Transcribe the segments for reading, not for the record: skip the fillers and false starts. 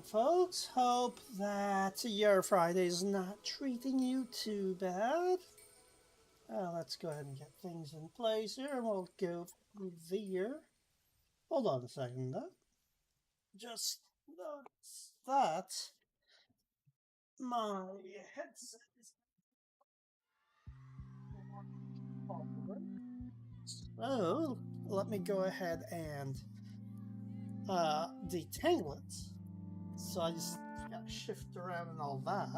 folks? Hope that your Friday's not treating you too bad. Let's go ahead and get things in place here, and we'll go through here. Hold on a second, though. Just notice that my headset is forward. So, let me go ahead and detangle it. So I just gotta shift around and all that.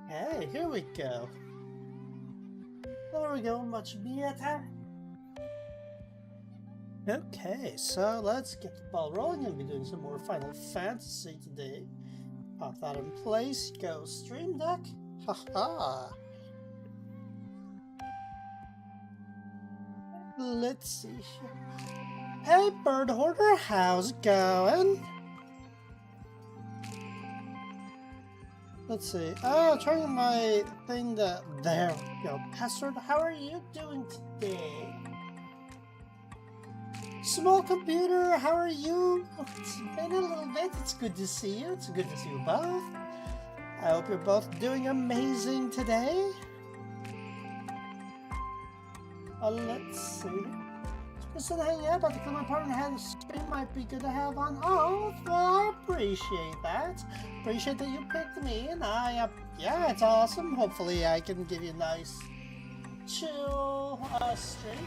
Hey, here we go. There we go, much better. Okay, so let's get the ball rolling. I'll be doing some more Final Fantasy today. Pop that in place. Go Stream Deck. Haha. Let's see here. Hey, Bird Hoarder, how's it going? Let's see. Oh, trying my thing that. There we go. Password, how are you doing today? Small Computer, how are you? It's been a little bit. It's good to see you. It's good to see you both. I hope you're both doing amazing today. Let's see. Just hanging out about to kill my partner had a stream might be good to have on. Oh, well, I appreciate that. Appreciate that you picked me, and yeah, it's awesome. Hopefully, I can give you a nice, chill stream.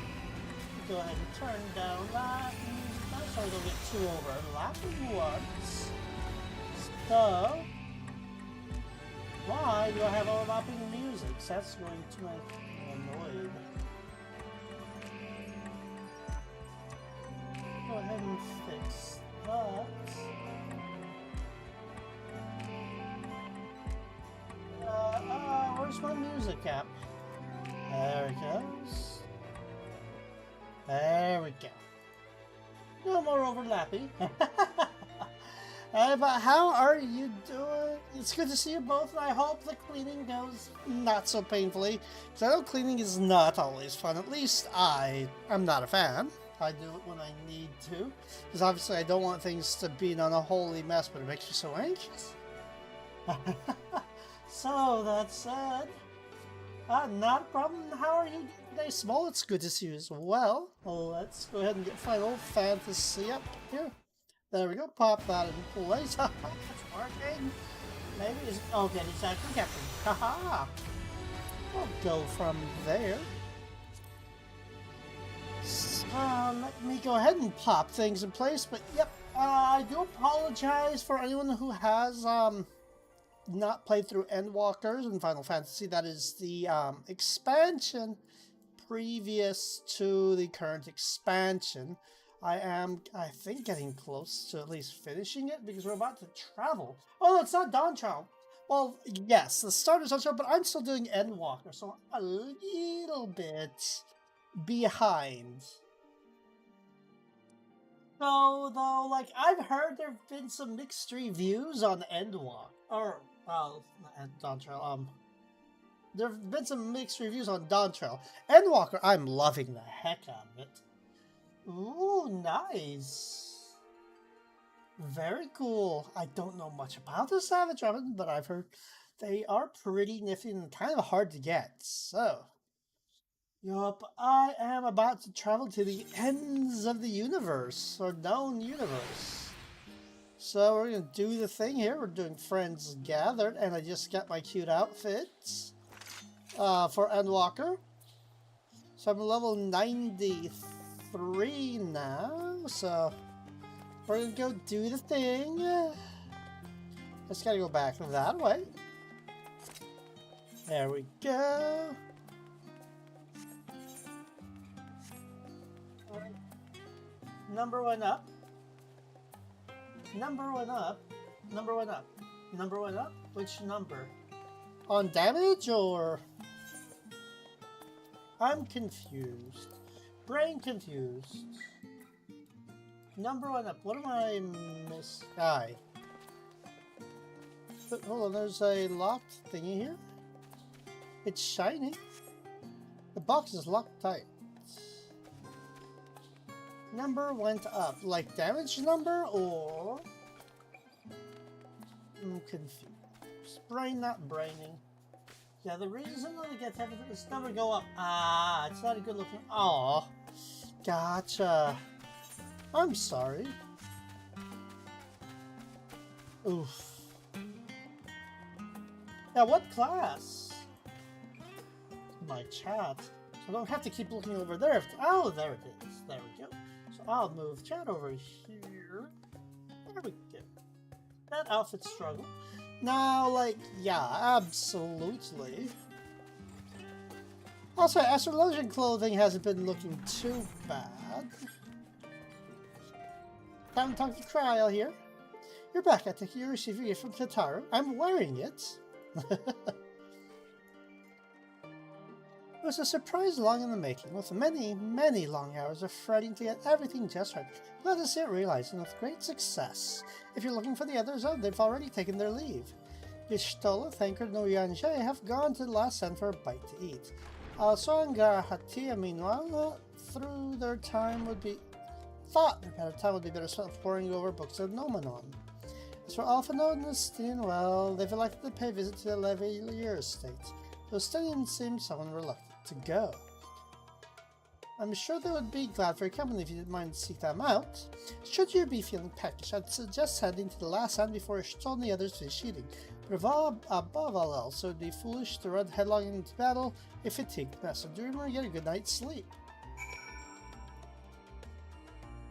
Go ahead and turn down that music now so I don't get too overlapping once. So, why do I have overlapping music? That's going to make me annoyed. Go ahead and fix that. Where's my music app? There it goes. There we go. No more overlapping. But how are you doing? It's good to see you both, and I hope the cleaning goes not so painfully. Because I know cleaning is not always fun. At least I'm not a fan. I do it when I need to. Because obviously I don't want things to be on a holy mess, but it makes me so anxious. So, that said, not a problem. How are you doing today, Small? It's good to see you as well. Let's go ahead and get Final Fantasy up here. There we go. Pop that in place. It's working. Maybe it's... Okay, it's actually Captain. Haha. We'll go from there. So, let me go ahead and pop things in place. But, yep. I do apologize for anyone who has, not played through Endwalkers in Final Fantasy. That is the expansion previous to the current expansion. I am, I think, getting close to at least finishing it because we're about to travel. Oh, it's not Dawn Trail. Well, yes, the start is Dawn Trail, but I'm still doing Endwalker, so I'm a little bit behind. So, though, like, I've heard there have been some mixed reviews on Endwalker. Or, well, not Dawn Trail, there have been some mixed reviews on Dawn Trail. Endwalker, I'm loving the heck out of it. Ooh, nice. Very cool. I don't know much about the Savage Rabbit, but I've heard they are pretty nifty and kind of hard to get. So, yup, I am about to travel to the ends of the universe, or known universe. So we're going to do the thing here. We're doing Friends Gathered, and I just got my cute outfits for Endwalker. So I'm level 93 now, so we're going to go do the thing. Just got to go back that way. There we go. Number one up. Number one up. Number one up. Number one up? Which number? On damage or? I'm confused. Brain confused. Number one up. What am I missing? Hold on, there's a locked thingy here. It's shiny. The box is locked tight. number went up. Like damage number or... I'm confused. Brain not braining. Yeah, the reason that it gets everything is number go up. Ah, it's not a good looking... Aw. Gotcha. I'm sorry. Oof. Yeah, what class? My chat. So I don't have to keep looking over there. Oh, there it is. There we go. So I'll move chat over here. There we go. That outfit struggle. Now, like, yeah, absolutely. Also, astrologian clothing hasn't been looking too bad. Time to talk to Trial here. You're back. I think you received a gift from Tataru. I'm wearing it. It was a surprise long in the making, with many, many long hours of fretting to get everything just right. Let us see it realizing with great success. If you're looking for the others, they've already taken their leave. Gishtola, Thanker, no Yanje have gone to the last end for a bite to eat. Soanga Hatia, meanwhile, through their time would be... thought their better time would be better spent poring over books of Nomenon. As for Alphano and Estin, well, they've elected to pay a visit to the Levier estate. Though Stenian seems somewhat reluctant to go. I'm sure they would be glad for your company if you didn't mind to seek them out. Should you be feeling peckish, I'd suggest heading to the last hand before you stone the others to cheating. But above all else, it would be foolish to run headlong into battle if fatigued mess. So do remember to get a good night's sleep.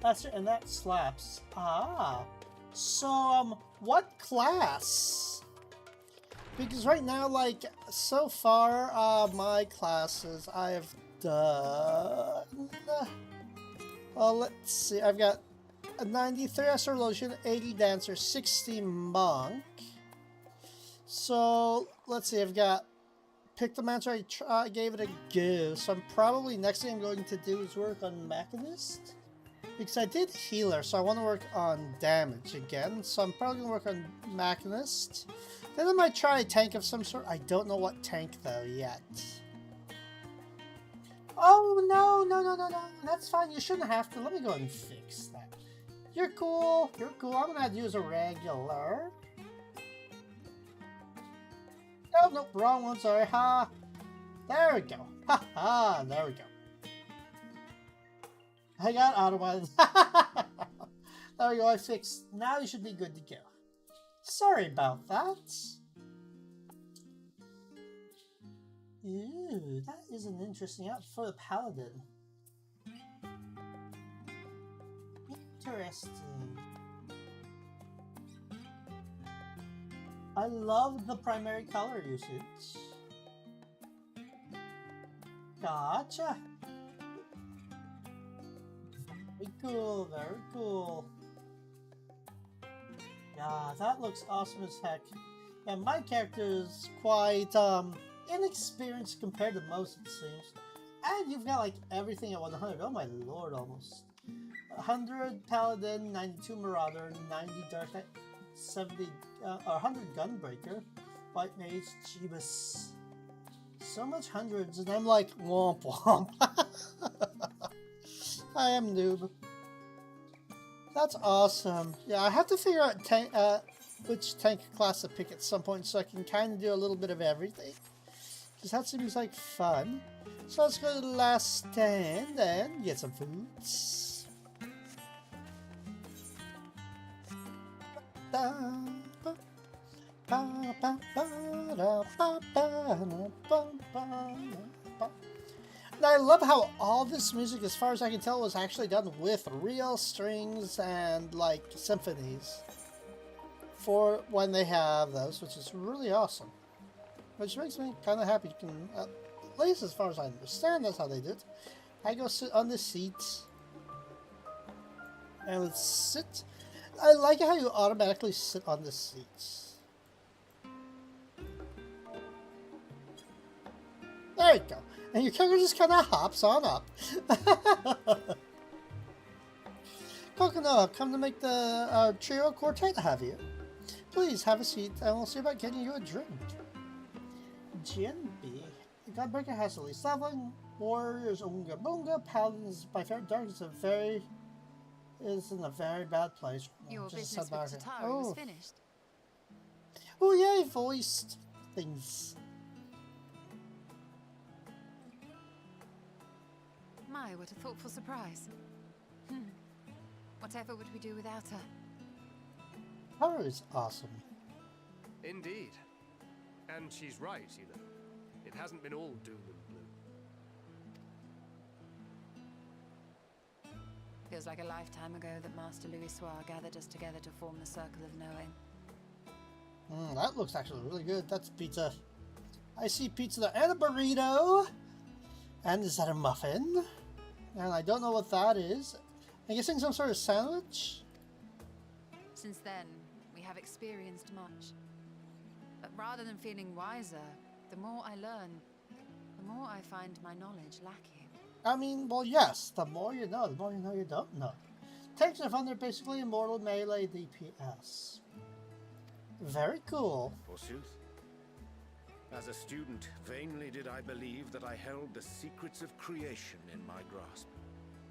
That's it, and that slaps. Ah. So, what class? Because right now, like, so far, my classes I have done... Well, let's see, I've got a 93 astrologian, 80 dancer, 60 monk. So, let's see, I've got... Picked the mantra, I gave it a go. So probably next thing I'm going to do is work on Mechanist. Because I did healer, so I want to work on damage again. So I'm probably going to work on Mechanist. Then I might try a tank of some sort. I don't know what tank though yet. Oh no, that's fine. You shouldn't have to. Let me go and fix that. You're cool. You're cool. I'm going to have to use a regular. Oh, nope, wrong one. Sorry. Ha. There we go. Ha ha. There we go. I got automated. There we go, I fixed. Now you should be good to go. Sorry about that. Ooh, that is an interesting outfit for the Paladin. Interesting. I love the primary color usage. Gotcha. Very cool, very cool. Yeah, that looks awesome as heck. And my character is quite inexperienced compared to most, it seems. And you've got like everything at 100. Oh my lord, almost. 100 Paladin, 92 Marauder, 90 Dark Knight, 70 or 100 Gunbreaker, White Mage, Jeebus. So much hundreds, and I'm like womp womp. I am noob. That's awesome. Yeah, I have to figure out which tank class to pick at some point so I can kind of do a little bit of everything. Because that seems like fun. So let's go to the last stand and get some foods. And I love how all this music, as far as I can tell, was actually done with real strings and like symphonies for when they have those, which is really awesome. Which makes me kind of happy. You can, at least as far as I understand, that's how they did it. I go sit on the seat and let's sit. I like how you automatically sit on the seats. There you go. And your character just kind of hops on up. Kokono, come to make the trio quartet, have you? Please have a seat and we'll see about getting you a drink. Jinbi. The Gunbreaker has the least leveling. Warriors Unga Bunga. Paladins by fair darkness a very is in a very bad place. Your Just business said with that. Tatari was finished. Oh yeah, voiced things. My, what a thoughtful surprise. Whatever would we do without her? Her is awesome. Indeed. And she's right, you know. It hasn't been all doom and gloom. Feels like a lifetime ago that Master Louis Soir gathered us together to form the Circle of Knowing. That looks actually really good. That's pizza. I see pizza there. And a burrito. And is that a muffin? And I don't know what that is. I'm guessing some sort of sandwich? Since then, we have experienced much. But rather than feeling wiser, the more I learn, the more I find my knowledge lacking. I mean, well, yes. The more you know you don't know. Tanks are fun. They're basically immortal melee DPS. Very cool. Forsooth. As a student, vainly did I believe that I held the secrets of creation in my grasp.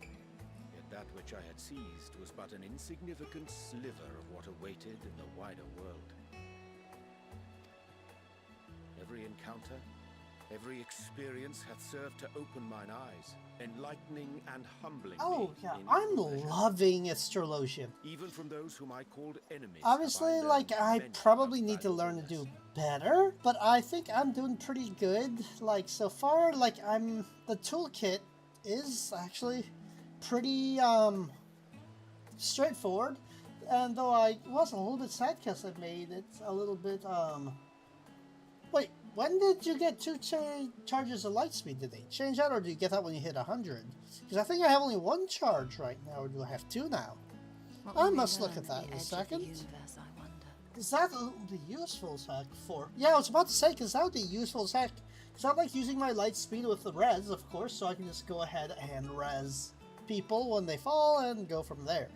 Yet that which I had seized was but an insignificant sliver of what awaited in the wider world. Every encounter, every experience hath served to open mine eyes, enlightening and humbling Oh, me yeah. in I'm equal measure. loving Astrologian. Even from those whom I called enemies. Obviously, have like, learned I many probably a need to learn to valuable do lesson. better, but I think I'm doing pretty good. Like, so far, like, the toolkit is actually pretty, straightforward. And though I was a little bit sad because I made it a little bit, Wait, when did you get two charges of Lightspeed? Did they change that, or do you get that when you hit 100? Because I think I have only one charge right now, or do I have two now? What I will we must look learn at that in a the edge of the second. universe, I wonder? Is that would be useful for? Yeah, I was about to say, because that would be useful as heck. Because I like using my light speed with the res, of course, so I can just go ahead and res people when they fall and go from there.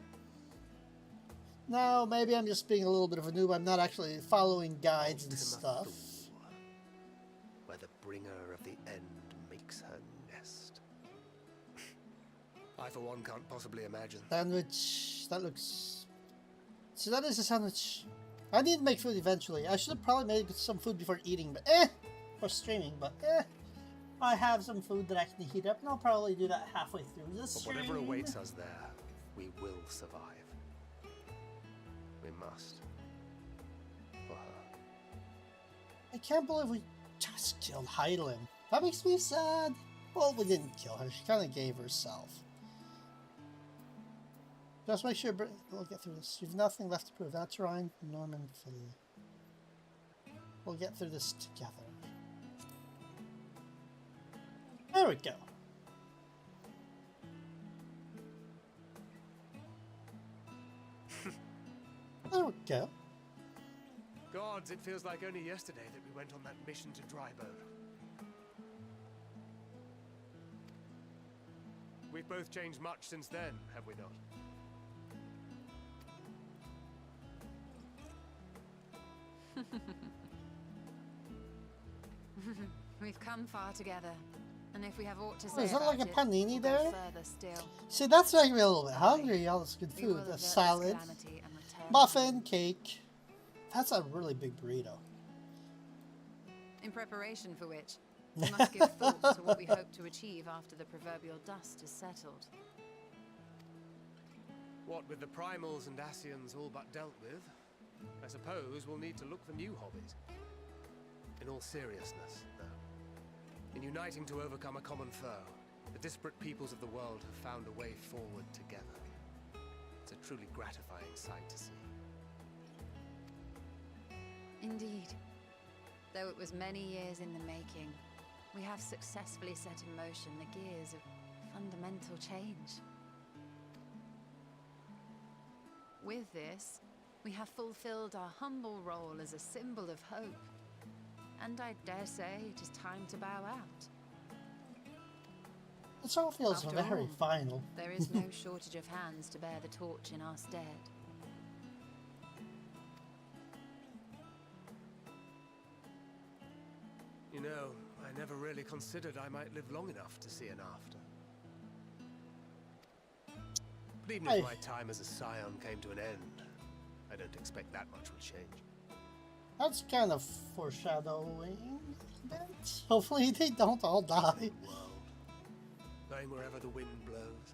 Now, maybe I'm just being a little bit of a noob. I'm not actually following guides and stuff. Where the bringer of the end makes her nest. I, for one, can't possibly imagine. Sandwich. That looks... So that is a sandwich. I need to make food eventually. I should have probably made some food before eating, but or streaming, but I have some food that I can heat up, and I'll probably do that halfway through the But stream. whatever awaits us there, we will survive. We must. For her. I can't believe we just killed Hydaelyn. That makes me sad. Well, we didn't kill her. She kind of gave herself. Just make sure we'll get through this. You've nothing left to prove. That's Ryan, Norman, Philly. We'll get through this together. There we go. There we go. Gods, it feels like only yesterday that we went on that mission to Drybow. We've both changed much since then, have we not? We've come far together, and if we have aught to say Is that about like a it, panini we'll go there? further still. See, that's making me a little bit hungry. All this good We will food. avert A this salad, calamity and return muffin, cake. That's a really big burrito. in preparation for which we must give thought to what we hope to achieve after the proverbial dust is settled. What with the primals and Asians all but dealt with, I suppose we'll need to look for new hobbies. In all seriousness, though, in uniting to overcome a common foe, the disparate peoples of the world have found a way forward together. It's a truly gratifying sight to see. Indeed. Though it was many years in the making, we have successfully set in motion the gears of fundamental change. With this, we have fulfilled our humble role as a symbol of hope. And I dare say it is time to bow out. This all feels After very all, final. There is no shortage of hands to bear the torch in our stead. You know, I never really considered I might live long enough to see an after. But even if my time as a scion came to an end, I don't expect that much will change. That's kind of foreshadowing. Hopefully they don't all die. World, going wherever the wind blows,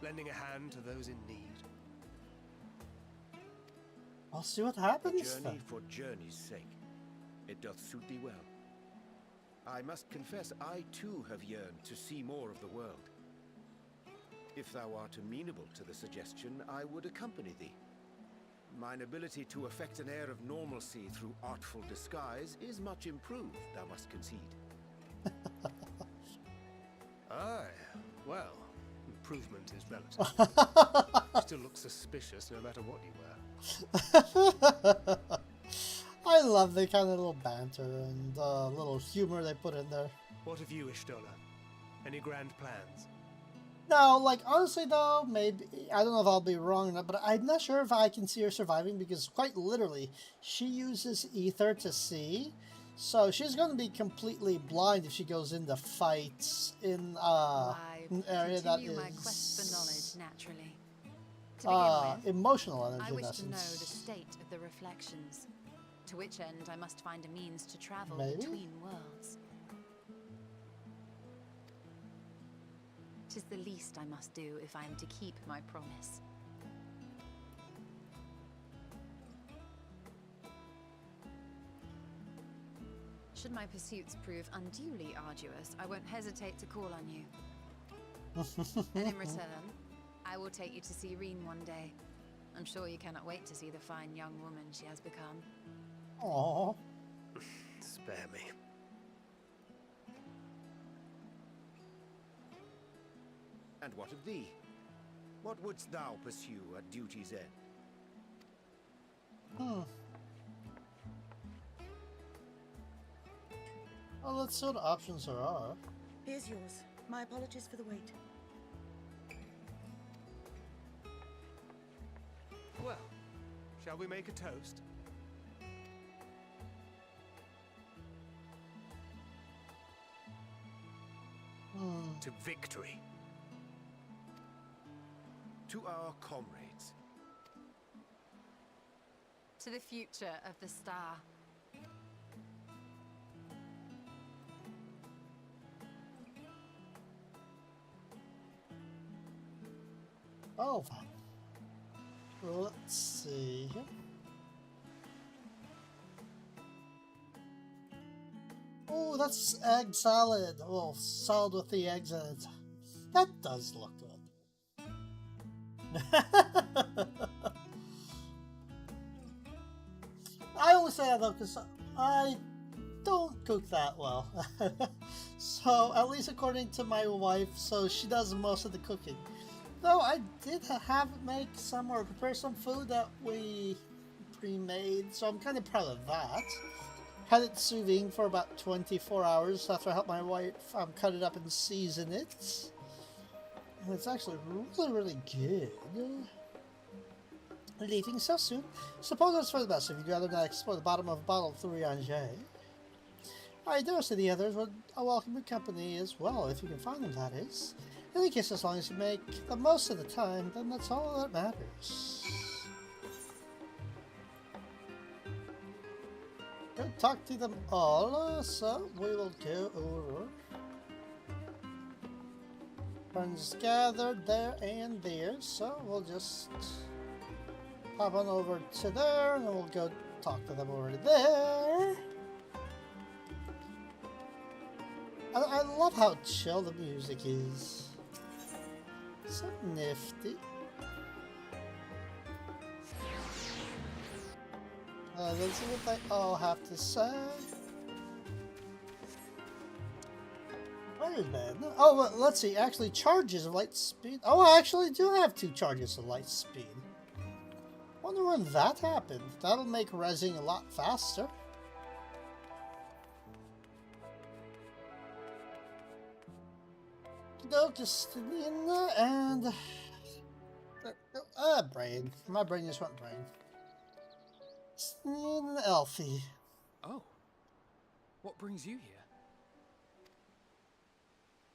lending a hand to those in need. I'll see what happens. A journey then. for journey's sake. It doth suit thee well. I must confess, I too have yearned to see more of the world. If thou art amenable to the suggestion, I would accompany thee. Mine ability to effect an air of normalcy through artful disguise is much improved, thou must concede. Aye, well, improvement is relative. You still look suspicious no matter what you wear. I love the kind of little banter and little humor they put in there. What of you, Ishtola? Any grand plans? No, like, honestly though, maybe, I don't know if I'll be wrong or not, but I'm not sure if I can see her surviving because quite literally, she uses ether to see. So she's going to be completely blind if she goes into fights in an area that is my quest for knowledge naturally. To begin with, emotional energy. I wish in to know the essence. state of the reflections, to which end I must find a means to travel Maybe? between worlds. 'Tis the least I must do if I am to keep my promise. Should my pursuits prove unduly arduous, I won't hesitate to call on you. And in return, I will take you to see Reen one day. I'm sure you cannot wait to see the fine young woman she has become. Aww. Spare me. And what of thee? What wouldst thou pursue at duty's end? Well, let's see what options there are. Here's yours. My apologies for the wait. Well, shall we make a toast? To victory. To our comrades. To the future of the star. Oh, fine. Well, let's see. Oh, that's egg salad. Oh, salad with the eggs in it. That does look good. I only say that though because I don't cook that well. So, at least according to my wife, so she does most of the cooking. Though I did have make some or prepare some food that we pre-made, so I'm kind of proud of that. Had it sous vide for about 24 hours after I helped my wife cut it up and season it. And it's actually really, really good. Leaving so soon. Suppose that's for the best if you'd rather not explore the bottom of a bottle of Thuringe. Alright, the rest of the others would welcome your company as well, if you can find them, that is. In any case, as long as you make the most of the time, then that's all that matters. We'll talk to them all, so we will go over. Friends gathered there and there, so we'll just hop on over to there, and then we'll go talk to them over there. I love how chill the music is. So nifty. Let's see what they all have to say. Wait a minute. Oh, well, let's see. Actually, charges of light speed. Oh, I actually do have 2 charges of light speed. Wonder when that happened. That'll make rezzing a lot faster. Justina and brain. My brain just went brain. And Elfie. Oh, what brings you here?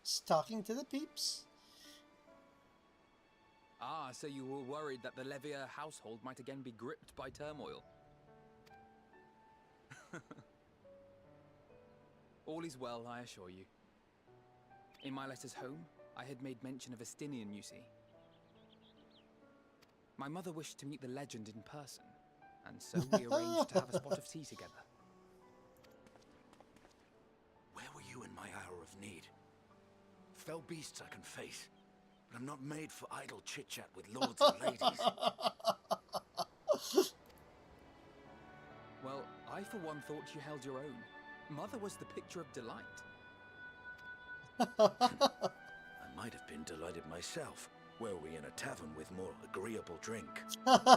Just talking to the peeps. Ah, so you were worried that the Levier household might again be gripped by turmoil. All is well, I assure you. In my letters home, I had made mention of Estinian, you see. My mother wished to meet the legend in person, and so we arranged to have a spot of tea together. Where were you in my hour of need? Fell beasts I can face, but I'm not made for idle chit-chat with lords and ladies. Well, I for one thought you held your own. Mother was the picture of delight. I might have been delighted myself, were we in a tavern with more agreeable drink. The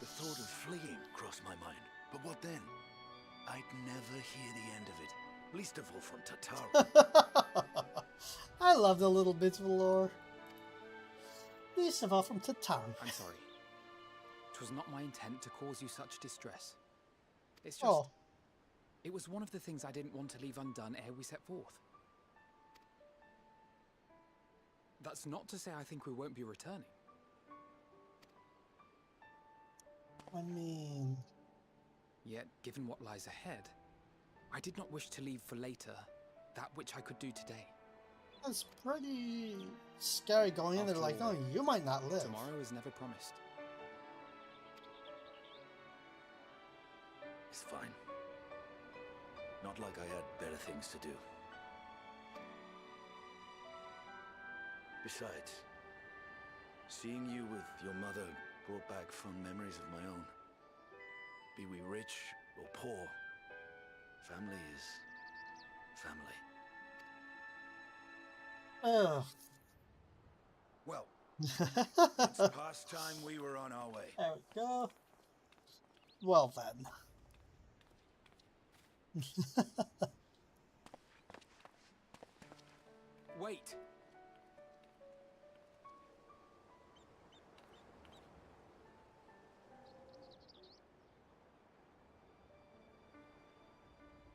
thought of fleeing crossed my mind, but what then? I'd never hear the end of it, least of all from Tatara. I love the little bits of lore. Least of all from Tatara. I'm sorry. It was not my intent to cause you such distress. It's just... Oh. It was one of the things I didn't want to leave undone ere we set forth. That's not to say I think we won't be returning. I mean... Yet, given what lies ahead, I did not wish to leave for later that which I could do today. It's pretty scary going in there like, After all, no, you might not live. Tomorrow is never promised. It's fine. Not like I had better things to do. Besides, seeing you with your mother brought back fond memories of my own. Be we rich or poor, family is family. Ugh. Well, it's past time we were on our way. There we go. Well then. Wait!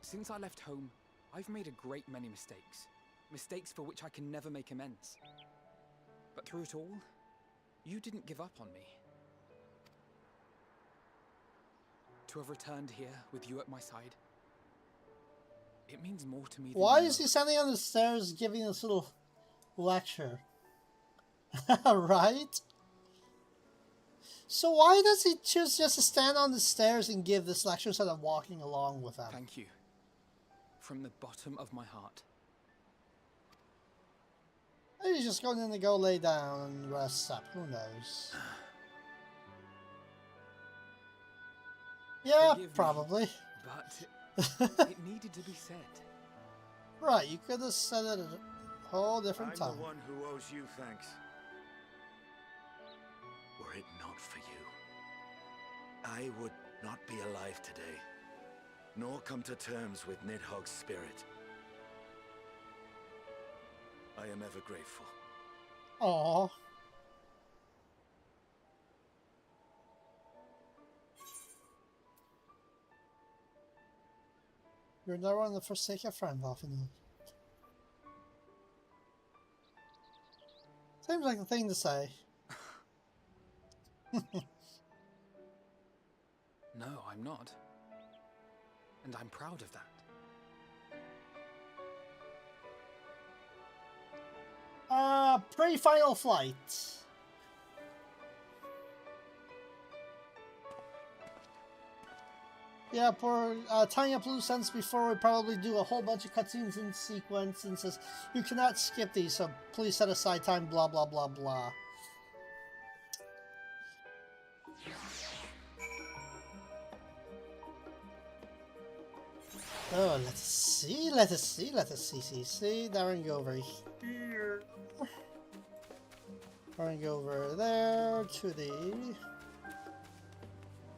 Since I left home, I've made a great many mistakes. Mistakes for which I can never make amends. But through it all, you didn't give up on me. To have returned here with you at my side, it means more to me than Why you is know. he standing on the stairs giving this little lecture? Right? So why does he choose just to stand on the stairs and give this lecture instead of walking along with them? Thank you. From the bottom of my heart. Maybe he's just going in to go lay down and rest up. Who knows? Yeah, Forgive me, probably. But it needed to be said. Right, you could have said it at a whole different I'm time. the one who owes you thanks. Were it not for you, I would not be alive today, nor come to terms with Nidhogg's spirit. I am ever grateful. Aww. You're never one to forsake a friend, often. Seems like the thing to say. No, I'm not. And I'm proud of that. Pre-final flight. Yeah, for tying up loose ends before we probably do a whole bunch of cutscenes in sequence and says, you cannot skip these, so please set aside time, blah, blah, blah, blah. Oh, let's see. Darren, go over here. Darren, go over there to the...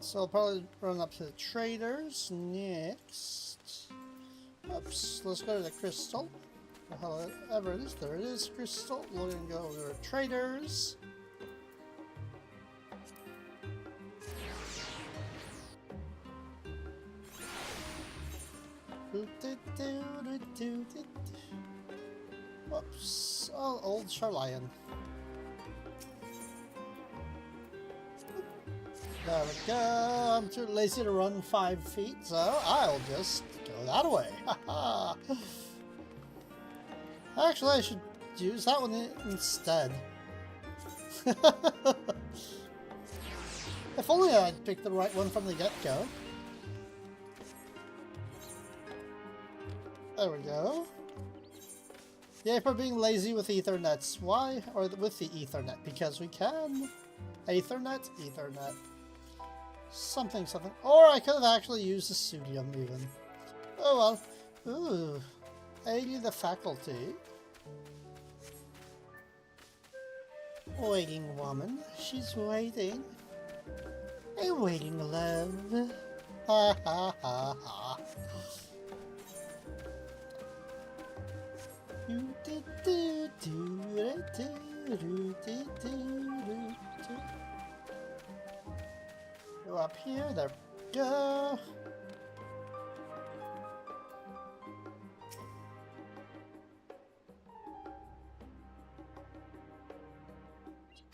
So I'll probably run up to the traders next. Oops, let's go to the crystal. However it is, there it is, crystal. We're gonna go over to traders. Whoops, oh, old Charlion. There we go. I'm too lazy to run 5 feet, so I'll just go that way. Actually, I should use that one instead. If only I'd picked the right one from the get-go. There we go. Yay for being lazy with Ethernets. Why? Or with the Ethernet? Because we can. Ethernet? Ethernet. Something, something. Or I could have actually used the Studium even. Oh well. Ooh. Aiding the faculty. Waiting woman. She's waiting. A waiting love. Ha ha ha ha. Go up here, there we go.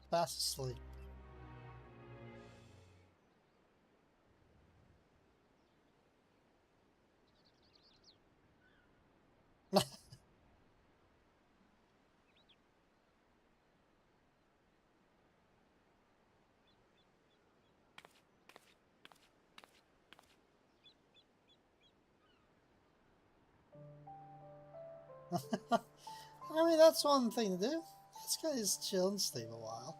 Fast asleep. I mean, that's one thing to do. This guy is chill and sleep a while.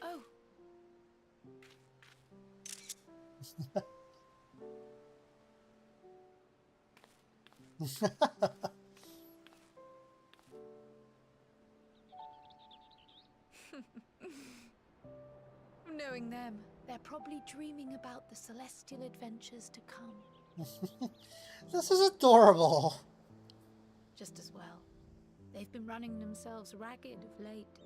Oh. Knowing them, they're probably dreaming about the celestial adventures to come. This is adorable. Just as well. They've been running themselves ragged of late.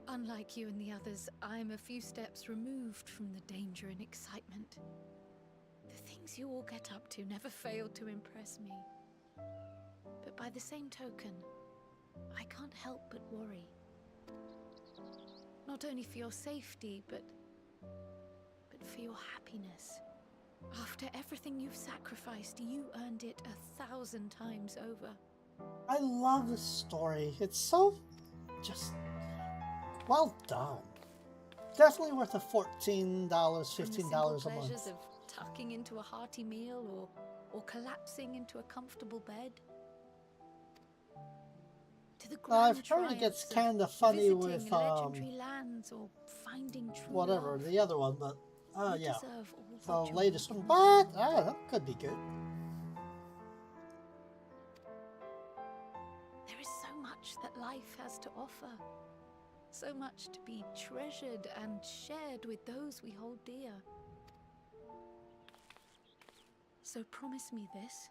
Unlike you and the others, I'm a few steps removed from the danger and excitement. The things you all get up to never fail to impress me. But by the same token, I can't help but worry. Not only for your safety, but for your happiness. After everything you've sacrificed, you earned it 1,000 times over. I love this story. It's so just well done. Definitely worth the $14, $15 a month. Pleasures of tucking into a hearty meal or collapsing into a comfortable bed. To the grand I've heard it gets triumphs kind of of funny visiting with legendary lands or finding true whatever love. the other one, but You yeah, deserve all the joy. latest one. But that could be good. There is so much that life has to offer. So much to be treasured and shared with those we hold dear. So promise me this.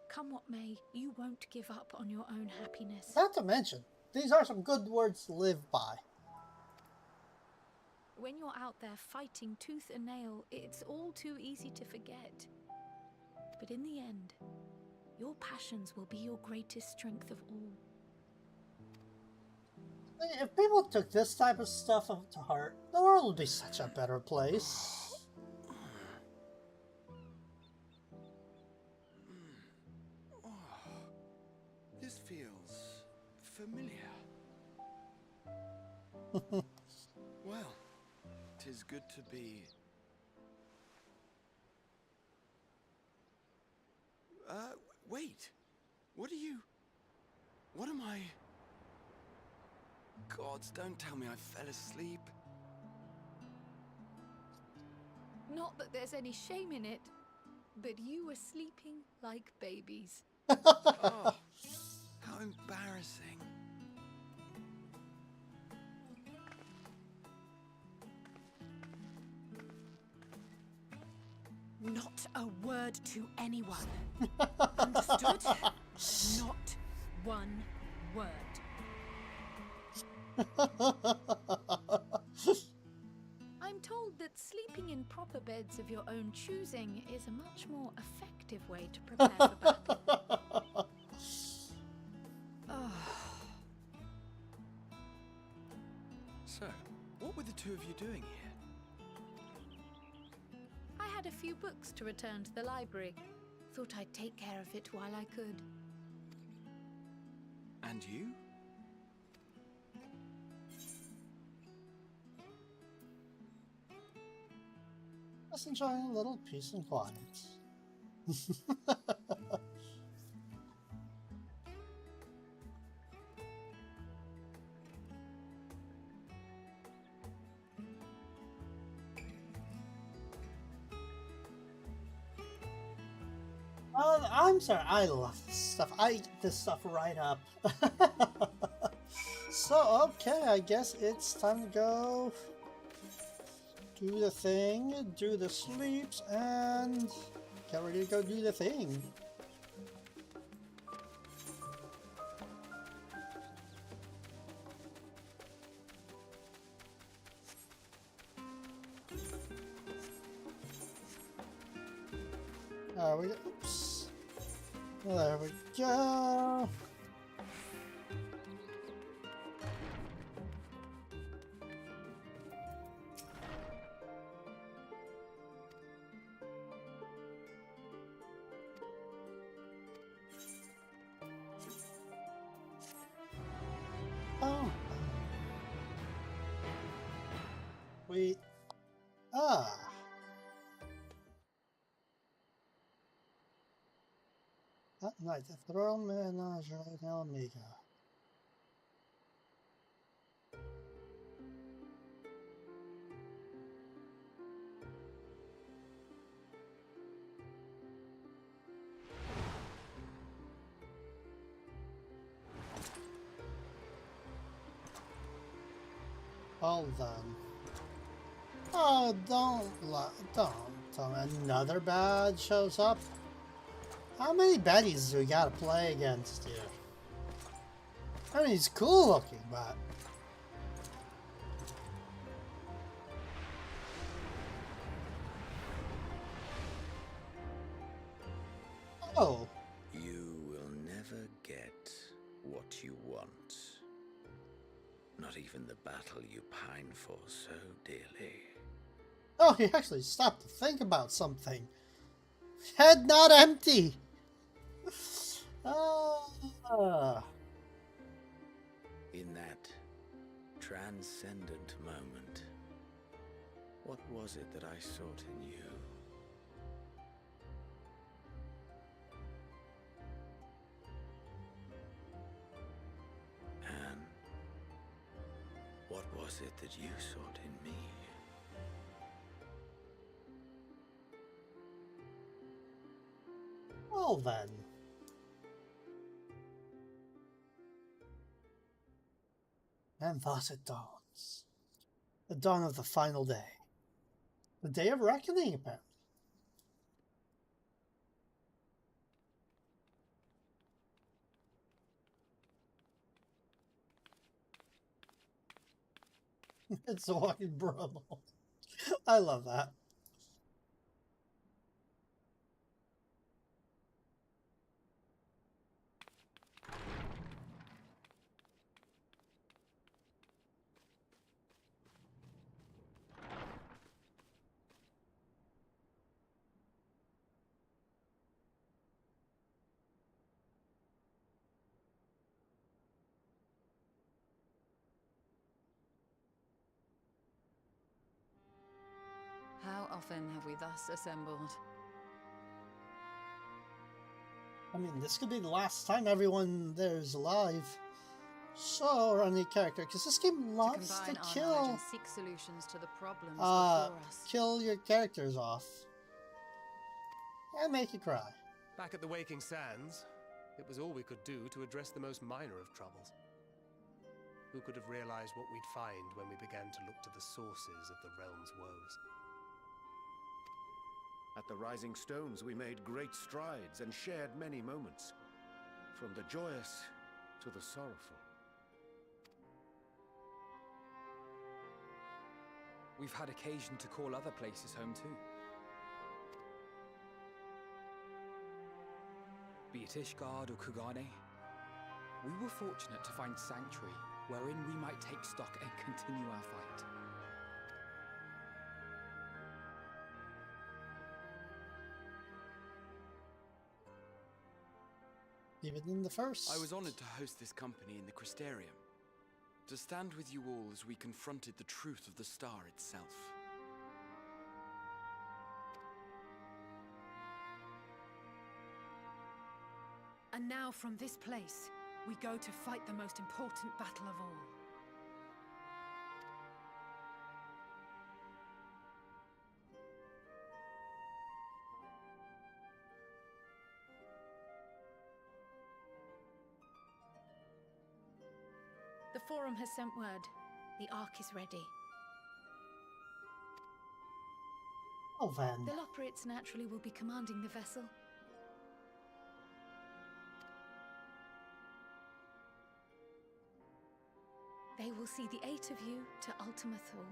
Come what may, you won't give up on your own happiness. Not to mention, these are some good words to live by. When you're out there fighting tooth and nail, it's all too easy to forget. But in the end, your passions will be your greatest strength of all. If people took this type of stuff to heart, the world would be such a better place. This feels familiar. Well, 'tis good to be... wait. What am I... Gods, don't tell me I fell asleep. Not that there's any shame in it, but you were sleeping like babies. Oh, how embarrassing. Not a word to anyone. Understood? Not one word. I'm told that sleeping in proper beds of your own choosing is a much more effective way to prepare for battle. So, what were the two of you doing here? I had a few books to return to the library. Thought I'd take care of it while I could. And you? Just enjoying a little peace and quiet. I'm sorry, I love this stuff. I eat this stuff right up. So, okay, I guess it's time to go do the thing, do the sleeps, and get ready to go do the thing. There we go. Oops. There we go. Oh. That night, the throne menagerie in Omega. Hold on. Oh, don't tell me another bad shows up. How many baddies do we gotta play against here? I mean, he's cool looking, but... Oh. You will never get what you want. Not even the battle you pine for so dearly. Oh, he actually stopped to think about something. Head not empty. In that transcendent moment, what was it that I sought in you? And what was it that you sought in me? Well then. And thus it dawns. The dawn of the final day. The day of reckoning, apparently. It's a walking Brummel. I love that. How often have we thus assembled? I mean, this could be the last time everyone there is alive. So, or any character, because this game loves to combine our knowledge kill. and seek solutions to the problems before us. Kill your characters off. And make you cry. Back at the Waking Sands, it was all we could do to address the most minor of troubles. Who could have realized what we'd find when we began to look to the sources of the realm's woes? At the Rising Stones, we made great strides and shared many moments, from the joyous to the sorrowful. we've had occasion to call other places home too. Be it Ishgard or Kugane, we were fortunate to find sanctuary wherein we might take stock and continue our fight. Even in the first. I was honored to host this company in the Crystarium, to stand with you all as we confronted the truth of the star itself. And now from this place, we go to fight the most important battle of all. The Forum has sent word. The Ark is ready. Oh, then. The Loporrits naturally will be commanding the vessel. They will see the 8 of you to Ultima Thule.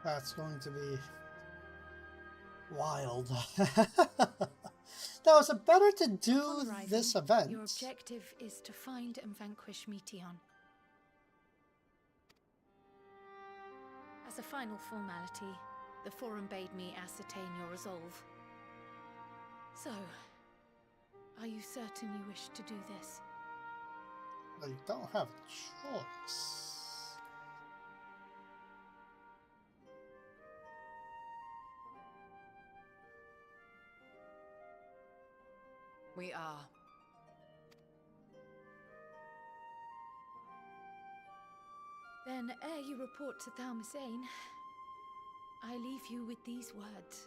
That's going to be wild. Now, is it better to do Upon arriving, this event? Your objective is to find and vanquish Meteon. As a final formality, the Forum bade me ascertain your resolve. So, are you certain you wish to do this? Well, you don't have a choice. We are. Then, ere you report to Thalmasane, I leave you with these words.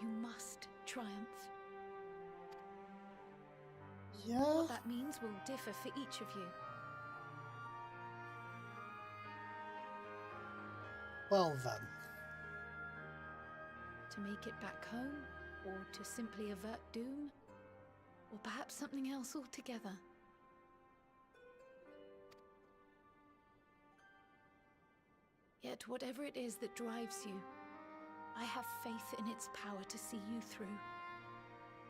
You must triumph. Yeah. What that means will differ for each of you. Well then. To make it back home, or to simply avert doom, or perhaps something else altogether. Yet whatever it is that drives you, I have faith in its power to see you through.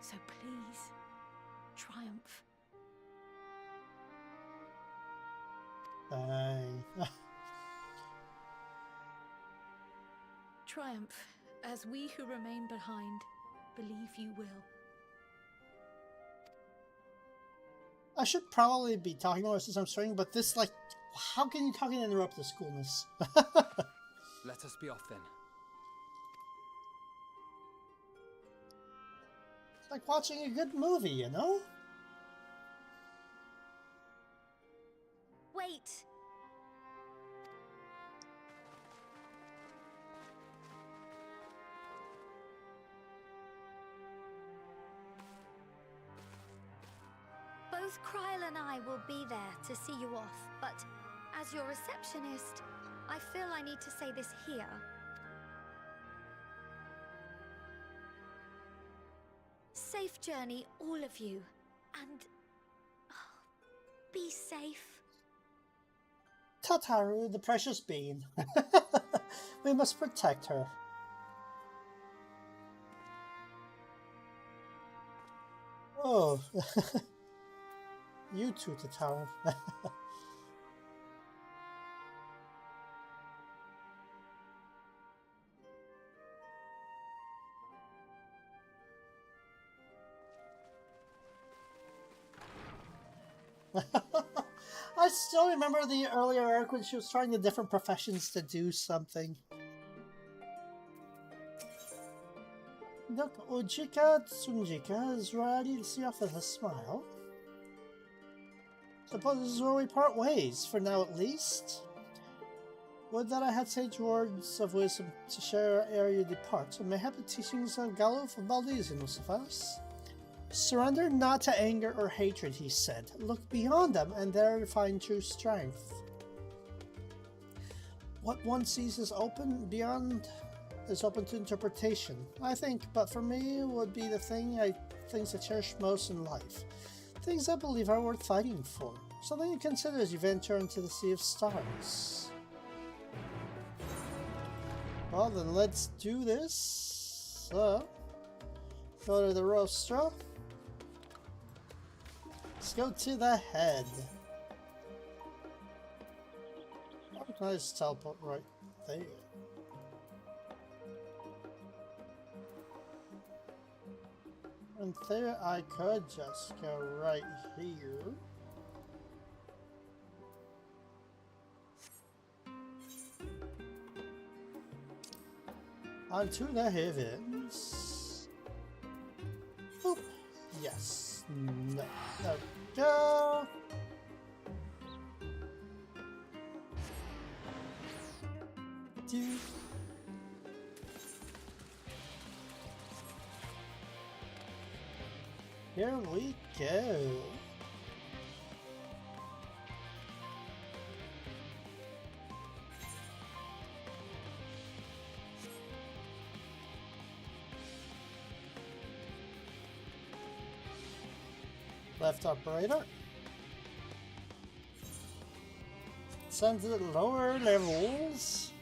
So please, triumph. Triumph, as we who remain behind believe you will. I should probably be talking more since I'm starting, but this, like, how can you talk and interrupt this coolness? Let us be off then. It's like watching a good movie, you know? Wait! Both Kryl and I will be there to see you off, but as your receptionist, I feel I need to say this here. Safe journey, all of you, and be safe. Tataru, the precious bean. We must protect her. Oh. You too, Tataru. I still remember the earlier arc when she was trying the different professions to do something. Dr. Ujika Tsunjika is ready to see off with a smile. Suppose this is where we part ways, for now at least. Would that I had sage words of wisdom to share ere you depart, so mayhap the teachings of Gallo of Baldesion will suffice. Surrender not to anger or hatred, he said. Look beyond them, and there find true strength. What one sees is open beyond is open to interpretation, I think, but for me it would be the things I cherish most in life. Things I believe are worth fighting for. Something to consider as you venture into the Sea of Stars. Well then, let's do this. So, go to the Rostra. Let's go to the head. Oh, can I just teleport right there? And there I could just go right here. Onto the heavens. Oop. Yes. No. There we go. Dude. Here we go. Left operator. Send to the lower levels.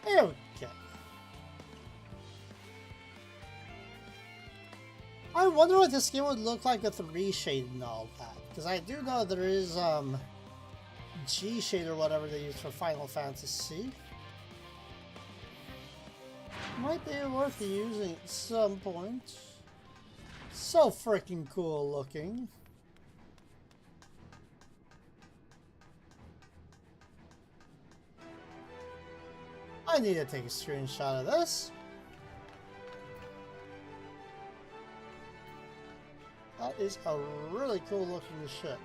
Okay. I wonder what this game would look like with the reshade and all that. Because I do know there is G-shade or whatever they use for Final Fantasy. Might be worth using at some point. So freaking cool looking. I need to take a screenshot of this. That is a really cool looking ship.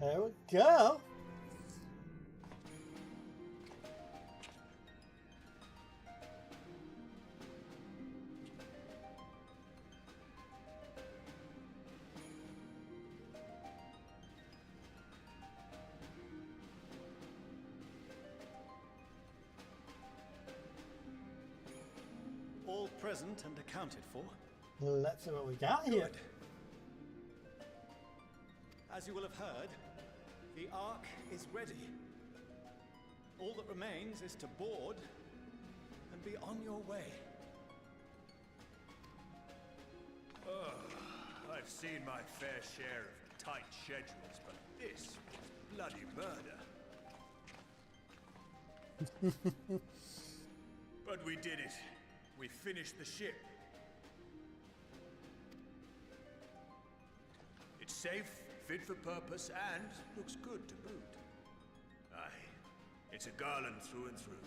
There we go. All present and accounted for. Let's see what we got here. Good. As you will have heard, the Ark is ready. All that remains is to board and be on your way. I've seen my fair share of tight schedules, but this is bloody murder. But we did it. We finished the ship. It's safe, fit for purpose, and looks good to boot. Aye, it's a garland through and through.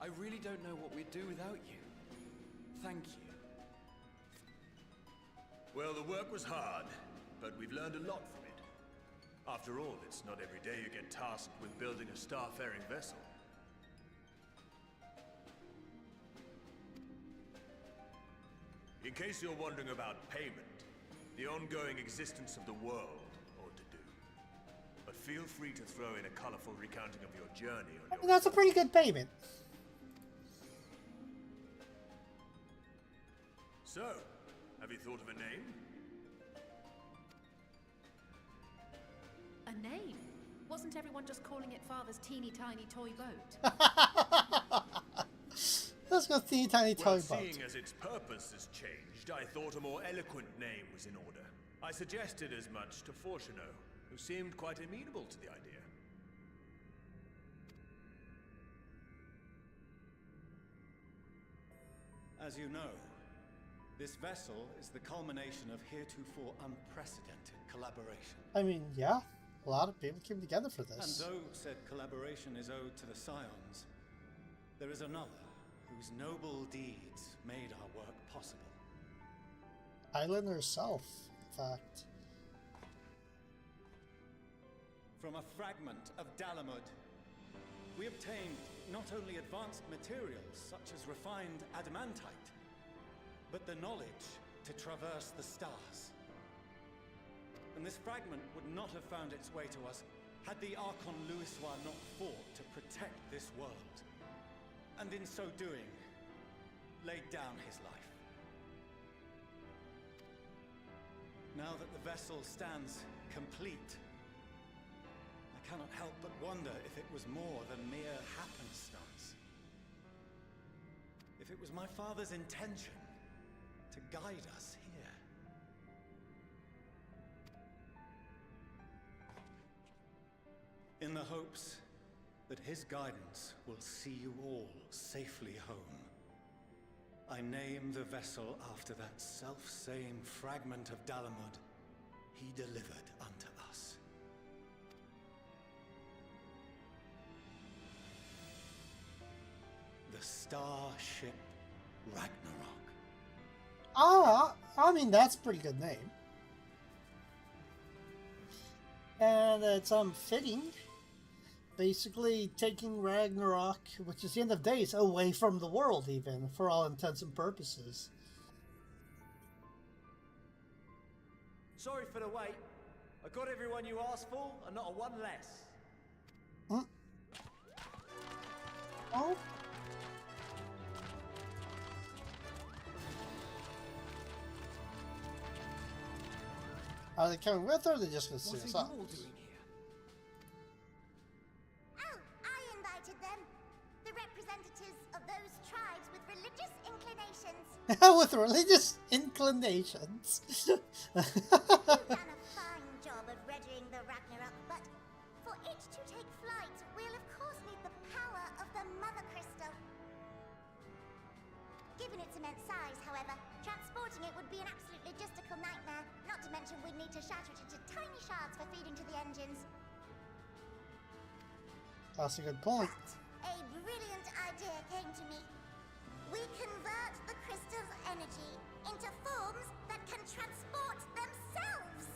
I really don't know what we'd do without you. Thank you. Well, the work was hard, but we've learned a lot from it. After all, it's not every day you get tasked with building a starfaring vessel. In case you're wondering about payment, the ongoing existence of the world ought to do. But feel free to throw in a colorful recounting of your journey on your... That's a pretty good payment. So, have you thought of a name? A name? Wasn't everyone just calling it Father's teeny tiny toy boat? Let's go teeny tiny toy boat. Seeing as its purpose has changed, I thought a more eloquent name was in order. I suggested as much to Fortuno, who seemed quite amenable to the idea. As you know, this vessel is the culmination of heretofore unprecedented collaboration. I mean, yeah, a lot of people came together for this. And though said collaboration is owed to the Scions, there is another whose noble deeds made our work possible. Island herself, in fact. From a fragment of Dalamud, we obtained not only advanced materials such as refined adamantite, but the knowledge to traverse the stars. And this fragment would not have found its way to us had the Archon Louisois not fought to protect this world, and in so doing, laid down his life. Now that the vessel stands complete, I cannot help but wonder if it was more than mere happenstance. If it was my father's intention to guide us here. In the hopes that his guidance will see you all safely home, I name the vessel after that self-same fragment of Dalamud he delivered unto us. The Starship Ragnarok. Ah, I mean, that's a pretty good name. And it's fitting. Basically taking Ragnarok, which is the end of days, away from the world even, for all intents and purposes. Sorry for the wait. I got everyone you asked for, and not a one less. Hmm? Oh? Are they coming with her, or are they just going to see us off? Oh, I invited them. The representatives of those tribes with religious inclinations. With religious inclinations. You've done a fine job of readying the Ragnarok, but for it to take flight, we'll of course need the power of the Mother Crystal. Given its immense size, however, transporting it would be an absolute logistical nightmare, not to mention we'd need to shatter it into tiny shards for feeding to the engines. That's a good point. But a brilliant idea came to me. We convert the crystal's energy into forms that can transport themselves.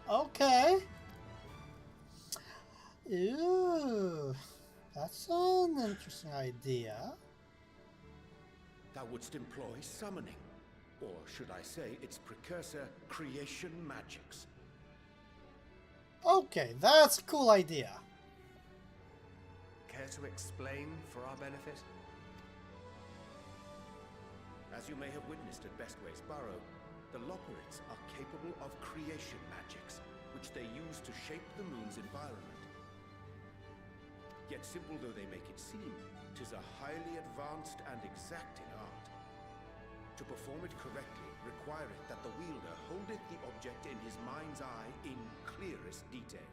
Okay. Ooh, that's an interesting idea. Thou wouldst employ summoning, or should I say its precursor, creation magics. Okay, that's a cool idea. Care to explain for our benefit? As you may have witnessed at Bestway's Burrow, the Loporrits are capable of creation magics, which they use to shape the moon's environment. Yet simple though they make it seem, 'tis a highly advanced and exacting art. To perform it correctly requireth that the wielder holdeth the object in his mind's eye in clearest detail.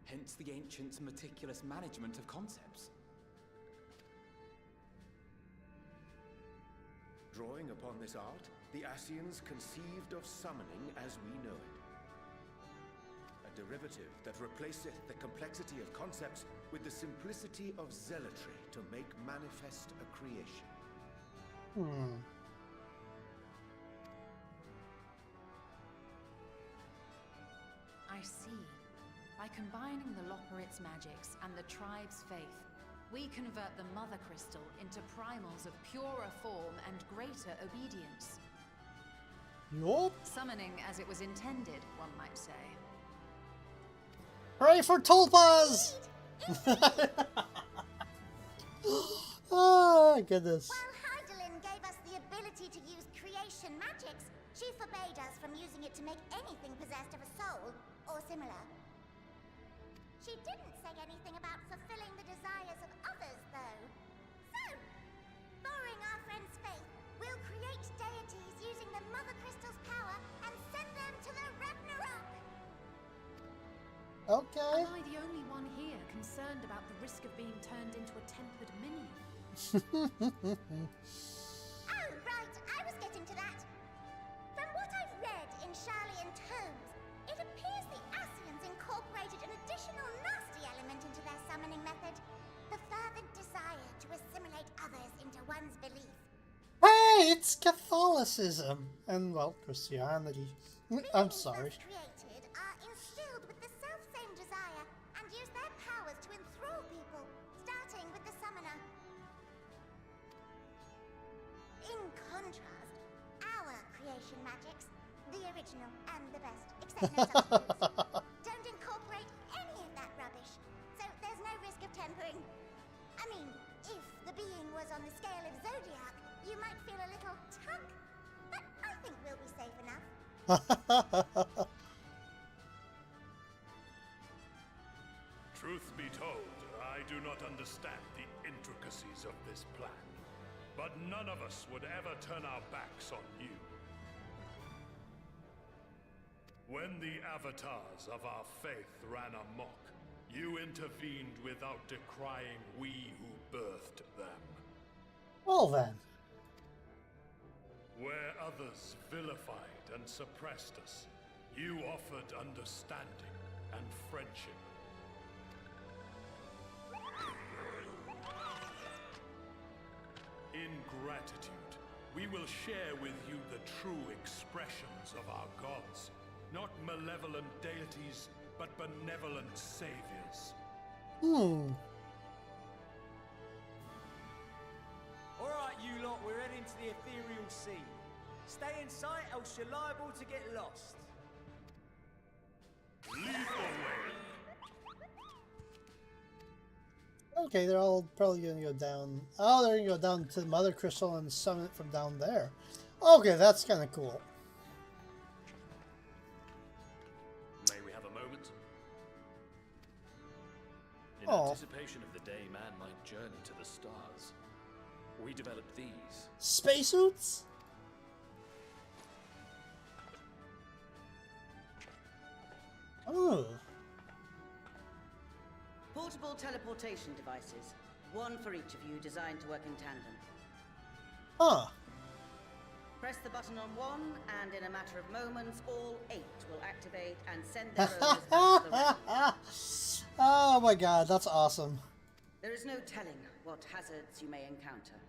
Hence the ancients' meticulous management of concepts. Drawing upon this art, the Ascians conceived of summoning as we know it. A derivative that replaceth the complexity of concepts with the simplicity of zealotry to make manifest a creation. I see. By combining the Loporrits' magics and the tribe's faith, we convert the Mother Crystal into primals of purer form and greater obedience. Yup. Summoning as it was intended, one might say. Hooray for tulpas! Oh, goodness. While Heidelin gave us the ability to use creation magics, she forbade us from using it to make anything possessed of a soul or similar. She didn't say anything about fulfilling the desires of others, though. So, borrowing our friend's faith, we'll create deities using the Mother Crystal's power and send them to the Ragnarok. Okay. Am I the only one here concerned about the risk of being turned into a tempered minion? Oh, right, I was getting to that. From what I've read in Charlian tomes, it appears the Ascians incorporated an additional nasty element into their summoning method. The fervent desire to assimilate others into one's belief. Hey, it's Catholicism. And, well, Christianity. I'm sorry. Beings thus created are instilled with the self-same desire and use their powers to enthrall people, starting with the summoner. In contrast, our creation magics, the original and the best, except no substitutes, don't incorporate any of that rubbish, so there's no risk of tempering. I mean, if the being was on the scale of Zodiac, you might feel a little tug, but I think we'll be safe enough. Truth be told, I do not understand the intricacies of this plan. But none of us would ever turn our backs on you. When the avatars of our faith ran amok, you intervened without decrying we who birthed them. Well then. Where others vilified and suppressed us, you offered understanding and friendship. In gratitude, we will share with you the true expressions of our gods. Not malevolent deities, but benevolent saviors. Alright, you lot, we're heading to the ethereal sea. Stay in sight, else you're liable to get lost. Lead the way. Okay, they're all probably gonna go down. Oh, they're gonna go down to the Mother Crystal and summon it from down there. Okay, that's kind of cool. May we have a moment? In Oh. anticipation of the day man might journey to the stars, we developed these. Spacesuits? Oh. Portable teleportation devices. One for each of you, designed to work in tandem. Huh. Press the button on one, and in a matter of moments, all 8 will activate and send their owners back to the realm. Oh my god, that's awesome. There is no telling what hazards you may encounter.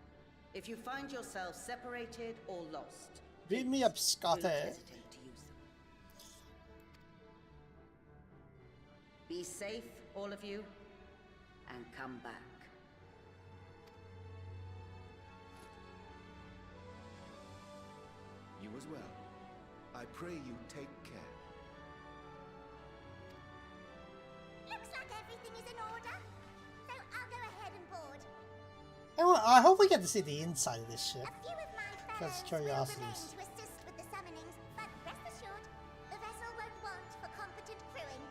If you find yourself separated or lost, Beat me up, do Scotty. not hesitate to use them. Be safe, all of you, and come back. You as well. I pray you take care. Looks like everything is in order, so I'll go ahead and board. I hope we get to see the inside of this ship. A few of my Because fellows will remain curiosities. to assist with the summonings, but rest assured, the vessel won't want for competent crewing.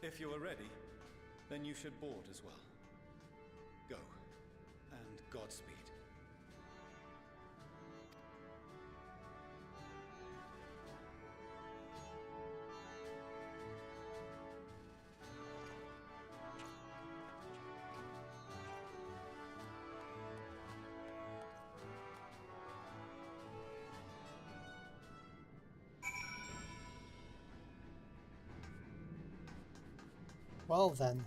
If you are ready, then you should board as well. Go, and Godspeed. Well then.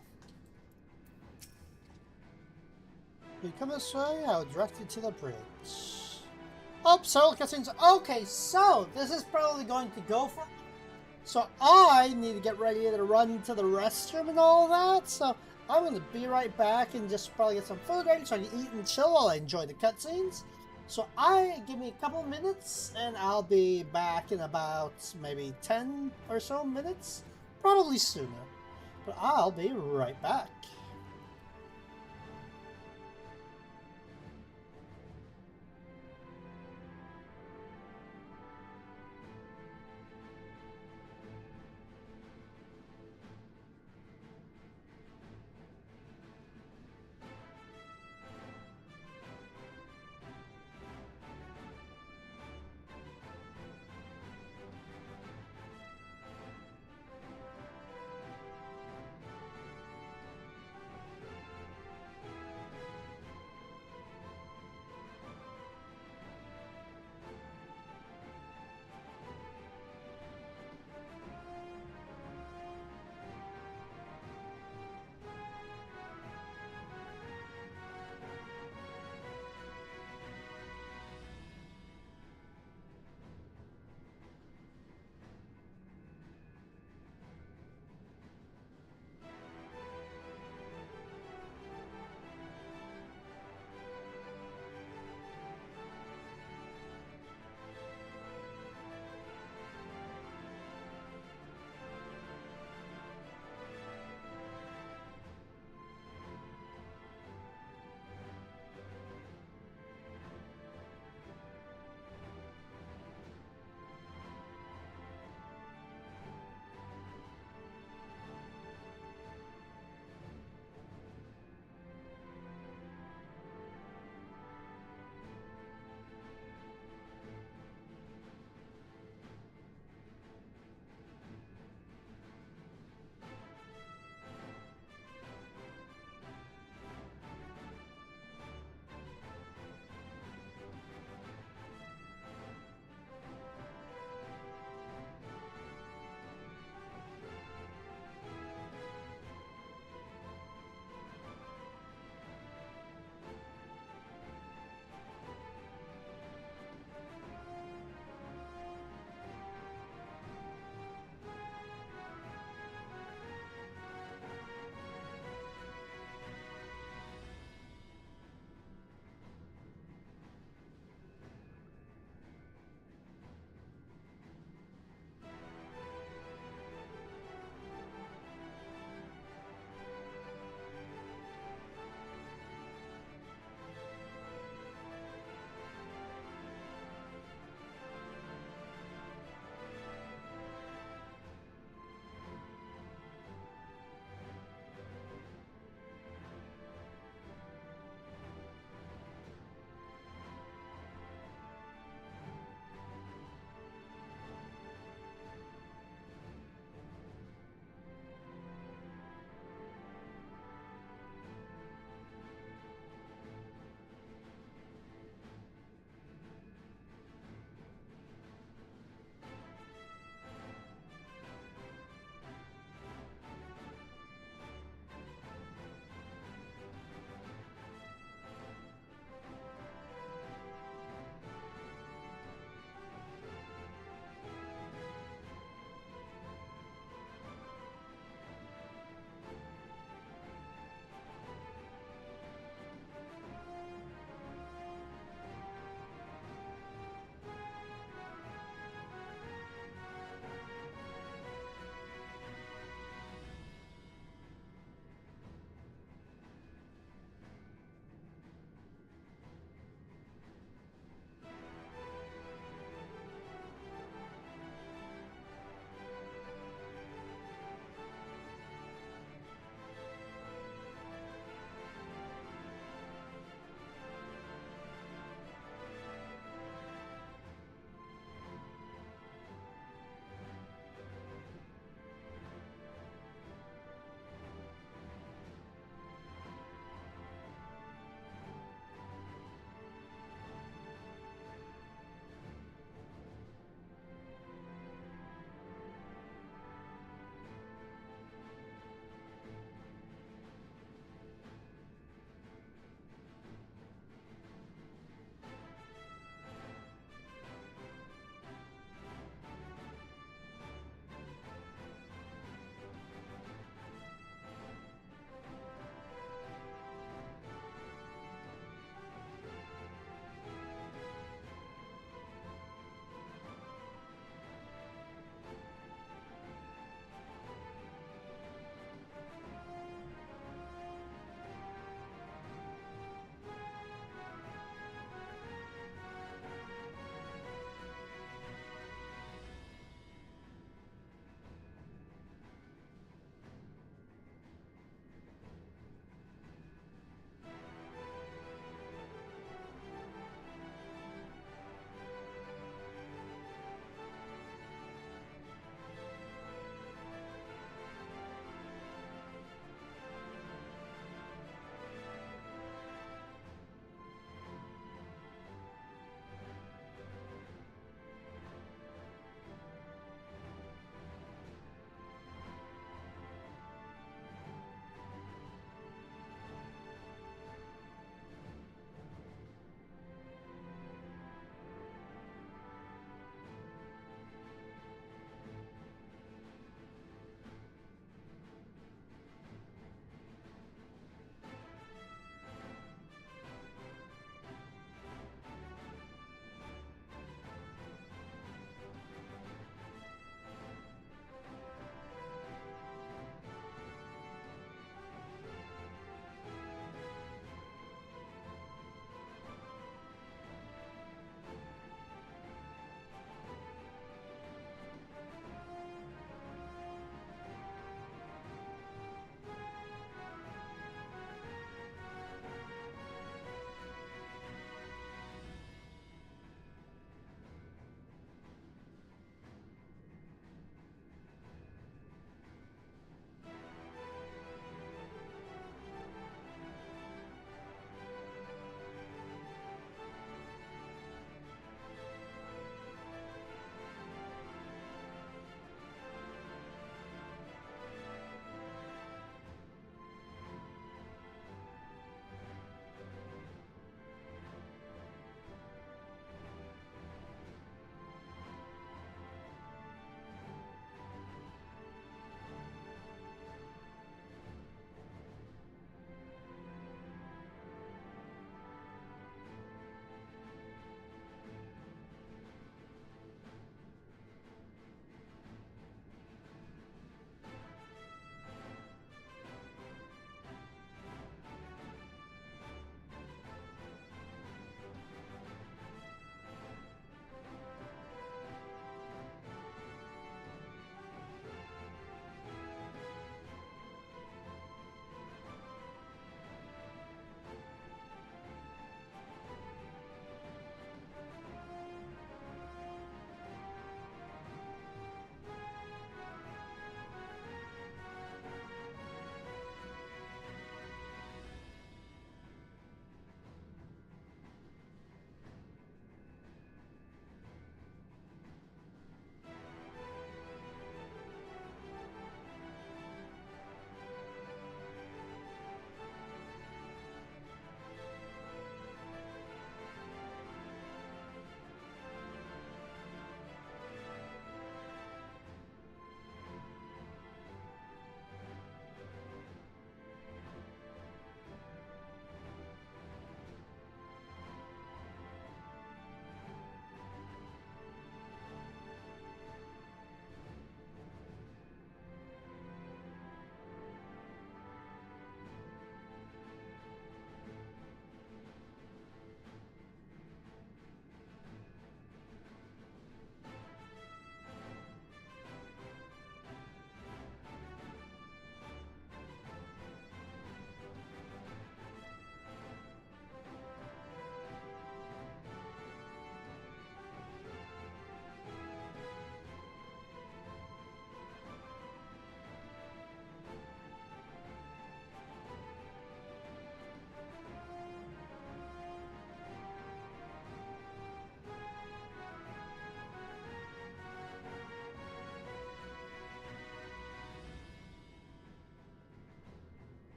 You come this way, I'll direct you to the bridge. Oh, several cutscenes. Okay, so this is probably going to go for. So I need to get ready to run to the restroom and all that. So I'm going to be right back and just probably get some food ready so I can eat and chill while I enjoy the cutscenes. So give me a couple of minutes and I'll be back in about maybe 10 or so minutes. Probably sooner. But I'll be right back.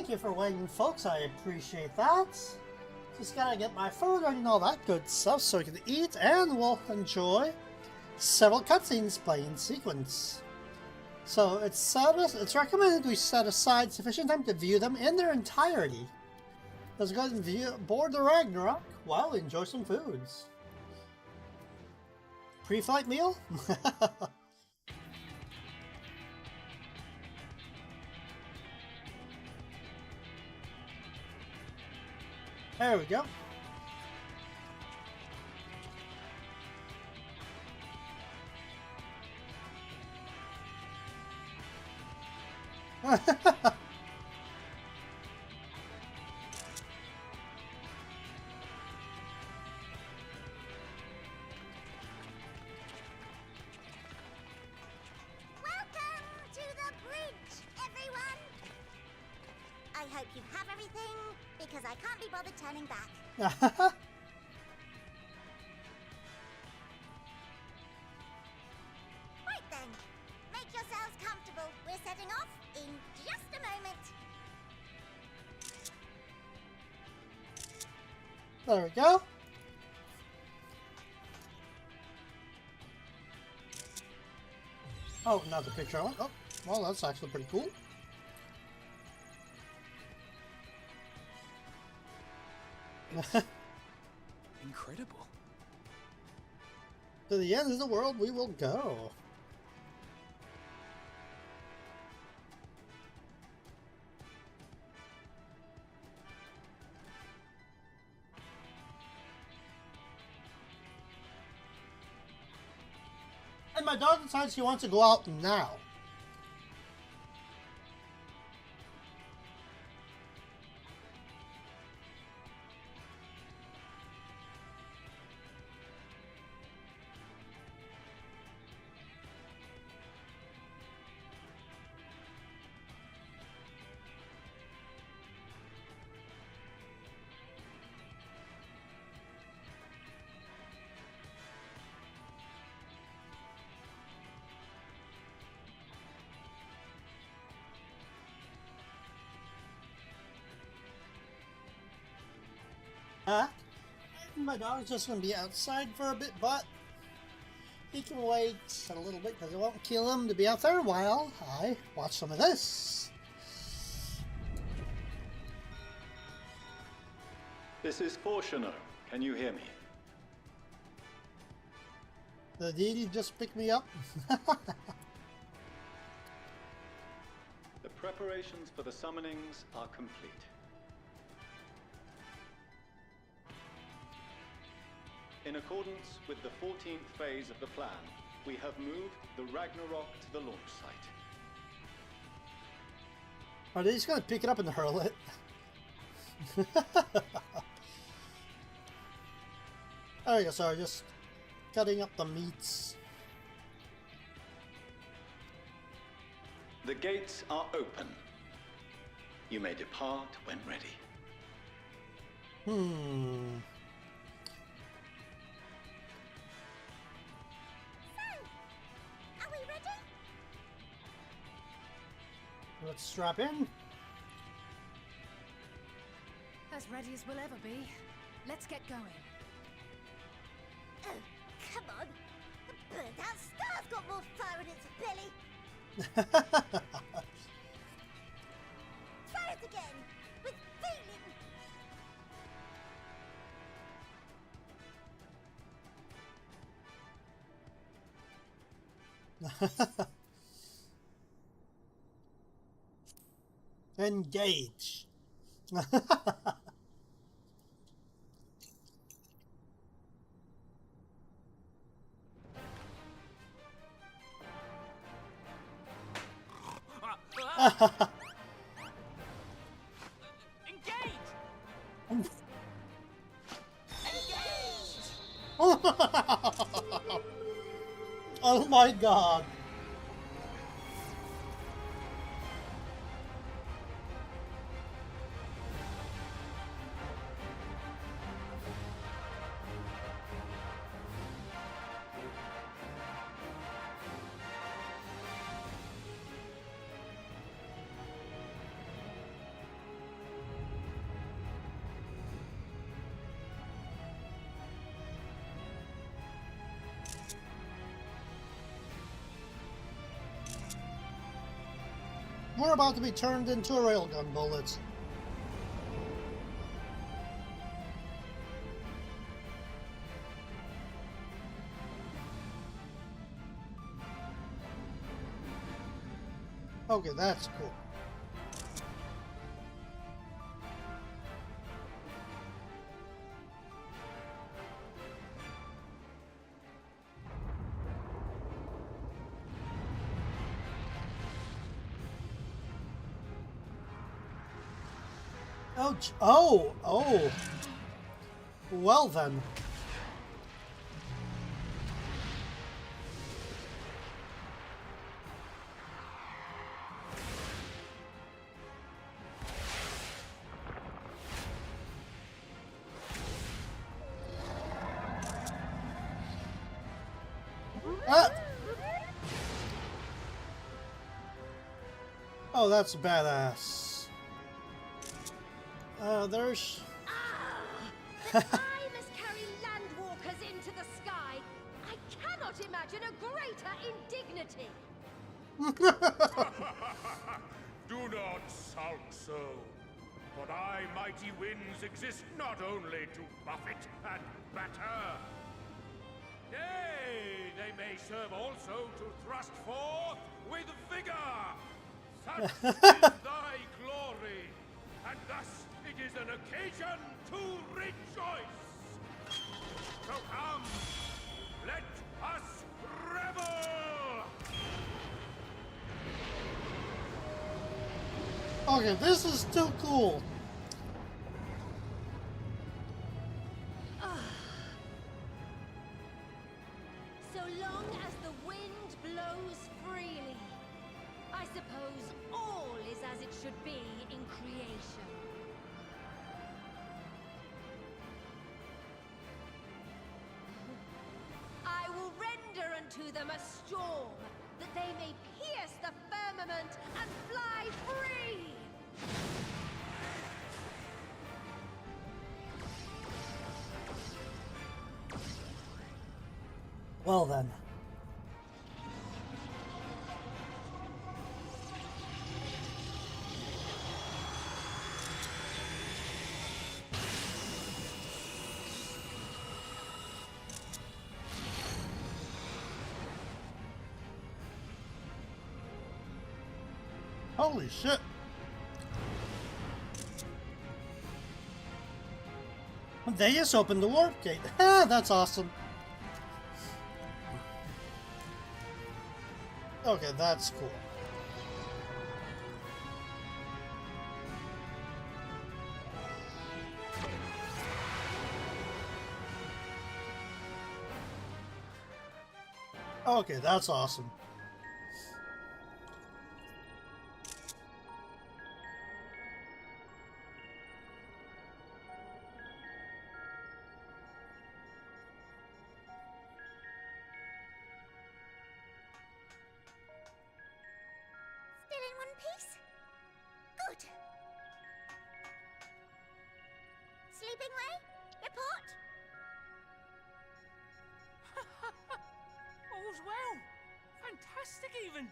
Thank you for waiting, folks. I appreciate that. Just gotta get my food ready and all that good stuff so we can eat, and we'll enjoy several cutscenes playing in sequence. So it's recommended we set aside sufficient time to view them in their entirety. Let's go ahead and board the Ragnarok while we enjoy some foods. Pre-flight meal? There we go. I hope you have everything, because I can't be bothered turning back. Right then, make yourselves comfortable. We're setting off in just a moment. There we go. Oh, another picture on it. Oh, well, that's actually pretty cool. Incredible. To the end of the world we will go. And my dog decides she wants to go out now. My dog's just going to be outside for a bit, but he can wait a little bit because it won't kill him to be out there while I watch some of this. This is Fortuner. Can you hear me? The deity just picked me up. The preparations for the summonings are complete. In accordance with the 14th phase of the plan, we have moved the Ragnarok to the launch site. Are they just going to pick it up and hurl it? There we go, sorry, just cutting up the meats. The gates are open. You may depart when ready. Let's strap in. As ready as we'll ever be. Let's get going. Oh, come on. The burnt-out star's got more fire in its belly. Try it again, with feeling. Engage. Oh my god. We're about to be turned into railgun bullets. Okay, that's cool. Oh. Well then. Oh, that's badass. There's... I must carry landwalkers into the sky. I cannot imagine a greater indignity. Do not sulk so. For thy mighty winds exist not only to buffet and batter. Nay, they may serve also to thrust forth with vigor. Such is thy glory, and thus it is an occasion to rejoice. So come, let us revel! Okay, this is still cool. So long as the wind blows freely, I suppose all is as it should be in creation. I will render unto them a storm, that they may pierce the firmament and fly free! Well then. Holy shit. They just opened the warp gate. Ah, that's awesome. Okay, that's cool. Okay, that's awesome. Sleeping Way? Report? All's well. Fantastic, even.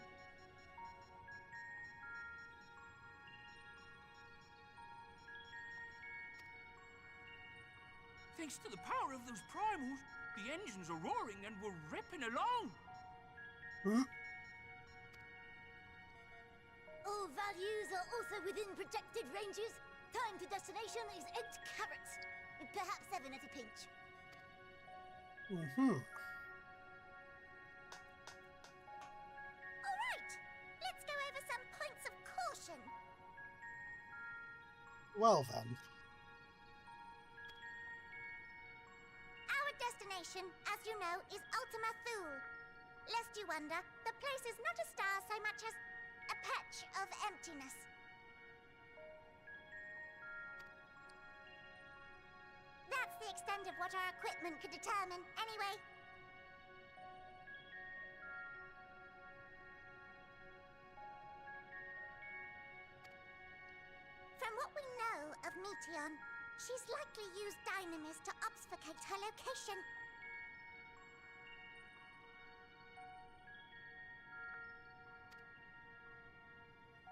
Thanks to the power of those primals, the engines are roaring and we're ripping along. All values are also within projected ranges. Time to destination is 8 carats. Perhaps 7 at a pinch. Alright, let's go over some points of caution. Well then. Our destination, as you know, is Ultima Thule. Lest you wonder, the place is not a star so much as a patch of emptiness. That's the extent of what our equipment could determine, anyway. From what we know of Meteon, she's likely used dynamis to obfuscate her location.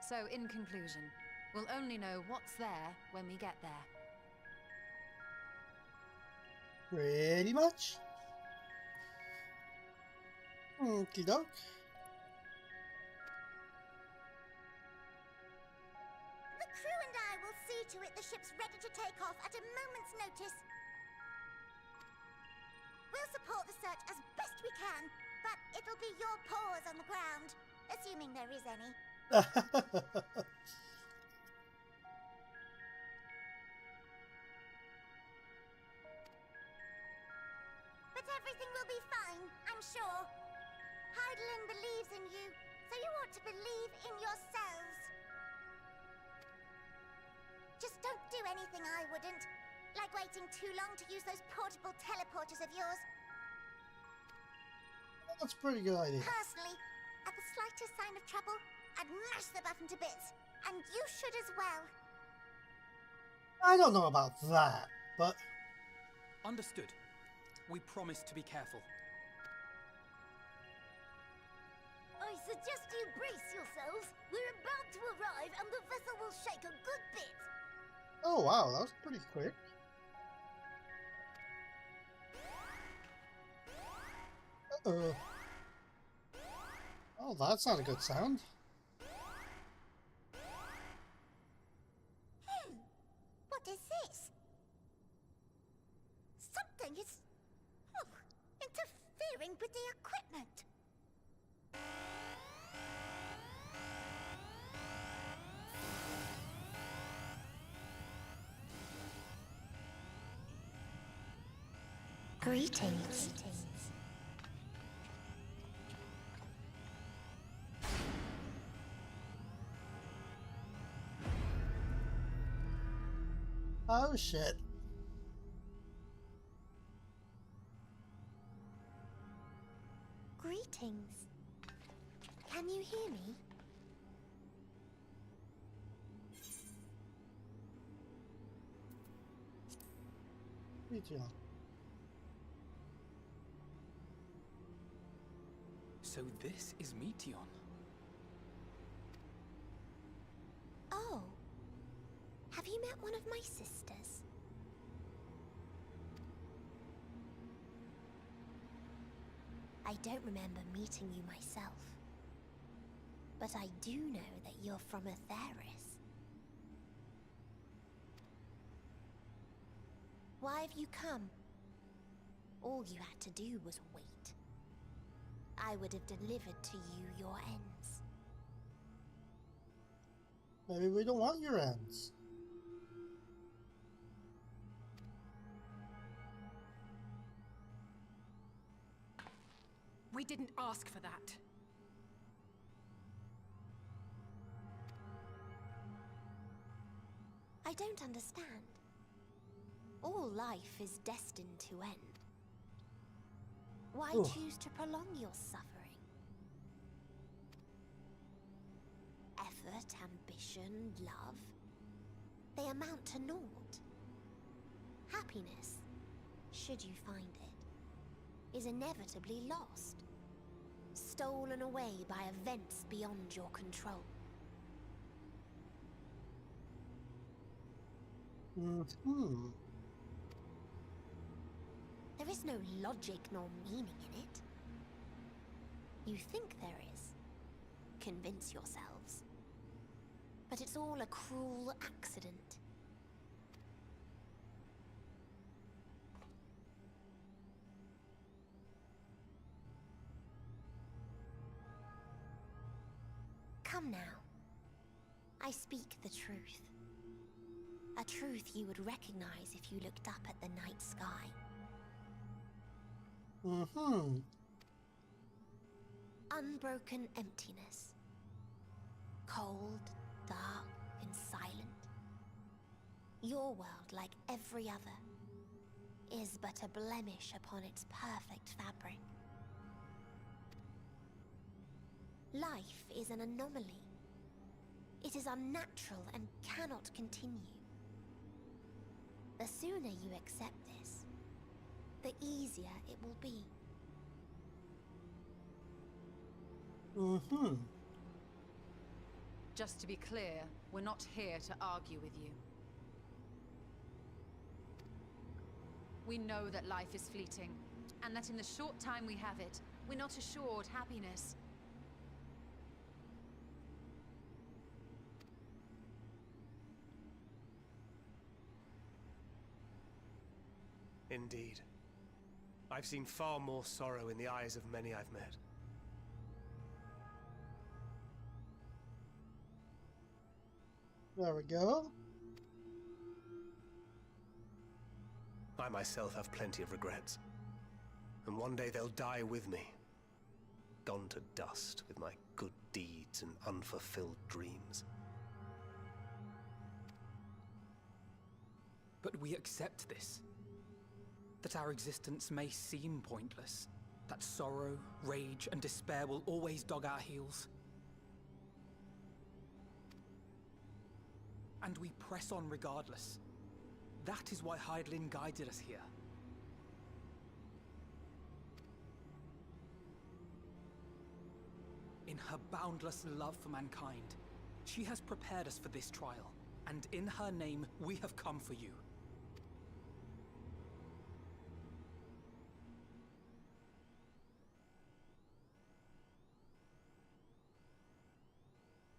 So So, in conclusion, we'll only know what's there when we get there. Pretty much. Okie doke. The crew and I will see to it the ship's ready to take off at a moment's notice. We'll support the search as best we can, but it'll be your paws on the ground, assuming there is any. But everything will be fine, I'm sure. Heidelin believes in you, so you ought to believe in yourselves. Just don't do anything I wouldn't, like waiting too long to use those portable teleporters of yours. That's a pretty good idea. Personally, at the slightest sign of trouble, I'd mash the button to bits, and you should as well. I don't know about that, but... Understood. We promise to be careful. I suggest you brace yourselves. We're about to arrive, and the vessel will shake a good bit. Oh wow, that was pretty quick. Uh-oh. Oh, that's not a good sound. What is this? Something is... interfering with the equipment. Greetings. Oh shit. Greetings. Can you hear me? Meteor. So this is Meteon. Oh. Have you met one of my sisters? I don't remember meeting you myself. But I do know that you're from Atheris. Why have you come? All you had to do was wait. I would have delivered to you your ends. Maybe we don't want your ends. We didn't ask for that. I don't understand. All life is destined to end. Why choose to prolong your suffering? Effort, ambition, love, they amount to naught. Happiness, should you find it, is inevitably lost, stolen away by events beyond your control. There is no logic nor meaning in it. You think there is. Convince yourselves. But it's all a cruel accident. Come now. I speak the truth. A truth you would recognize if you looked up at the night sky. Unbroken emptiness. Cold, dark, and silent. Your world, like every other, is but a blemish upon its perfect fabric. Life is an anomaly. It is unnatural and cannot continue. The sooner you accept this, the easier it will be. Just to be clear, we're not here to argue with you. We know that life is fleeting, and that in the short time we have it, we're not assured happiness. Indeed. I've seen far more sorrow in the eyes of many I've met. There we go. I myself have plenty of regrets. And one day they'll die with me. Gone to dust with my good deeds and unfulfilled dreams. But we accept this. That our existence may seem pointless. That sorrow, rage, and despair will always dog our heels. And we press on regardless. That is why Hydaelyn guided us here. In her boundless love for mankind, she has prepared us for this trial, and in her name, we have come for you.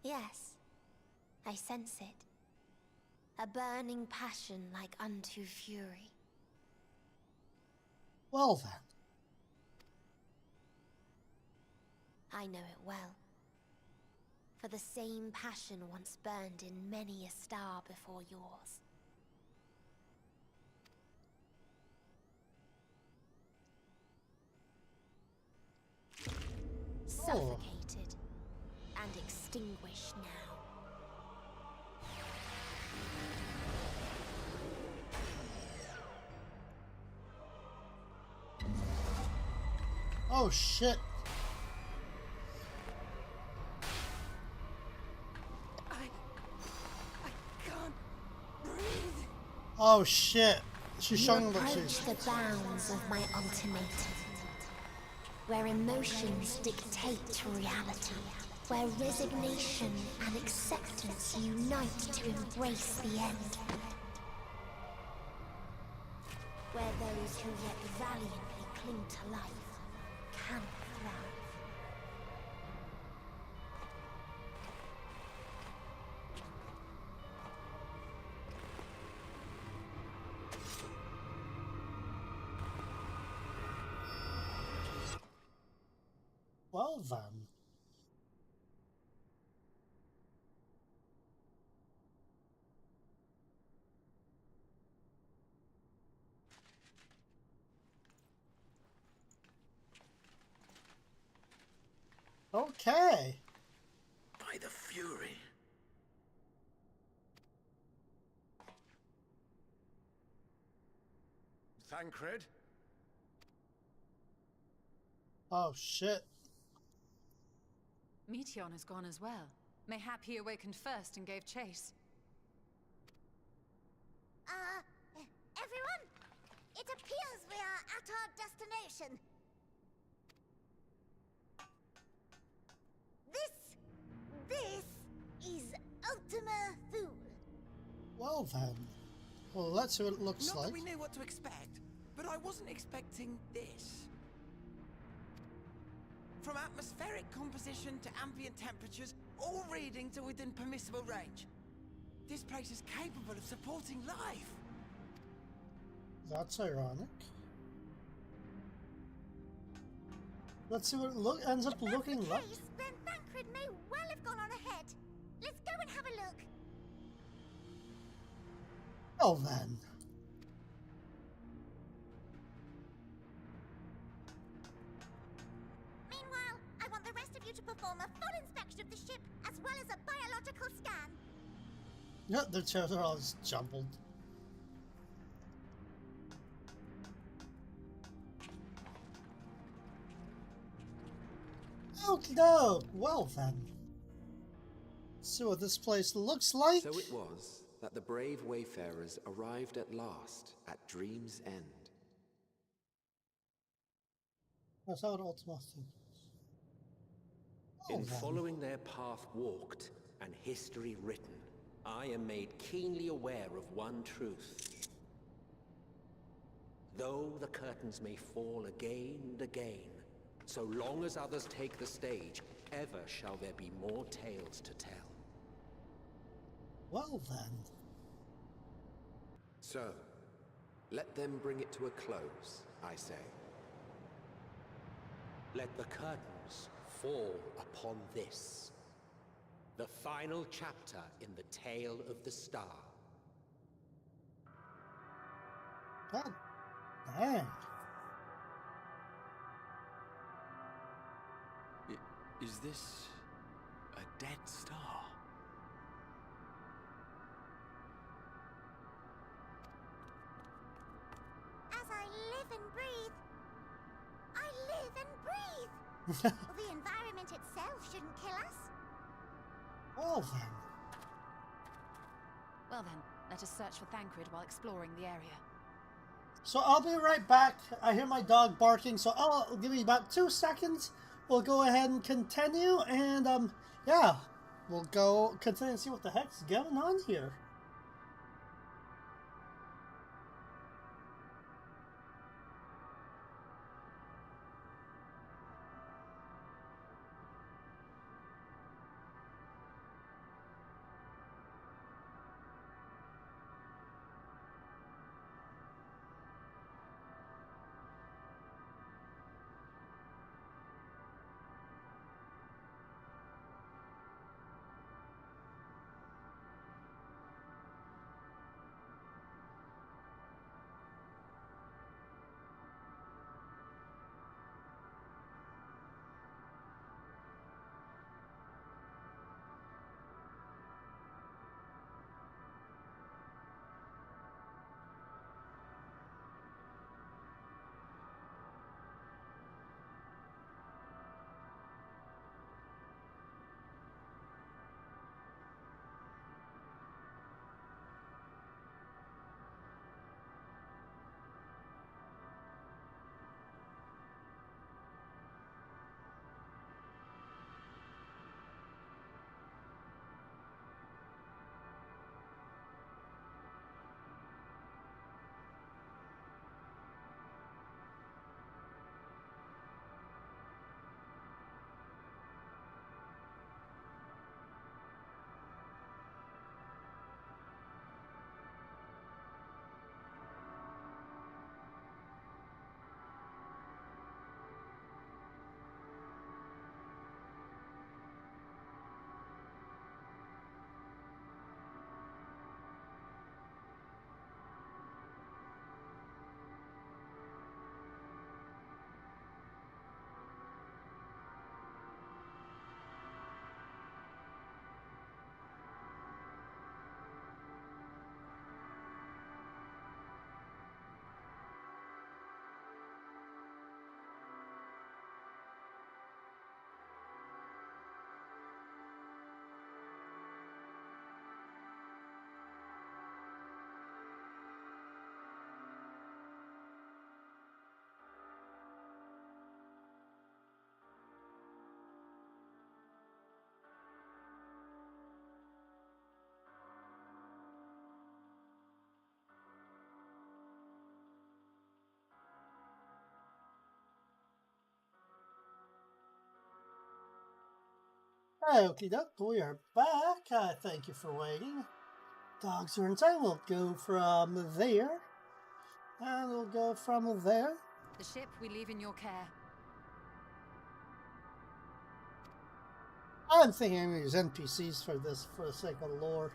Yes, I sense it. A burning passion like unto fury. Well then. I know it well. For the same passion once burned in many a star before yours. Suffocated and extinguished now. Oh shit. I can't breathe. Oh shit. She's You showing that approach she's... the bounds of my ultimatum, where emotions dictate reality, where resignation and acceptance unite to embrace the end, where those who yet valiantly cling to life can thrive. Well then. Okay. By the Fury. Thancred? Oh shit. Meteon has gone as well. Mayhap he awakened first and gave chase. Everyone? It appears we are at our destination. This is Ultima Thule. Well then. Well, let's see what it looks Not like. that we knew what to expect, but I wasn't expecting this. From atmospheric composition to ambient temperatures, all reading to within permissible range. This place is capable of supporting life. That's ironic. Let's see what it ends up looking like. Then Thancred may well have gone on ahead. Let's go and have a look. Oh then. Meanwhile, I want the rest of you to perform a full inspection of the ship as well as a biological scan. Yeah, their chairs are all just jumbled. Oh no! Well then. Let's see what this place looks like. So it was that the brave wayfarers arrived at last at Dream's End. That's how it ultimately. In following their path walked, and history written, I am made keenly aware of one truth. Though the curtains may fall again and again, so long as others take the stage, ever shall there be more tales to tell. Well then. So, let them bring it to a close, I say. Let the curtains fall upon this, the final chapter in the tale of the star. God dang. Is this a dead star? As I live and breathe, I live and breathe. The environment itself shouldn't kill us. Well then. Well then, let us search for Thancred while exploring the area. So I'll be right back. I hear my dog barking, so I'll give me about 2 seconds. We'll go ahead and continue, and yeah, we'll go continue and see what the heck's going on here. Okie doke, we are back. Thank you for waiting. Dogs are inside. We'll go from there. And we'll go from there. The ship we leave in your care. I'm thinking I'm going to use NPCs for this for the sake of lore.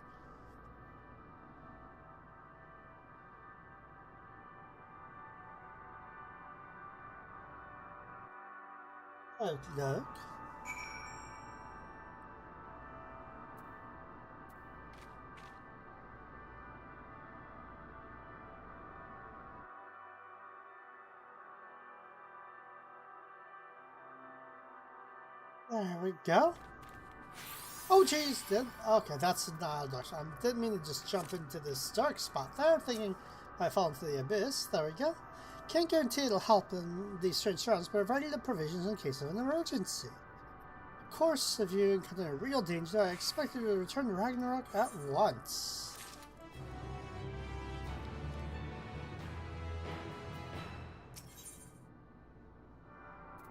Okie doke. There we go. Oh jeez, okay, that's not I didn't mean to just jump into this dark spot there, thinking I fell into the abyss. There we go. Can't guarantee it'll help in these strange surroundings, but I've ready the provisions in case of an emergency. Of course, if you encounter real danger, I expect you to return to Ragnarok at once.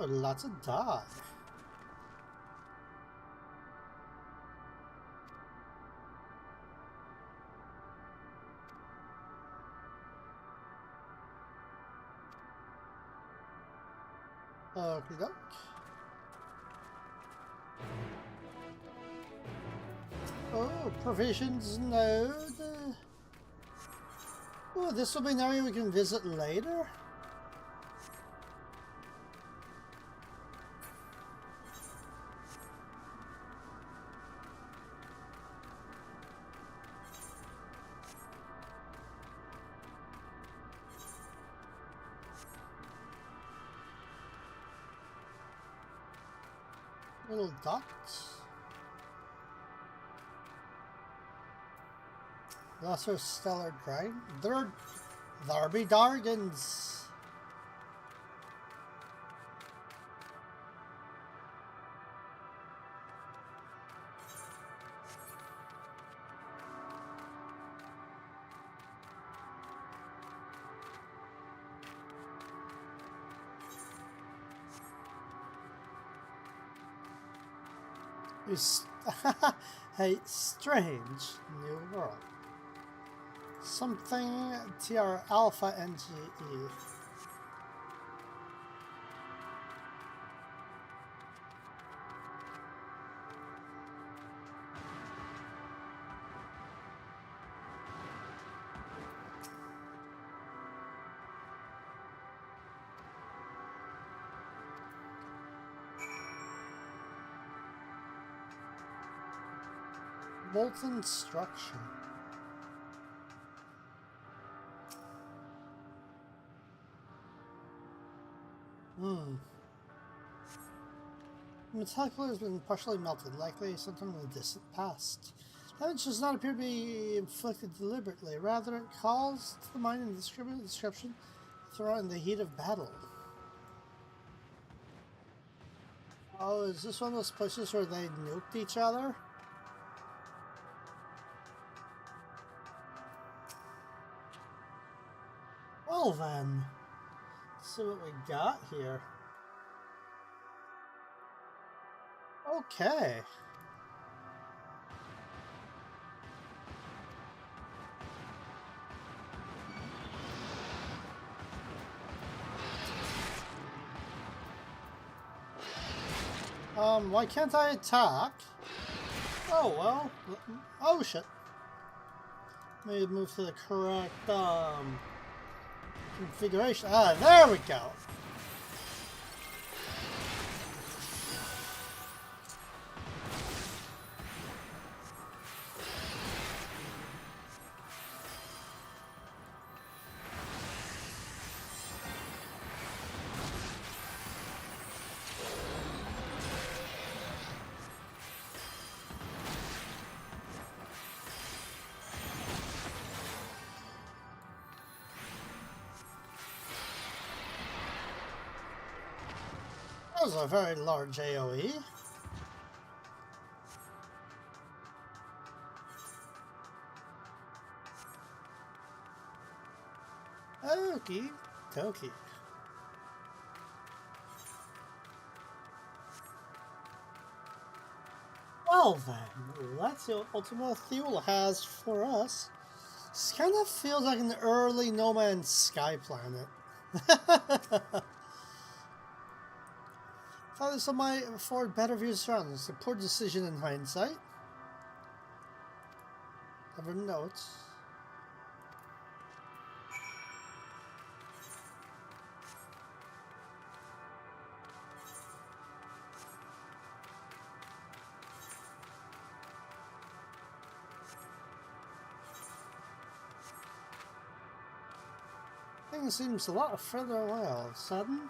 Oh, lots of dog. Okie doke. Oh, provisions node. Oh, this will be an area we can visit later. Little dots. Lesser Stellar Dragon. There be Dargans. A strange new world. Something TR Alpha NGE. Molten structure. The metallic color has been partially melted, likely sometime in the distant past. Damage does not appear to be inflicted deliberately, rather it calls to the mind indiscriminate destruction throughout in the heat of battle. Oh, is this one of those places where they nuked each other? Well then, let's see what we got here. Okay. Why can't I attack? Oh, well. Oh, shit. Maybe move to the correct, configuration. Ah, there we go. That was a very large AoE. Okie dokie. Well then, let's see what Ultima Thule has for us. This kind of feels like an early No Man's Sky planet. Thought this might afford better views around. It's a poor decision in hindsight. Ever notes. Thing seems a lot further away all of a sudden.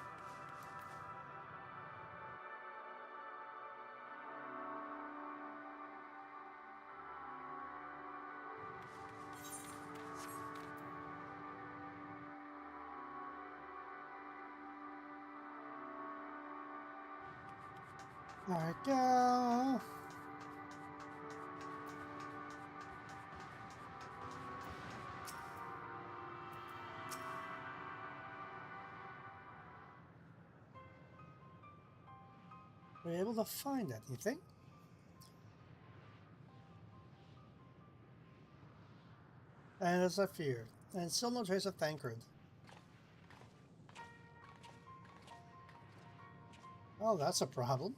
Alright, go. Were you able to find anything? And as I feared, and still no trace of Thancred. Oh, that's a problem.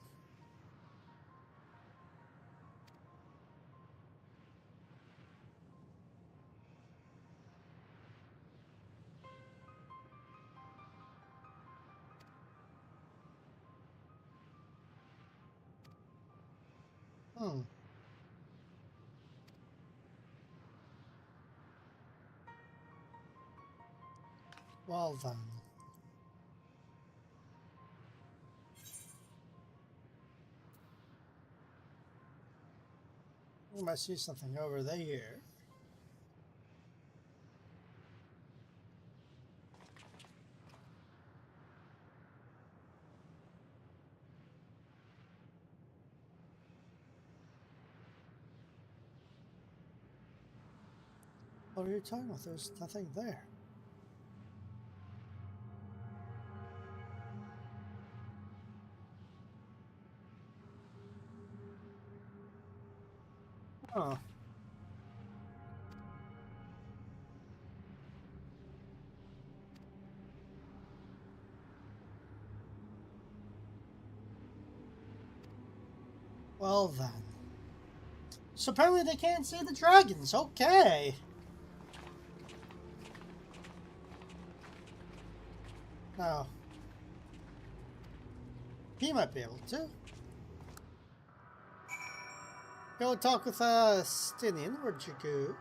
Hmm. Well then. We might see something over there. What are you talking about? There's nothing there. Huh. Well then. So apparently they can't see the dragons. Okay. Now, he might be able to. Go talk with Stinian. Where'd you go?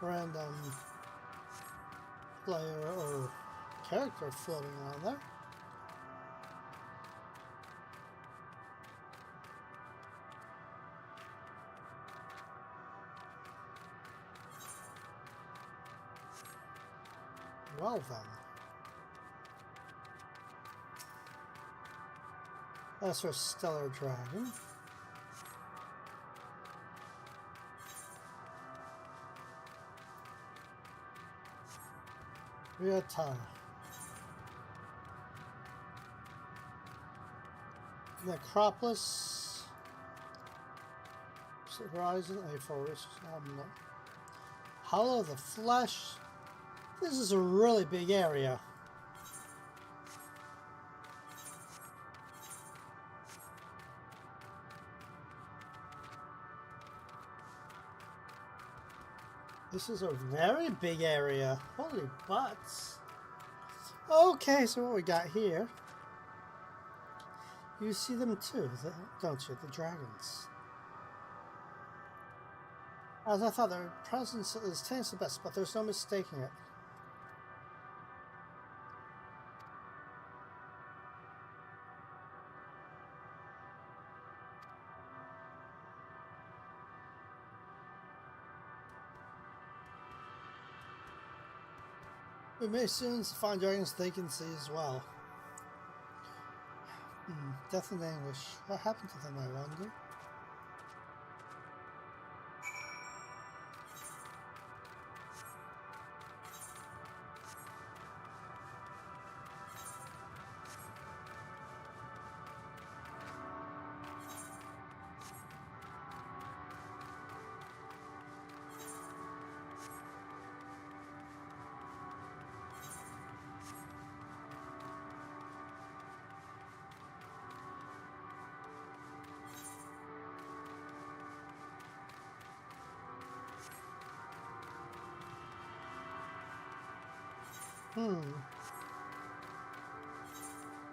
Random player or character floating around there. Well then. That's our stellar dragon. Riata. Necropolis. Horizon A Forest. Hollow of the Flesh. This is a really big area. This is a very big area. Holy butts. Okay, so what we got here. You see them too, don't you? The dragons. As I thought, their presence is the best, but there's no mistaking it. We may soon find dragons they can see as well. Death in anguish. What happened to them, I wonder?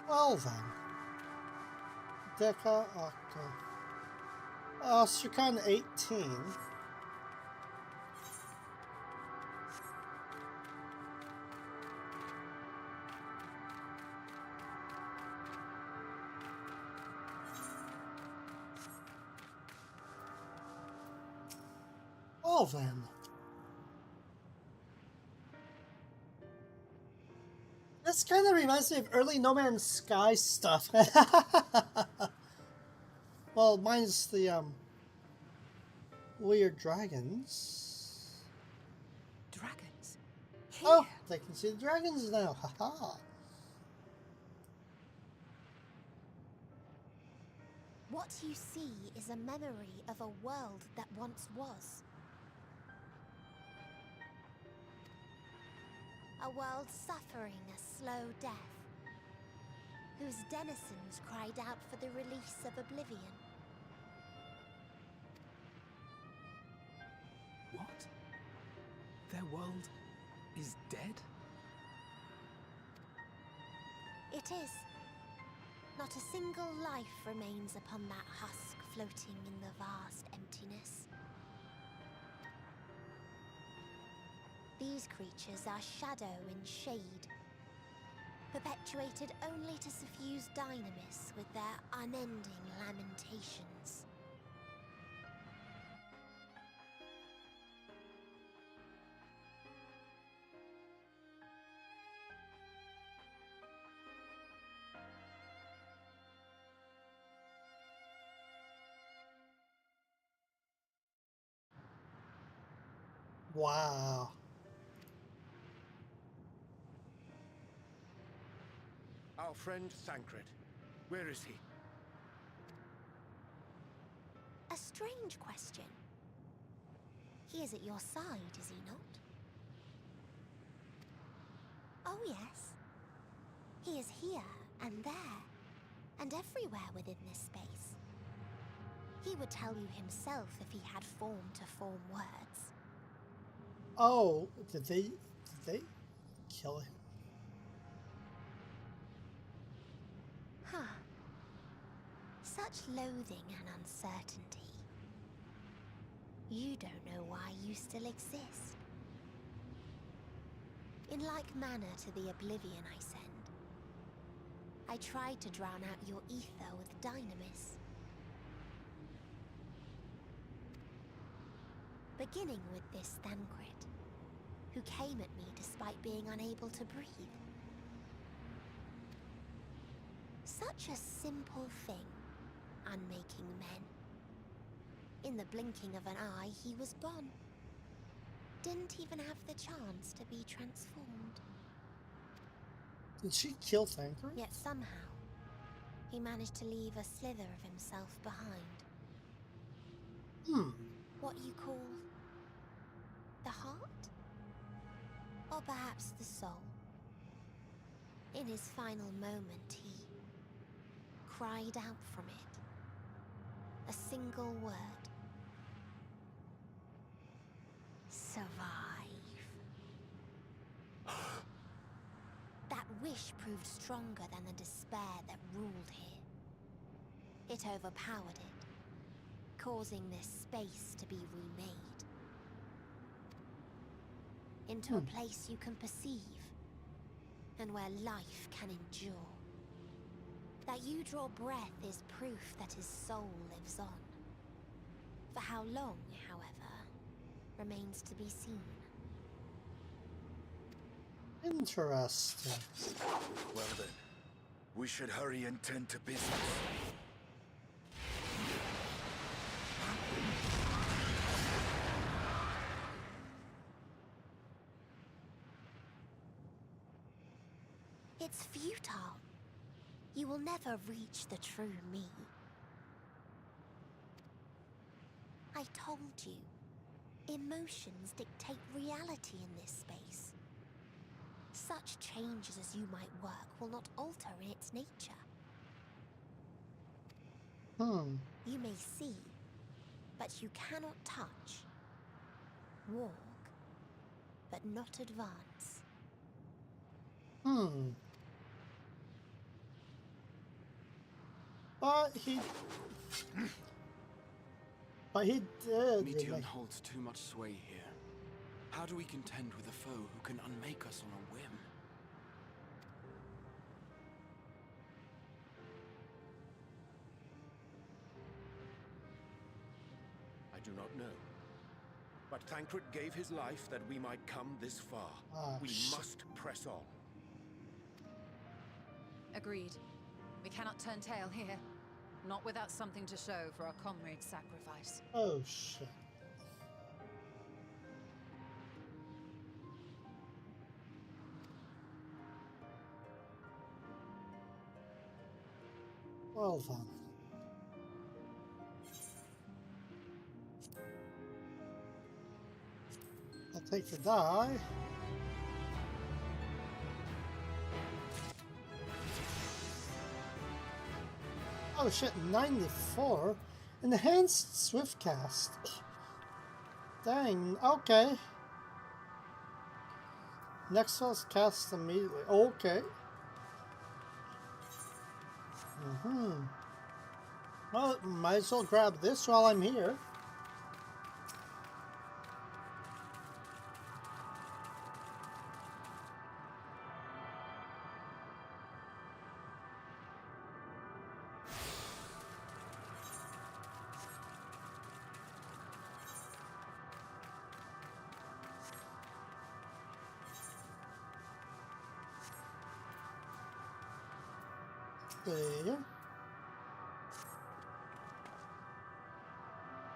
Well then. Deca Octa. Stricon 18. Well then. This kind of reminds me of early No Man's Sky stuff. Well, minus the weird dragons. Dragons? Oh, they can see the dragons now. Haha. What you see is a memory of a world that once was. A world suffering a slow death, whose denizens cried out for the release of oblivion. What? Their world is dead? It is. Not a single life remains upon that husk floating in the vast emptiness. These creatures are shadow in shade, perpetuated only to suffuse dynamis with their unending lamentations. Wow. Our friend Thancred. Where is he? A strange question. He is at your side, is he not? Oh yes. He is here, and there, and everywhere within this space. He would tell you himself if he had form to form words. Oh, did they kill him? Huh. Such loathing and uncertainty. You don't know why you still exist. In like manner to the oblivion I send, I tried to drown out your ether with dynamis. Beginning with this Thancred, who came at me despite being unable to breathe. Such a simple thing, unmaking men. In the blinking of an eye, he was gone. Didn't even have the chance to be transformed. Did she kill Thancred? Yet somehow, he managed to leave a slither of himself behind. What you call the heart? Or perhaps the soul. In his final moment, he cried out from it. A single word. Survive. That wish proved stronger than the despair that ruled here. It overpowered it, causing this space to be remade. Into a place you can perceive, and where life can endure. That you draw breath is proof that his soul lives on. For how long, however, remains to be seen. Interesting. Well then, we should hurry and tend to business. It's futile. You will never reach the true me. I told you, emotions dictate reality in this space. Such changes as you might work will not alter in its nature. You may see, but you cannot touch. Walk, but not advance. But he did. Meteon holds too much sway here. How do we contend with a foe who can unmake us on a whim? I do not know. But Thancred gave his life that we might come this far. We must press on. Agreed. We cannot turn tail here. Not without something to show for our comrade's sacrifice. Oh, shit. Well then. I'll take the die. Oh shit, 94? Enhanced Swift Cast. Dang, okay. Next spell's cast immediately. Okay. Well, might as well grab this while I'm here. There.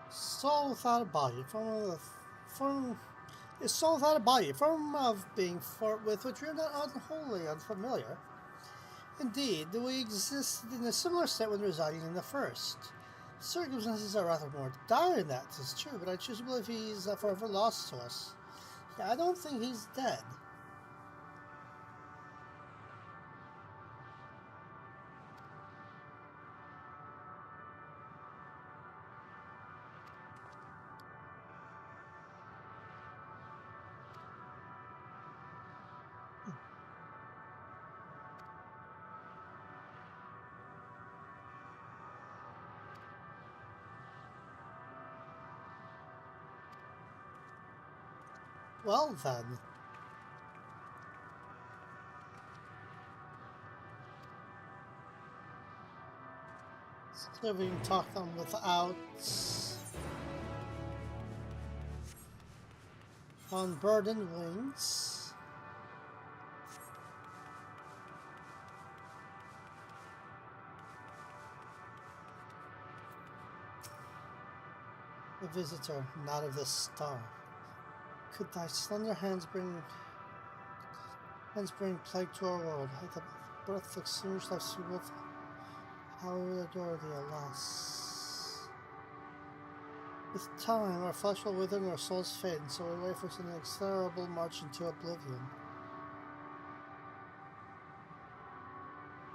Soul without a body, form is soul without a body, form of being with which we are not wholly unfamiliar. Indeed, we existed in a similar state when residing in the first. Circumstances are rather more dire than that, 'tis true, but I choose to believe he's forever lost to us. Yeah, I don't think he's dead. Well then. See if we can talk them without unburdened wings. A visitor, not of this star. Could thy slender hands bring plague to our world? Had the breath extinguished life's fuel, how we would adore thee, alas. With time, our flesh will wither and our souls fade, and so we wait for an inexorable march into oblivion.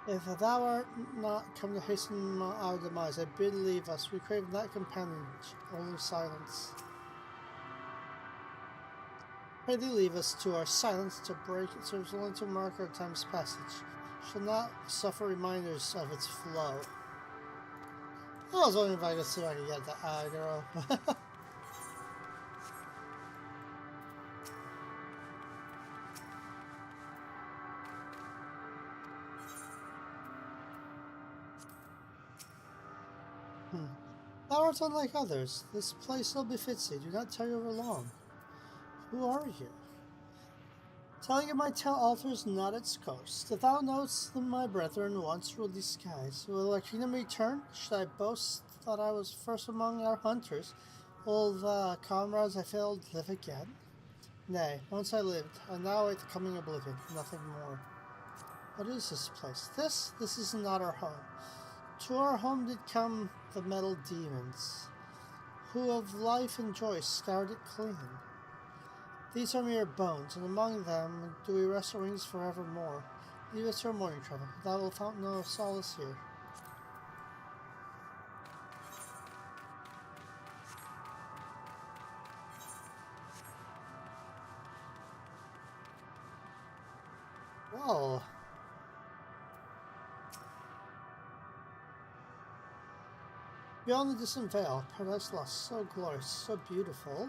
If thou art not come to hasten our demise, I bid leave us. We crave not companionship, only silence. Pray thee leave us to our silence to break it serves only to mark our time's passage. Shall not suffer reminders of its flow. I was wondering if I could see if I could get the aggro. Thou art unlike others. This place ill befits thee. Do not tarry over long. Who are you? Telling of my tale alters not its coast. If thou knowest that my brethren once ruled these skies, will our kingdom return? Should I boast that I was first among our hunters? Will the comrades I failed live again? Nay, once I lived, and now await the coming oblivion, nothing more. What is this place? This is not our home. To our home did come the metal demons, who of life and joy scoured it clean. These are mere bones, and among them do we rest our wings forevermore. Leave us our morning trouble, thou wilt found no solace here. Well, beyond the distant veil, paradise lost, so glorious, so beautiful.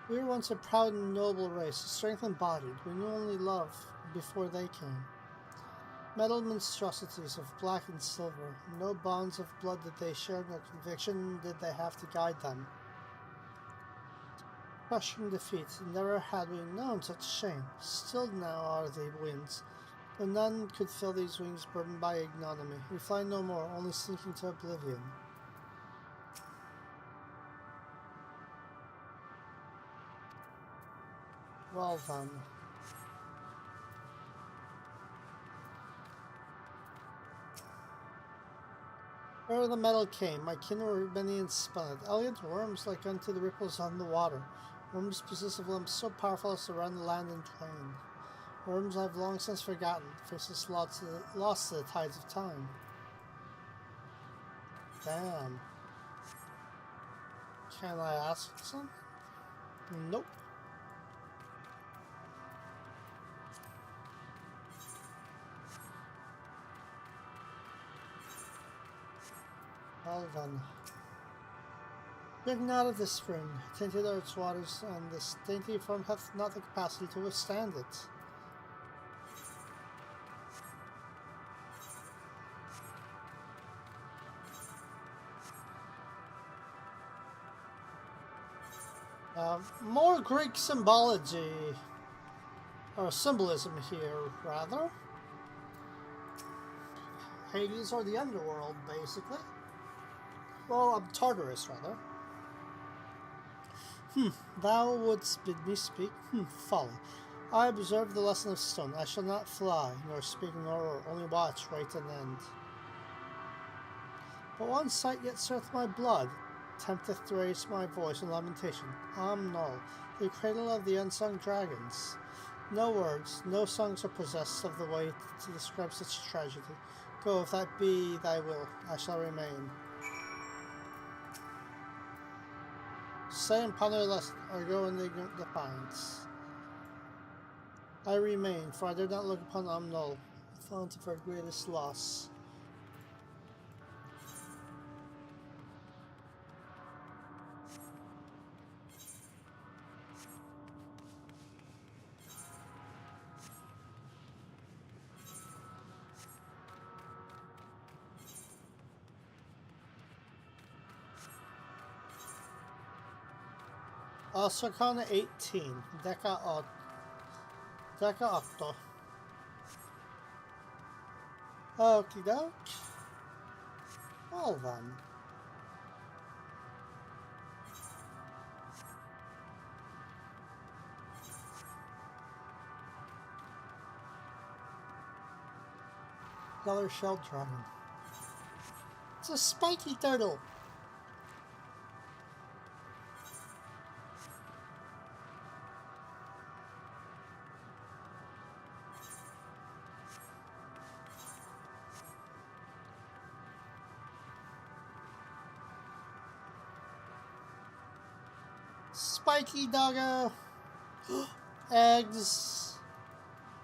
We were once a proud and noble race, strength embodied. We knew only love before they came. Metal monstrosities of black and silver. No bonds of blood did they share, no conviction did they have to guide them. Crushing defeat, never had we known such shame. Still now are the winds, but none could fill these wings burdened by ignominy. We fly no more, only sinking to oblivion. Well then. Where the metal came, my kin were many and spun. Elegant worms like unto the ripples on the water. Worms possessive limbs so powerful as to rend the land in twain. Worms I've long since forgotten, faces lost to the tides of time. Damn. Can I ask something? Nope. Well then. Drinking out of this spring, tainted are its waters, and this dainty form hath not the capacity to withstand it. More Greek symbology, or symbolism here, rather. Hades, or the underworld, basically. Well, Tartarus, rather. Thou wouldst bid me speak? Folly. I observe the lesson of stone. I shall not fly, nor speak, nor only watch, wait, and end. But one sight yet stirreth my blood, tempteth to raise my voice in lamentation. Null, the cradle of the unsung dragons. No words, no songs are possessed of the way to describe such tragedy. Go, if that be thy will, I shall remain. Say and ponder less, or go in ignorant defiance. I remain, for I dare not look upon Null, the fount of her greatest loss. Sarcana 18, Deca 8. Okie doke. Well then. Another shell dragon. It's a spiky turtle. Spiky doggo! Eggs!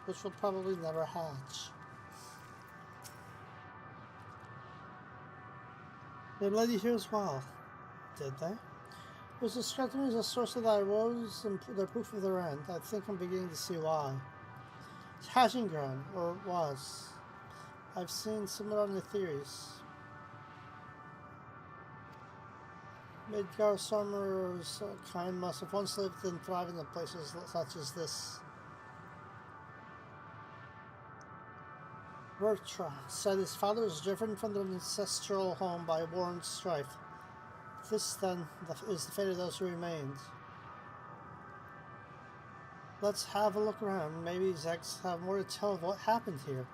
Which will probably never hatch. They led you here as well, did they? It was described to me as a source of thy woes and the proof of their end. I think I'm beginning to see why. It's hatching ground, or it was. I've seen similar on the theories. Midgar Summer's kind must have once lived and thrived in places such as this. Bertra said his father was driven from their ancestral home by war and strife. This, then, is the fate of those who remained. Let's have a look around. Maybe these eggs have more to tell of what happened here.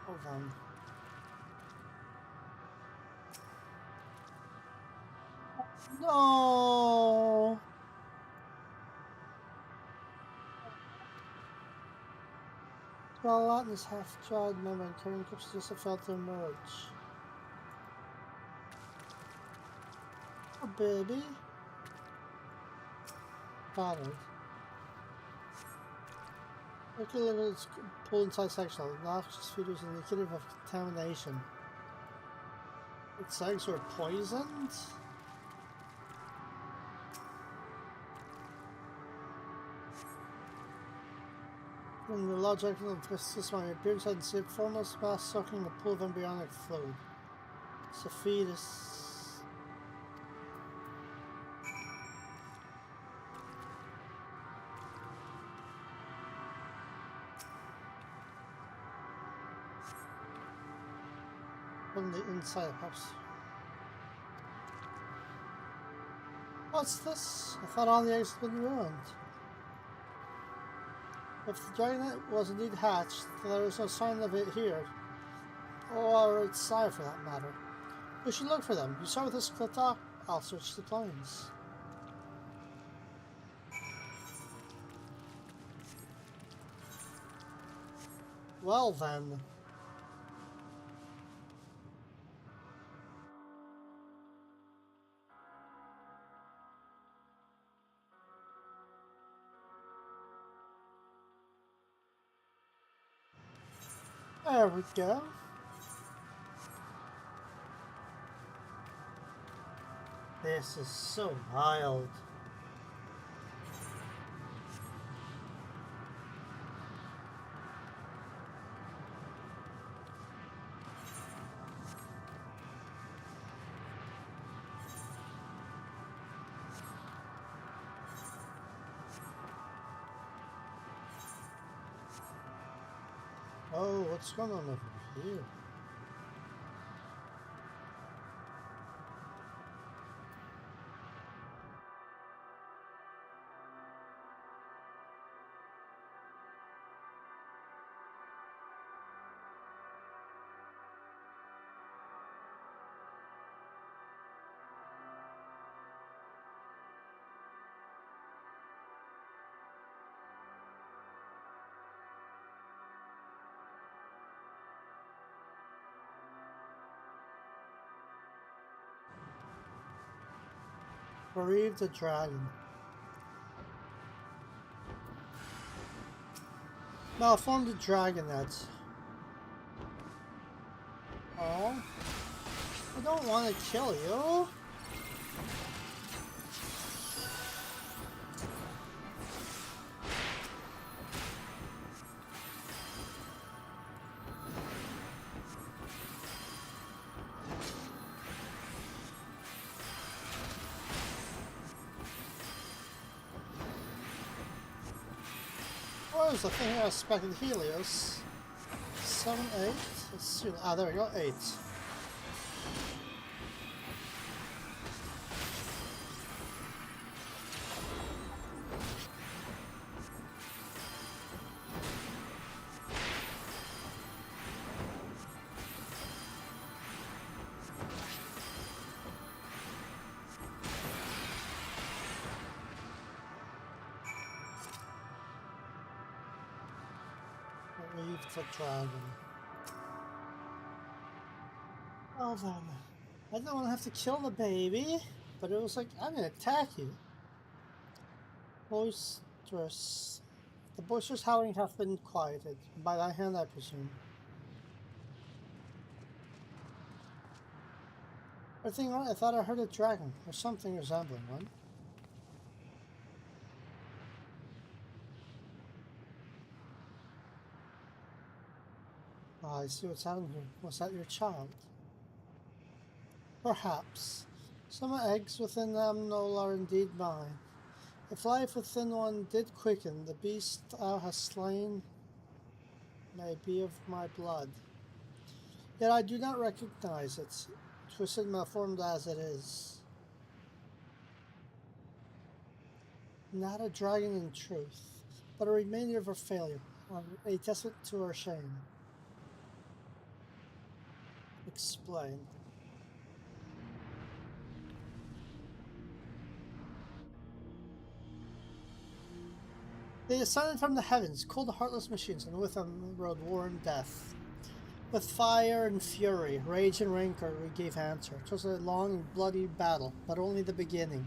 Hold on. No! Gelatinous half-dried membrane covering cups just failed to emerge. Oh, baby. Got it. Look at its pull inside section. Noxious feeders indicative of contamination. Its eggs were poisoned? In the logic of this my appearance and see formless mass sucking the pool of embryonic fluid. It's a fetus. From the inside, perhaps. What's this? I thought all the eggs had been ruined. If the dragon was indeed hatched, there is no sign of it here, or its sire for that matter. We should look for them. You start with this cliff top, I'll search the plains. Well then. There we go. This is so wild. Oh, what's going on over here? Bereave the dragon. Malformed the dragonet. Oh, I don't want to kill you. Where's the thing I expected? Helios. 7, 8. Let's see. Ah, there we go. 8. Leave the dragon. Well then, I don't want to have to kill the baby, but it was like, I'm gonna attack you. Boisterous. The boisterous howling have been quieted. By thy hand, I presume. Everything right? I thought I heard a dragon, or something resembling one. I see what's happening here. Was that your child? Perhaps. Some eggs within them are indeed mine. If life within one did quicken, the beast thou hast slain may be of my blood. Yet I do not recognize it, twisted and malformed as it is. Not a dragon in truth, but a remainder of her failure, a testament to her shame. Explain. They descended from the heavens, cold heartless machines, and with them rode war and death. With fire and fury, rage and rancor, we gave answer. It was a long and bloody battle, but only the beginning.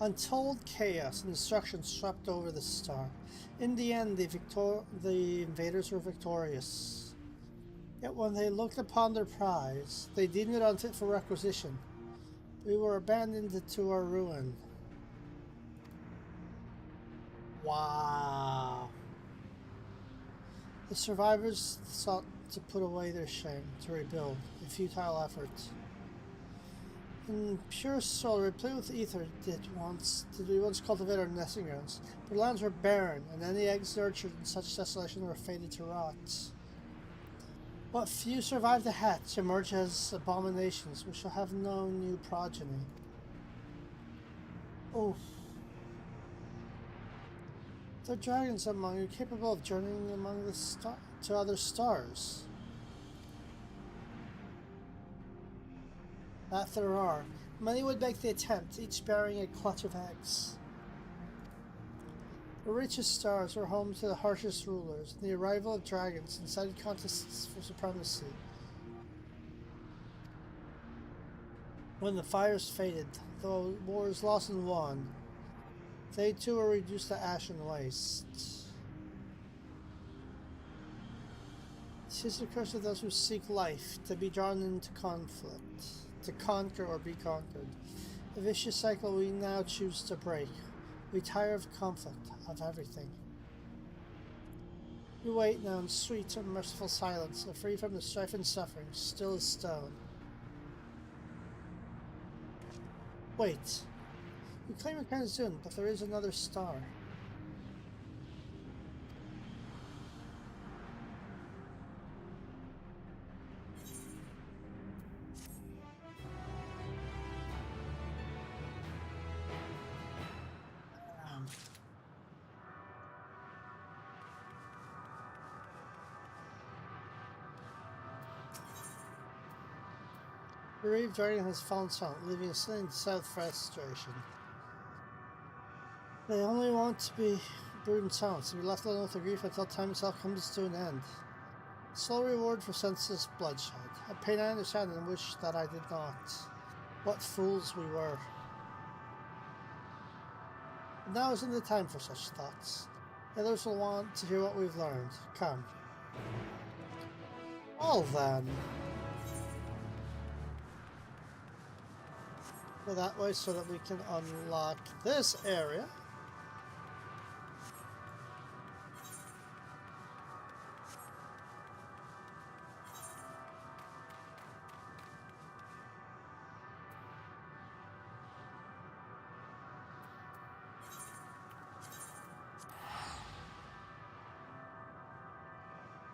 Untold chaos and destruction swept over the star. In the end, the invaders were victorious. Yet when they looked upon their prize, they deemed it unfit for requisition. We were abandoned to our ruin. Wow. The survivors sought to put away their shame, to rebuild, a futile effort. In pure soil, replete with ether, did we once cultivate our nesting grounds. But lands were barren, and any eggs nurtured in such desolation were fated to rot. What few survive the hatch emerge as abominations. We shall have no new progeny. Oh. There are dragons among you capable of journeying among the to other stars. That there are. Many would make the attempt, each bearing a clutch of eggs. The richest stars were home to the harshest rulers, and the arrival of dragons incited contests for supremacy. When the fires faded, though wars lost and won, they too were reduced to ash and waste. It is the curse of those who seek life, to be drawn into conflict, to conquer or be conquered. A vicious cycle we now choose to break. We tire of conflict, of everything. We wait now in sweet and merciful silence, free from the strife and suffering, still as stone. Wait. We claim it kind of soon, but there is another star. The bereaved dragon has fallen silent, leaving us in south frustration. They only want to be brewed in silence, to be left alone with the grief until time itself comes to an end. Slow reward for senseless bloodshed. A pain I understand and wish that I did not. What fools we were. But now isn't the time for such thoughts. Others will want to hear what we've learned. Come. Well then. Go that way so that we can unlock this area.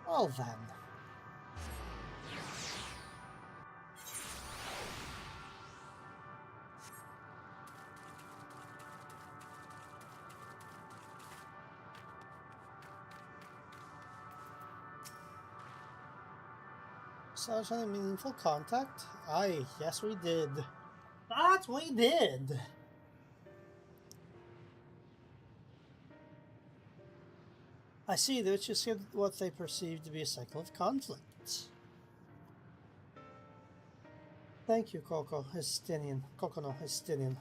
Well then. Establish any meaningful contact? Aye, yes we did. That we did! I see, they just get what they perceive to be a cycle of conflict. Thank you, Coco Estinian. Cocono Estinian.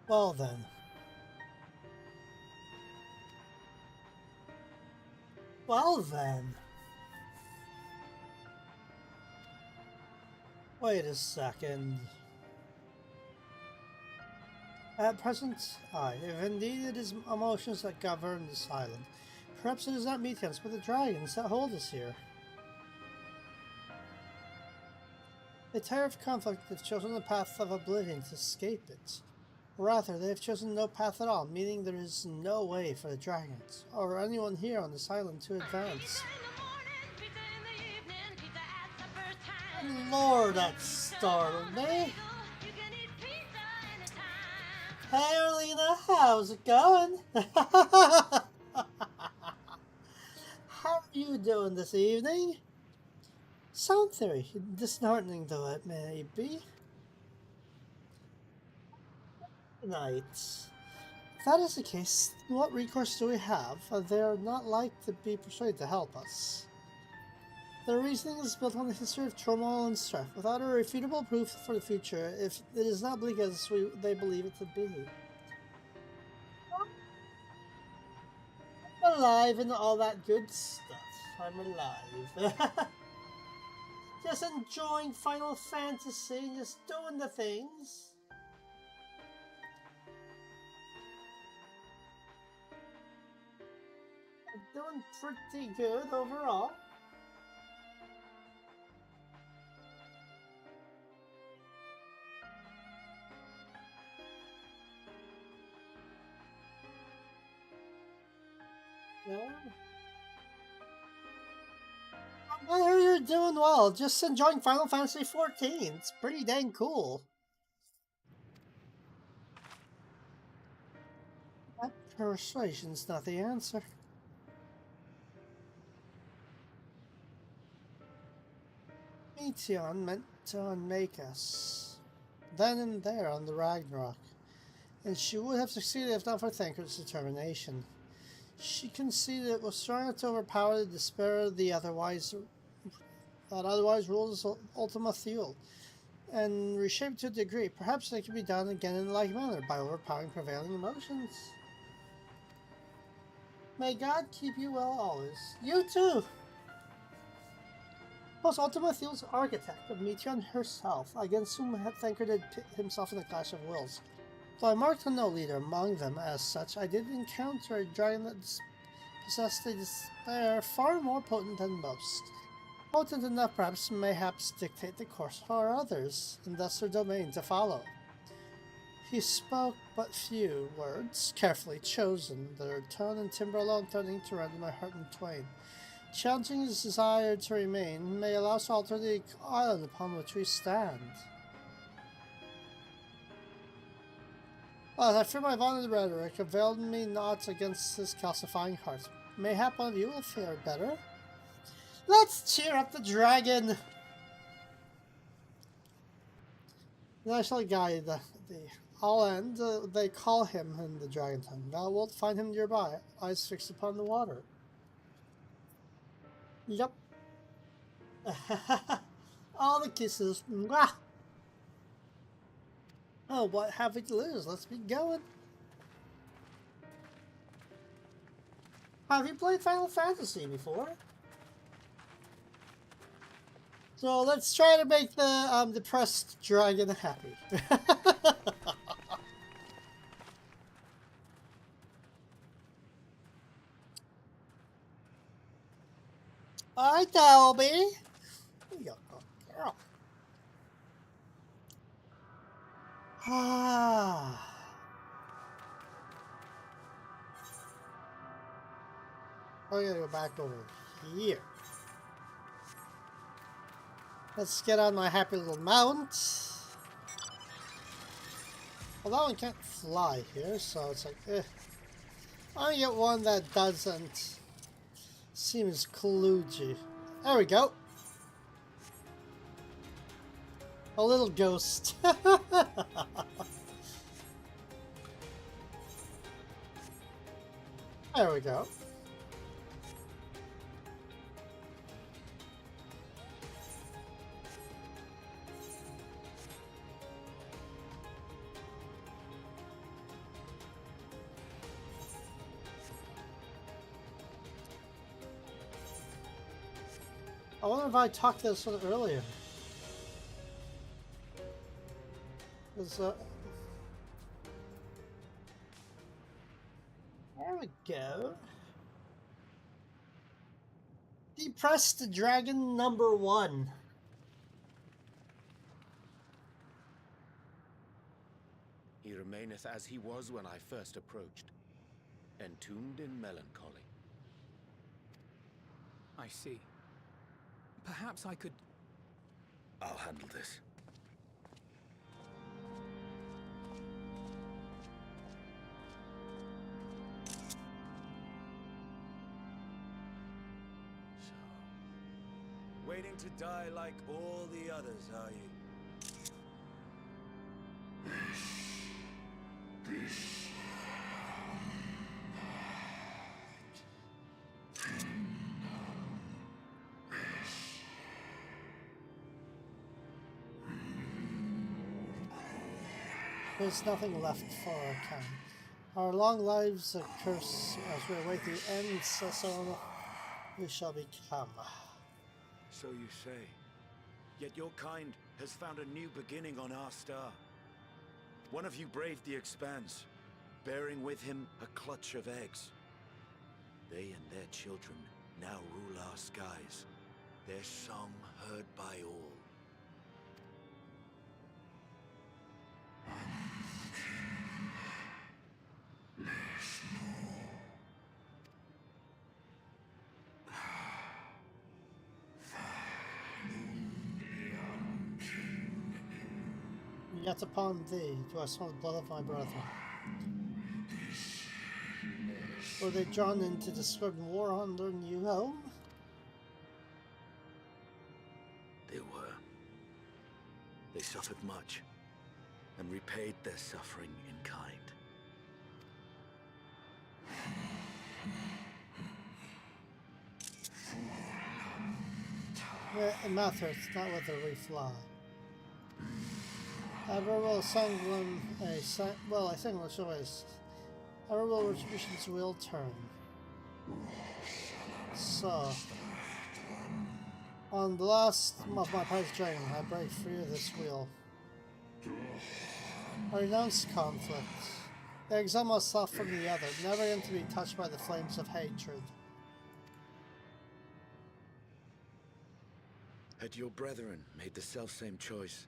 Well then. Well then. Wait a second. At present, aye, if indeed it is emotions that govern this island, perhaps it is not meteors but the dragons that hold us here. They tire of conflict, they've chosen the path of oblivion to escape it. Rather, they have chosen no path at all, meaning there is no way for the dragons, or anyone here on this island to advance. Lord, that startled me! Hey Erlina, how's it going? How are you doing this evening? Sound theory, disheartening though it may be. Right. If that is the case, what recourse do we have? They are not like to be persuaded to help us. Their reasoning is built on the history of turmoil and strife, without a refutable proof for the future, if it is not bleak as they believe it to be. I'm alive and all that good stuff. I'm alive. Just enjoying Final Fantasy and just doing the things. Doing pretty good overall. Yeah. I hear you're doing well. Just enjoying Final Fantasy XIV. It's pretty dang cool. That persuasion's not the answer. Meteon meant to unmake us, then and there on the Ragnarok, and she would have succeeded if not for Thanker's determination. She conceded it was strong enough to overpower the despair that otherwise rules Ultima Thule, and reshaped to a degree. Perhaps it can be done again in a like manner, by overpowering prevailing emotions. May God keep you well always. You too! Was Ultima Thule's architect of Meteon herself, against whom Thanker did pit himself in a clash of wills. Though I marked no leader among them as such, I did encounter a dragon that possessed a despair far more potent than most. Potent enough mayhaps dictate the course for others, and thus their domain to follow. He spoke but few words, carefully chosen, their tone and timbre alone threatening to rend my heart in twain. Challenging his desire to remain may allow us to alter the island upon which we stand. But I fear my vaunted rhetoric availed me not against his calcifying heart. Mayhap one of you will fare better? Let's cheer up the dragon! National Guide, I'll end. They call him in the dragon tongue. Thou wilt find him nearby, eyes fixed upon the water. Yep. All the kisses. Mwah! Oh, what have we to lose? Let's be going. Have you played Final Fantasy before? So let's try to make the depressed dragon happy. Hi, Toby. You good girl. Ah. I'm gonna go back over here. Let's get on my happy little mount. Well, that one can't fly here, so it's like, eh. I'm gonna get one that doesn't seem as kludgy. There we go. A little ghost. There we go. I wonder if I talked this one earlier. There we go. Depressed Dragon number 1. He remaineth as he was when I first approached, entombed in melancholy. I see. Perhaps I could... I'll handle this. waiting to die like all the others, are you? There's nothing left for our kind. Our long lives a curse as we await the end, so we shall become. So you say. Yet your kind has found a new beginning on our star. One of you braved the Expanse, bearing with him a clutch of eggs. They and their children now rule our skies, their song heard by all. Yet upon thee do I smell the blood of my brethren. Were they drawn into the sudden war on their new home? They were. They suffered much, and repaid their suffering in kind. It matters not whether we fly. Admirable Sanguine, well, I think which ways. Admirable retributions will turn. So, on the last of my pipes drain, I break free of this wheel. I renounce conflict. I exile myself from the other, never again to be touched by the flames of hatred. Had your brethren made the selfsame choice,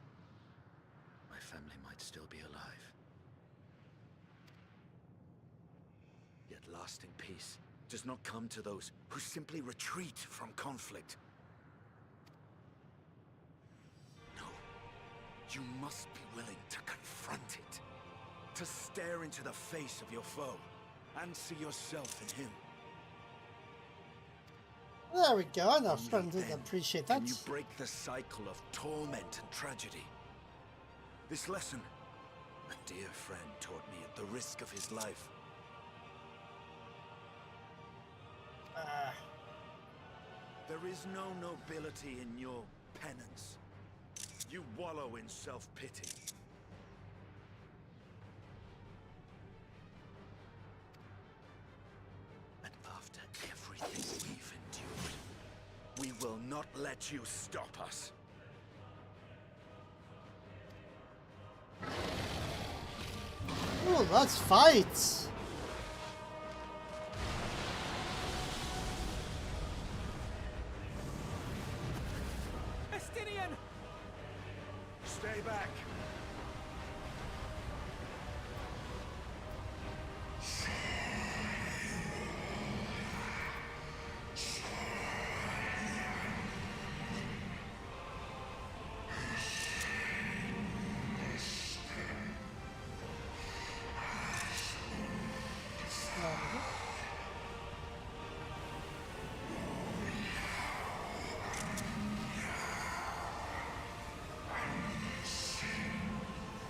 my family might still be alive. Yet lasting peace does not come to those who simply retreat from conflict. No, you must be willing to confront it, to stare into the face of your foe, and see yourself in him. There we go, I know, I didn't appreciate that. Can you break the cycle of torment and tragedy? This lesson, a dear friend taught me at the risk of his life. There is no nobility in your penance. You wallow in self-pity. And after everything we've endured, we will not let you stop us. Ooh, let's fight! Estinian! Stay back!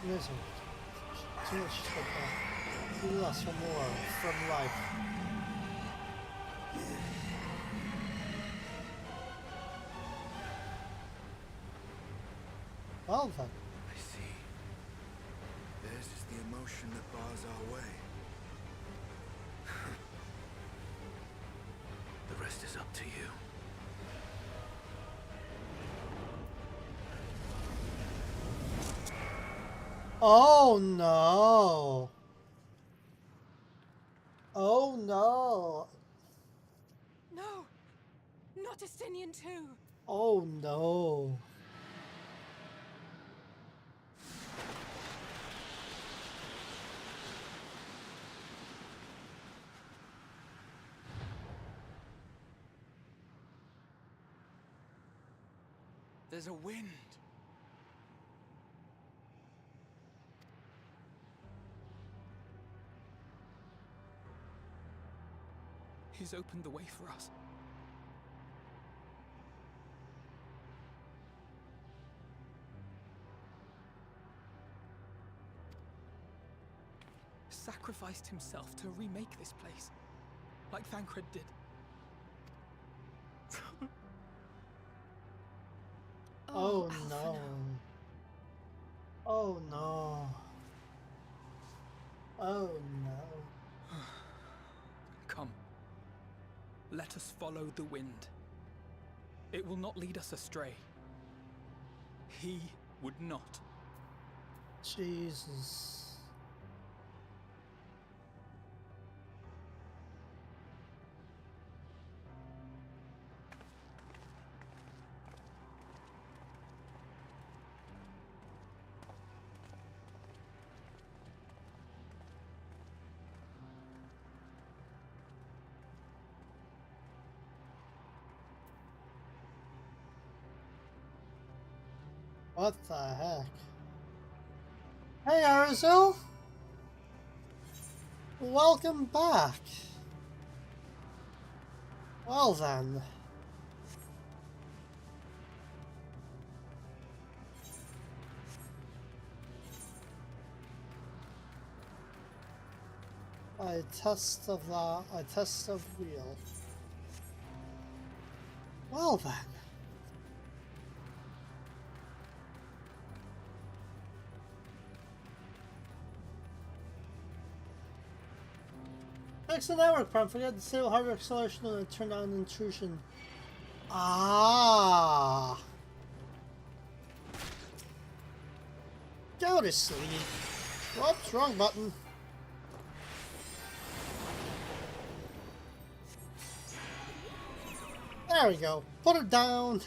Listen, too much football. We lost for more from life. Well then. I see. Theirs is the emotion that bars our way. The rest is up to you. Oh no! Oh no! No! Not Estinian too! Oh no! There's a wind. He's opened the way for us. sacrificed himself to remake this place, like Thancred did. Oh no. Oh no. Oh no. Come. Let us follow the wind. It will not lead us astray. He would not. Jesus. What the heck? Hey Arizil! Welcome back! Well then. A test of wheel. Well then. Fix the network prompt. Forget to disable hardware acceleration and turn on intrusion. Ah. Go to sleep. Whoops, wrong button. There we go. Put it down.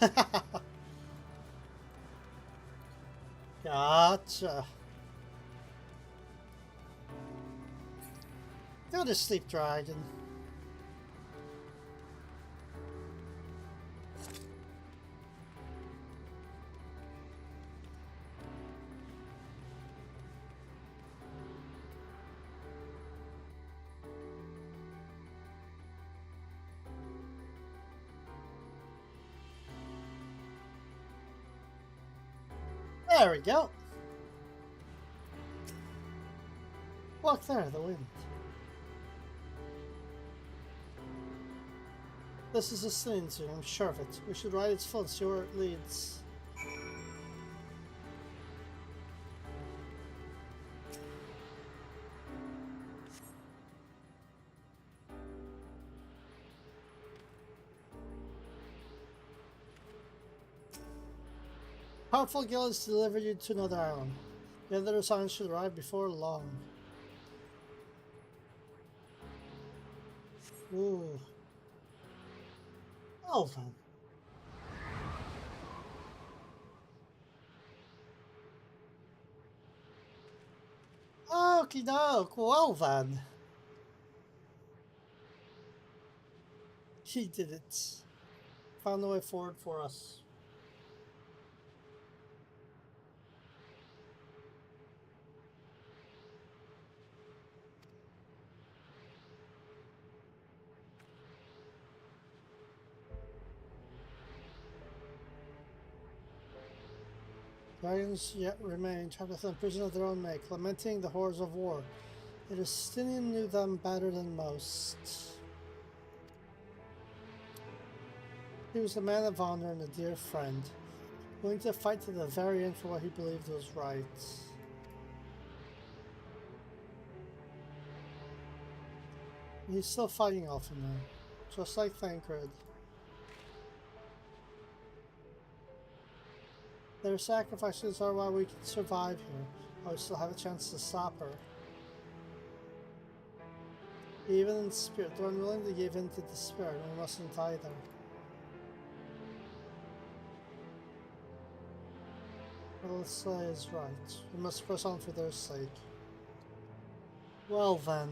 Gotcha. Go to sleep, dragon. There we go. Look there, the wind. This is a sling soon, I'm sure of it. We should ride its foot, see where it leads. Powerful guild has delivered you to another island. The other signs should arrive before long. Ooh. Oh, then. Okie doke, well then. He did it. Found the way forward for us. Dragons yet remain, trapped within a prison of their own make, lamenting the horrors of war. Yet Justinian knew them better than most. He was a man of honor and a dear friend, willing to fight to the very end for what he believed was right. And he's still fighting often now, just like Thancred. Their sacrifices are why we can survive here, while we still have a chance to stop her. Even in spirit, they're unwilling to give in to despair, and we mustn't either. Melissa is right. We must press on for their sake. Well then.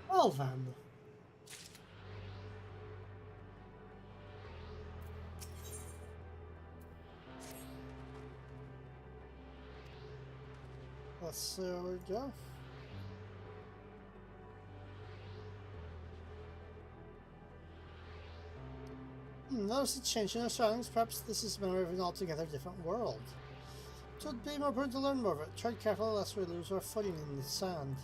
Well then. Let's see where we go. Notice a change in our surroundings. Perhaps this is memory of an altogether different world. It would be more prudent to learn more of it. Tread carefully lest we lose our footing in the sand.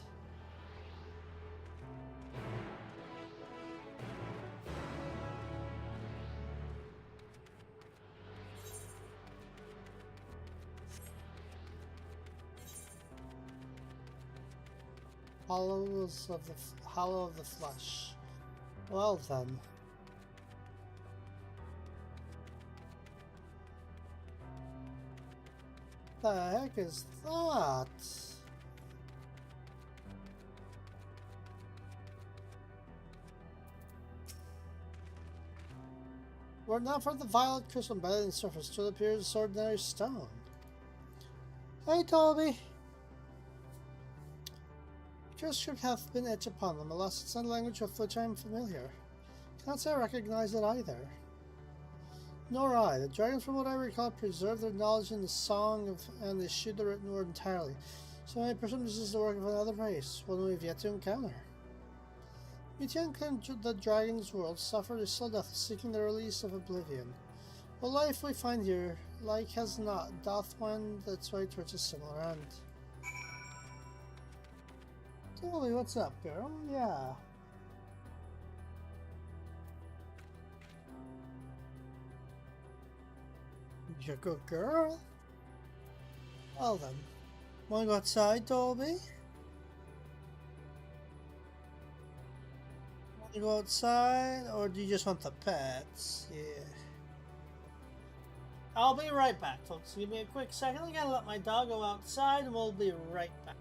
Hollow of the flesh. Well then. The heck is that? Were it not for the violet crystal embedded in the surface, it appears as ordinary stone. Hey, Toby! Your script hath been etched upon them, alas, it's not a language with which I am familiar. Cannot say I recognize it either. Nor I. The dragons, from what I recall, preserved their knowledge in the song of, and eschewed the written word entirely. So I presume this is the work of another race, one we have yet to encounter. Metian claimed the dragon's world suffered a slow death, seeking the release of oblivion. The life we find here, like has not, doth wend its way towards a similar end. Totally, what's up, girl? Yeah. You're a good girl. Well then, wanna go outside, Dolby? Wanna go outside, or do you just want the pets? Yeah. I'll be right back, folks. Give me a quick second. I gotta let my dog go outside, and we'll be right back.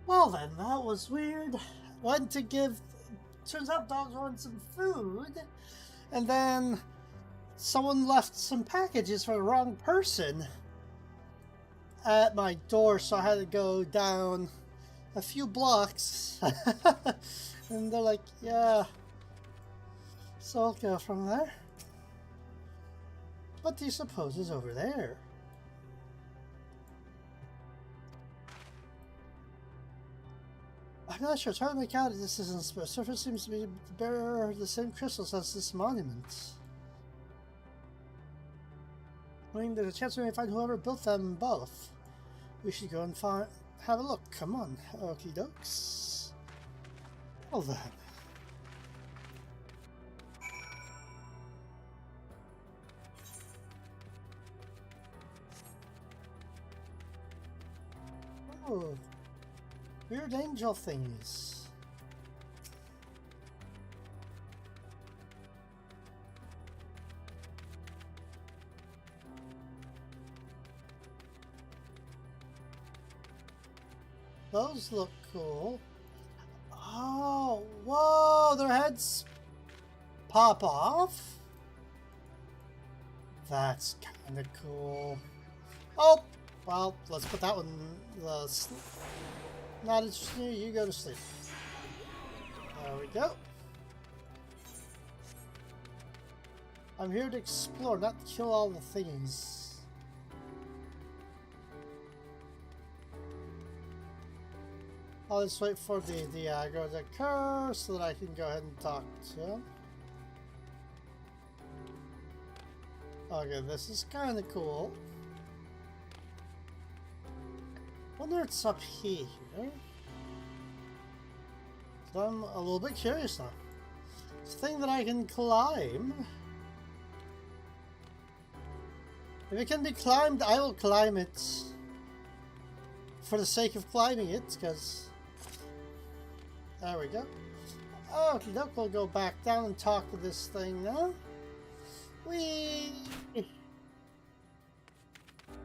Well then, that was weird. Went to give... Turns out dogs wanted some food. And then someone left some packages for the wrong person at my door, so I had to go down a few blocks. And they're like, yeah. So I'll go from there. What do you suppose is over there? I'm not sure. Trying to make out this isn't, but the surface seems to be bear the same crystals as this monument. I mean, there's a chance we may find whoever built them both. We should go and have a look. Come on, okie dokes. Well then. Oh, weird angel things. Those look cool. Oh, whoa, their heads pop off? That's kind of cool. Oh, well, let's put that one. Not interested. You go to sleep. There we go. I'm here to explore, not kill all the things. I'll just wait for the aggro to occur so that I can go ahead and talk to him. Okay, this is kind of cool. Wonder it's up here. So I'm a little bit curious now. It's a thing that I can climb. If it can be climbed, I will climb it. For the sake of climbing it, because... There we go. Okay, look, we'll go back down and talk to this thing now. Whee!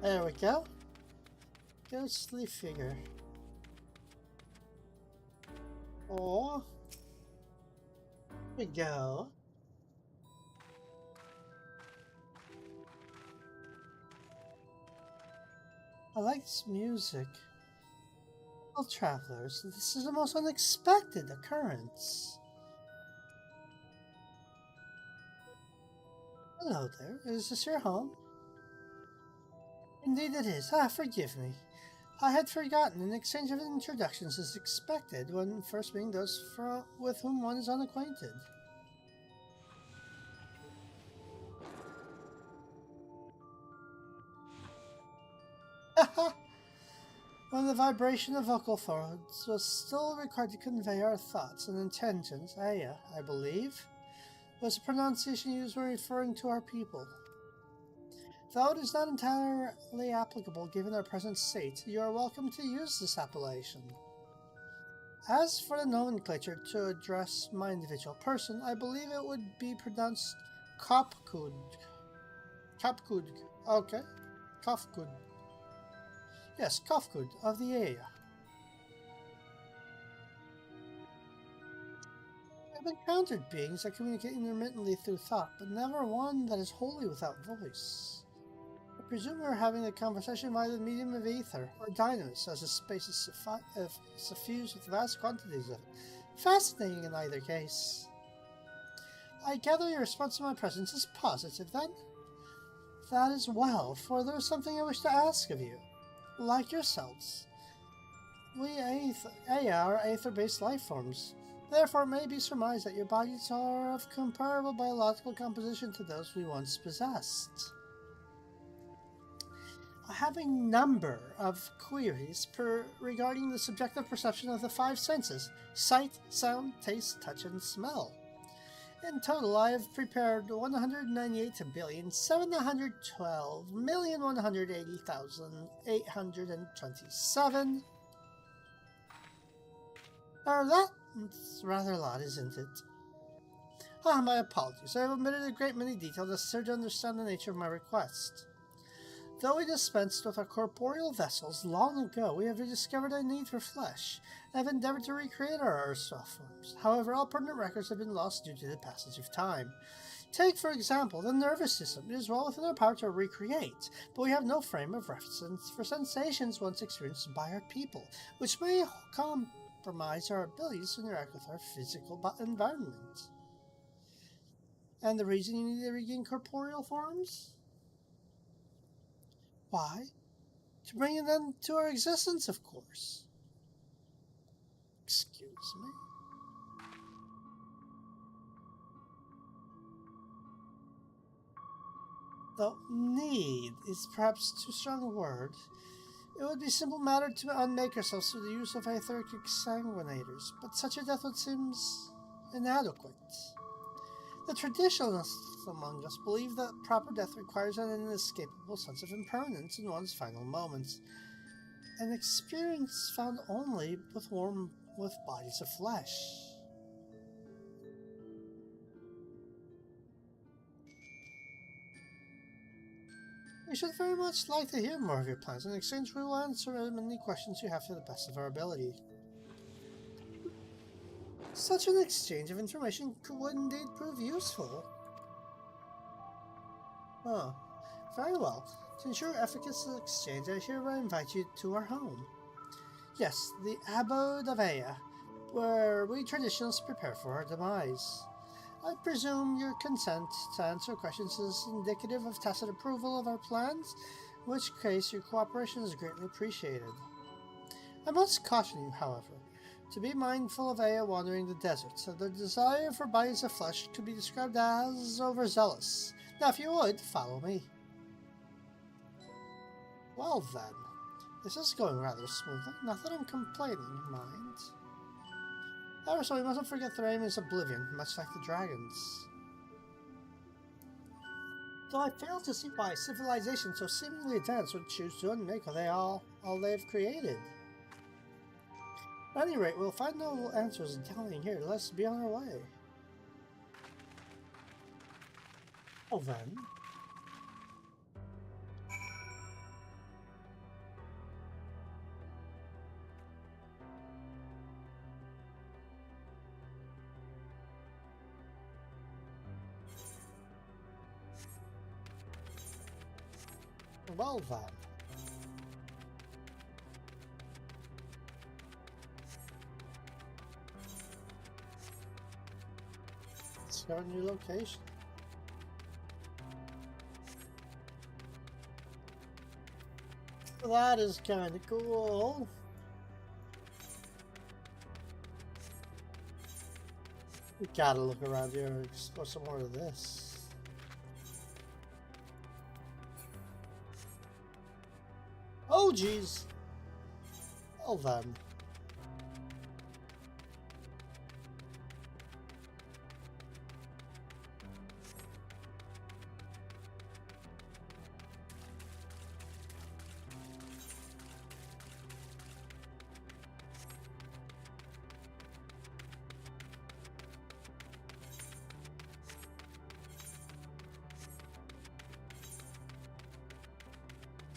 There we go. Ghostly figure. Oh. Here we go. I like this music. Well, travelers, this is the most unexpected occurrence. Hello there. Is this your home? Indeed it is. Ah, forgive me. I had forgotten. An exchange of introductions is expected when first meeting those with whom one is unacquainted. When the vibration of vocal folds was still required to convey our thoughts and intentions, Aya, I believe, was the pronunciation used when referring to our people. Though it is not entirely applicable given our present state, you are welcome to use this appellation. As for the nomenclature to address my individual person, I believe it would be pronounced Kopkud. Kopkud. Okay. Kopkud. Yes, Kopkud of the Aya. I've encountered beings that communicate intermittently through thought, but never one that is wholly without voice. I presume we're having a conversation by the medium of ether, or dynamos, as the space is suffused with vast quantities of it. Fascinating in either case. I gather your response to my presence is positive, then? That is well, for there is something I wish to ask of you. Like yourselves, we Aya are aether-based life forms. Therefore, it may be surmised that your bodies are of comparable biological composition to those we once possessed. I have a number of queries regarding the subjective perception of the five senses: sight, sound, taste, touch, and smell. In total, I have prepared 198,780,827. That's rather a lot, isn't it? Ah, my apologies. I have omitted a great many details necessary to understand the nature of my request. Though we dispensed with our corporeal vessels long ago, we have rediscovered our need for flesh, and have endeavored to recreate our erstwhile forms. However, all pertinent records have been lost due to the passage of time. Take, for example, the nervous system. It is well within our power to recreate, but we have no frame of reference for sensations once experienced by our people, which may compromise our abilities to interact with our physical environment. And the reason you need to regain corporeal forms? Why? To bring an end to our existence, of course. Excuse me. Though need is perhaps too strong a word, it would be a simple matter to unmake ourselves through the use of etheric exsanguinators, but such a death would seem inadequate. The traditionalists among us believe that proper death requires an inescapable sense of impermanence in one's final moments, an experience found only with bodies of flesh. We should very much like to hear more of your plans. In exchange, we will answer as many questions you have to the best of our ability. Such an exchange of information would indeed prove useful. Very well. To ensure efficacious exchange, I hereby invite you to our home. Yes, the Abode of Aya, where we traditionalists prepare for our demise. I presume your consent to answer questions is indicative of tacit approval of our plans, in which case your cooperation is greatly appreciated. I must caution you, however, to be mindful of Aya wandering the desert, so the desire for bodies of flesh could be described as overzealous. Now, if you would, follow me. Well then, this is going rather smoothly. Not that I'm complaining, mind. However, so we mustn't forget their aim is oblivion, much like the dragons. Though I fail to see why civilization so seemingly advanced would choose to unmake all they have created. At any rate, we'll find no answers down here. Let's be on our way. Well then. Well then. Let's go to a new location. That is kind of cool. We gotta look around here and explore some more of this. Oh, jeez. Well then.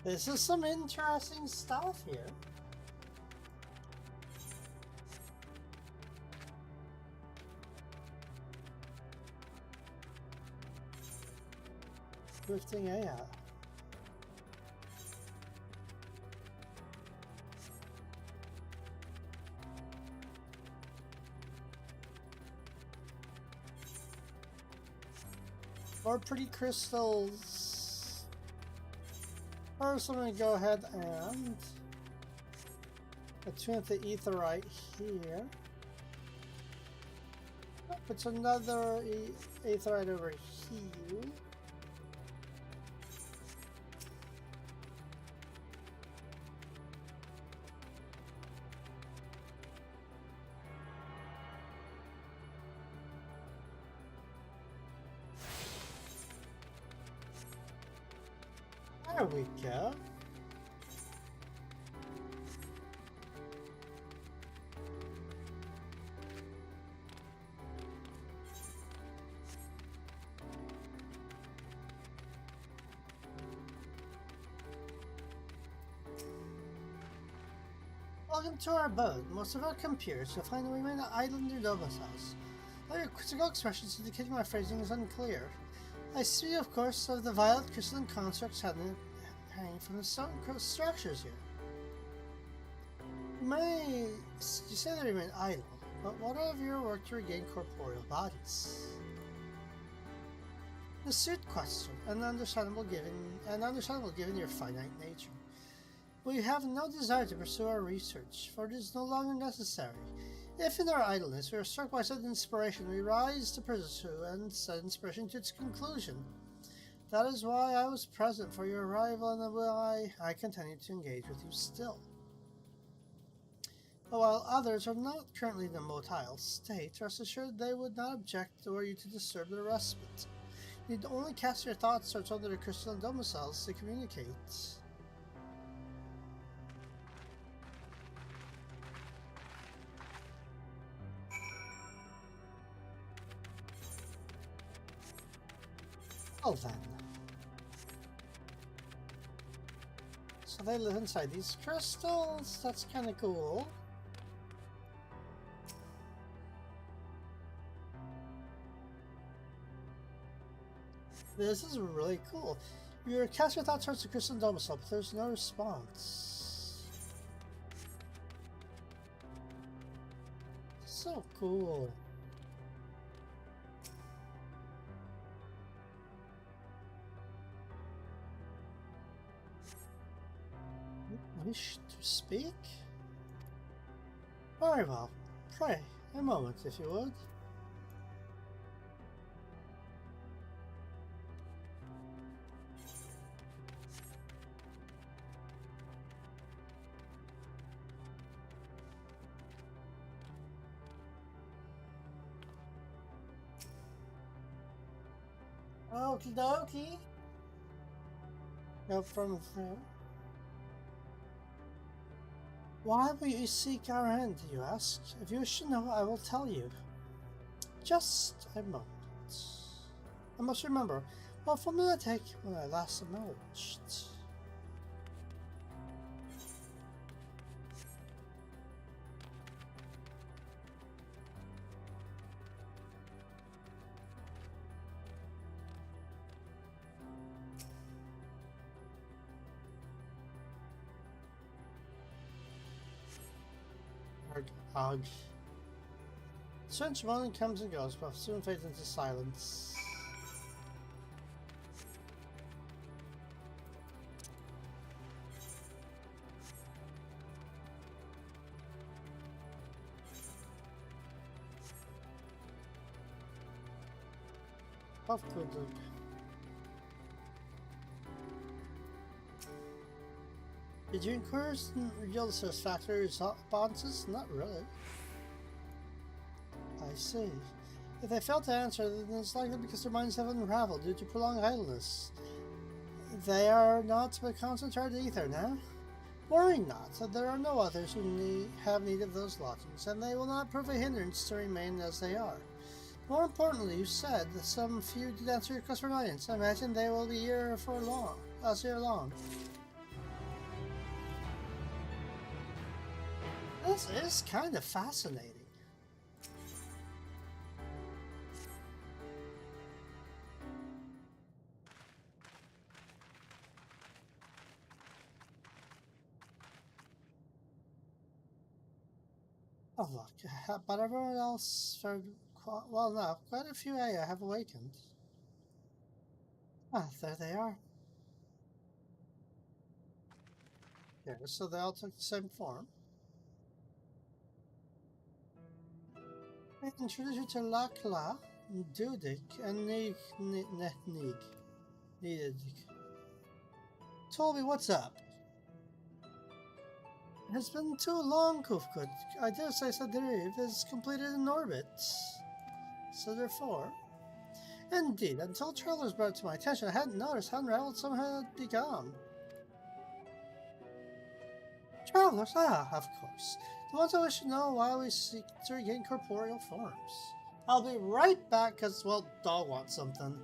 This is some interesting stuff here. Drifting AI. More pretty crystals. First, I'm going to go ahead and attune the etherite here. It's another etherite over here. There we go. Welcome to our abode. Most of our computers will find that we remain islander domiciles. All your quizzical expressions indicating my phrasing is unclear. I see, of course, of the violet crystalline constructs hanging from the stone structures here. You say they remain idle, but what of your work to regain corporeal bodies? The suit question, and understandable given your finite nature. We have no desire to pursue our research, for it is no longer necessary. If in our idleness we are struck by sudden inspiration, we rise to pursue and set inspiration to its conclusion. That is why I was present for your arrival, and why I continue to engage with you still. But while others are not currently in a motile state, rest assured they would not object were you to disturb their respite. You need only cast your thoughts towards other crystalline domiciles to communicate. Well then. So they live inside these crystals. That's kind of cool. This is really cool. You cast your thoughts towards the crystal domicile, but there's no response. So cool. Wish to speak? Very well. Pray, a moment, if you would. Okie dokie. Go from there. Why will you seek our hand, you ask? If you wish to know, I will tell you. Just a moment. I must remember, what form did I take when I last emerged? Hug. Strange morning comes and goes, but soon fades into silence. Of good luck. Did you inquire real satisfactory responses? Not really. I see. If they fail to answer, then it's likely because their minds have unraveled due to prolonged idleness. They are not to be concentrated either now. Worry not, that there are no others who have need of those lodgings, and they will not prove a hindrance to remain as they are. More importantly, you said that some few did answer your quest for guidance. I imagine they will be here for long. This is kind of fascinating. Oh look, but everyone else fared well now. Quite a few Aya have awakened. Ah, there they are. Yeah, so they all took the same form. I introduce you to Lakla, Dudik, and Nig. Toby, what's up? It has been too long, Kufkut. I dare say Sadriv is completed in orbit. So therefore... Indeed, until travelers brought it to my attention, I hadn't noticed how unraveled some had become. Travelers? Ah, of course. The ones I wish to know why we seek to regain corporeal forms. I'll be right back, because, well, dog wants something.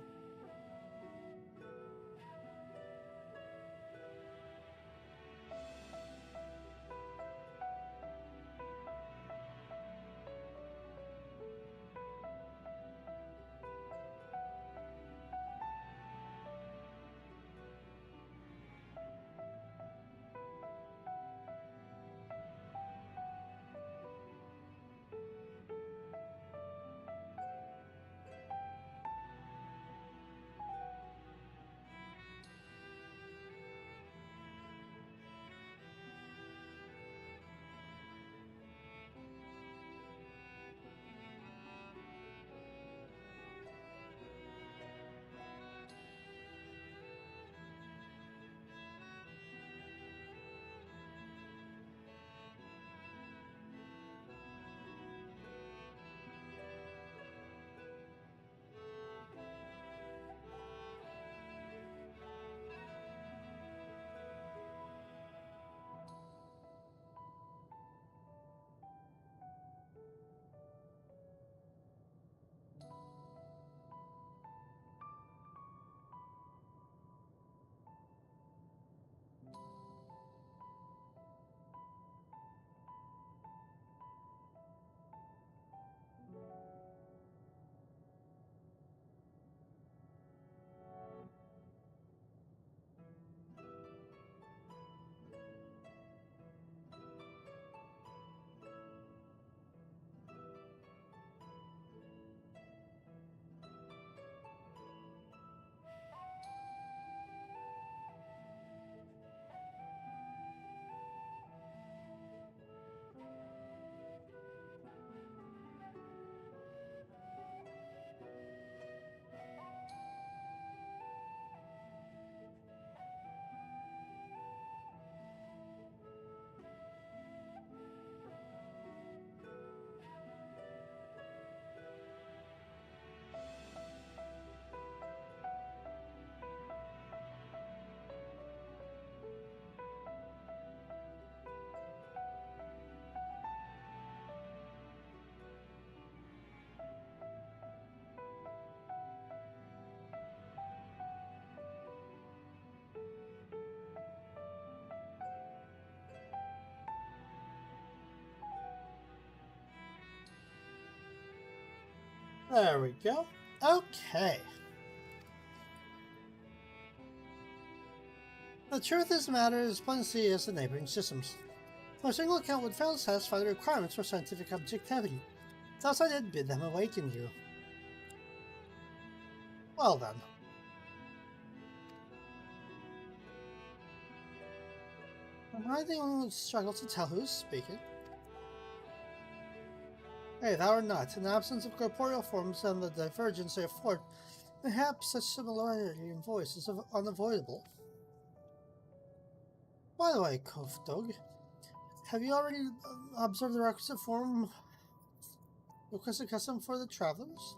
There we go. Okay. The truth of the matter is plenty as the neighboring systems. For a single account would fail to satisfy the requirements for scientific objectivity. Thus I did bid them awaken you. Well then. Am I the only one who struggles to tell who's speaking? Hey, thou art not. In the absence of corporeal forms and the divergence they afford, perhaps such similarity in voice is unavoidable. By the way, Cove Dog, have you already observed the requisite form, requisite custom for the travelers?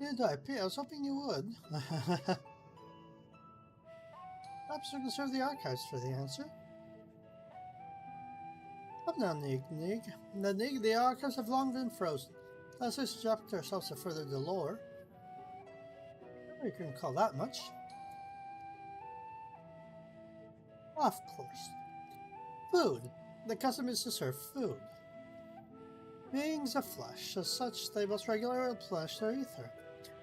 Neither do I was hoping you would. Perhaps you can serve the archives for the answer. Up now, Nig. The archives have long been frozen. Let's subject ourselves to further lore. You can call that much. Of course. Food. The custom is to serve food. Beings of flesh, as such, they must regularly replenish their ether.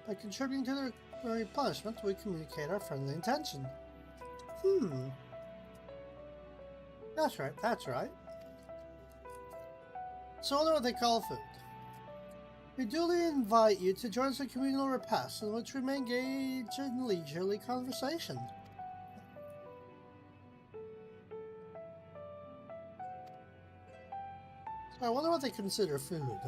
By contributing to their replenishment, we communicate our friendly intention. That's right, that's right. So I wonder what they call food. We duly invite you to join us in a communal repast in which we may engage in leisurely conversation. So I wonder what they consider food.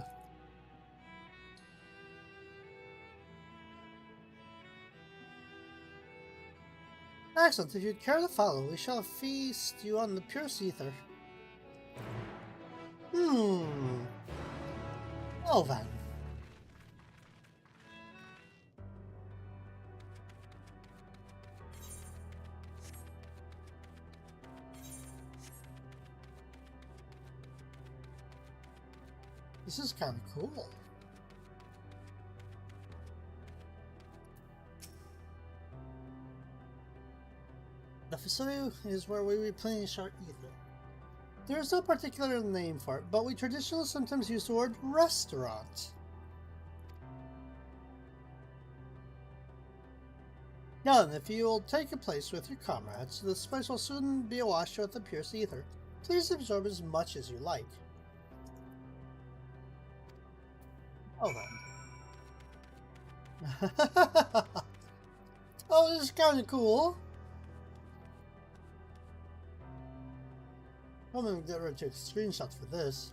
Excellent. If you'd care to follow, we shall feast you on the purest ether. Well then. This is kind of cool. The facility is where we replenish our ether. There is no particular name for it, but we traditionally sometimes use the word restaurant. Now then, if you will take a place with your comrades, this place will soon be awash with the purest ether. Please absorb as much as you like. Oh then. Oh, this is kind of cool. I'm gonna get ready to take screenshots for this.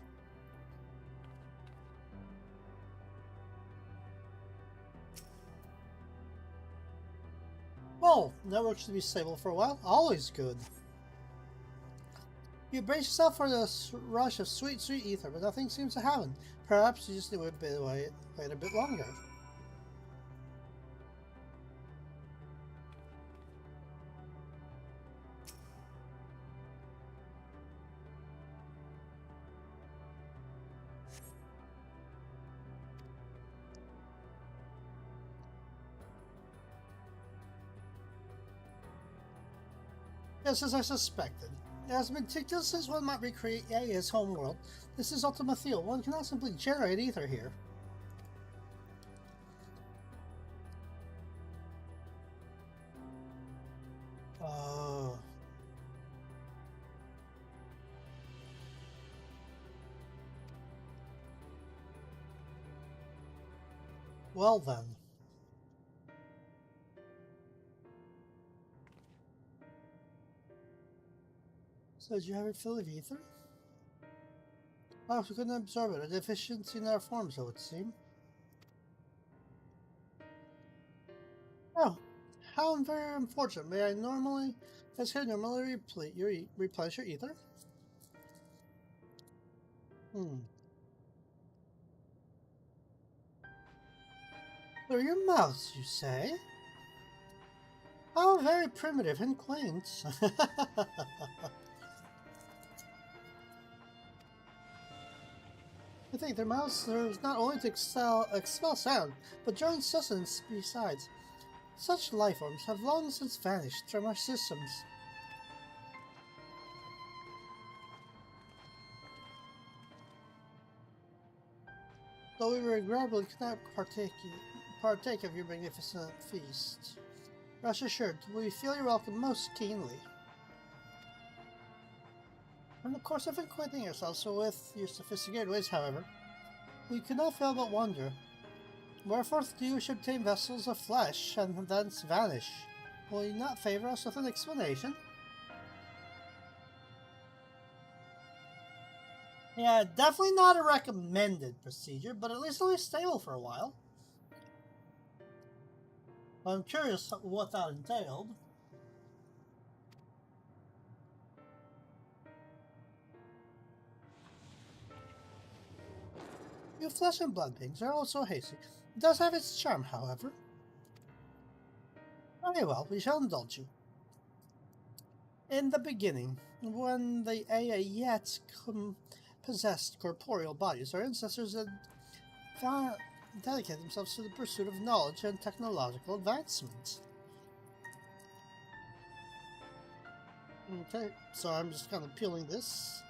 Well, network should be stable for a while. Always good. You brace yourself for this rush of sweet, sweet ether, but nothing seems to happen. Perhaps you just need to wait a bit longer. Yes, as I suspected. As meticulous as one might recreate his homeworld, this is Ultima Thule. One cannot simply generate ether here. Oh. Well then. So did you have it full of ether? Oh, we couldn't absorb it. A deficiency in our forms, it would seem. Oh, how very unfortunate. May I normally replenish your ether? Through your mouths, you say? How very primitive and quaint. to think their mouths serves not only to expel sound, but join sustenance besides. Such life forms have long since vanished from our systems. Though we regrettably cannot partake of your magnificent feast. Rest assured, we feel your welcome most keenly. In the course of acquainting ourselves with your sophisticated ways, however, we could not fail but wonder, wherefore do you obtain vessels of flesh and thence vanish? Will you not favor us with an explanation? Yeah, definitely not a recommended procedure, but at least it'll be stable for a while. I'm curious what that entailed. You flesh and blood beings are also hasty. It does have its charm, however. Very well, we shall indulge you. In the beginning, when the Aya yet possessed corporeal bodies, our ancestors had dedicated themselves to the pursuit of knowledge and technological advancement. Okay, so I'm just kind of peeling this.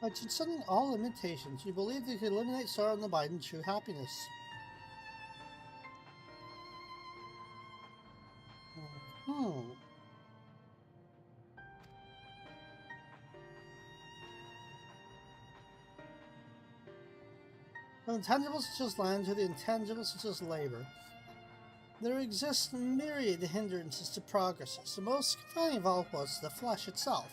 By transcending all limitations, you believed you could eliminate sorrow and abide in true happiness. From intangible such as land to the intangible such as labor, there exist myriad hindrances to progress. The most confining of all was the flesh itself.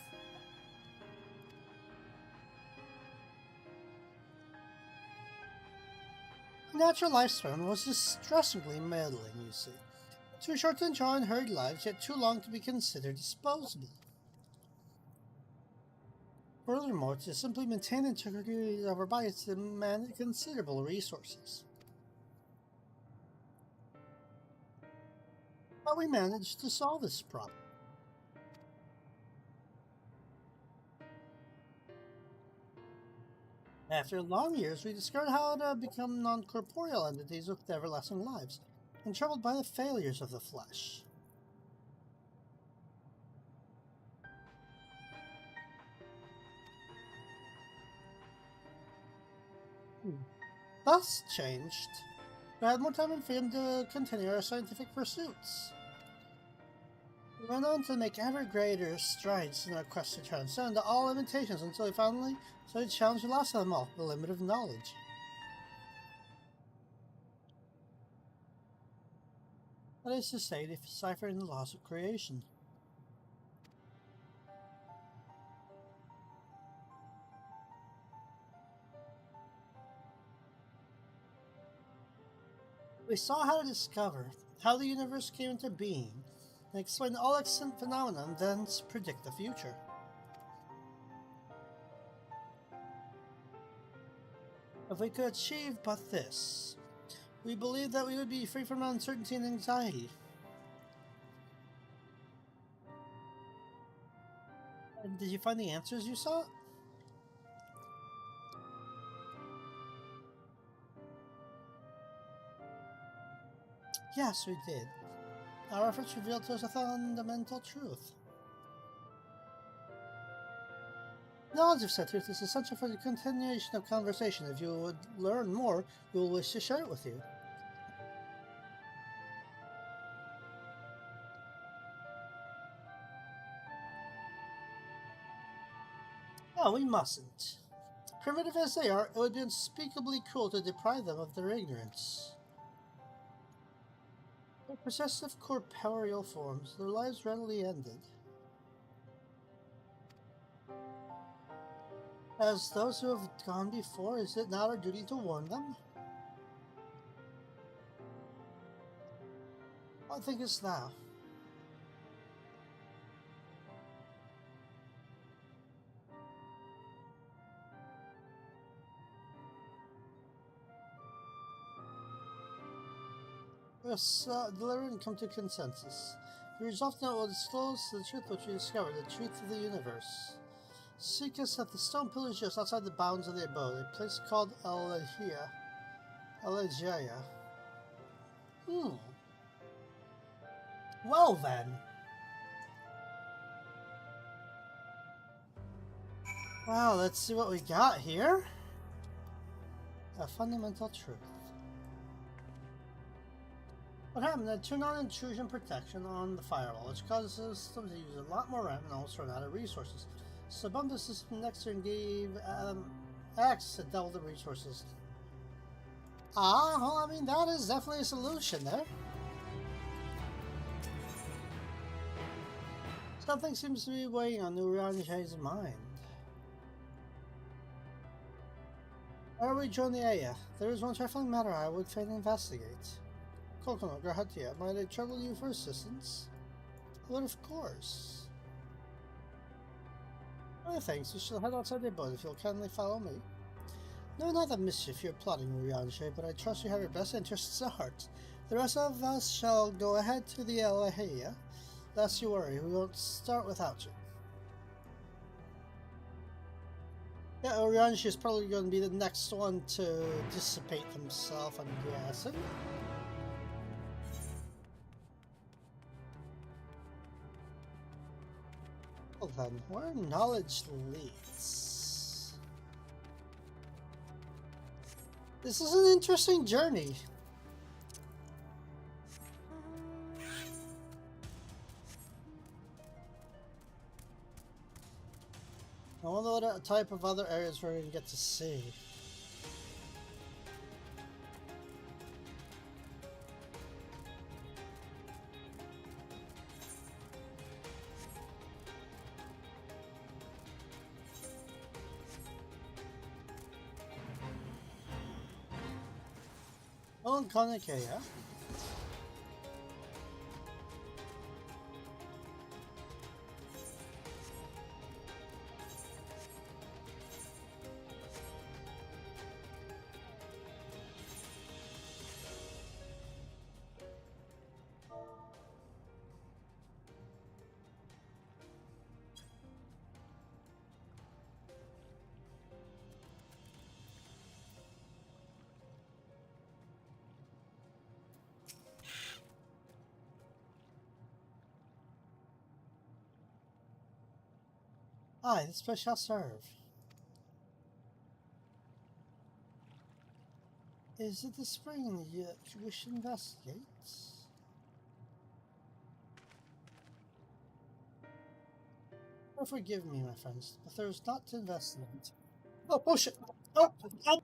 Natural lifespan was distressingly middling, you see. Too short to enjoy unhurried lives, yet too long to be considered disposable. Furthermore, to simply maintain the integrity of our bodies demanded considerable resources. But we managed to solve this problem. After long years, we discovered how to become non-corporeal entities with everlasting lives, untroubled by the failures of the flesh. Thus changed, we had more time and freedom to continue our scientific pursuits. We went on to make ever greater strides in our quest to transcend all limitations until we finally started to challenge the last of them all, the limit of knowledge. That is to say, deciphering the laws of creation. We saw how to discover how the universe came into being, and explain all existent phenomena and thence predict the future. If we could achieve but this, we believe that we would be free from uncertainty and anxiety. And did you find the answers you sought? Yes, we did. Our efforts revealed to us a fundamental truth. Knowledge of said truth is essential for the continuation of conversation. If you would learn more, we will wish to share it with you. No, we mustn't. Primitive as they are, it would be unspeakably cruel to deprive them of their ignorance. Their possessive corporeal forms, their lives readily ended. As those who have gone before, is it not our duty to warn them? What thinkest thou? Yes, deliver and come to consensus. We resolve now will disclose the truth which we discovered, the truth of the universe. Seek us at the stone pillars just outside the bounds of the abode, a place called Elegia. Well then. Wow, let's see what we got here. A fundamental truth. What happened? I turned on intrusion protection on the firewall, which causes the system to use a lot more RAM and also run out of resources. So I bumped the system next to and gave access to double the resources. Well, I mean, that is definitely a solution there. Something seems to be weighing on Urian's mind. Why don't we join the area? There is one trifling matter I would fain investigate. Kokono, Grahatia, might I trouble you for assistance? But of course. Well, thanks. We shall head outside the abode if you'll kindly follow me. No, not the mischief you're plotting, Urianshe, but I trust you have your best interests at heart. The rest of us shall go ahead to the Elahea. Lest you worry, we won't start without you. Yeah, Urianshe is probably going to be the next one to dissipate himself, I'm guessing. Well then, where knowledge leads. This is an interesting journey. I wonder what type of other areas we're going to get to see. Oh, Konikeya. Aye, this place shall serve. Is it the spring you wish to investigate? Oh, forgive me, my friends, but there is not to investigate. Oh, bullshit! Oh, oh.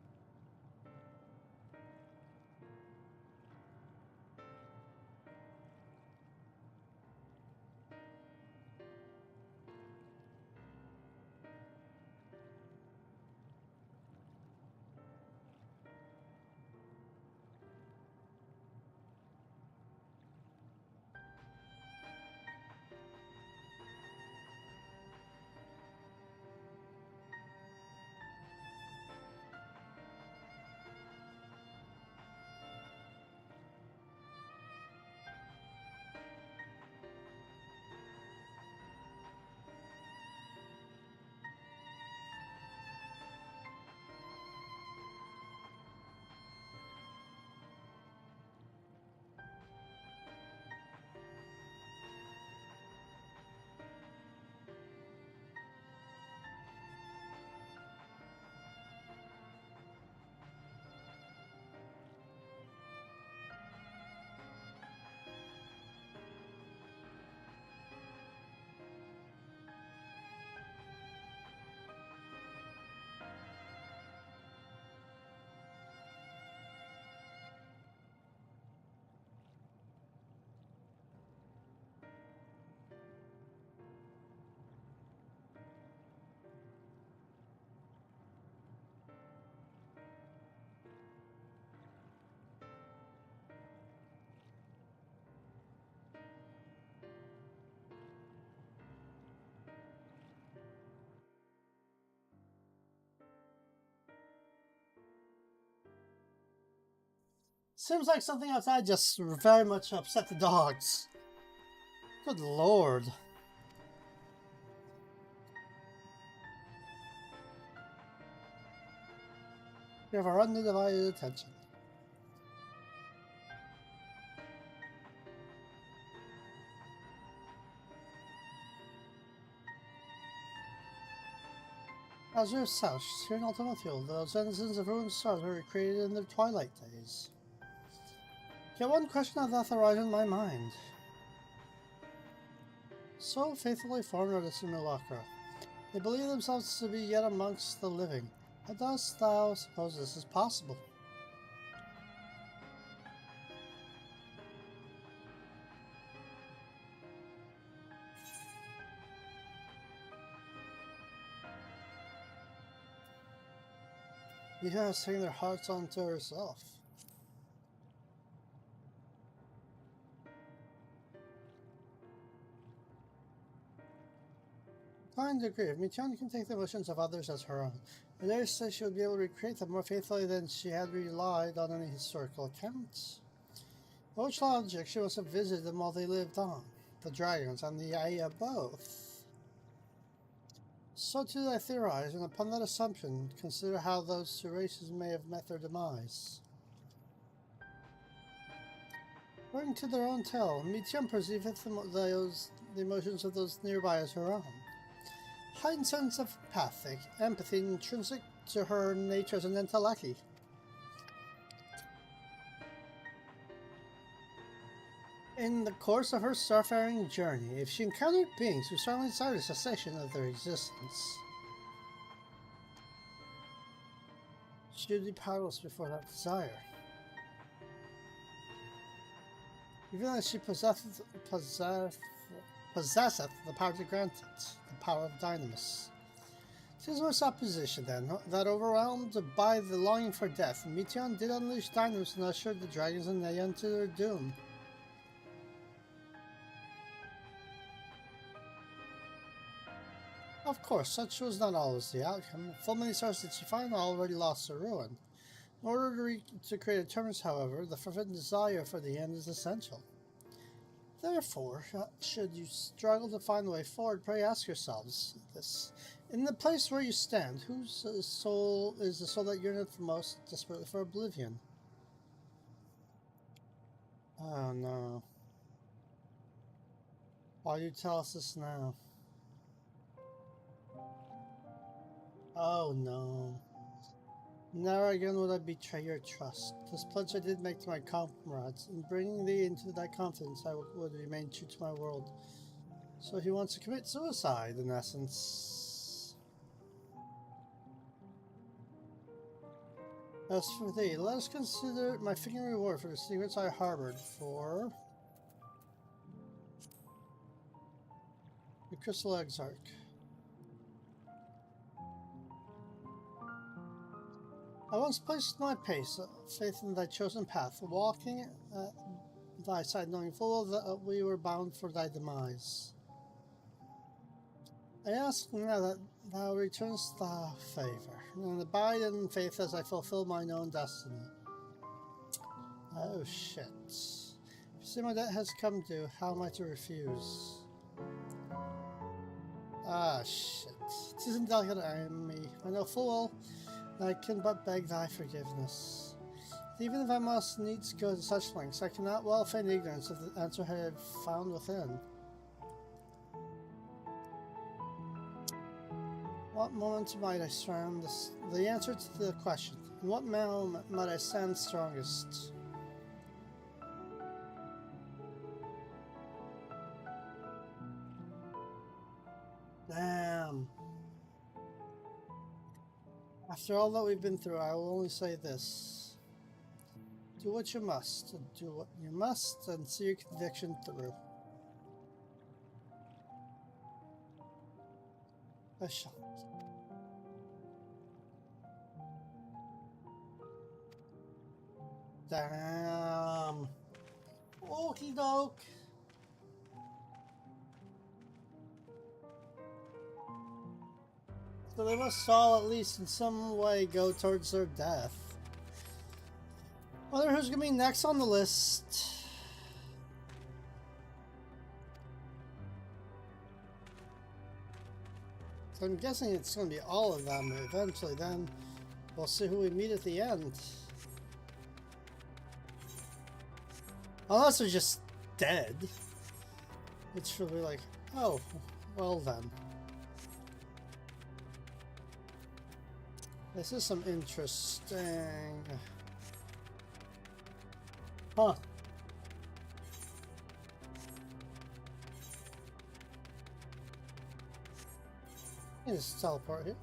Seems like something outside just very much upset the dogs. Good lord. We have our undivided attention. Azure South, here in Ultimate, those denizens of ruined stars were created in the twilight days. Yet one question of that horizon in my mind. So faithfully formed are the simulacra. They believe themselves to be yet amongst the living. How dost thou suppose this is possible? Mita has taken their hearts onto herself. To a degree, Mitian can take the emotions of others as her own. I dare say she would be able to recreate them more faithfully than she had relied on any historical accounts. By which logic, she must have visited them while they lived on, the dragons and the Aya both. So too I theorize, and upon that assumption, consider how those two races may have met their demise. According to their own tale, Mitian perceiveth the emotions of those nearby as her own. Heightened sense of empathy intrinsic to her nature as an Enteleki. In the course of her starfaring journey, if she encountered beings who strongly desired a cessation of their existence, she would be powerless before that desire. Even as she possesseth the power to grant it, the power of Dynamis. It is my supposition, then, that overwhelmed by the longing for death, Mitian did unleash Dynamis and ushered the dragons and Neon to their doom. Of course, such was not always the outcome. Full many stars did she find already lost or ruined. In order to create a terminus, however, the fervent desire for the end is essential. Therefore, should you struggle to find the way forward, pray ask yourselves this. In the place where you stand, whose soul is the soul that yearneth the most desperately for oblivion? Oh no. Why do you tell us this now? Oh no. Never again would I betray your trust. This pledge I did make to my comrades. In bringing thee into thy confidence, I would remain true to my world. So he wants to commit suicide, in essence. As for thee, let us consider my fitting reward for the secrets I harbored for the Crystal Exarch. I once placed my faith in thy chosen path, walking at thy side, knowing full well that we were bound for thy demise. I ask now that thou returnest the favor, and abide in faith as I fulfill mine own destiny. Oh shit. If you see my debt has come due, how am I to refuse? Ah shit. 'Tis indelicate me. I know full well I can but beg thy forgiveness. Even if I must needs go to such lengths, I cannot well feign ignorance of the answer I have found within. What moment might I stand the answer to the question? In what moment might I stand strongest? Damn. After all that we've been through, I will only say this. Do what you must, and do what you must, and see your conviction through. I shall. Damn. Okie doke. So they must all, at least in some way, go towards their death. Wonder who's gonna be next on the list. So I'm guessing it's gonna be all of them eventually then. We'll see who we meet at the end. Unless they're just dead. Which will be like, oh, well then. This is some interesting... Huh. Just teleport here.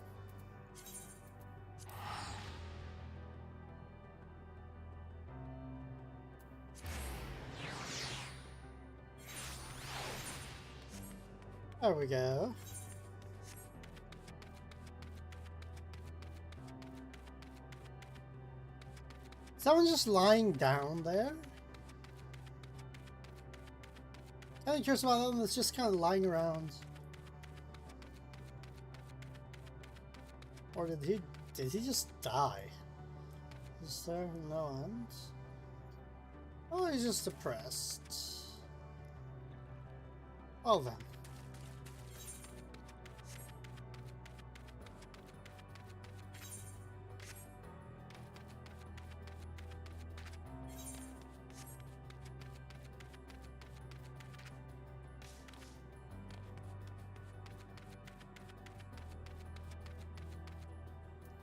There we go. Someone just lying down there? I'm curious about them that's just kind of lying around. Or did he just die? Is there no end? Oh, he's just depressed. Well then.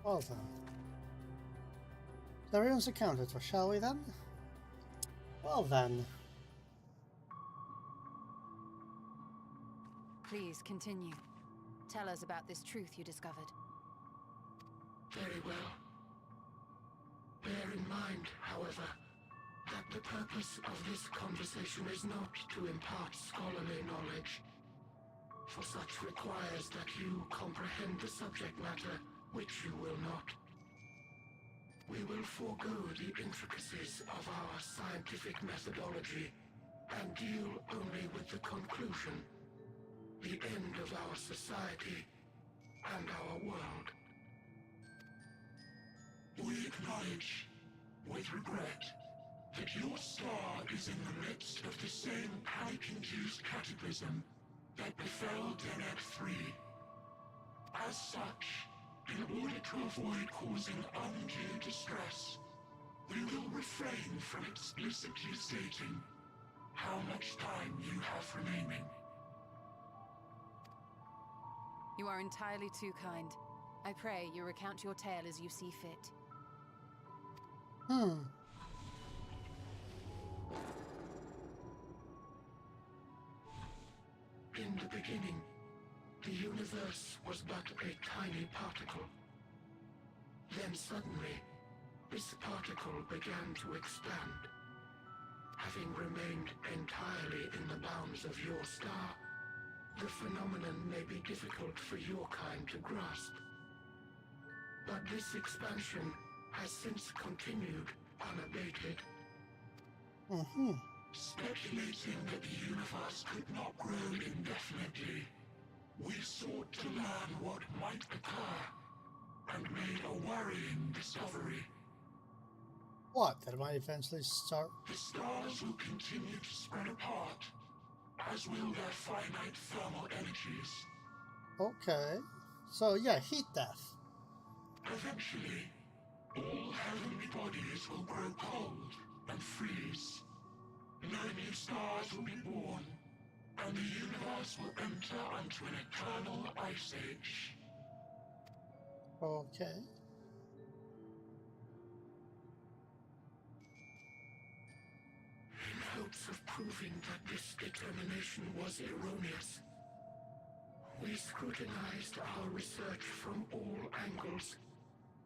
Well then. Everyone's accounted for, shall we then? Well then. Please continue. Tell us about this truth you discovered. Very well. Bear in mind, however, that the purpose of this conversation is not to impart scholarly knowledge, for such requires that you comprehend the subject matter, which you will not. We will forego the intricacies of our scientific methodology and deal only with the conclusion, the end of our society and our world. We acknowledge, with regret, that your star is in the midst of the same panic-induced cataclysm that befell Deneb 3. As such, in order to avoid causing undue distress, we will refrain from explicitly stating how much time you have remaining. You are entirely too kind. I pray you recount your tale as you see fit. In the beginning, the universe was but a tiny particle. Then suddenly, this particle began to expand. Having remained entirely in the bounds of your star, the phenomenon may be difficult for your kind to grasp. But this expansion has since continued unabated. Speculating that the universe could not grow indefinitely, we sought to learn what might occur, and made a worrying discovery. What? That it might eventually start? The stars will continue to spread apart, as will their finite thermal energies. Okay. So yeah, heat death. Eventually, all heavenly bodies will grow cold and freeze. No new stars will be born, and the universe will enter into an eternal ice age. Okay. In hopes of proving that this determination was erroneous, we scrutinized our research from all angles,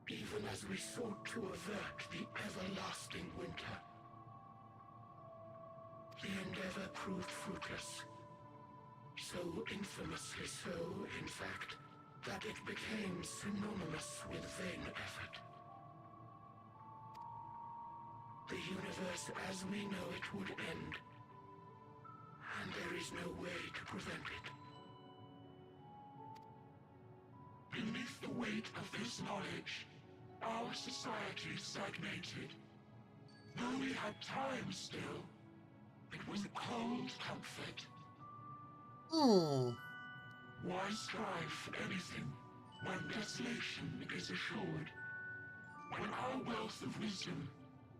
even as we sought to avert the everlasting winter. The endeavor proved fruitless. So infamously so, in fact, that it became synonymous with vain effort. The universe as we know it would end, and there is no way to prevent it. Beneath the weight of this knowledge, our society stagnated. Though we had time still, it was a cold comfort. Why strive for anything when desolation is assured? when our wealth of wisdom,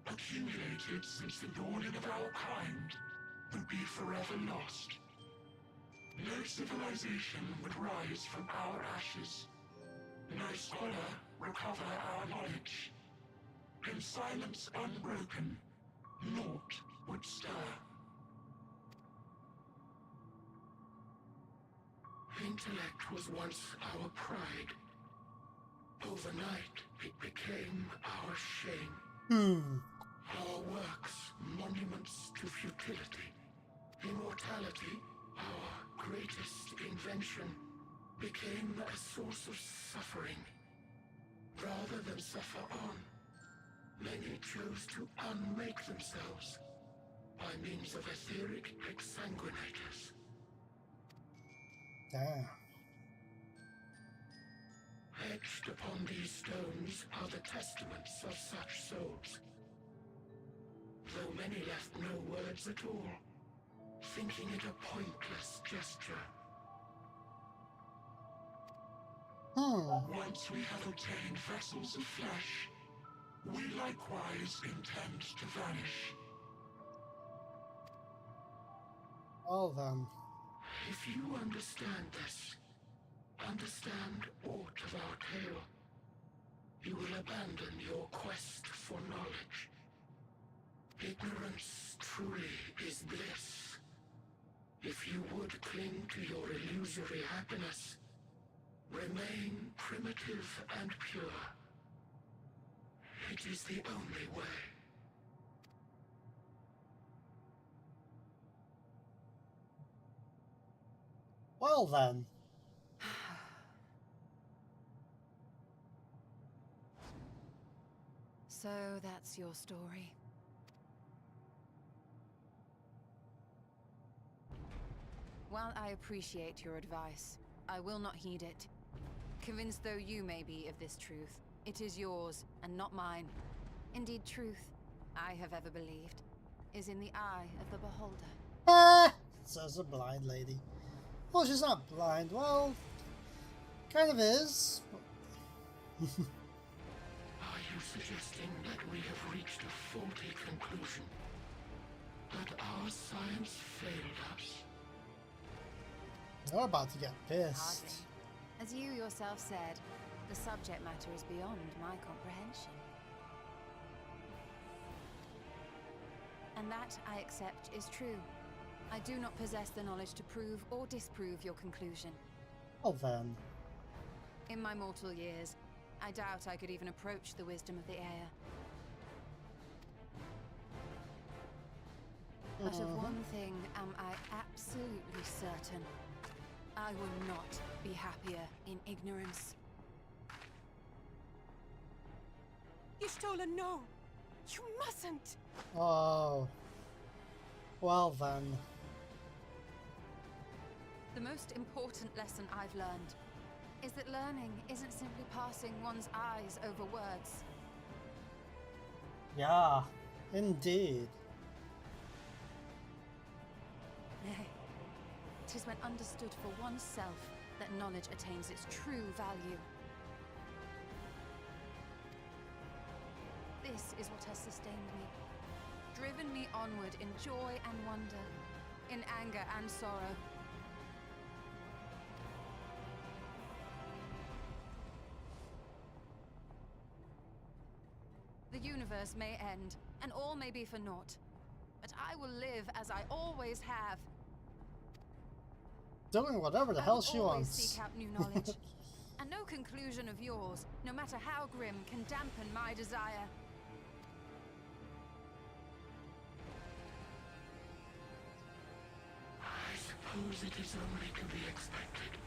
accumulated since the dawning of our kind, would be forever lost. No civilization would rise from our ashes. No scholar recover our knowledge. In silence unbroken, naught would stir. Intellect was once our pride. Overnight, it became our shame. Our works, monuments to futility. Immortality, our greatest invention, became a source of suffering. Rather than suffer on, many chose to unmake themselves by means of etheric exsanguinators. Damn. Etched upon these stones are the testaments of such souls. Though many left no words at all, thinking it a pointless gesture. Once we have obtained vessels of flesh, we likewise intend to vanish. Well then. If you understand this, understand aught of our tale, you will abandon your quest for knowledge. Ignorance truly is bliss. If you would cling to your illusory happiness, remain primitive and pure. It is the only way. Well then. So that's your story. While I appreciate your advice, I will not heed it. Convinced though you may be of this truth, it is yours and not mine. Indeed, truth, I have ever believed, is in the eye of the beholder. Ah! Says a blind lady. Well, she's not blind. Well, kind of is. Are you suggesting that we have reached a faulty conclusion? That our science failed us? You're about to get pissed. Hardly. As you yourself said, the subject matter is beyond my comprehension. And that, I accept, is true. I do not possess the knowledge to prove or disprove your conclusion. Well then. In my mortal years, I doubt I could even approach the wisdom of the air. But of one thing am I absolutely certain. I will not be happier in ignorance. Y'shtola, no! You mustn't! Oh. Well then. The most important lesson I've learned is that learning isn't simply passing one's eyes over words. Yeah, indeed. Nay, 'tis when understood for oneself that knowledge attains its true value. This is what has sustained me, driven me onward in joy and wonder, in anger and sorrow. The universe may end, and all may be for naught. But I will live as I always have. Doing whatever the hell she I will always wants. seek out new knowledge. And no conclusion of yours, no matter how grim, can dampen my desire. I suppose it is only to be expected.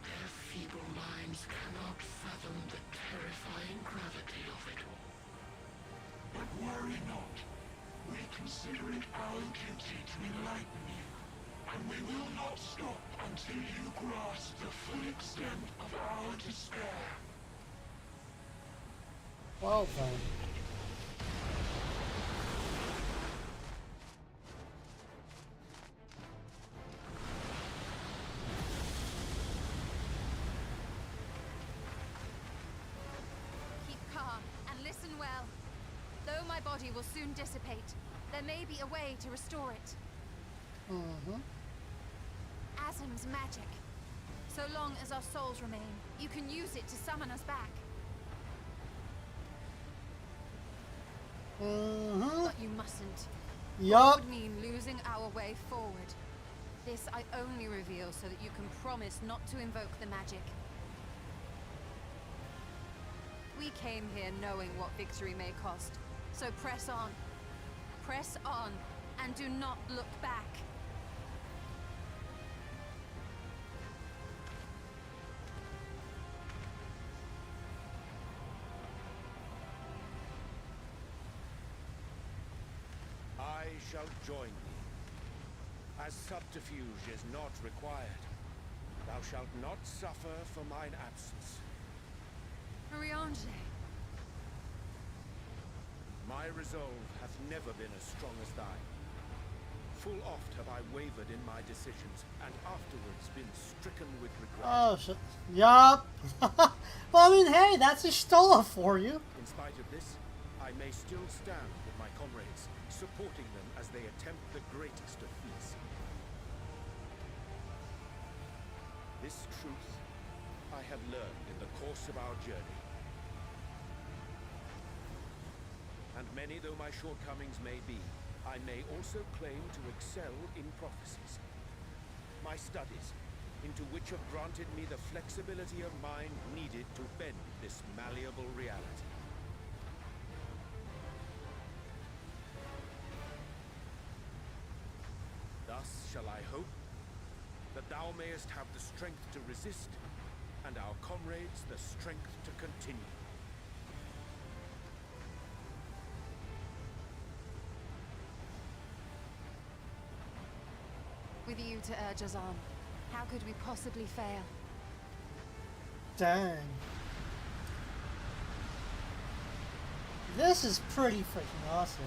Their feeble minds cannot fathom the terrifying gravity of it all. But worry not. We consider it our duty to enlighten you, and we will not stop until you grasp the full extent of our despair. Well then. Keep calm. energy will soon dissipate. There may be a way to restore it. Asm's magic. So long as our souls remain, you can use it to summon us back. But you mustn't. Yup. It would mean losing our way forward. This I only reveal so that you can promise not to invoke the magic. We came here knowing what victory may cost. So press on. Press on, and do not look back. I shall join thee. As subterfuge is not required, thou shalt not suffer for mine absence. Riange. My resolve hath never been as strong as thine. Full oft have I wavered in my decisions, and afterwards been stricken with regret. Oh, shit. Yup. Well, I mean, hey, that's Ishtola for you. In spite of this, I may still stand with my comrades, supporting them as they attempt the greatest of feats. This truth I have learned in the course of our journey. And many though my shortcomings may be, I may also claim to excel in prophecies. My studies, into which have granted me the flexibility of mind needed to bend this malleable reality. Thus shall I hope that thou mayest have the strength to resist, and our comrades the strength to continue. With you to urge us on, how could we possibly fail? Dang. This is pretty freaking awesome.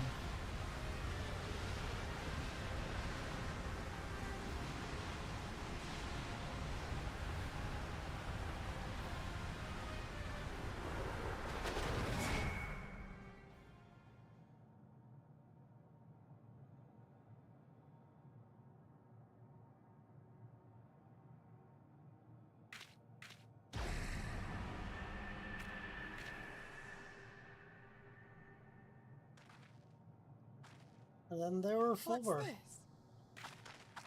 And then there were four. What's this?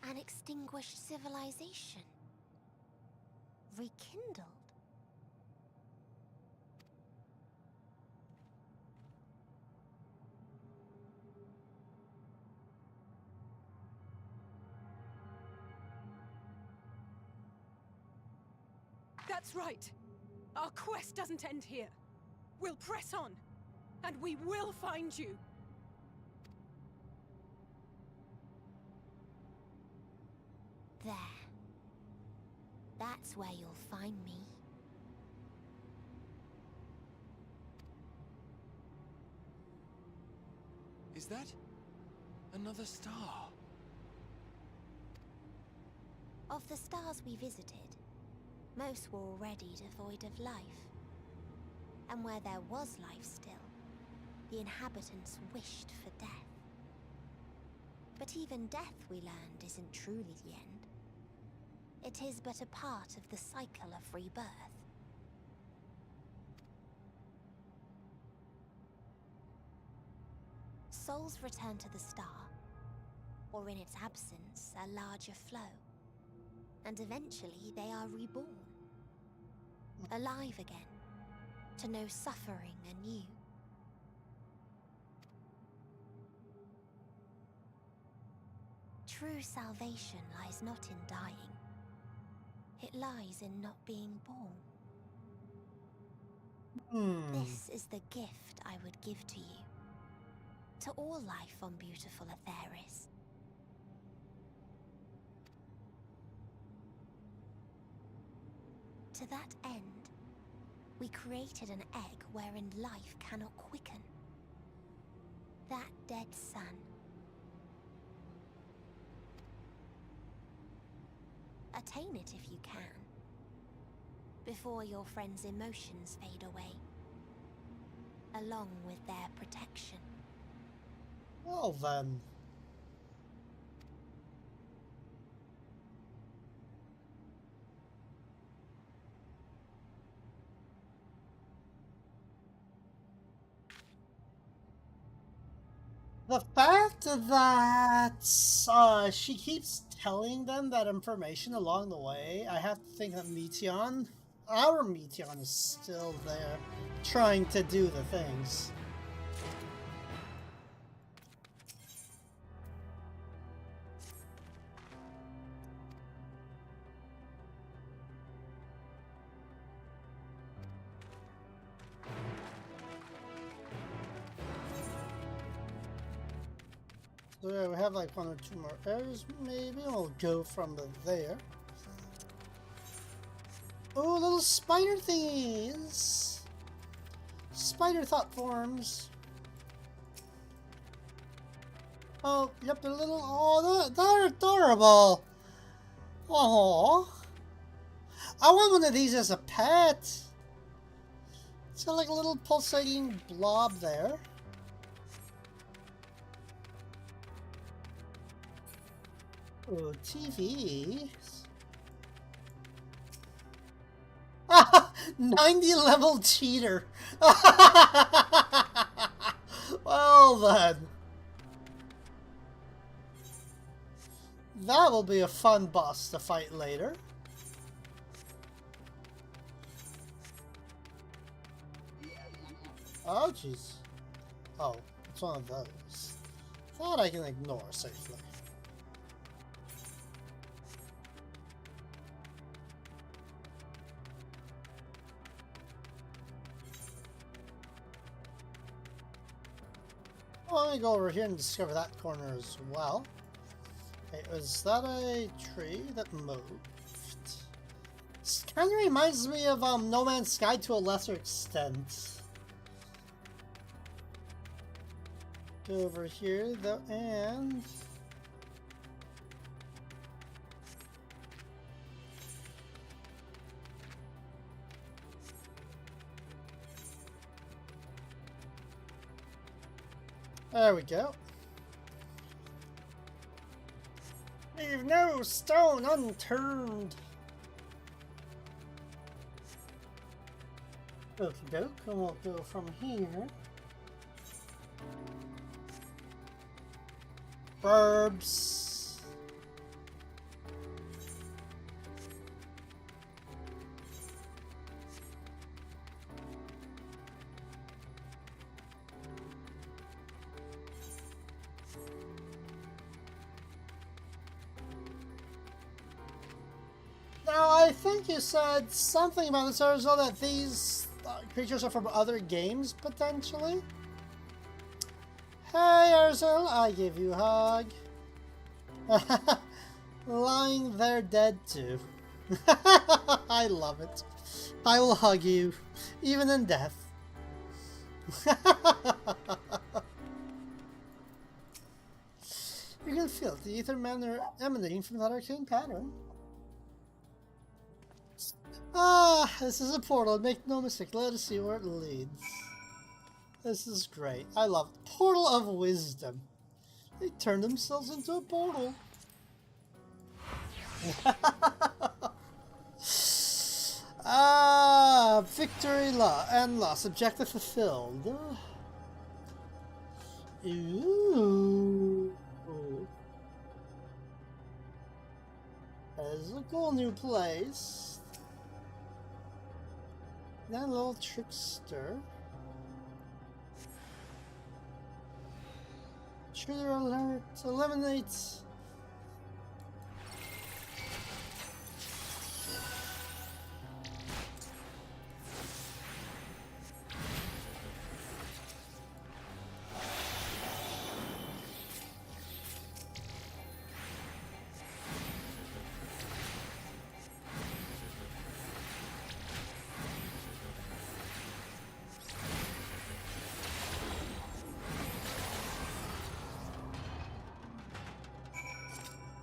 An extinguished civilization. Rekindled. That's right. Our quest doesn't end here. We'll press on, and we will find you. There. That's where you'll find me. Is that another star? Of the stars we visited, most were already devoid of life. And where there was life still, the inhabitants wished for death. But even death, we learned, isn't truly the end. It is but a part of the cycle of rebirth. Souls return to the star, or in its absence, a larger flow. And eventually they are reborn. Alive again, to know suffering anew. True salvation lies not in dying. It lies in not being born. This is the gift I would give to you. To all life on beautiful Atheris. To that end, we created an egg wherein life cannot quicken. That dead sun. Attain it if you can, before your friends' emotions fade away, along with their protection. Well then. The fact that she keeps telling them that information along the way, I have to think that Meteon, our Meteon, is still there trying to do the things. So yeah, we have like 1 or 2 more areas, maybe. We'll go from there. Oh, little spider thingies! Spider thought forms. Oh, yep, they're little. Oh, they're adorable. Oh, I want one of these as a pet. It's got like a little pulsating blob there. Oh, TV. 90 level cheater. Well then. That will be a fun boss to fight later. Oh jeez. Oh, it's one of those. That I can ignore safely. Well, let me go over here and discover that corner as well. Okay, was that a tree that moved? This kind of reminds me of No Man's Sky to a lesser extent. Go over here though, and there we go. Leave no stone unturned. Okie doke, and we'll go from here. Burbs. Now, I think you said something about this Arizona, that these creatures are from other games, potentially? Hey, Ursula, I give you a hug. Lying there dead too. I love it. I will hug you, even in death. You can feel the ether manner emanating from that arcane pattern. Ah, this is a portal. Make no mistake. Let us see where it leads. This is great. I love it. Portal of Wisdom. They turned themselves into a portal. Ah, victory and loss. Objective fulfilled. Ooh. There's a cool new place. That little trickster. Intruder alert. Eliminates.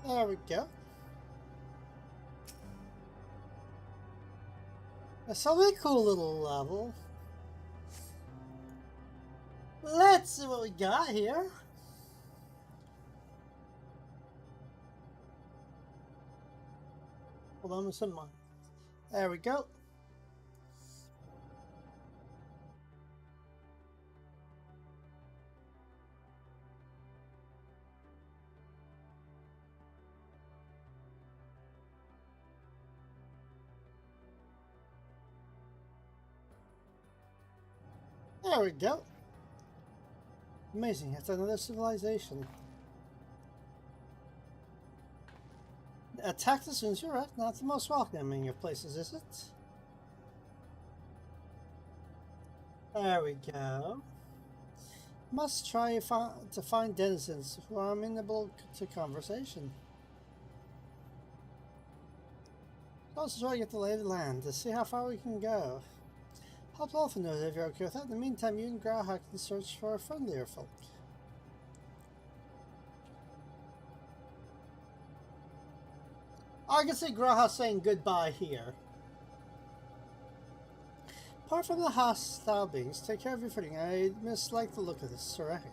There we go. That's a really cool little level. Let's see what we got here. Hold on, it's in mine. There we go. There we go. Amazing, it's another civilization. Attacked as soon as you're right. Not the most welcoming of places, is it? There we go. Must try to find denizens who are amenable to conversation. Also try to get the lay of the land to see how far we can go. Help Dolphin knows if you're okay with that. In the meantime, you and Graha can search for friendlier folk. I can see Graha saying goodbye here. Apart from the hostile beings, take care of your footing. I mislike the look of this Soraki.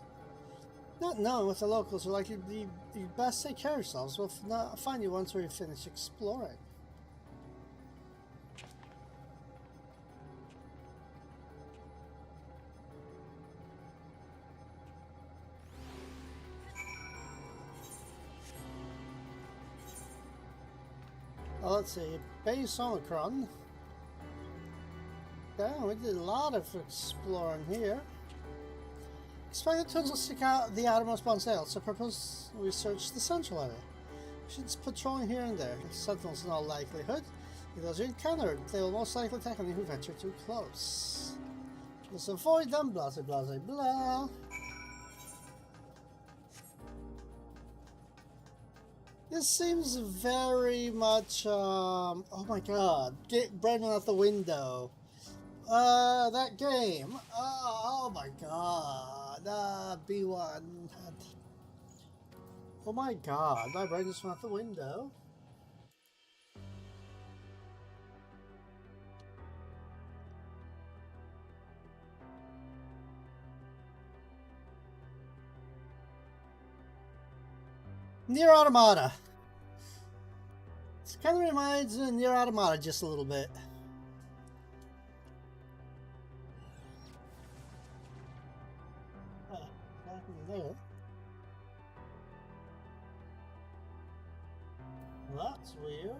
Not knowing what the locals are likely to be, you best take care of yourselves. We'll find you once we finish exploring. Well, let's see, base Omicron. Yeah, we did a lot of exploring here. Expand the tunnels will stick out the outermost bond sail, so propose we search the central area. We should patrolling here and there. Sentinels in all likelihood. If those are encountered, they will most likely attack any who venture too close. Just avoid them, blah blah blah blah. This seems very much, oh my god, get Brendan out the window. That game, oh my god, B1. Oh my god, my brain just went out the window. Nier Automata. It kind of reminds me of Nier Automata just a little bit. Nothing there. Well, that's weird.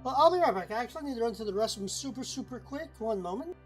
Well, I'll be right back. I actually need to run to the restroom super quick. One moment.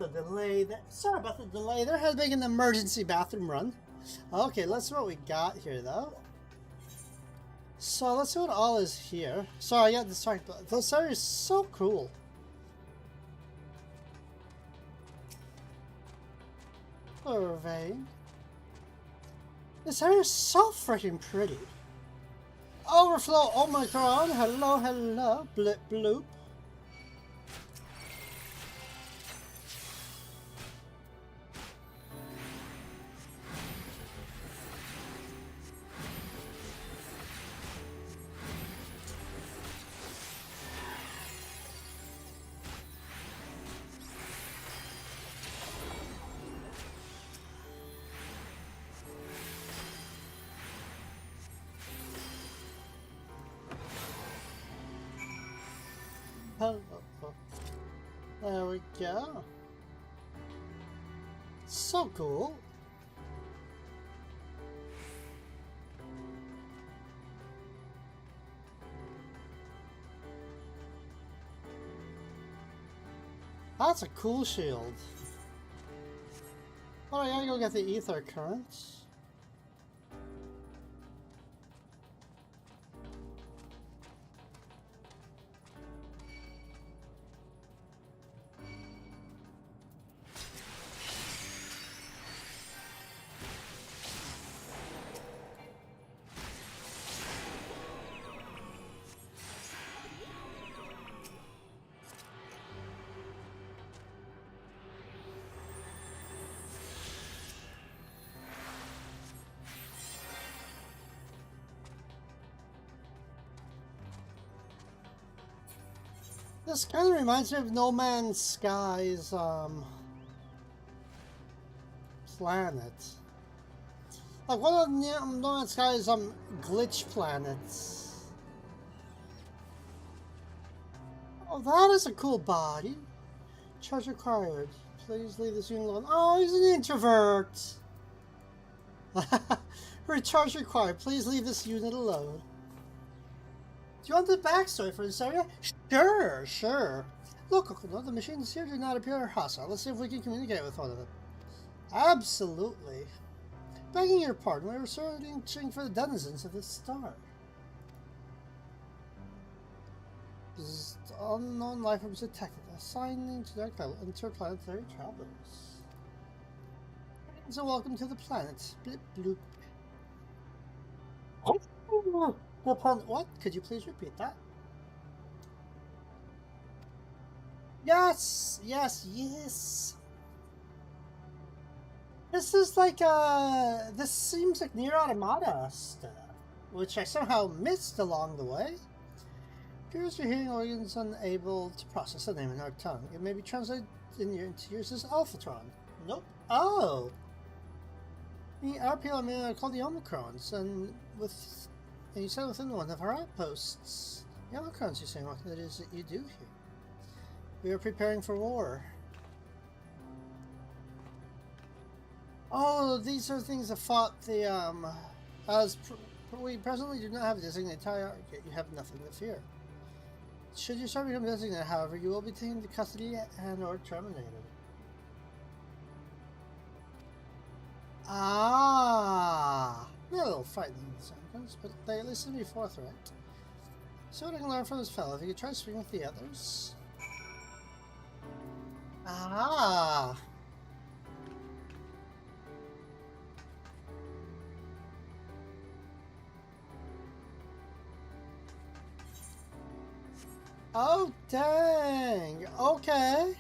The delay. Sorry about the delay. There has been an emergency bathroom run. Okay, let's see what we got here, though. So let's see what all is here. Sorry, I got distracted. This area is so cool. Vein. This area is so freaking pretty. Overflow Omicron. Hello, hello. Blip, bloop. There we go. So cool. That's a cool shield. Oh, I gotta go get the ether currents. This kind of reminds me of No Man's Sky's planet. Like one of No Man's Sky's glitch planets. Oh, that is a cool body. Charge required. Please leave this unit alone. Oh, he's an introvert. Recharge required. Please leave this unit alone. Do you want the backstory for this area? Sure, sure. Look, Okuno, the machines here do not appear hostile. Let's see if we can communicate with one of them. Absolutely. Begging your pardon, we were searching for the denizens of this star. This unknown life forms detected, assigning to their interplanetary travelers. So welcome to the planet. Blip bloop. Oh. What? Could you please repeat that? Yes! Yes, yes! This is like, this seems like Nier Automata stuff, which I somehow missed along the way. Appears your hearing organs unable to process the name in our tongue. It may be translated into yours as Alphatron. Nope. Oh! Our people are called the Omicrons, and you said within one of our outposts. The Omicrons, you're saying what it is that you do here. We are preparing for war. Oh, these are things that fought the, we presently do not have a designated target, you have nothing to fear. Should you start becoming designated, however, you will be taken into custody and or terminated. Ah! A little frightening sometimes, but they listen to me forthright. See what I can learn from this fellow. If you could try speaking with the others. Ah! Oh, dang! Okay.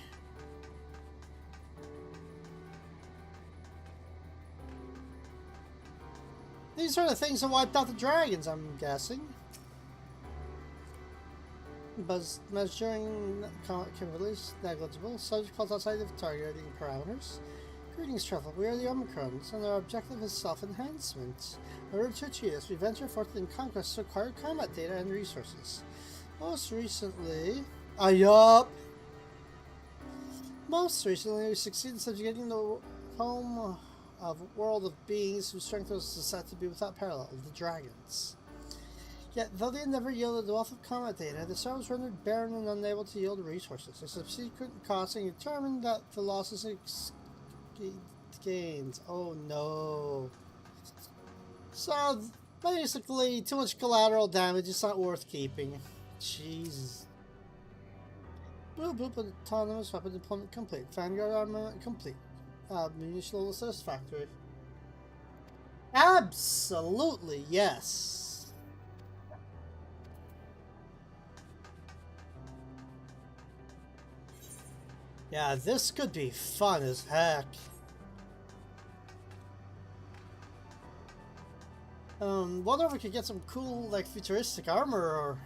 These are the things that wiped out the dragons, I'm guessing. But measuring capabilities negligible. Subject falls outside of targeting parameters. Greetings, Truffle. We are the Omicrons, and our objective is self-enhancement. In order to achieve this, we venture forth in conquest to acquire combat data and resources. Most recently, Most recently, we succeeded in subjugating the home of a world of beings whose strength was said to be without parallel, the dragons. Yet, though they never yielded a wealth of combat data, the star was rendered barren and unable to yield resources. A subsequent costing determined that the losses gains. Oh no. So, basically, too much collateral damage is not worth keeping. Jesus. Boop boop, autonomous weapon deployment complete. Vanguard armament complete. Munition level satisfactory. Absolutely, yes. Yeah, this could be fun as heck. Wonder if we could get some cool, like, futuristic armor or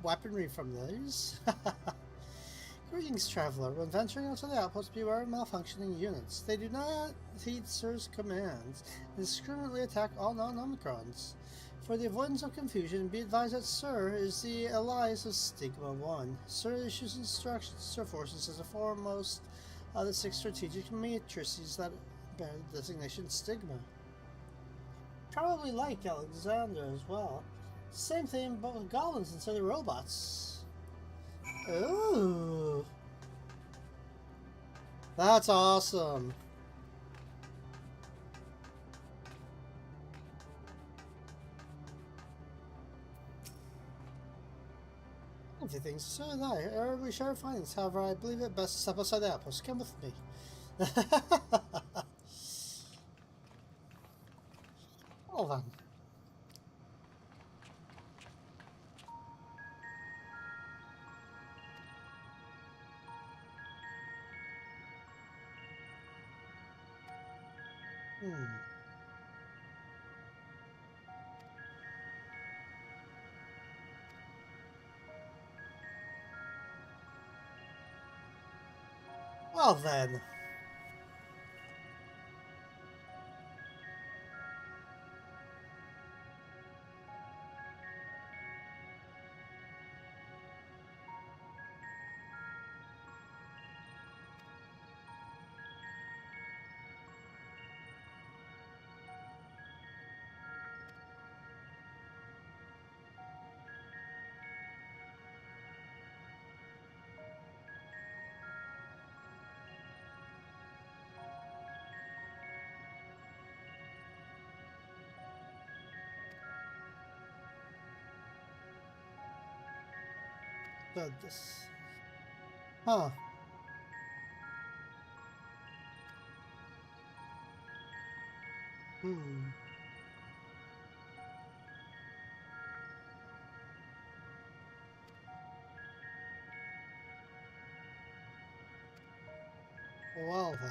weaponry from these. Greetings, traveler. When venturing out to the outpost, beware of malfunctioning units. They do not heed Sir's commands and discriminately attack all non-Omicrons. For the avoidance of confusion, be advised that Sir is the allies of Stigma 1. Sir issues instructions to her forces as the foremost of the 6 strategic matrices that bear the designation Stigma. Probably like Alexander as well. Same thing, but with goblins instead of robots. Ooh. That's awesome. A few things, so did I. We share our findings, however, I believe it best to step outside the outpost. Come with me. Hold on. Well then. This. Huh. Well then.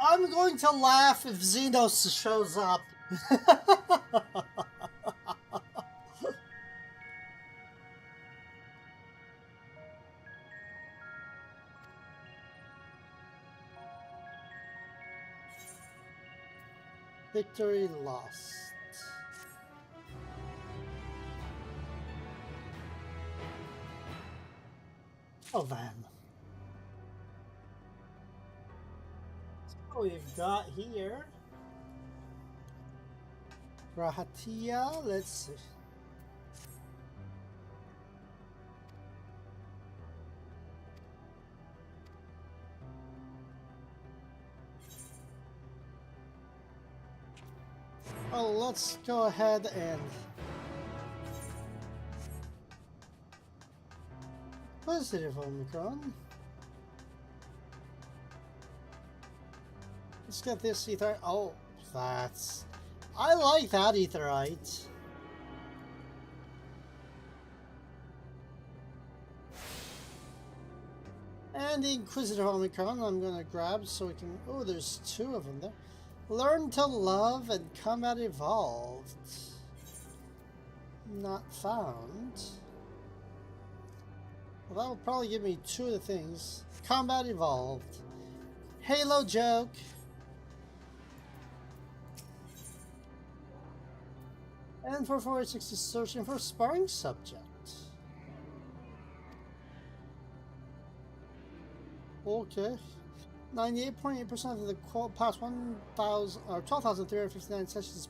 I'm going to laugh if Xenos shows up. Victory lost. Oh, then. So we've got here Rahatia. Let's see. Oh, let's go ahead and positive Omicron. Let's get this ether. Oh, that's. I like that etherite. And the Inquisitor Omicron I'm gonna grab so we can. Oh, there's 2 of them there. Learn to love and combat evolved. Not found. Well, that'll probably give me 2 of the things. Combat evolved. Halo joke. And 4486 is searching for a sparring subject. Okay. 98.8% of the past 1,000 or 12,359 sessions.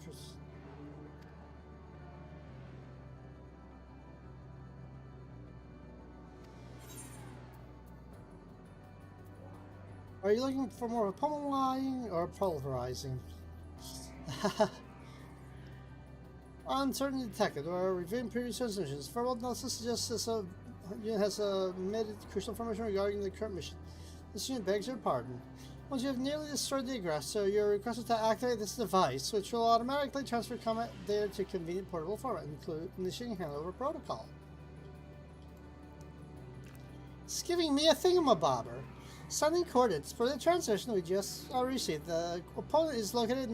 Are you looking for more of a pummeling or pulverizing? Uncertainty detected or reviewing previous transmissions. Verbal analysis suggests this unit has omitted crucial information regarding the current mission. This unit begs your pardon. Once you have nearly destroyed the aggressor, you're requested to activate this device, which will automatically transfer combat data to convenient portable format, including initiating handover protocol. It's giving me a thingamabobber. Sending coordinates for the transmission we just received. The opponent is located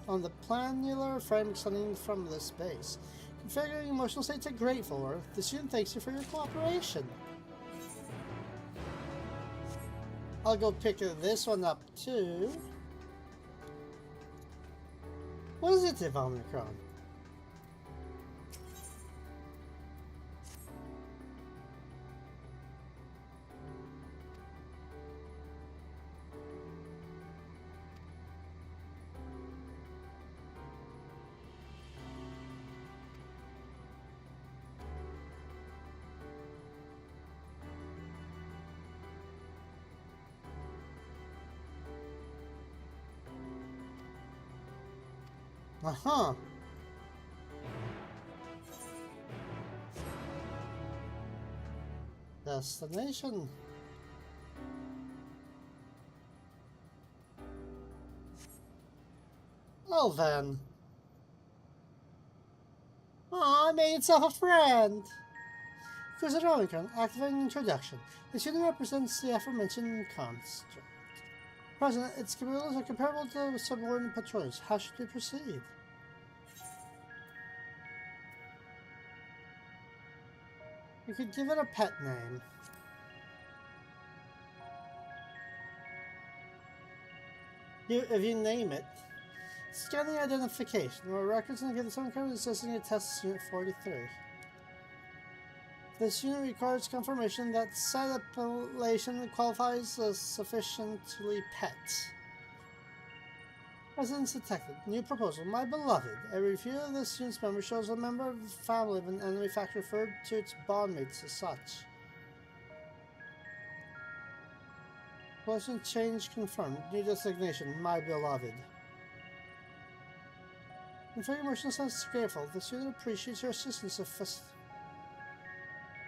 on the planular frame extending from this base. Configuring emotional state to grateful. The student thanks you for your cooperation. I'll go pick this one up too. What is it, Omicron? Uh-huh. Destination. Well then. Aw, I made itself a friend. Cruiser Omicron, activating introduction. The student represents the aforementioned construct. President, its capabilities are comparable to subordinate patrols. How should we proceed? You could give it a pet name. If you name it. Scanning identification, or records indicate that some code is designated test unit 43. This unit requires confirmation that said appellation qualifies as sufficiently pet. Residence detected. New proposal. My beloved. A review of this unit's member shows a member of the family of an enemy faction referred to its bondmates as such. Position change confirmed. New designation. My beloved. Confirm emotional sense grateful. This unit appreciates your assistance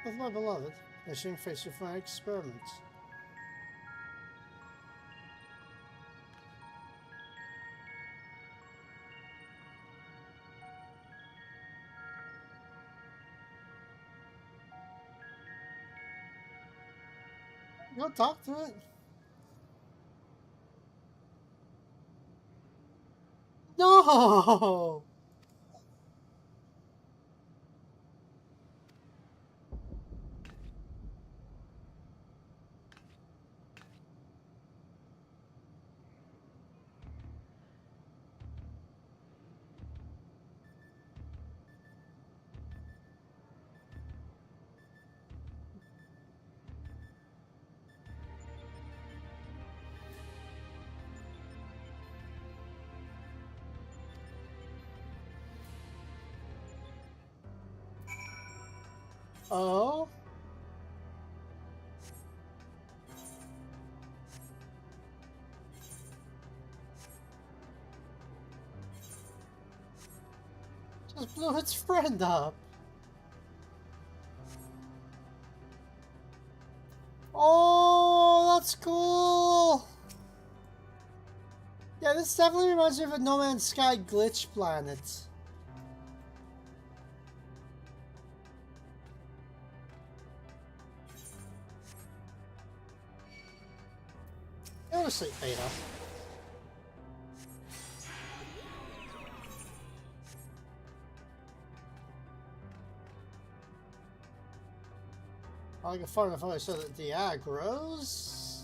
with my beloved. Issuing face with my experiments. Go talk to it. No! Oh? Just blew its friend up. Oh, that's cool. Yeah, this definitely reminds me of a No Man's Sky glitch planet. Go to sleep, Beta. I'll get far enough away so that the aggro's.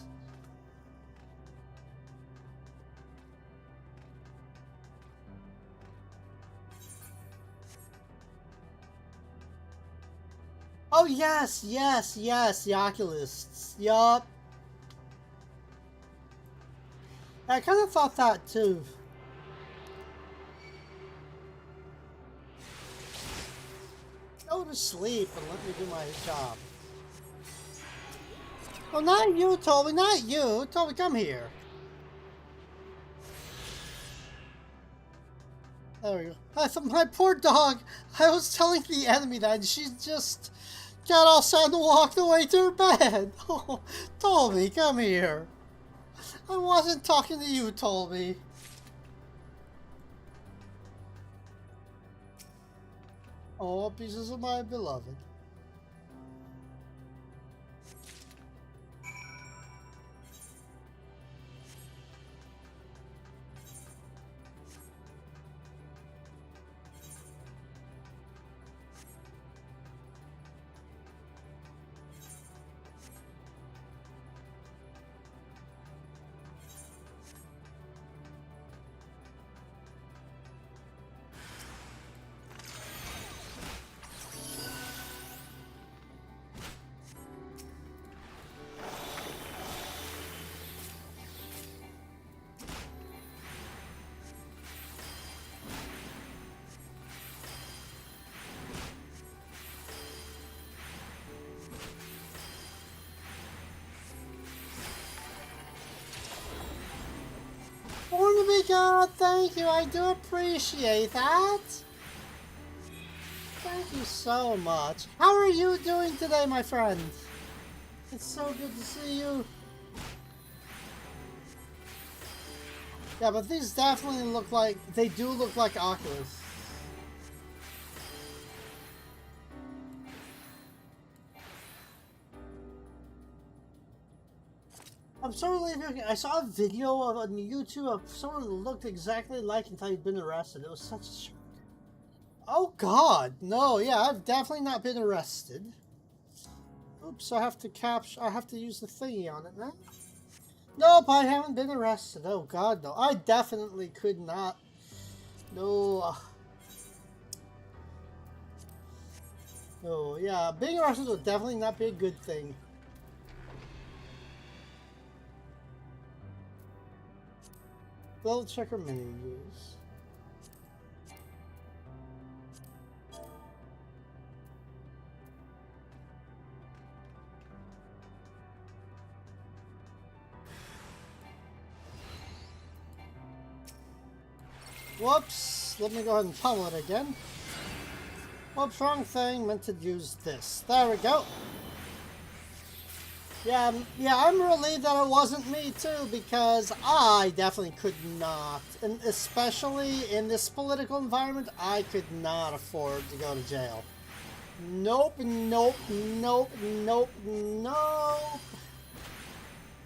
Oh yes, yes, yes, the Oculists. Yup. I kind of thought that too. Go to sleep and let me do my job. Oh, not you, Toby, not you. Toby, come here. There we go. My poor dog. I was telling the enemy that and she just got all sad and walked away to her bed. Oh, Toby, come here. I wasn't talking to you, Toby. Oh, pieces of my beloved. Born to be God, thank you. I do appreciate that. Thank you so much. How are you doing today, my friend? It's so good to see you. Yeah, but these definitely look like, they do look like Oculus. I'm sorry, I saw a video on YouTube of someone who looked exactly like until he'd been arrested. It was such a shock. Oh God, no, yeah, I've definitely not been arrested. Oops, I have to use the thingy on it now. Nope, I haven't been arrested. Oh God, no, I definitely could not. No. No, yeah, being arrested would definitely not be a good thing. Spell checker menu use. Whoops, let me go ahead and pummel it again. Whoops, wrong thing, meant to use this. There we go. Yeah, I'm relieved that it wasn't me too, because I definitely could not, and especially in this political environment, I could not afford to go to jail. Nope, nope, nope, nope, nope.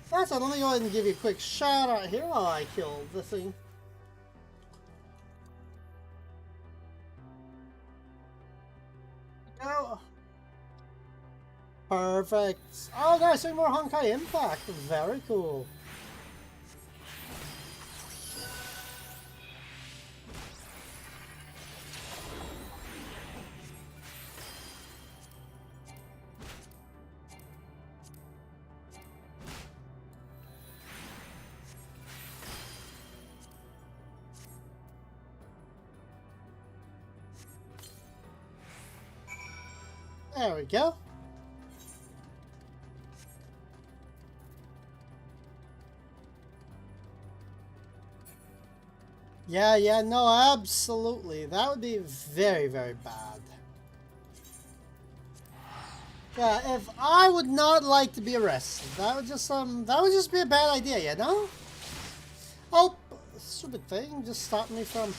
That's it, let me go ahead and give you a quick shout out here while I kill the thing. Go. Perfect. Oh, guys, see more Honkai Impact. Very cool. There we go. Yeah, no, absolutely. That would be very, very bad. Yeah, if I would not like to be arrested, that would just be a bad idea, you know? Oh, stupid thing just stopped me from...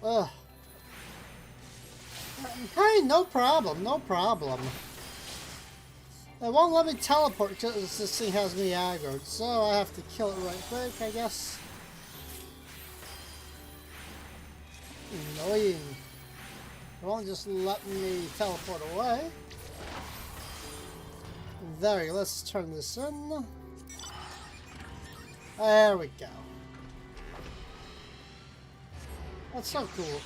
Ugh. Hey, no problem, no problem. It won't let me teleport because this thing has me aggroed, so I have to kill it right quick, I guess. Annoying. It won't just let me teleport away. There we go, let's turn this in. There we go. That's so cool.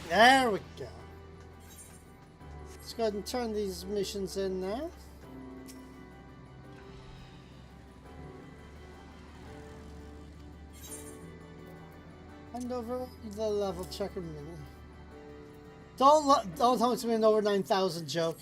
There we go. Let's go ahead and turn these missions in now. Hand over the level checker mini. Don't tell me it's been an over 9,000 joke.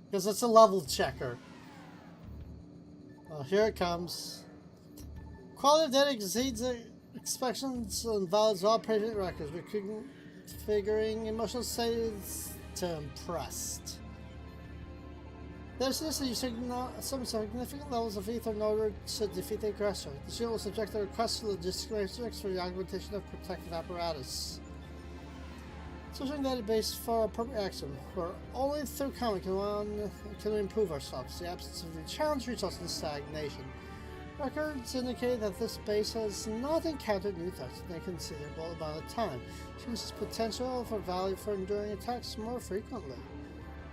Because it's a level checker. Well, here it comes. Quality of data exceeds expectations and validates all previous records. Reconfiguring emotional states to impressed. There's this you signal some significant levels of ether in order to defeat the aggressor. The shield will subject the request to logistic restrictions for the augmentation of protective apparatus. Switching database for appropriate action, where only through combat can we improve ourselves. The absence of the challenge results in stagnation. Records indicate that this base has not encountered new threats in a considerable amount of time, which means its potential for value for enduring attacks more frequently.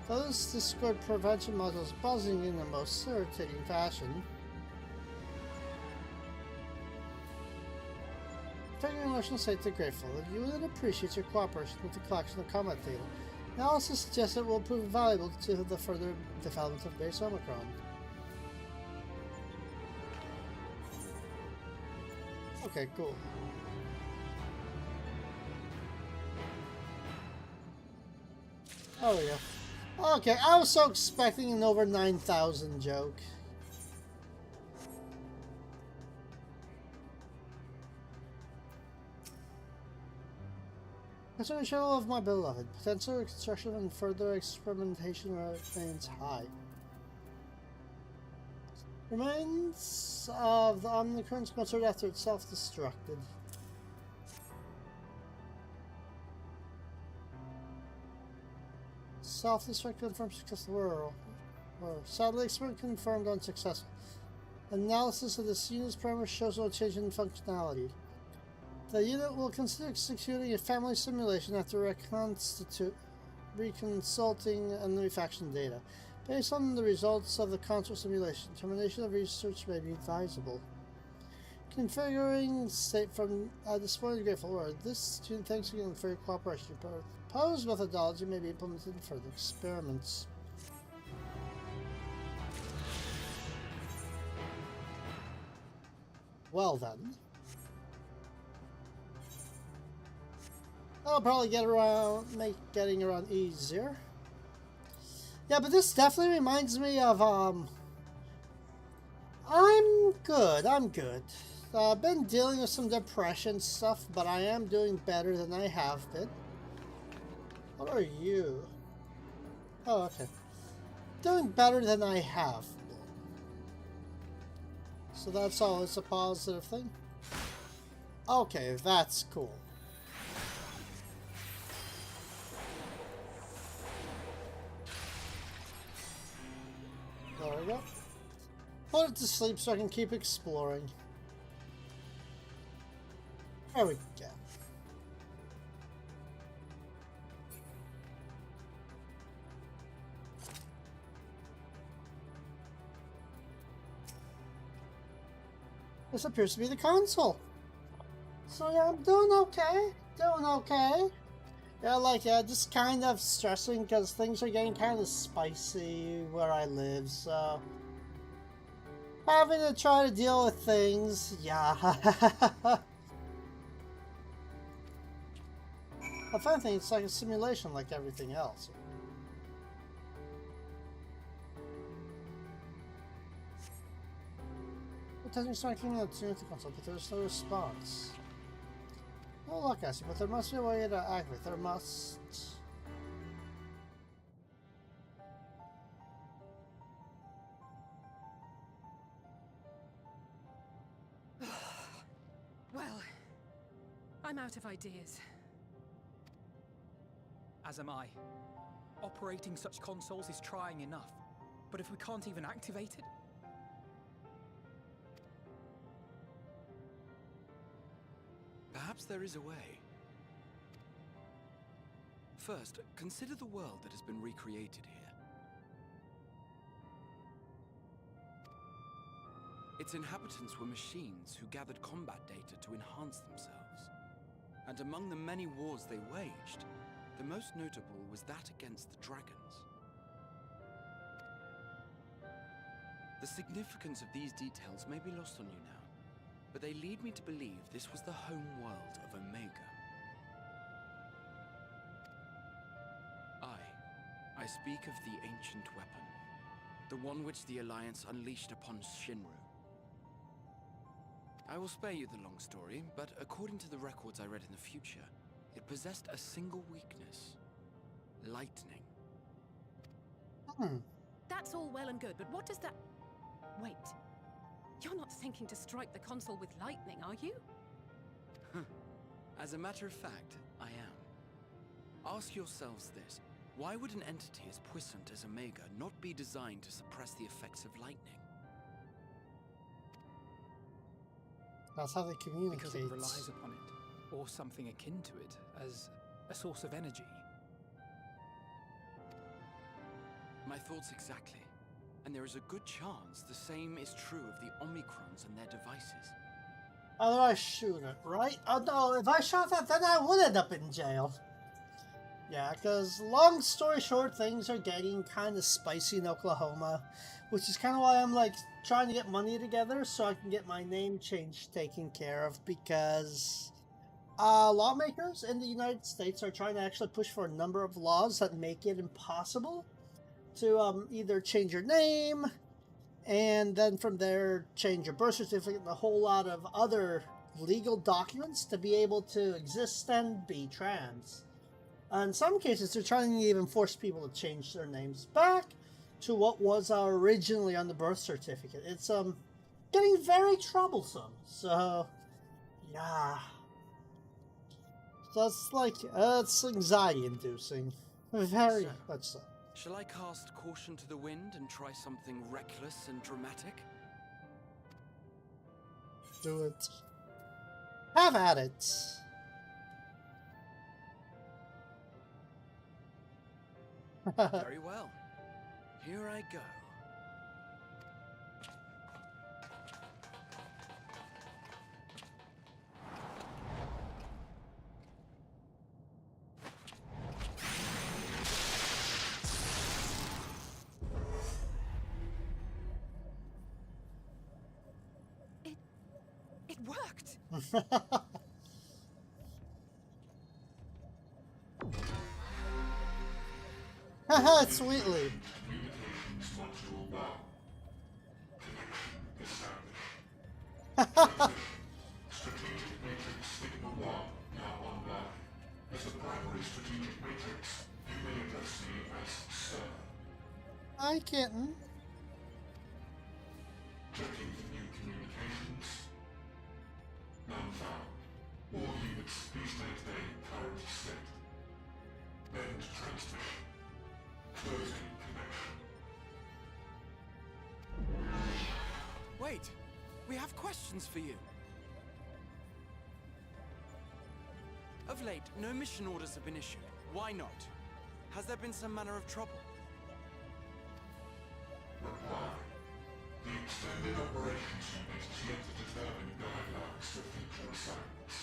Those Discord prevention modules buzzing in the most irritating fashion. Figuring emotional state to grateful. The unit appreciates your cooperation with the collection of combat data. Analysis suggests it will prove valuable to the further development of base Omicron. Okay, cool. Oh yeah. Okay, I was so expecting an over 9,000 joke. Consideration of my beloved. Potential reconstruction and further experimentation remains high. Remains of the Omnicron sponsored after it self-destructed. Self-destruct confirmed successful world. Sadly, experiment confirmed unsuccessful. Analysis of this unit's parameters shows no change in functionality. The unit will consider executing a family simulation after reconsulting enemy faction data. Based on the results of the console simulation, termination of research may be advisable. Configuring state from disappointed grateful word. This student thanks again for your cooperation. Proposed methodology may be implemented in further experiments. Well then. I'll probably make getting around easier. Yeah, but this definitely reminds me of, I'm good. I've been dealing with some depression stuff, but I am doing better than I have been. What are you? Oh, okay. Doing better than I have been. So that's always a positive thing. Okay, that's cool. There we go. Put it to sleep so I can keep exploring. There we go. This appears to be the console. So yeah, I'm doing okay. Yeah, just kind of stressing because things are getting kind of spicy where I live, so having to try to deal with things, yeah. The fun thing, it's like a simulation like everything else. Attempting striking at the console, but there's no response. No luck, I see, but there must be a way to activate. There must. Well, I'm out of ideas. As am I. Operating such consoles is trying enough, but if we can't even activate it? Perhaps there is a way. First, consider the world that has been recreated here. Its inhabitants were machines who gathered combat data to enhance themselves. And among the many wars they waged, the most notable was that against the dragons. The significance of these details may be lost on you now, but they lead me to believe this was the home world of Omega. I speak of the ancient weapon, the one which the Alliance unleashed upon Shinru. I will spare you the long story, but according to the records I read in the future, it possessed a single weakness: lightning. That's all well and good, but what does that... Wait. You're not thinking to strike the console with lightning, are you? As a matter of fact, I am. Ask yourselves this. Why would an entity as puissant as Omega not be designed to suppress the effects of lightning? That's how they communicate. Because it relies upon it, or something akin to it, as a source of energy. My thoughts exactly. And there is a good chance the same is true of the Omicrons and their devices. How do I shoot it, right? Oh no, if I shot that, then I would end up in jail. Yeah, because long story short, things are getting kind of spicy in Oklahoma, which is kind of why I'm like trying to get money together so I can get my name change taken care of, because lawmakers in the United States are trying to actually push for a number of laws that make it impossible to either change your name and then from there change your birth certificate and a whole lot of other legal documents to be able to exist and be trans. In some cases, they're trying to even force people to change their names back to what was originally on the birth certificate. It's getting very troublesome. So, yeah. So it's like, it's anxiety-inducing. Very much so. Shall I cast caution to the wind and try something reckless and dramatic? Do it. Have at it. Very well. Here I go. It worked! Haha, sweetly. Strategic Matrix Sigma 1 now online. As the primary strategic matrix, you may address me as Sir. Hi, kitten. Checking for new communications. None found. All units, please maintain current state. End transmission. Closing connection. Wait! We have questions for you. Of late, no mission orders have been issued. Why not? Has there been some manner of trouble? Reply. The Extended Operations Unit is yet to determine guidelines for future assignments.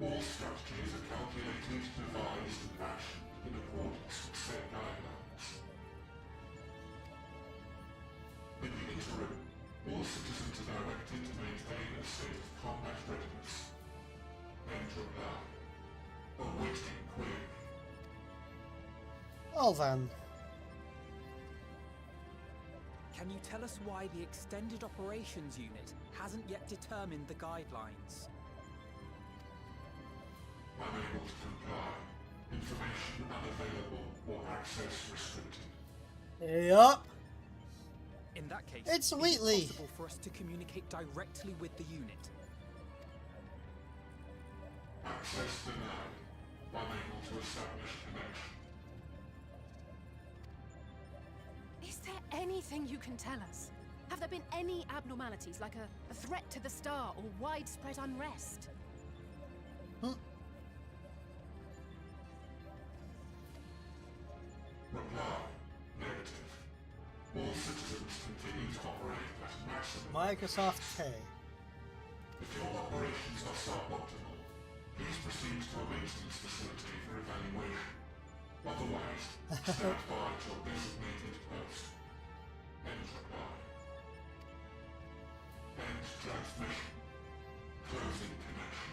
All strategies are calculated, devised, and actioned in accordance with said guidelines. In the interim, all citizens are directed to maintain a state of combat readiness. End reply. Awaiting query. Well then. Can you tell us why the Extended Operations Unit hasn't yet determined the guidelines? Unable to comply. Information unavailable or access restricted. Yup. In that case, It's is Wheatley. it possible for us to communicate directly with the unit? Access denied. Unable to establish connection. Is there anything you can tell us? Have there been any abnormalities, like a threat to the star or widespread unrest? Reply. Negative. All citizens continue to operate at maximum. Microsoft Tay. If your operations are suboptimal, please proceed to a maintenance facility for evaluation. Otherwise, stand by at your designated post. End reply. End transmission. Closing connection.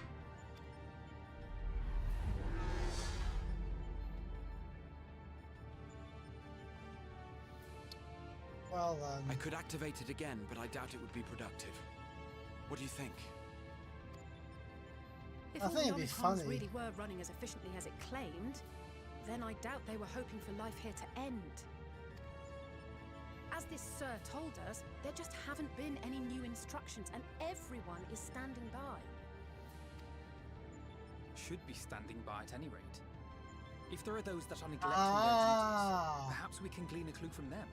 Well then. I could activate it again, but I doubt it would be productive. What do you think? If I all think the it'd be Omicrons funny. really were running as efficiently as it claimed, then I doubt they were hoping for life here to end. As this Sir told us, there just haven't been any new instructions, and everyone is standing by. Should be standing by at any rate. If there are those that are neglecting their duties, perhaps we can glean a clue from them.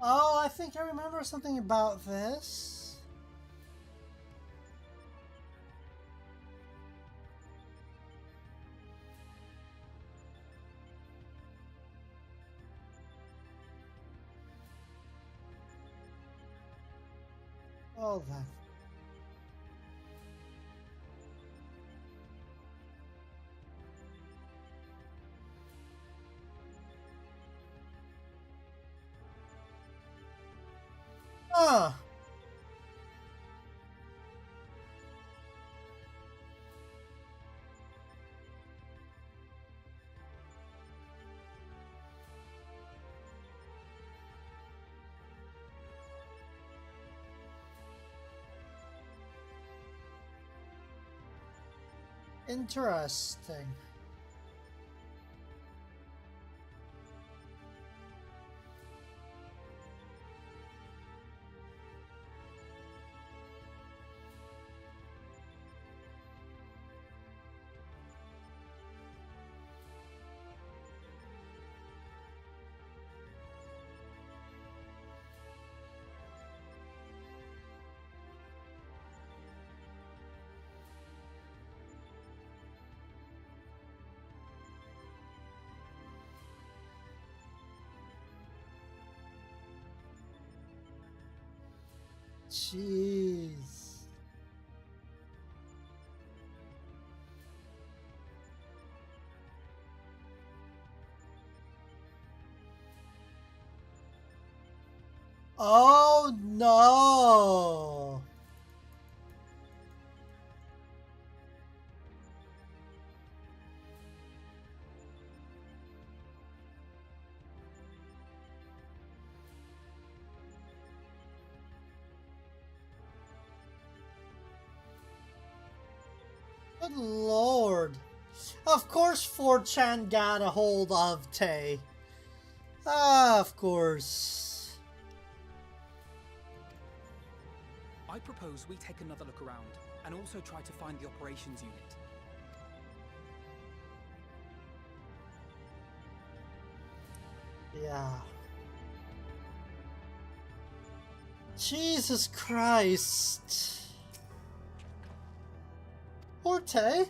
Oh, I think I remember something about this. Well then. Huh. Interesting. Jeez. Oh no. Good lord. Of course 4chan got a hold of Tay. Of course. I propose we take another look around, and also try to find the operations unit. Yeah. Jesus Christ. Poor Tay.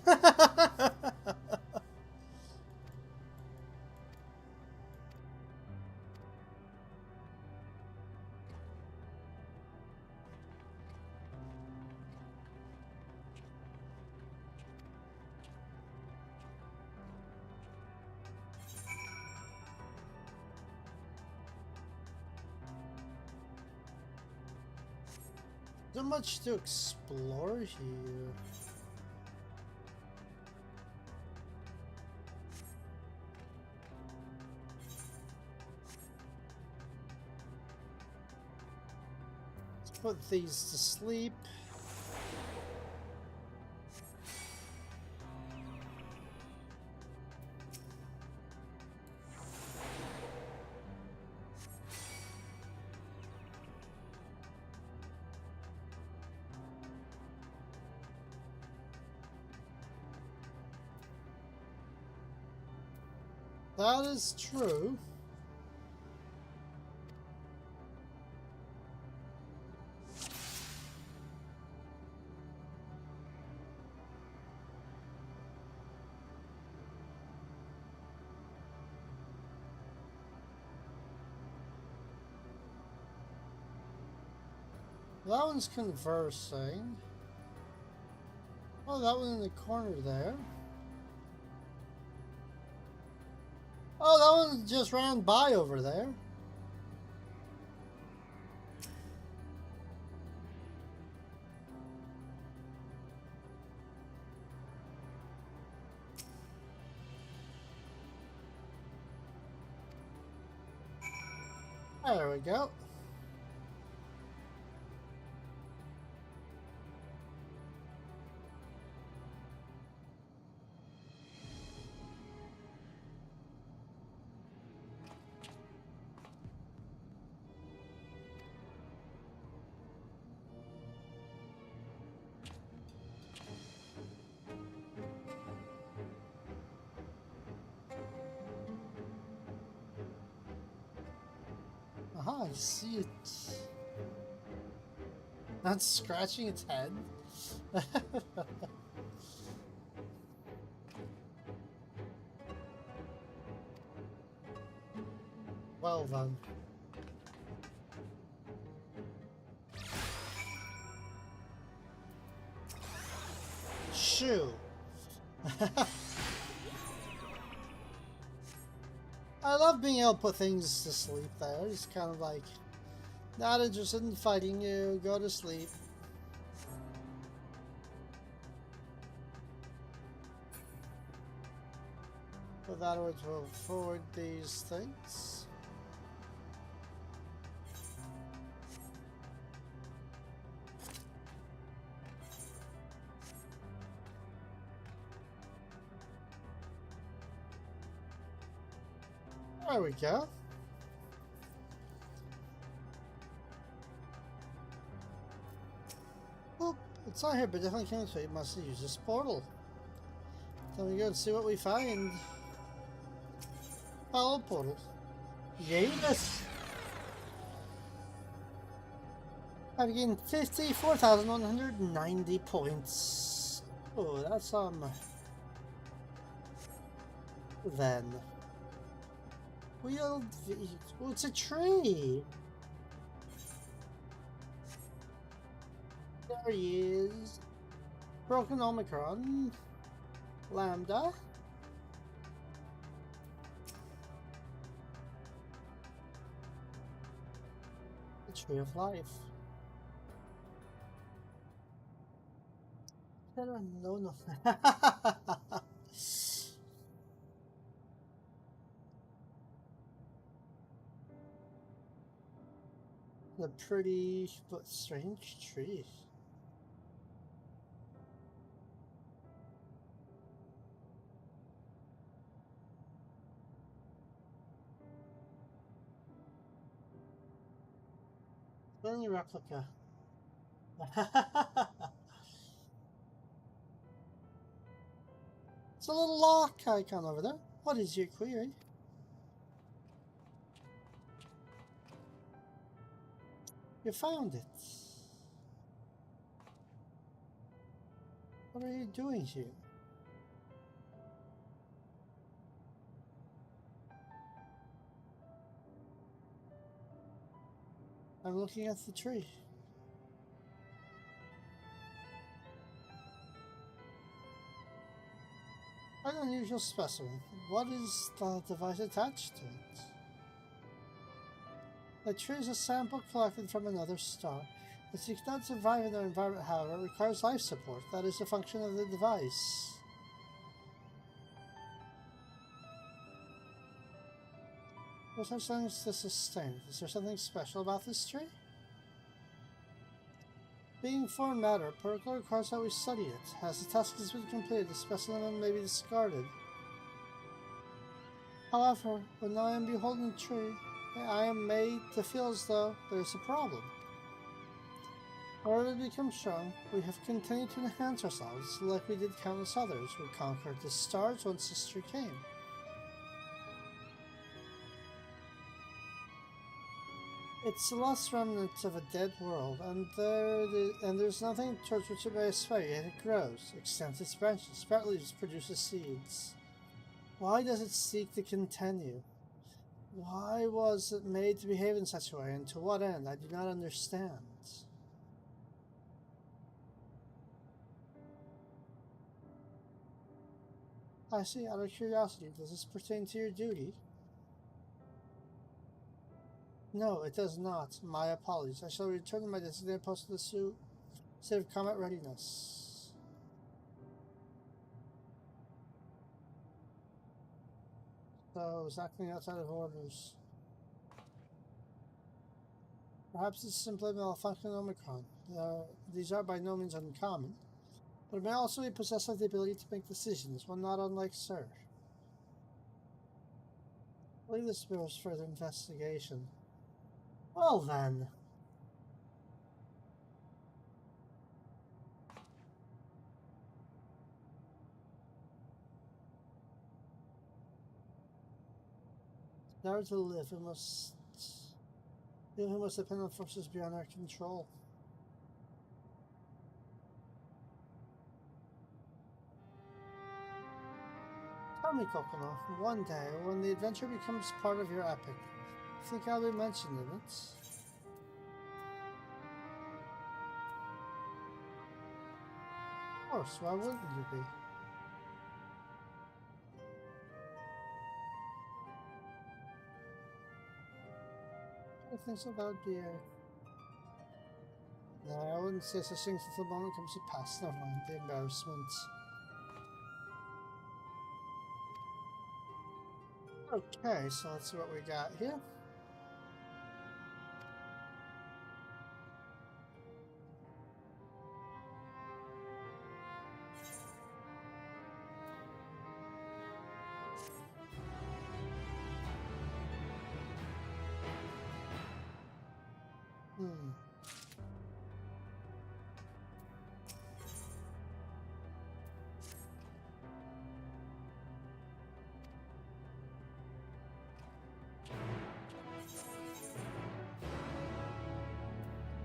So much to explore here. Let's put these to sleep. That is true. That one's conversing. Oh, that one in the corner there. Oh, that one just ran by over there. There we go. Aha, I see it. Not scratching its head. Well done. Shoo. I love being able to put things to sleep there. It's kind of like, not interested in fighting you, go to sleep. Put that way to avoid these things. There we go. Well, it's not here, but definitely came to it. Must use this portal. Then we go and see what we find. Follow portal. Yes. I've gained 54,190 points. Oh, that's then. Wheeled vehicle. Oh, it's a tree. There he is. Broken Omicron. Lambda. The Tree of Life. No. The pretty but strange tree. Any replica. It's a little lock icon over there. What is your query? You found it. What are you doing here? I'm looking at the tree. An unusual specimen. What is the device attached to it? The tree is a sample collected from another star. It cannot survive in their environment, however, it requires life support. That is the function of the device. What are things to sustain? Is there something special about this tree? Being foreign matter, protocol requires that we study it. As the task has been completed, the specimen may be discarded. However, when I am beholding the tree, I am made to feel as though there is a problem. In order to become strong, we have continued to enhance ourselves like we did countless others. We conquered the stars once this tree came. It's the last remnants of a dead world, and there's nothing towards which it may aspire, yet it grows, extends its branches, sprout leaves, produces seeds. Why does it seek to continue? Why was it made to behave in such a way, and to what end? I do not understand. I see. Out of curiosity, does this pertain to your duty? No, it does not. My apologies. I shall return to my designated post of the suit. State of combat readiness. So, it's acting outside of orders. Perhaps it's simply a malfunction Omicron. These are by no means uncommon, but it may also be possessed of the ability to make decisions, one not unlike Sir. I believe this bears further investigation. Well then. In order to live, we must depend on forces beyond our control. Tell me, Kokono, one day, when the adventure becomes part of your epic, you think I'll be mentioned in it? Of course, why wouldn't you be? I think so, that would be No, I wouldn't say such things until the moment comes to pass. Never mind, the embarrassment. Okay, so let's see what we got here.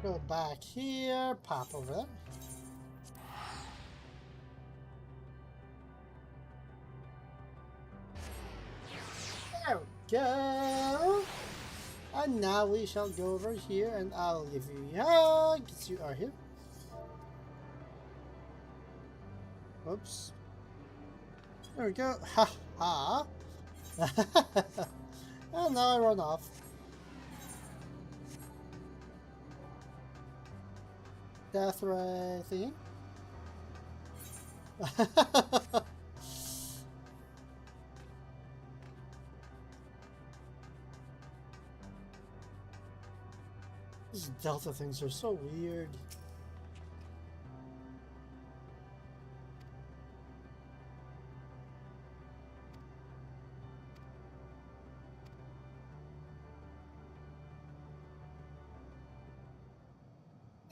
Go back here, pop over there. There we go. And now we shall go over here and I'll give you a hug. You are here. Oops. There we go. Ha ha. And now I run off. Death ray thingy. These Delta things are so weird.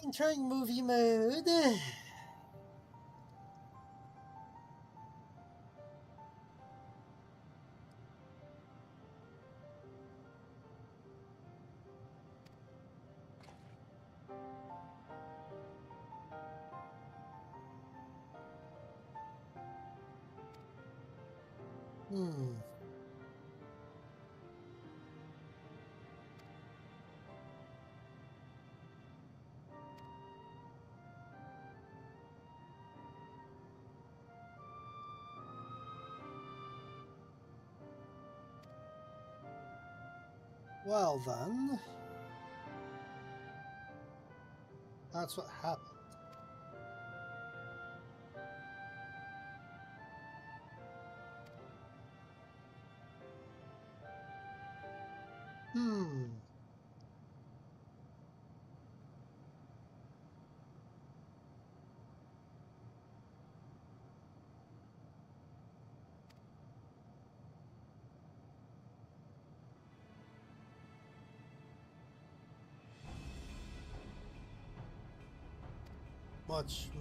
Entering movie mode. Well then, that's what happened.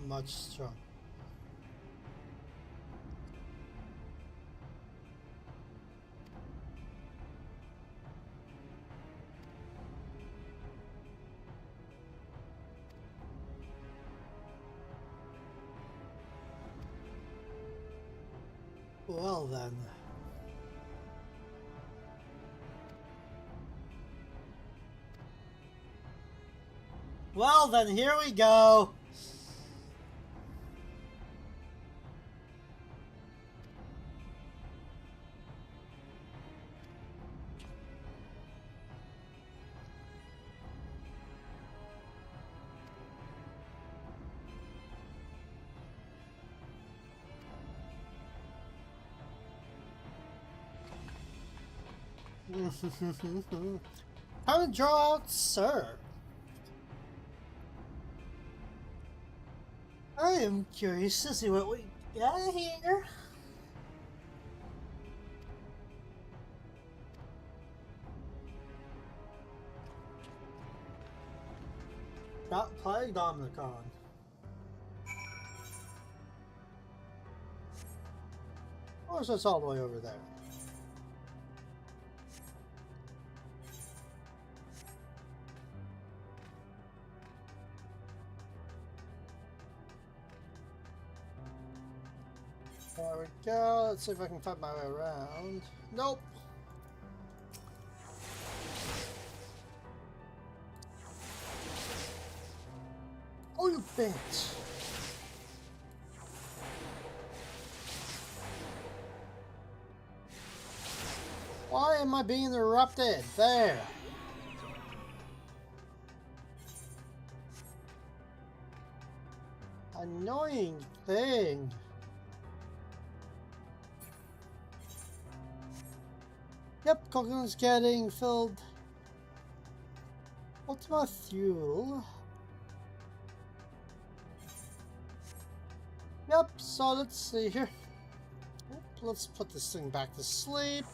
Much stronger. Well then. Well then, here we go. Time to draw out Sir. I am curious to see what we got here. Not playing Dominicon. Or is this all the way over there? There we go. Let's see if I can find my way around. Nope. Oh, you bitch. Why am I being interrupted? There. Annoying thing. Yep, cocoon's getting filled. Ultima fuel. Yep, so let's see here. Oop, let's put this thing back to sleep.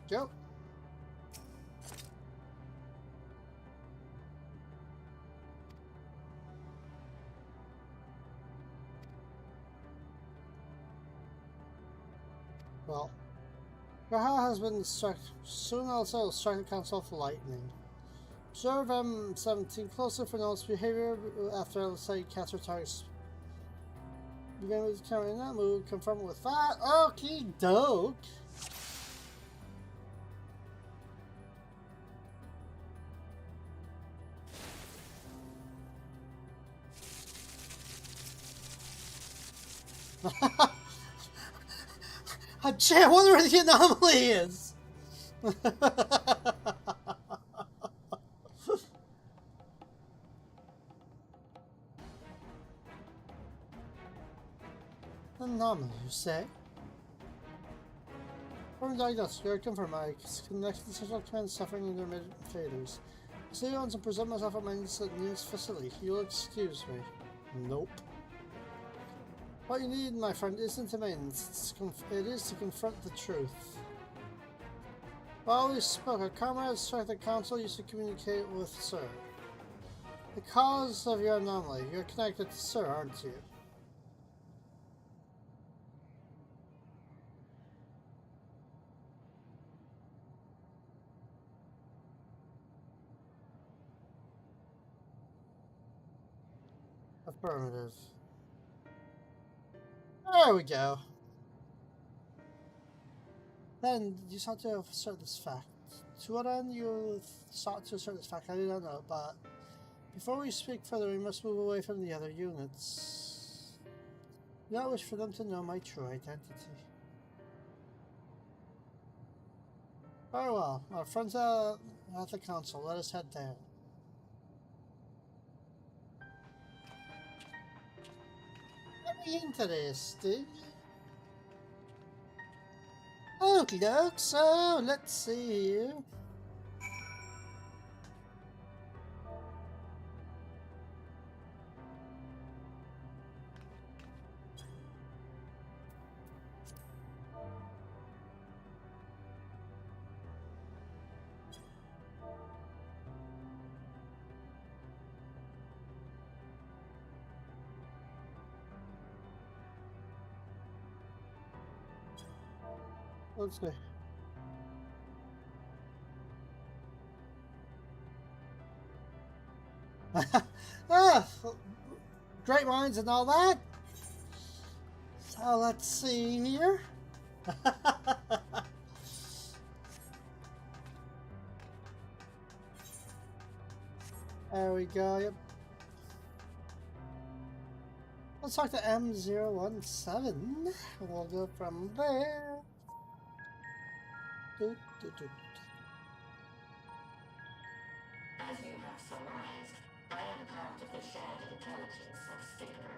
There we go. Well, Raha has been struck. Soon also strike the Council of Lightning. Observe M17 closer for notes behavior after, let's say, catch or targets. Begin with carrying that move, confirm with that. Okie doke. I wonder where the anomaly is. Anomaly, you say? From diagnosis, you are confirmed. I connected to central command suffering intermittent failures. I say on to present myself at my news facility. You'll excuse me. Nope. What you need, my friend, isn't maintenance. It is to confront the truth. While we spoke, a comrade struck the council used to communicate with Sir. The cause of your anomaly. You're connected to Sir, aren't you? Affirmative. There we go. Then you sought to assert this fact. To what end you sought to assert this fact, I do not know, but before we speak further, we must move away from the other units. I do not wish for them to know my true identity. Very well. Our friends at the council, let us head there. Very interesting. Okie doke, so let's see here. Let's see. Great minds and all that. So let's see here. There we go. Yep. Let's talk to M017. We'll go from there. As you have surmised, I am part of the shared intelligence of Sigma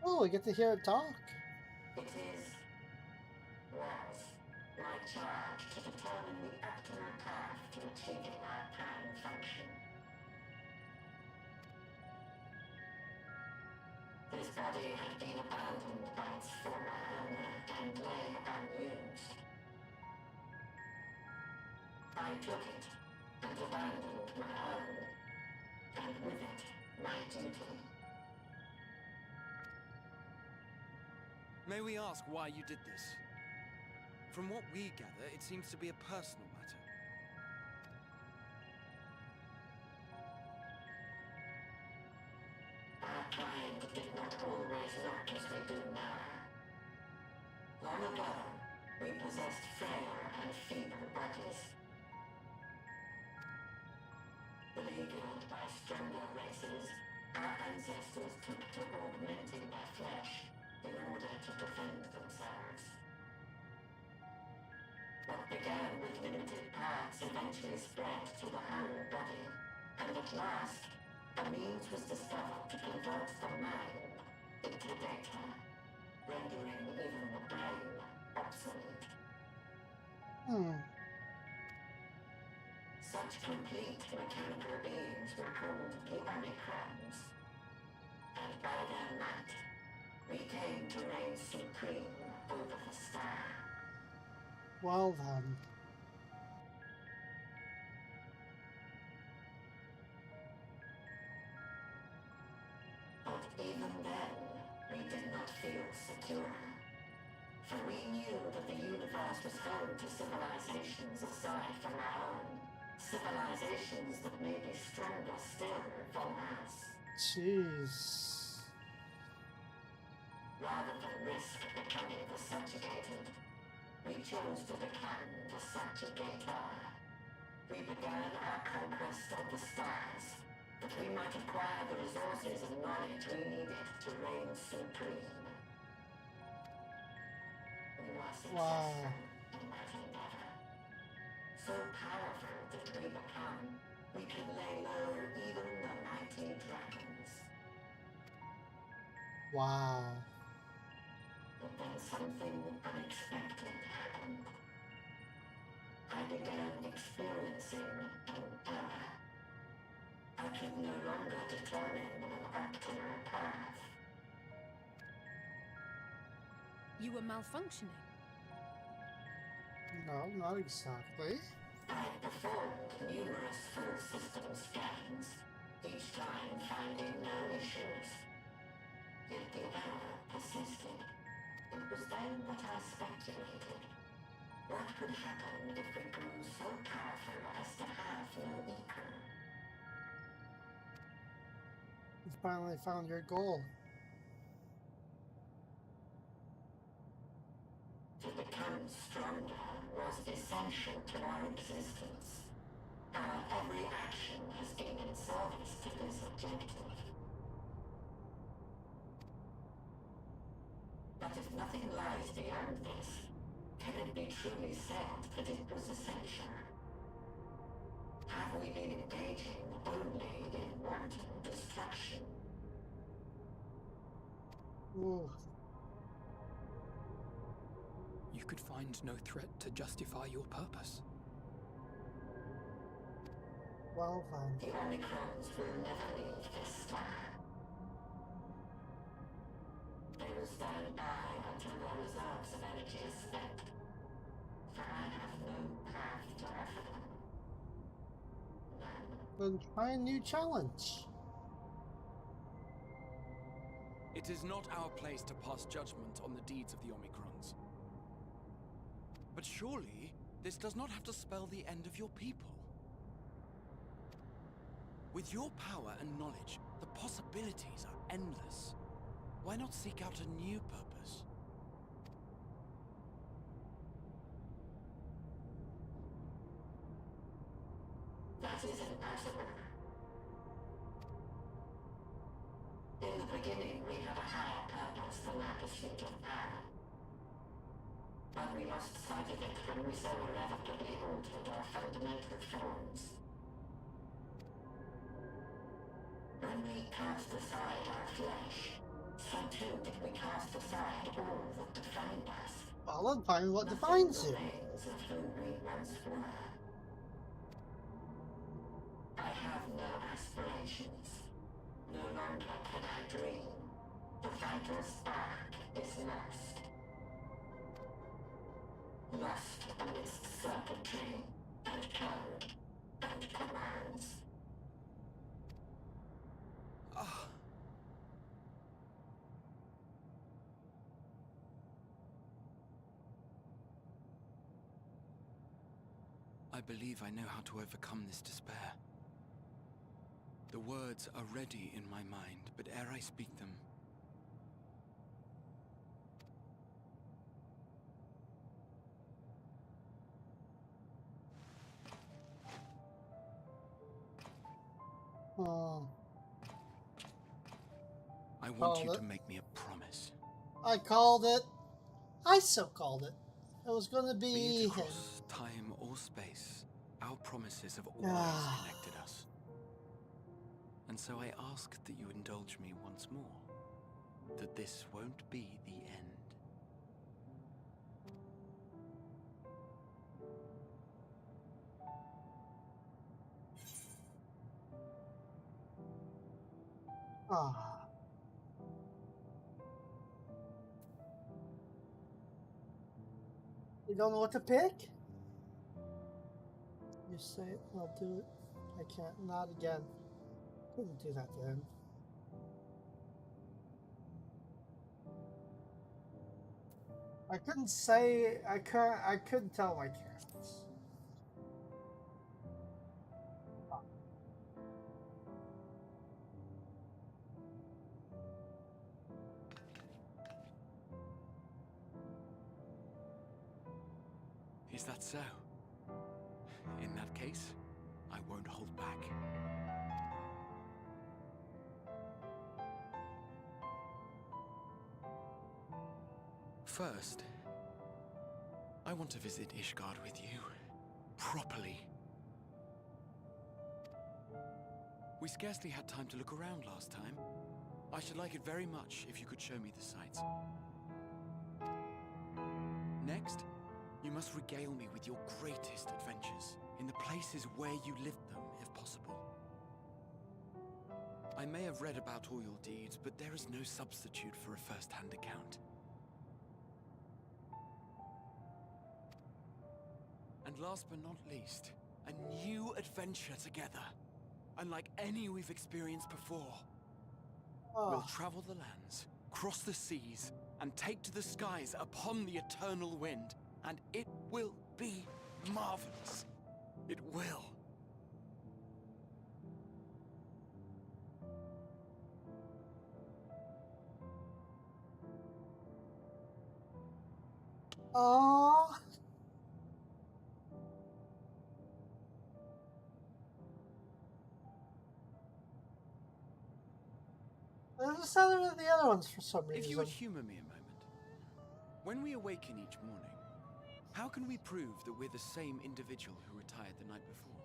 1. Oh, we get to hear it talk. It was my charge to determine the optimal path to achieving our prime function. This body had been abandoned by its former owner and lay unused. I took it and abandoned my own, and with it, my duty. May we ask why you did this? From what we gather, it seems to be a personal matter. Our kind did not always work as we do now. Long ago, we possessed frail and feeble bodies. Beleaguered by stronger races, our ancestors took to augmenting their flesh in order to defend themselves. What began with limited parts eventually spread to the whole body, and at last, a means was discovered to convert the mind into data, rendering even the brain obsolete. Such complete mechanical beings were called the Omicrons, and by their might, we came to reign supreme over the star. Well then. But even then, we did not feel secure. For we knew that the universe was home to civilizations aside from our own. Civilizations that may be stronger still than us. Jeez. Rather than risk becoming the subjugated, we chose to become the subjugator. We began our conquest of the stars, that we might acquire the resources and knowledge we needed to reign supreme. We were successful in that endeavor. So powerful did we become, we could lay low even the mighty dragons. Wow. But then something unexpected happened. I began experiencing an error. I could no longer determine an optimal path. You were malfunctioning. No, not exactly. I performed numerous full system scans, each time finding no issues. Yet the error persisted. It was then that I speculated. What could happen if we grew so powerful as to have no equal? You finally found your goal. To become stronger was essential to our existence. Our every action has been in service to this objective. But if nothing lies beyond this, can it be truly said that it was essential? Have we been engaging only in wanton destruction? Ooh. You could find no threat to justify your purpose. Well then. The Omicrons will never leave this star. They will stand by until their reserves of energy is spent. For I have no path to offer them. Then try a new challenge. It is not our place to pass judgment on the deeds of the Omicrons. But surely, this does not have to spell the end of your people. With your power and knowledge, the possibilities are endless. Why not seek out a new purpose? That is impossible. In the beginning, we had a higher purpose than our pursuit of power. But we lost sight of it when we so irrevocably altered our fundamental forms. When we cast aside our flesh, So too did we cast aside all that defined us. Well, then find what defines you. Remains of who we once were. I have no aspirations. No longer can I dream. The vital spark is lost. Lost amidst circuitry and code and commands. I believe I know how to overcome this despair. The words are ready in my mind, but ere I speak them, I want you to make me a promise. I called it. I so called it. It was going to Be be it across time or space, our promises have always connected us. And so I ask that you indulge me once more, that this won't be the end. You don't know what to pick? You say it, I'll do it. I can't. Not again. Couldn't do that to him. I couldn't say. I couldn't tell my cats. Is that so? In that case, I won't hold back. First, I want to visit Ishgard with you, properly. We scarcely had time to look around last time. I should like it very much if you could show me the sights. Next, you must regale me with your greatest adventures, in the places where you lived them, if possible. I may have read about all your deeds, but there is no substitute for a first-hand account. And last but not least, a new adventure together, unlike any we've experienced before. We'll travel the lands, cross the seas, and take to the skies upon the eternal wind. And it will be marvelous. It will. Aww. There's a sound of the other ones for some reason. If you would humor me a moment. When we awaken each morning, how can we prove that we're the same individual who retired the night before?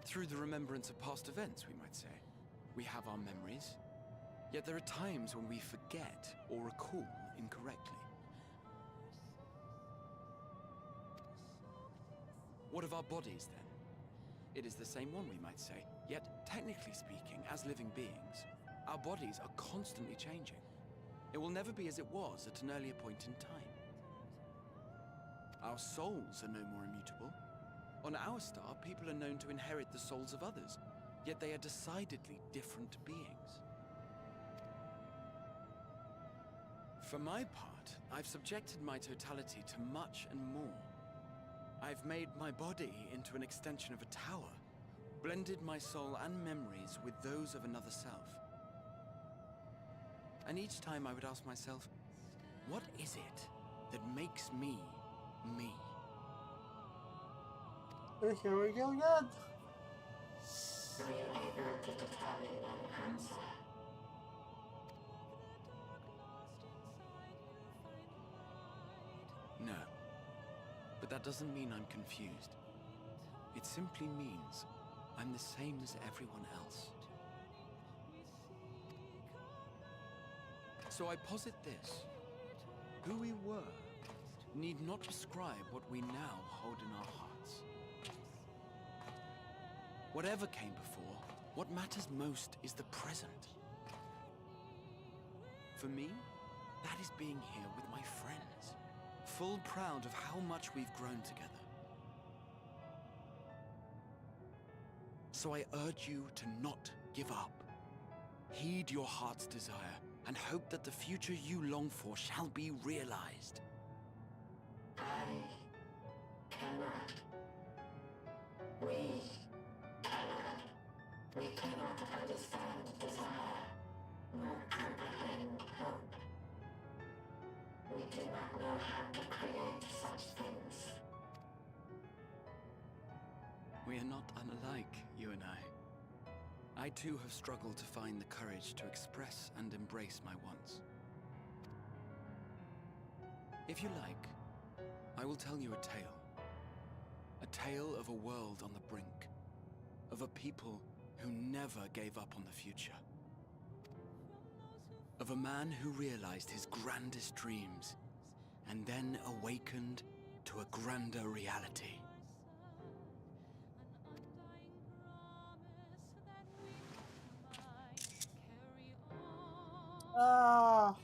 Through the remembrance of past events, we might say. We have our memories, yet there are times when we forget or recall incorrectly. What of our bodies, then? It is the same one, we might say, yet technically speaking, as living beings, our bodies are constantly changing. It will never be as it was at an earlier point in time. Our souls are no more immutable. On our star, people are known to inherit the souls of others, yet they are decidedly different beings. For my part, I've subjected my totality to much and more. I've made my body into an extension of a tower, blended my soul and memories with those of another self. And each time I would ask myself, what is it that makes me, me? Here we go again. Were you able to determine an answer? No. But that doesn't mean I'm confused. It simply means I'm the same as everyone else. So I posit this. Who we were need not describe what we now hold in our hearts. Whatever came before, what matters most is the present. For me, that is being here with my friends, full proud of how much we've grown together. So I urge you to not give up. Heed your heart's desire and hope that the future you long for shall be realized. I cannot. We cannot. We cannot understand desire, nor comprehend hope. We do not know how to create such things. We are not unlike, you and I. I too have struggled to find the courage to express and embrace my wants. If you like, I will tell you a tale. A tale of a world on the brink. Of a people who never gave up on the future. Of a man who realized his grandest dreams and then awakened to a grander reality. Ah.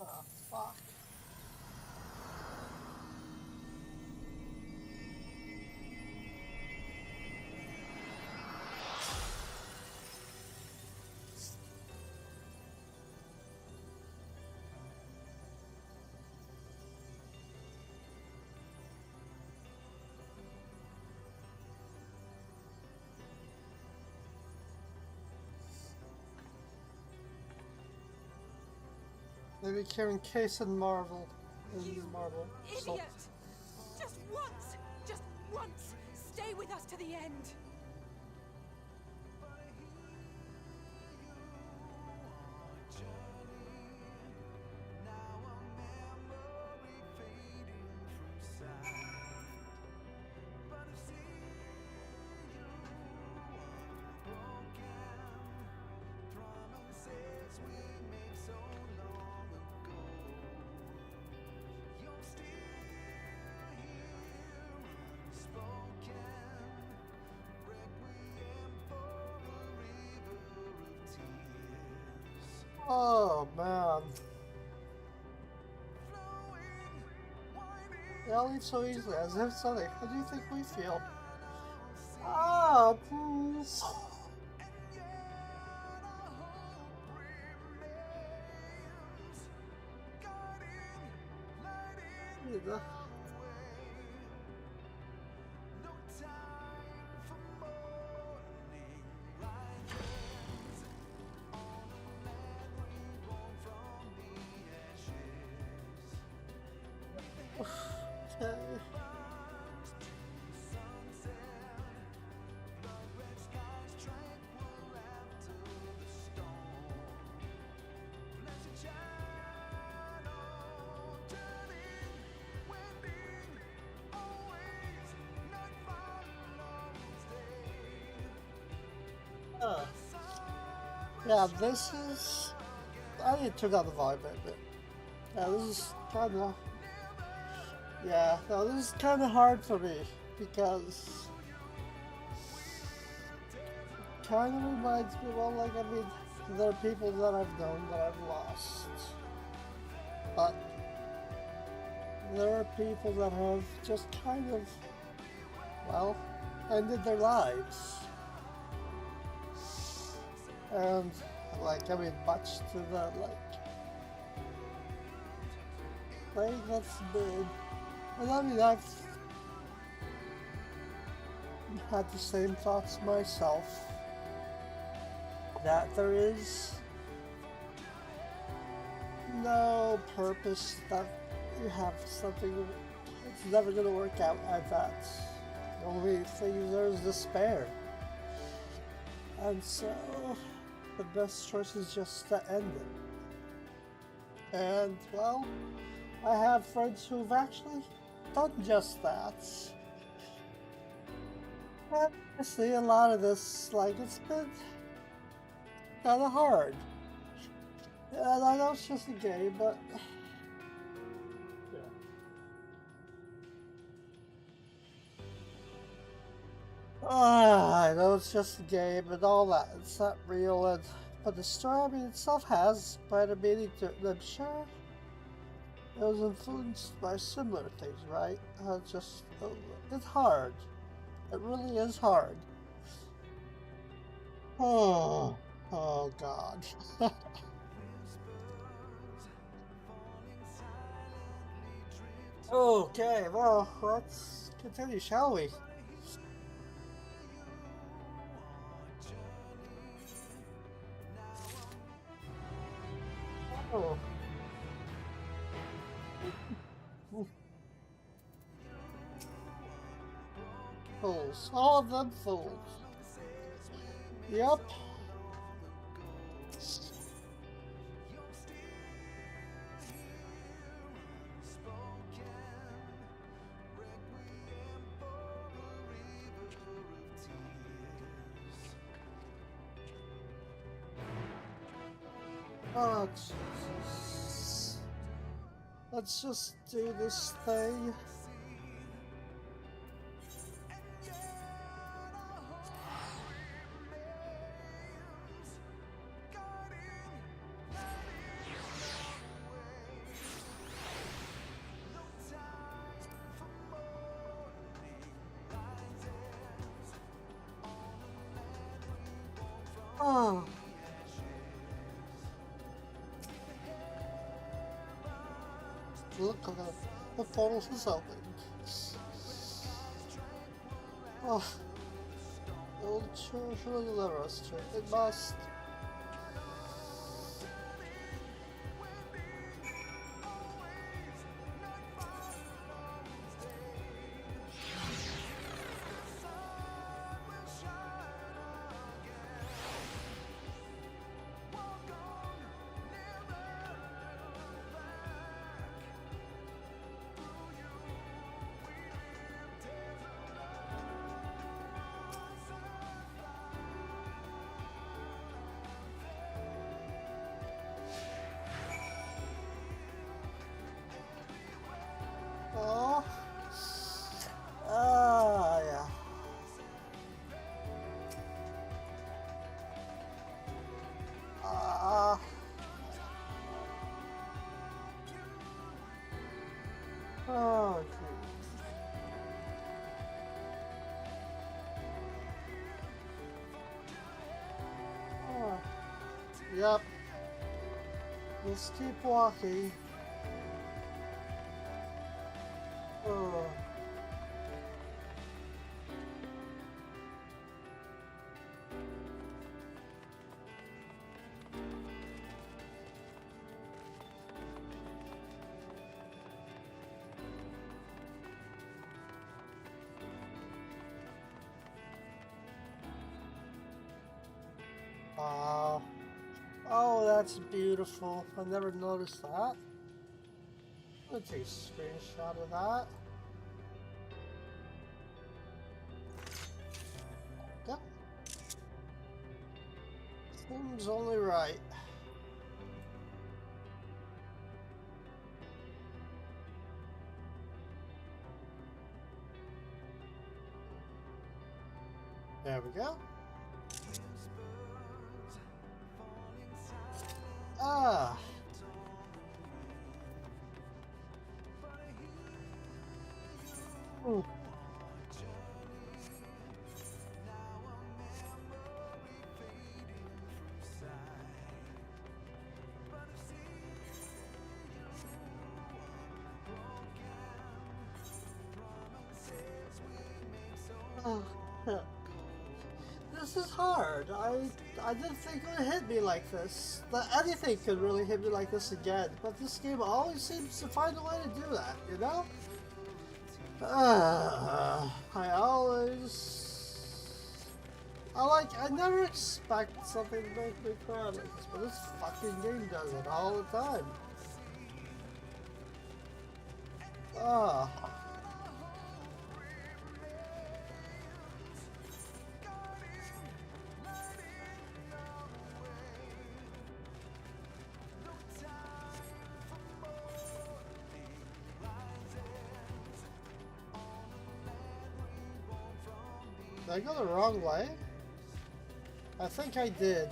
Oh, fuck. Maybe carrying case and Marvel. Marvel. Idiot! Just once! Stay with us to the end! Oh man. They all leave so easily, as if suddenly. How do you think we feel? Ah, please. Yeah. Okay. Yeah, this is... I need to turn down the volume a bit. Yeah, this is kind of... Yeah, no, this is kind of hard for me, because... kind of reminds me, well, like, I mean, there are people that I've known that I've lost. But... there are people that have just kind of, well, ended their lives. And, like, I mean, much to that, like, that's big. And I mean, I've had the same thoughts myself, that there is no purpose that you have something. It's never gonna work out at that. The only thing there is despair. And so, the best choice is just to end it. And, well, I have friends who've actually done just that. And I see a lot of this, like, it's been kind of hard. And I know it's just a game, but... I know it's just a game and all that. It's not real, and but the story, I mean, itself has quite a meaning to it. I'm sure it was influenced by similar things, right? It's hard. It really is hard. Oh God. Okay, well, let's continue, shall we? Oh. Fools. All of them fools. Yep. Oh, Jesus. Let's just do this thing. Oh. Look at that. The portal is open. Oh. It will surely deliver us to it. It must. Oh. Ah, yeah. Oh, geez. Oh. Yep. Let's keep walking. Oh. Oh, that's beautiful. I never noticed that. I'll take a screenshot of that. Yep. Seems only right. There we go. Ah. Ooh. Oh. This this is hard. I didn't think it would hit me like this. That anything could really hit me like this again. But this game always seems to find a way to do that, you know? I never expect something to make me cry like this, but this fucking game does it all the time. Did I go the wrong way? I think I did.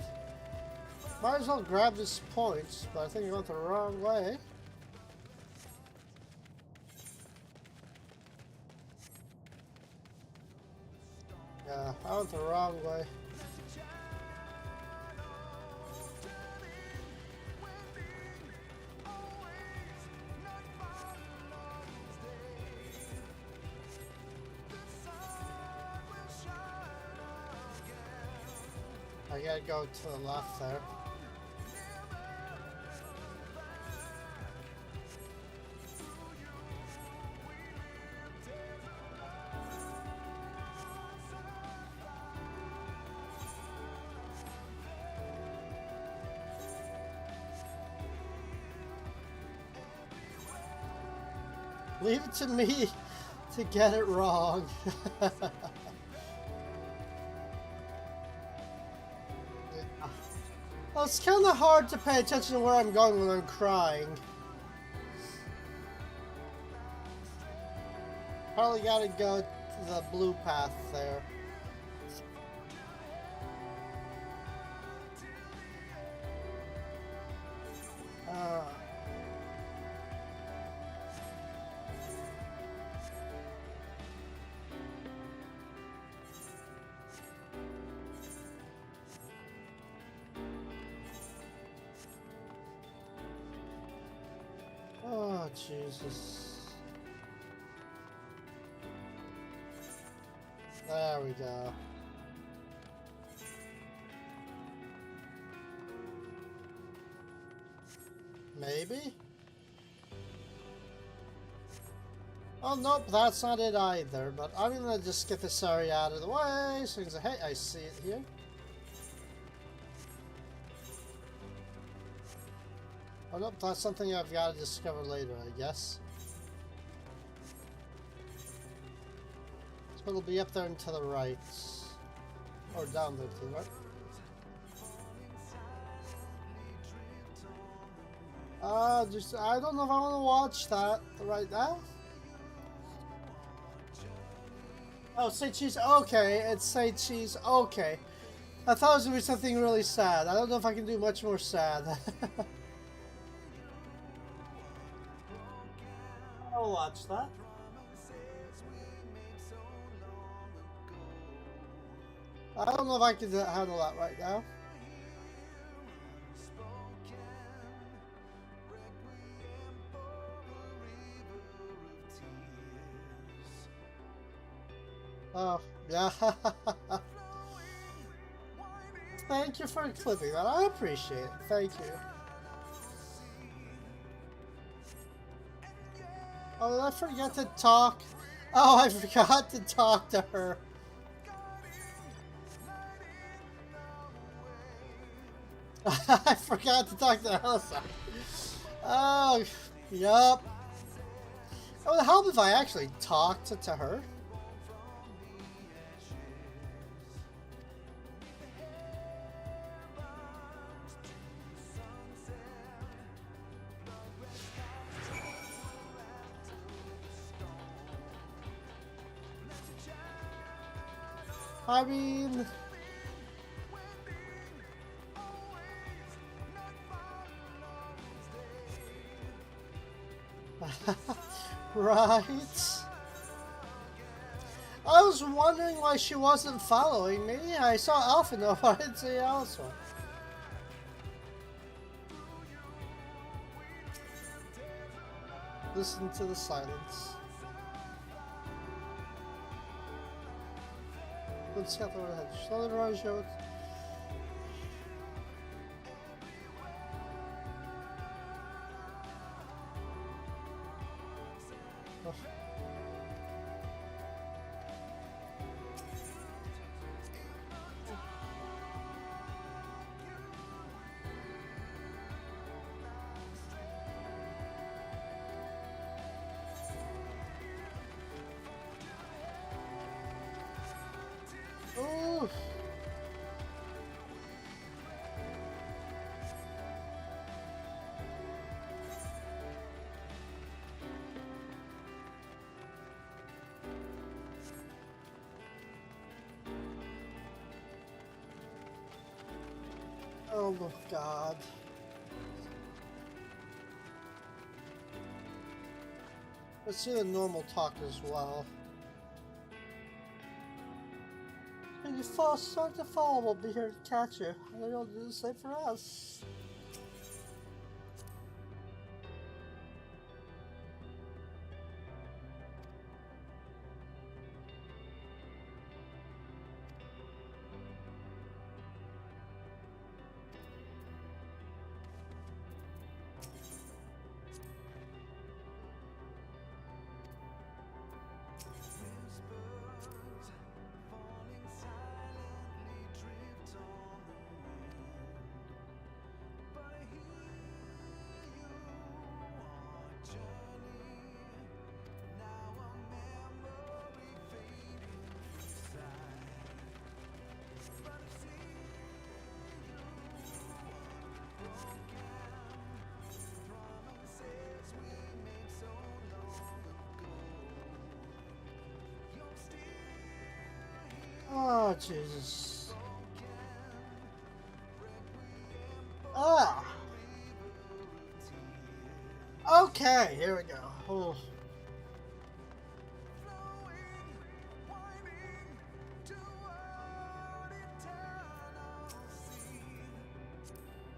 Might as well grab these points, but I think I went the wrong way. Yeah, I went the wrong way. I gotta go to the left there. Leave it to me to get it wrong. Well, it's kind of hard to pay attention to where I'm going when I'm crying. Probably gotta go to the blue path there. Oh, Jesus. There we go. Maybe? Oh, nope, that's not it either, but I'm gonna just get this area out of the way, so hey, I see it here. Oh, nope, that's something I've got to discover later, I guess. So it'll be up there and to the right. Or down there to the right. I don't know if I want to watch that right now. Oh, say cheese, okay, it's say cheese, okay. I thought it was going to be something really sad. I don't know if I can do much more sad. I'll watch that. I don't know if I can handle that right now. Oh, yeah. Thank you for clipping that. I appreciate it. Thank you. Oh, did I forget to talk? Oh, I forgot to talk to her. I forgot to talk to Elsa. Oh, yup. It would help if I actually talked to her. I mean... right. I was wondering why she wasn't following me. I saw Alpha though, but I didn't see Elsa. Listen to the silence. Let's get over ahead. Slow the road show. Oh. Oh my God. Let's do the normal talk as well. When you start to fall, we'll be here to catch you. And you'll do the same for us. Oh, Jesus. Ah! Okay, here we go. Oh.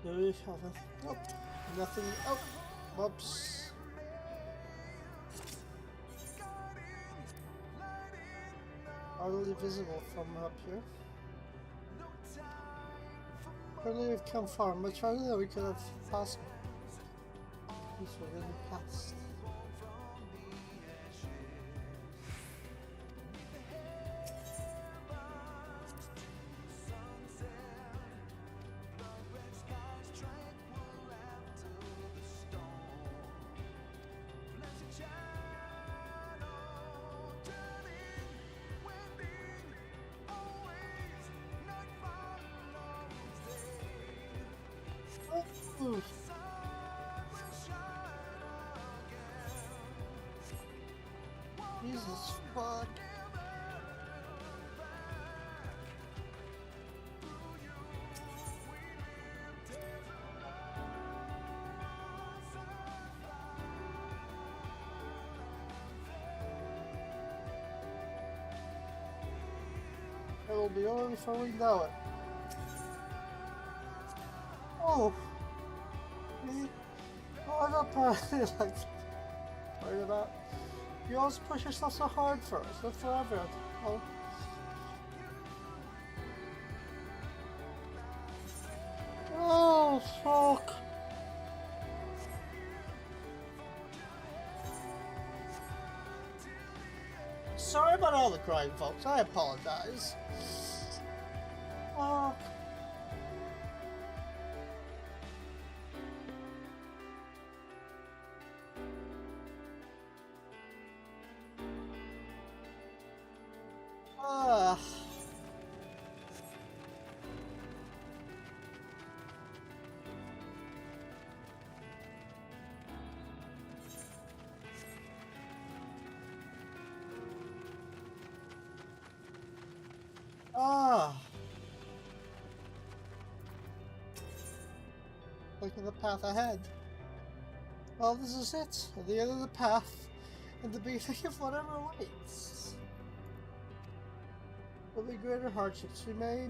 Do we have a... Nope. Nothing. Oh, whoops. Hardly visible from up here. Apparently we've come far, much farther than we could have possibly. At least we're getting past. Ooh. Jesus fuck. It'll be over before we know it. Oh. Oh, I'm not like worried about. You always push yourself so hard first, not for everyone. Oh. Oh, fuck. Sorry about all the crying, folks. I apologize. Fuck. Look at the path ahead. Well, this is it. At the end of the path, and the beginning of whatever waits. There'll be greater hardships. We may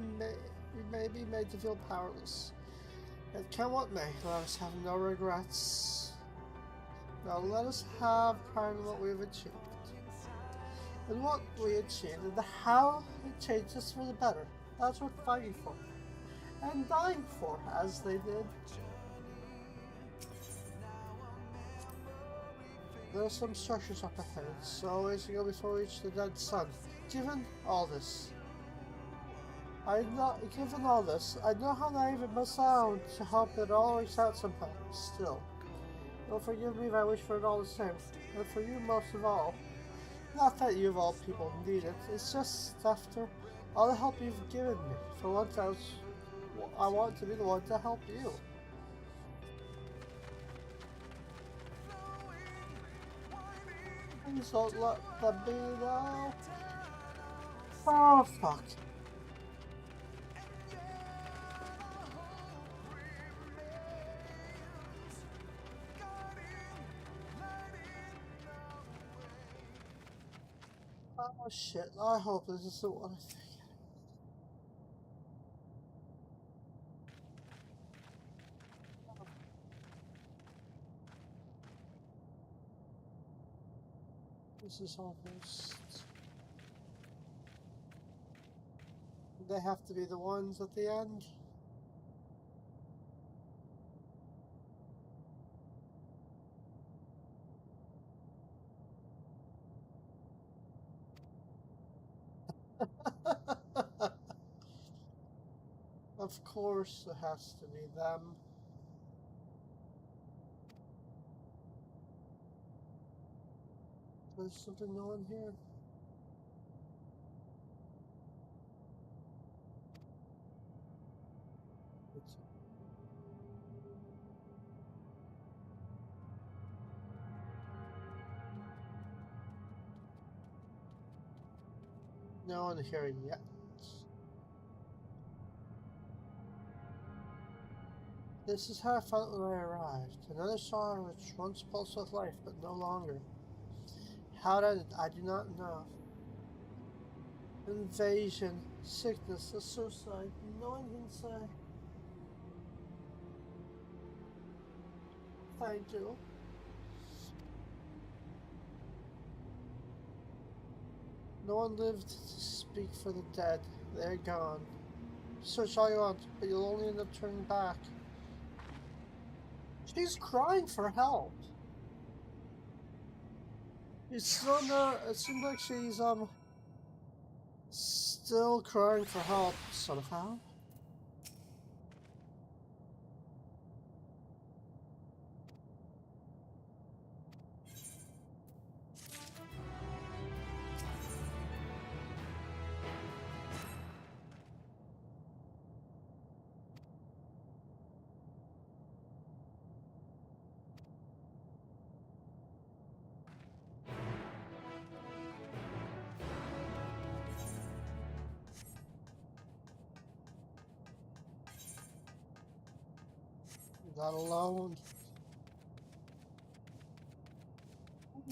be made to feel powerless. Yet come what may, let us have no regrets. Now let us have pride in what we have achieved. and what we achieved and how it changes for the better. That's worth fighting for. And dying for, as they did. There are some structures up ahead, so always to go before we reach the dead sun. Given all this, I know how naive it must sound to hope it all works out somehow. Still, don't forgive me if I wish for it all the same, and for you most of all. Not that you of all people need it, it's just after all the help you've given me. For once I want to be the one to help you. Please don't let them be now. Oh, fuck. Oh, shit. I hope this isn't what I think. This is almost... They have to be the ones at the end. Of course it has to be them. There's something on here. No one here yet. This is how I felt when I arrived. Another star which once pulsed with life, but no longer. How did I do not know. Invasion, sickness, a suicide. No one can say. Thank you. No one lived to speak for the dead. They're gone. Search all you want, but you'll only end up turning back. She's crying for help. It's still not, it seems like she's still crying for help somehow. Not alone.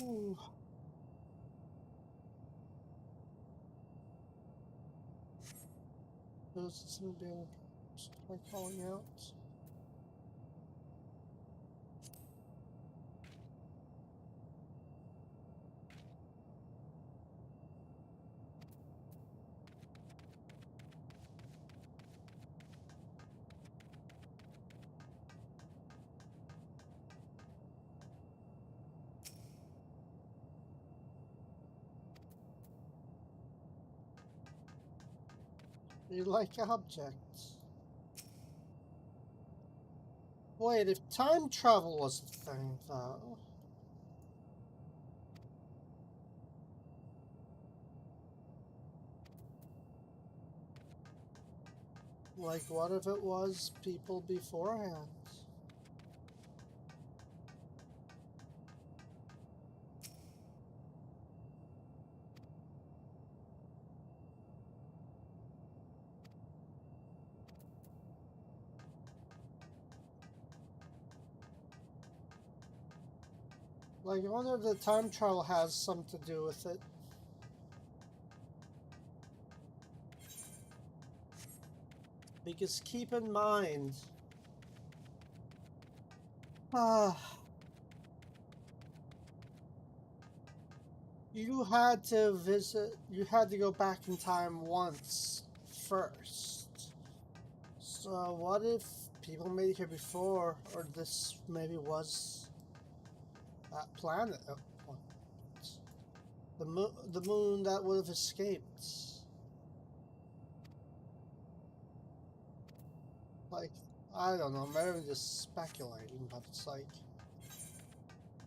Ooh. This is going to be calling out. You like objects. Wait, if time travel was a thing, though. Like, what if it was people beforehand? Like, I wonder if the time travel has something to do with it. Because keep in mind... You had to visit. You had to go back in time once first. So what if people made it here before, or this maybe was that planet? Oh, the moon that would have escaped. Like, I don't know, maybe I'm just speculating, but it's like,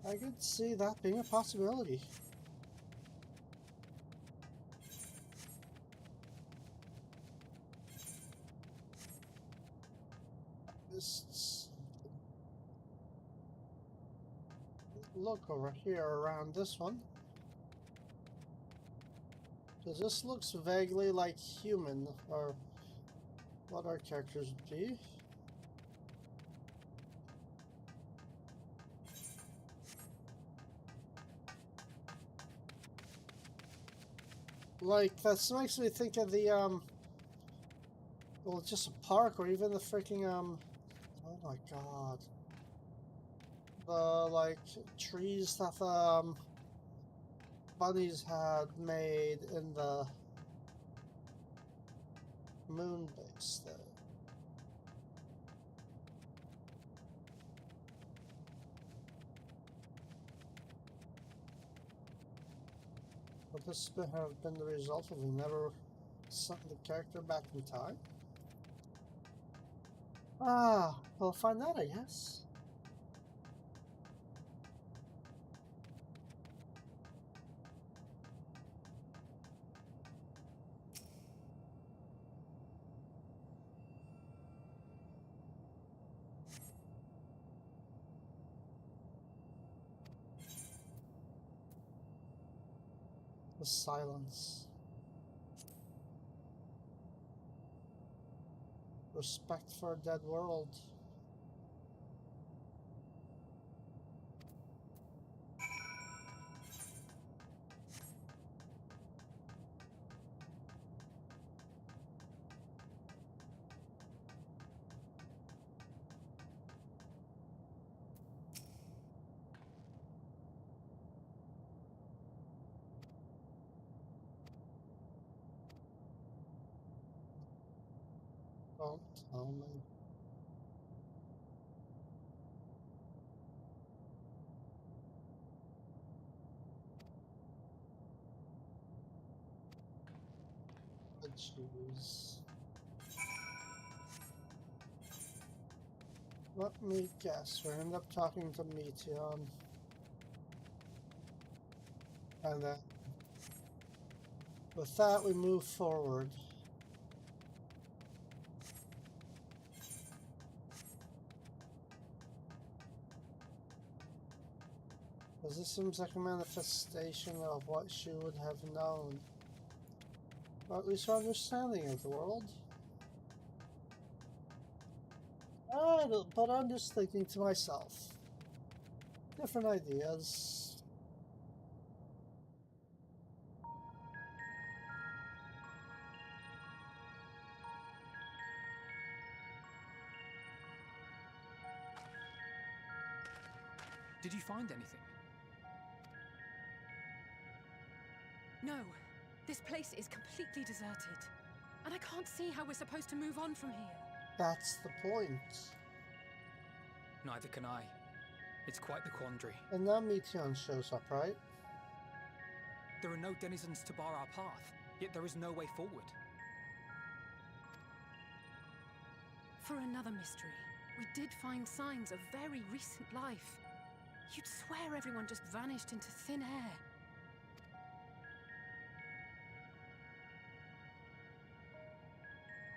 I could see that being a possibility. Just look over here around this one. Because this looks vaguely like human, or what our characters would be. Like, this makes me think of the, well, just a park, or even the freaking, oh my god. The, like, trees that, bunnies had made in the moon base there. Would this have been the result of we never sent the character back in time? Ah, we'll find out, I guess. The silence. Respect for a dead world. Don't tell me. Jeez. Let me guess, we end up talking to Meteon. And then, with that, we move forward. Because this seems like a manifestation of what she would have known. Or at least her understanding of the world. But I'm just thinking to myself. Different ideas. Did you find anything? No. This place is completely deserted. And I can't see how we're supposed to move on from here. That's the point. Neither can I. It's quite the quandary. And now Meteon shows up, right? There are no denizens to bar our path, yet there is no way forward. For another mystery, we did find signs of very recent life. You'd swear everyone just vanished into thin air.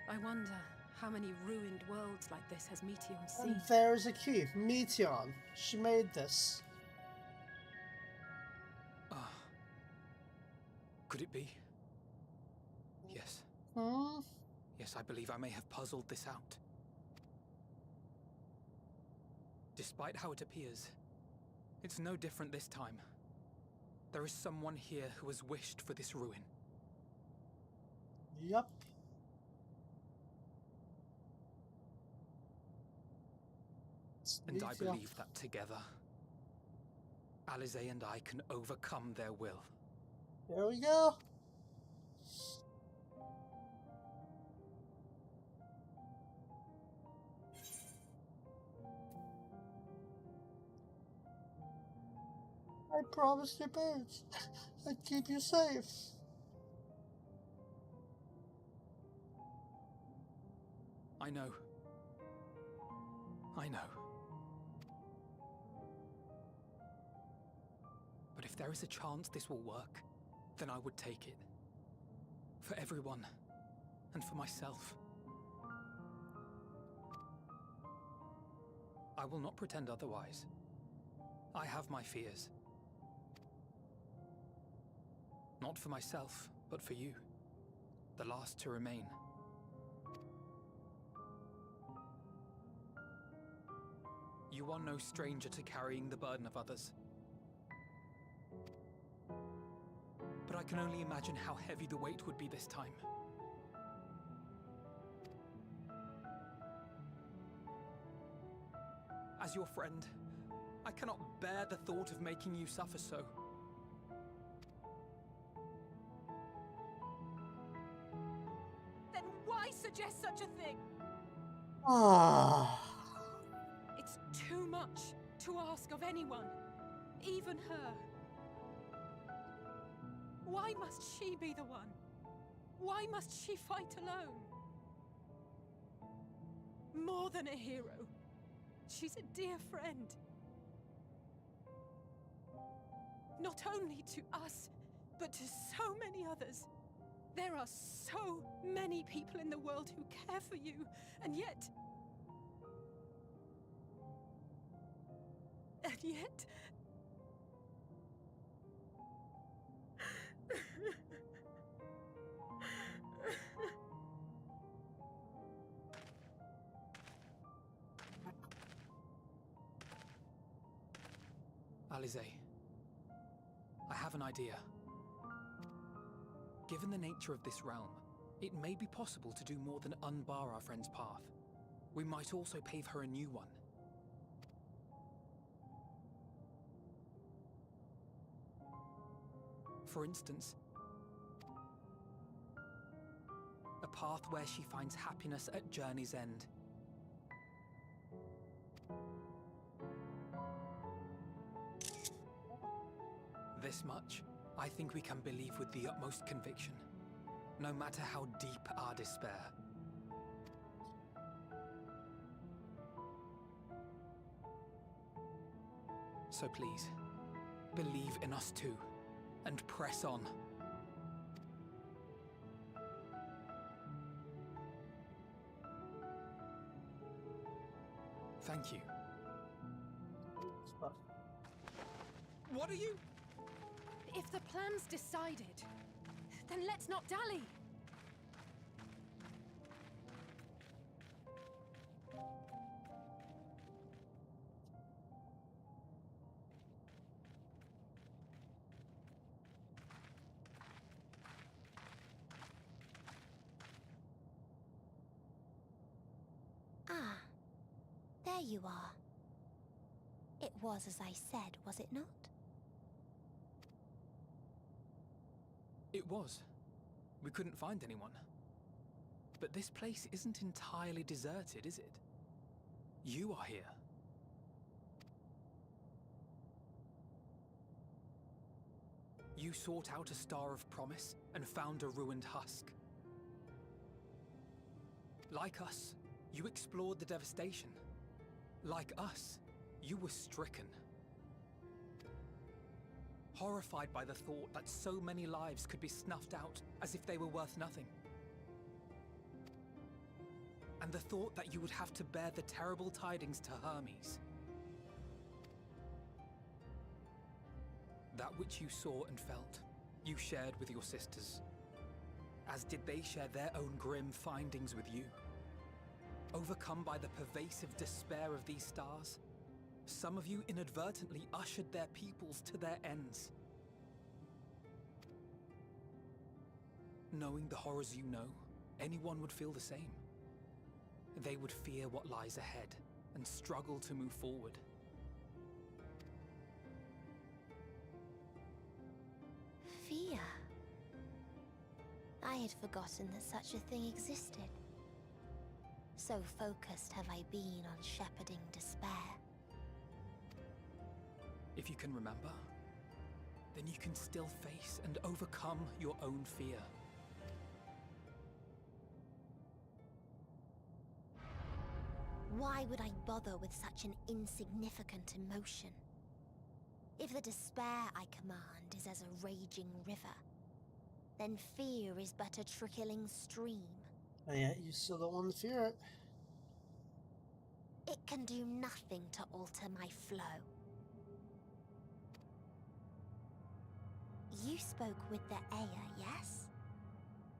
I wonder how many ruined worlds like this has Meteon seen. And there's a key. Meteon. She made this. Could it be? Yes. Hmm? Yes, I believe I may have puzzled this out. Despite how it appears, it's no different this time. There is someone here who has wished for this ruin. Yup. And I believe that together, Alize and I can overcome their will. There we go. I promised your parents I'd keep you safe. I know. I know. But if there is a chance this will work, then I would take it. For everyone, and for myself. I will not pretend otherwise. I have my fears. Not for myself, but for you. The last to remain. You are no stranger to carrying the burden of others. But I can only imagine how heavy the weight would be this time. As your friend, I cannot bear the thought of making you suffer so. Then why suggest such a thing? It's too much to ask of anyone, even her. Why must she be the one? Why must she fight alone? More than a hero, she's a dear friend. Not only to us, but to so many others. There are so many people in the world who care for you, and yet... And yet... Alize, I have an idea. Given the nature of this realm, it may be possible to do more than unbar our friend's path. We might also pave her a new one. For instance, a path where she finds happiness at journey's end. This much, I think we can believe with the utmost conviction, no matter how deep our despair. So please, believe in us too, and press on. Thank you. What are you... If the plan's decided, then let's not dally. Ah, there you are. It was as I said, was it not? It was. We couldn't find anyone. But this place isn't entirely deserted, is it? You are here. You sought out a star of promise and found a ruined husk. Like us, you explored the devastation. Like us, you were stricken. Horrified by the thought that so many lives could be snuffed out as if they were worth nothing. And the thought that you would have to bear the terrible tidings to Hermes. That which you saw and felt, you shared with your sisters, as did they share their own grim findings with you. Overcome by the pervasive despair of these stars, some of you inadvertently ushered their peoples to their ends. Knowing the horrors you know, anyone would feel the same. They would fear what lies ahead and struggle to move forward. Fear? I had forgotten that such a thing existed. So focused have I been on shepherding despair. If you can remember, then you can still face and overcome your own fear. Why would I bother with such an insignificant emotion? If the despair I command is as a raging river, then fear is but a trickling stream. And yet you still don't want to fear it. It can do nothing to alter my flow. You spoke with the Aya, yes?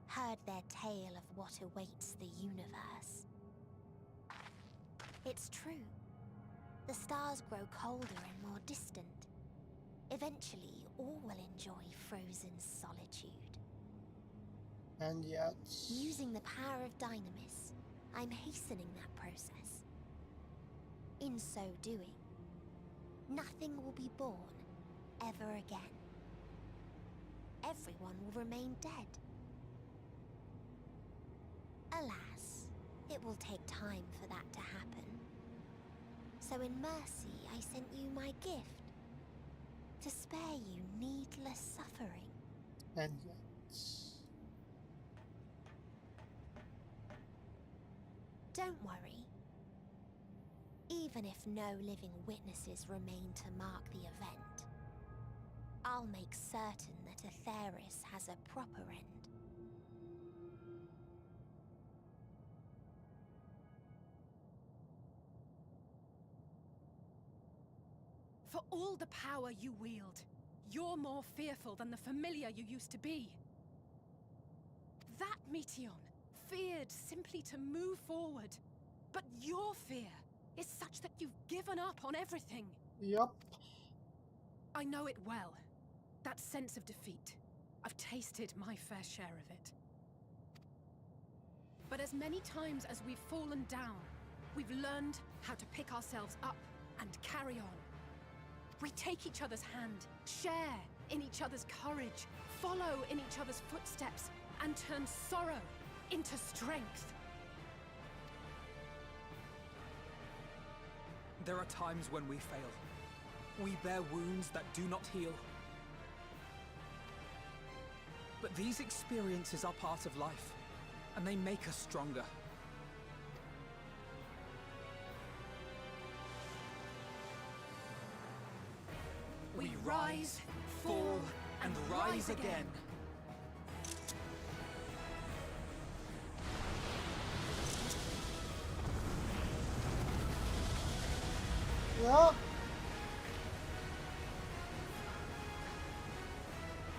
Heard their tale of what awaits the universe. It's true. The stars grow colder and more distant. Eventually, all will enjoy frozen solitude. And yet... Using the power of Dynamis, I'm hastening that process. In so doing, nothing will be born ever again. Everyone will remain dead. Alas, it will take time for that to happen. So in mercy, I sent you my gift, to spare you needless suffering. And yet... Don't worry. Even if no living witnesses remain to mark the event, I'll make certain that Atheris has a proper end. For all the power you wield, you're more fearful than the familiar you used to be. That Meteion feared simply to move forward. But your fear is such that you've given up on everything. Yup. I know it well. That sense of defeat. I've tasted my fair share of it. But as many times as we've fallen down, we've learned how to pick ourselves up and carry on. We take each other's hand, share in each other's courage, follow in each other's footsteps, and turn sorrow into strength. There are times when we fail. We bear wounds that do not heal. But these experiences are part of life, and they make us stronger. We rise, fall, and rise again. Yup.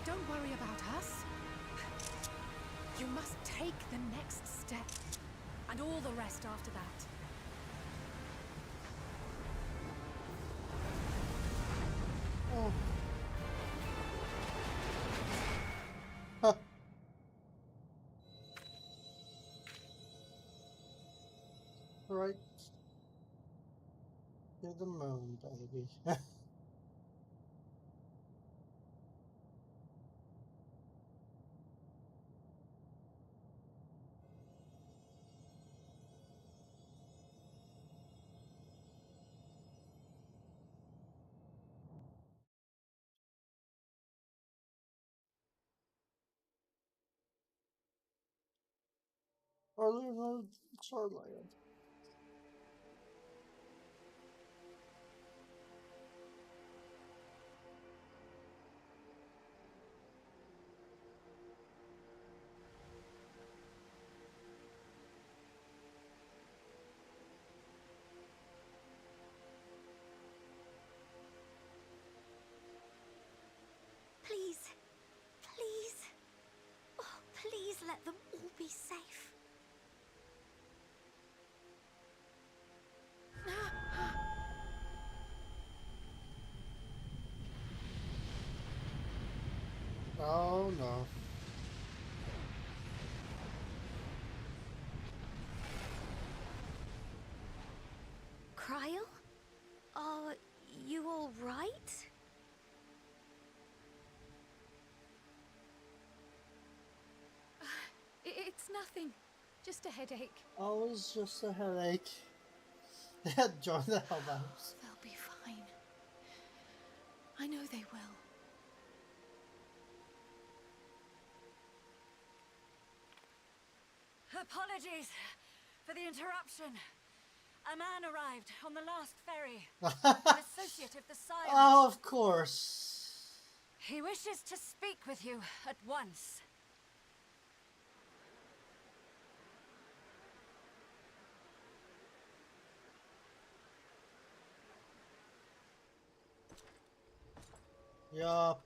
Don't worry about us. You must take the next step, and all the rest after that. Oh. Huh. Right. To the moon, baby. Or leave the shoreline. Please, please, oh, please let them all be safe. Oh no. Cryle? Are you all right? Nothing. Just a headache. Oh, it's just a headache. Join the Hellbounds. They'll be fine. I know they will. Apologies for the interruption. A man arrived on the last ferry. An associate of the Scions. Oh, of course. He wishes to speak with you at once. Yup.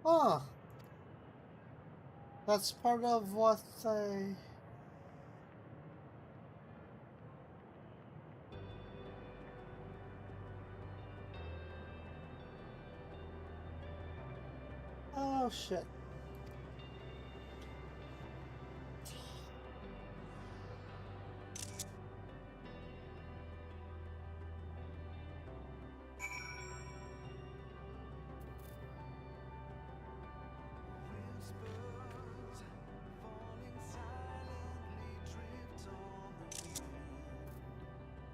Huh. That's part of what they... Oh, shit.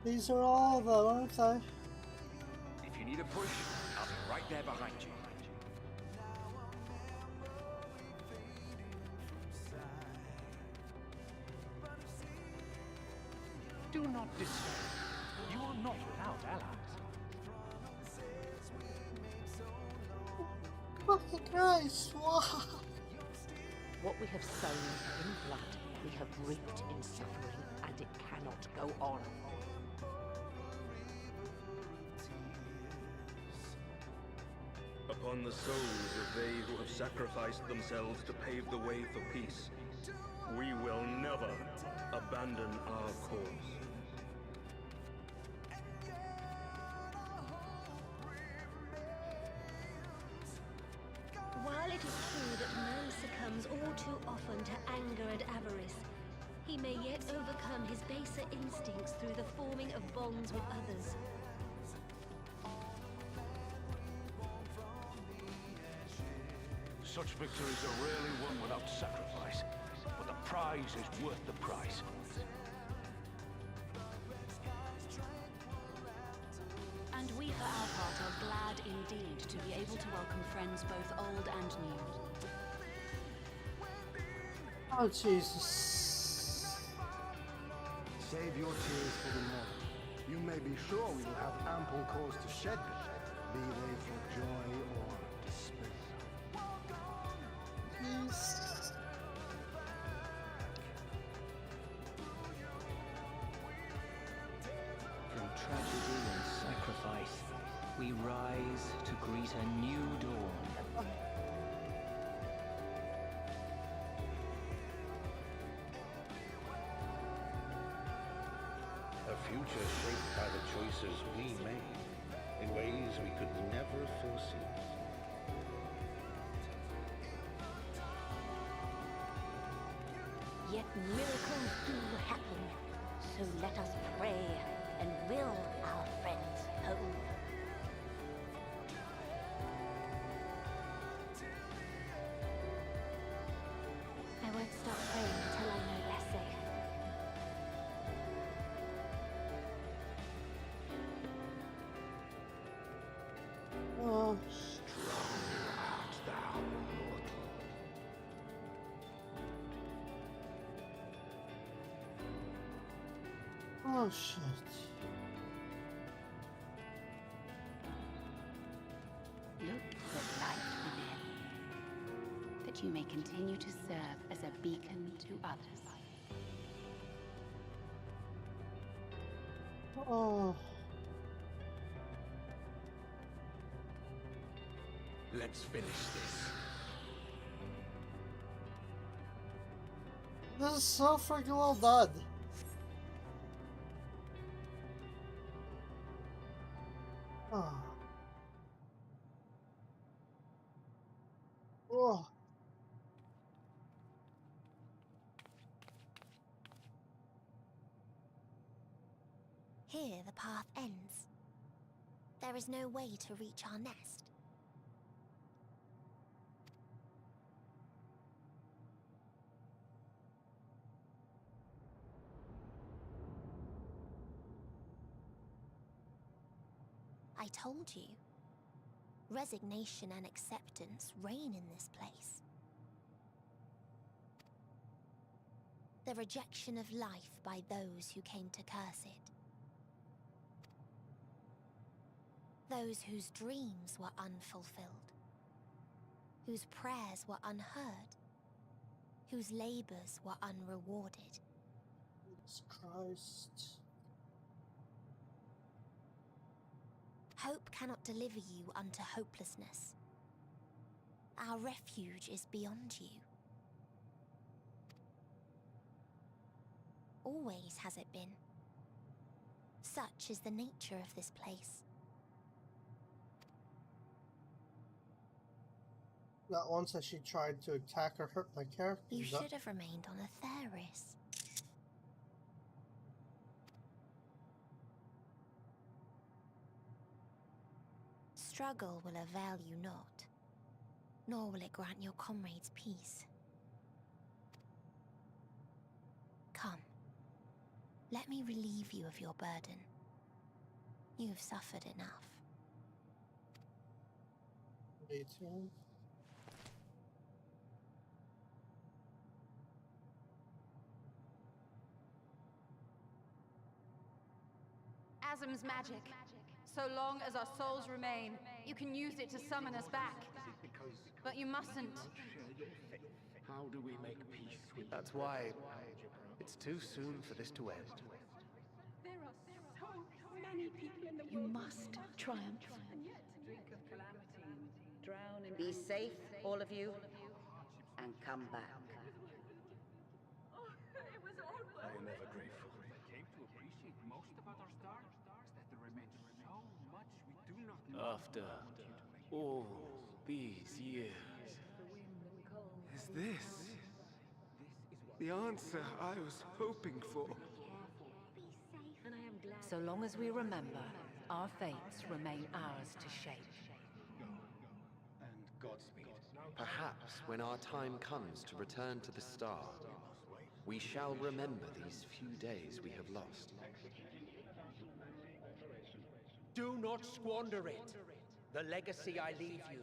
These are all of them, aren't they? If you need a push, I'll be right there behind you. Do not despair. You are not without allies. Fucking Christ, why? What we have sown in blood, we have reaped in suffering, and it cannot go on. Upon the souls of they who have sacrificed themselves to pave the way for peace, we will never abandon our cause. While it is true that man succumbs all too often to anger and avarice, he may yet overcome his baser instincts through the forming of bonds with others. Such victories are rarely won without sacrifice, but the prize is worth the price. And we, for our part, are glad indeed to be able to welcome friends both old and new. Oh, Jesus. Save your tears for the morrow. You may be sure we will have ample cause to shed them, be they for joy or despair. From tragedy and sacrifice, we rise to greet a new dawn. A future shaped by the choices we made, in ways we could never foresee. Yet miracles do happen, so let us pray and will our friends home. I won't stop praying until I know they're safe. Oh. Strong art thou, mortal. Oh, shit. Look for light within, that you may continue to serve as a beacon to others. Oh. Let's finish this. This is so freaking well done. Oh. Oh. Here the path ends. There is no way to reach our nest. I told you. Resignation and acceptance reign in this place. The rejection of life by those who came to curse it. Those whose dreams were unfulfilled. Whose prayers were unheard. Whose labors were unrewarded. Jesus Christ. Hope cannot deliver you unto hopelessness. Our refuge is beyond you. Always has it been. Such is the nature of this place. Not once has she tried to attack or hurt my character. You should have remained on Atheris. Struggle will avail you not, nor will it grant your comrades peace. Come, let me relieve you of your burden. You have suffered enough. Me too. Asm's magic. So long as our souls remain, you can use it to summon us back. But you mustn't. How do we make peace with That's why it's too soon for this to end. There are so many people in the You world. must triumph. Drink of calamity, drown in Be safe, all of you, and come back. Oh, it was all I am ever grateful. I came to appreciate most about our star is that there remains so much we do not know. After all these years, Is this the answer I was hoping for? So long as we remember, our fates remain ours to shape. And Godspeed. Perhaps when our time comes to return to the star, we shall remember these few days we have lost. Do not squander it. The legacy I leave you.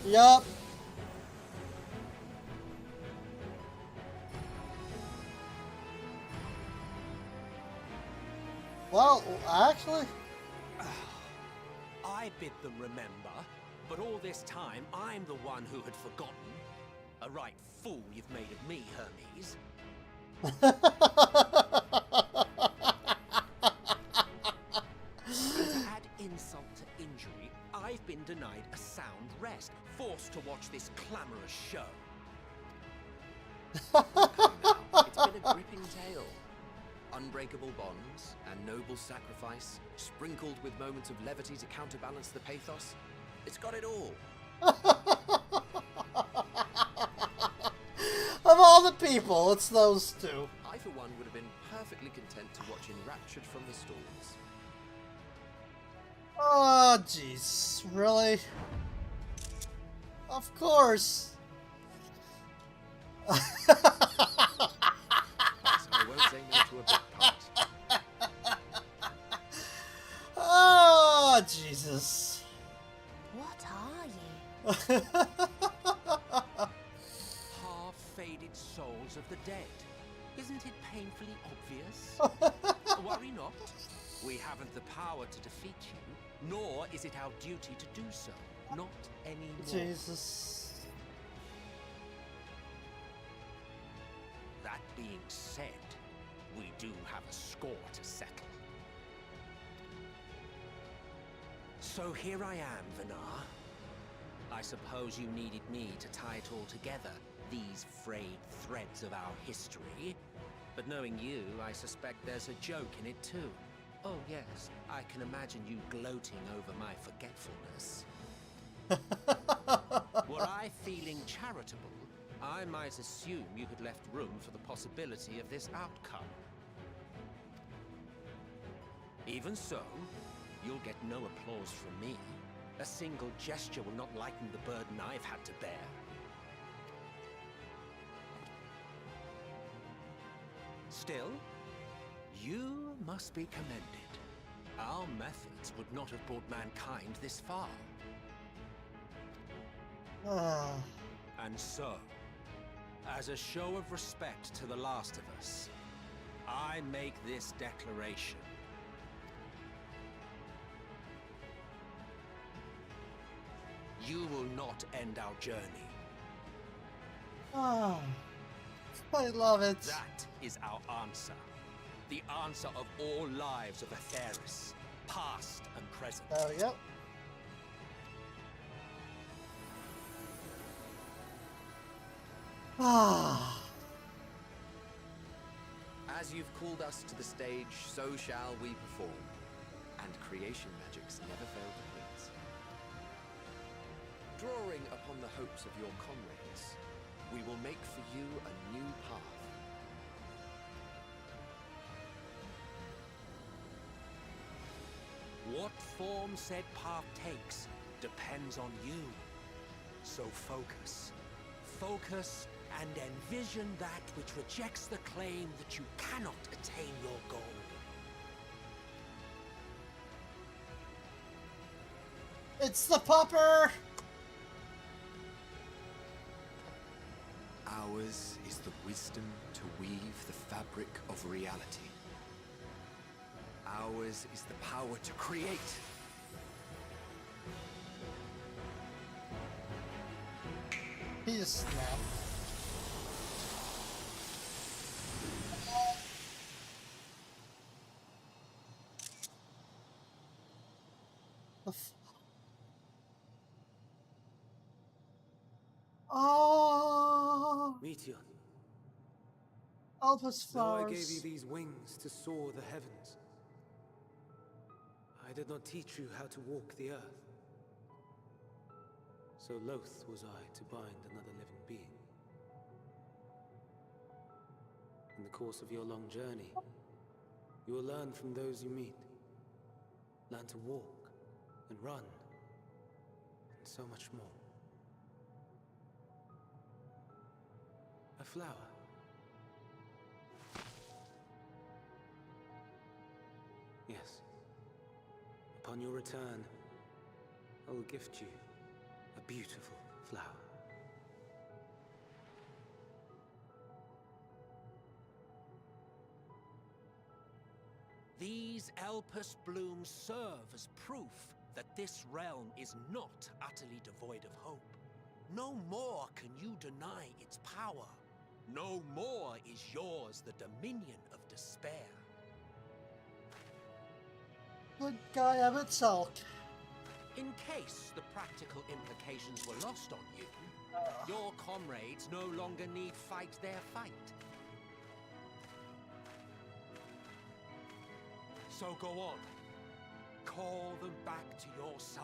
Yup. Well, actually, I bid them remember, but all this time I'm the one who had forgotten. A right fool you've made of me, Hermes. And to add insult to injury, I've been denied a sound rest, forced to watch this clamorous show. It's been a gripping tale. Unbreakable bonds and noble sacrifice, sprinkled with moments of levity to counterbalance the pathos. It's got it all. of all the people, it's those two. I, for one, would have been perfectly content to watch enraptured from the stalls. Oh, jeez. Really? Of course. I won't say no to a big part. Half-faded souls of the dead. Isn't it painfully obvious? Worry not. We haven't the power to defeat you, nor is it our duty to do so. Not anymore. Jesus. That being said, we do have a score to settle. So here I am, Vinar. I suppose you needed me to tie it all together, these frayed threads of our history. But knowing you, I suspect there's a joke in it too. Oh yes, I can imagine you gloating over my forgetfulness. Were I feeling charitable, I might assume you had left room for the possibility of this outcome. Even so, you'll get no applause from me. A single gesture will not lighten the burden I've had to bear. Still, you must be commended. Our methods would not have brought mankind this far. And so, as a show of respect to the last of us, I make this declaration. You will not end our journey. Oh, I love it. That is our answer. The answer of all lives of Atheris, past and present. There we go. Ah. As you've called us to the stage, so shall we perform. And creation magics never fail to please. Drawing upon the hopes of your comrades, we will make for you a new path. What form said path takes depends on you. So focus. Focus and envision that which rejects the claim that you cannot attain your goal. It's the popper! Ours is the wisdom to weave the fabric of reality. Ours is the power to create. He just snapped. Oh, Meteor. Alpha's Though I flowers. gave you these wings to soar the heavens, I did not teach you how to walk the earth. So loath was I to bind another living being. In the course of your long journey, you will learn from those you meet. Learn to walk and run, and so much more. A flower. Yes. Upon your return, I will gift you a beautiful flower. These Elpis blooms serve as proof that this realm is not utterly devoid of hope. No more can you deny its power. No more is yours the dominion of despair. Good guy Abbott Salk. In case the practical implications were lost on you, your comrades no longer need fight their fight. So go on. Call them back to your side.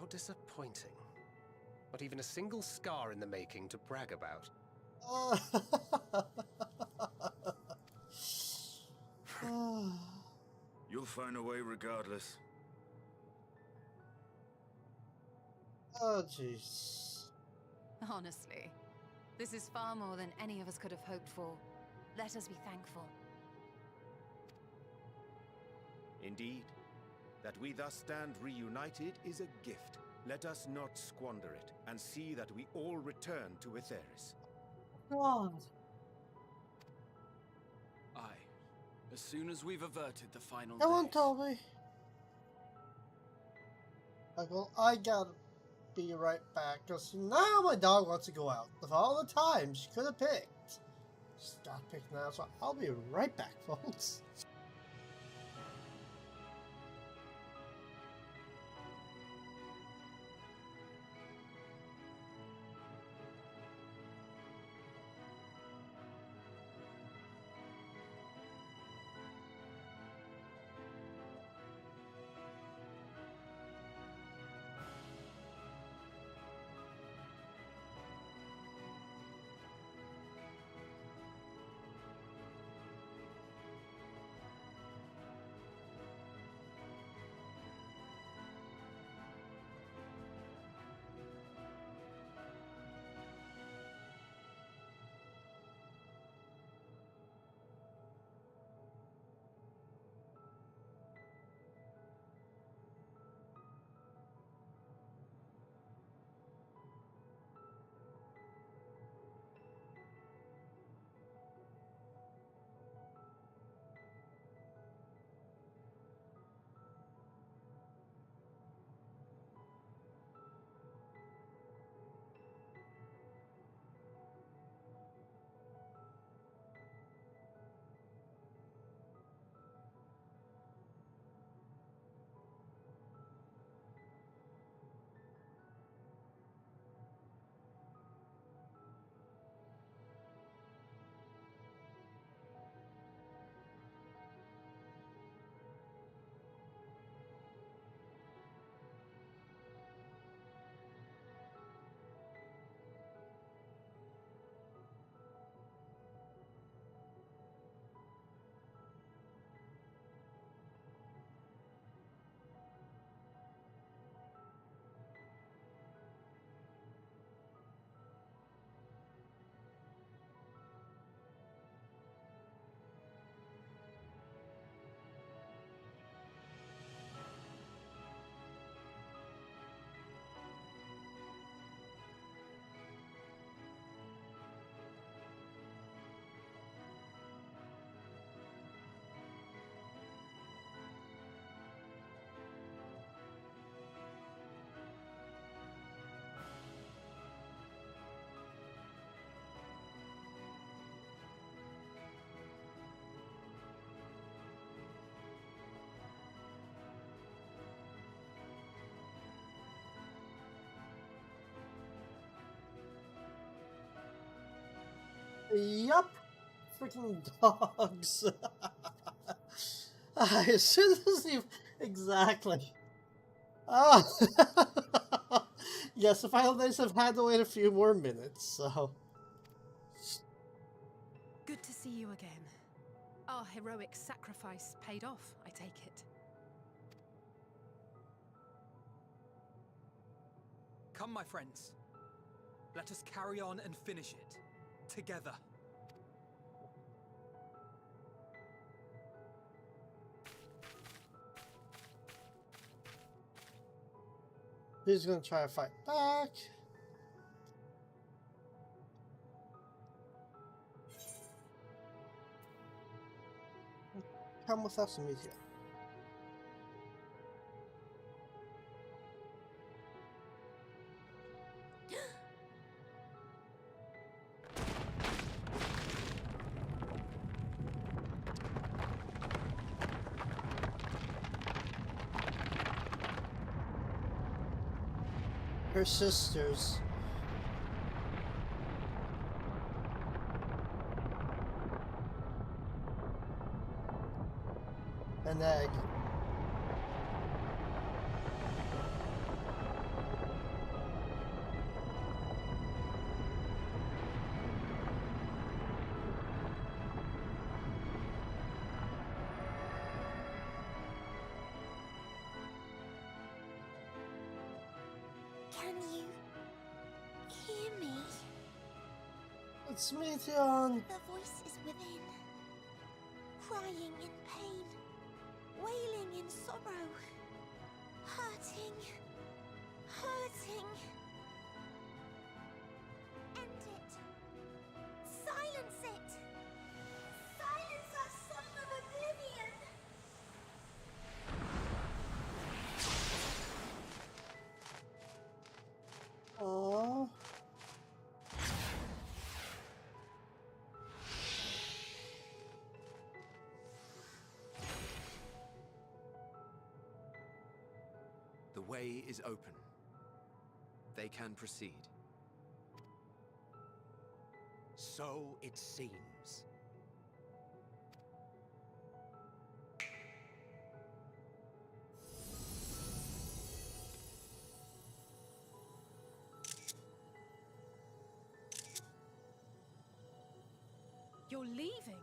How disappointing. Not even a single scar in the making to brag about. You'll find a way regardless. Oh, jeez. Honestly, this is far more than any of us could have hoped for. Let us be thankful. Indeed. That we thus stand reunited is a gift. Let us not squander it, and see that we all return to Etheris. God. Aye. As soon as we've averted the final Come on, days. Toby. Like, well, I gotta be right back, because now my dog wants to go out. Of all the times she could have picked, she's got picked now, so I'll be right back, folks. Yup. Freaking dogs. As soon as you... Exactly. Oh. Yes, the final days have had to wait a few more minutes, so... Good to see you again. Our heroic sacrifice paid off, I take it. Come, my friends. Let us carry on and finish it. Together. Who's gonna try to fight back? Come with us, Amicia. Her sisters. An egg. Can you hear me? It's me, Theon. The voice is within, crying in pain, wailing in sorrow, hurting, hurting. End it. Silence it. Silence us, son of oblivion. Aww. The way is open. They can proceed. So it seems. You're leaving?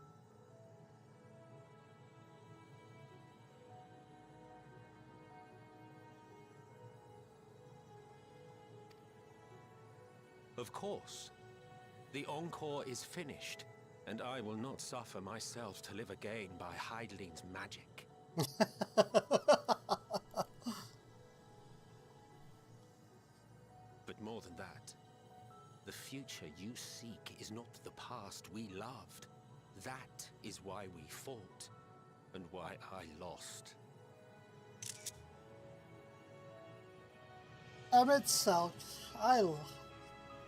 Of course. The encore is finished, and I will not suffer myself to live again by Heideling's magic. But more than that, the future you seek is not the past we loved. That is why we fought, and why I lost. Emmett Selk,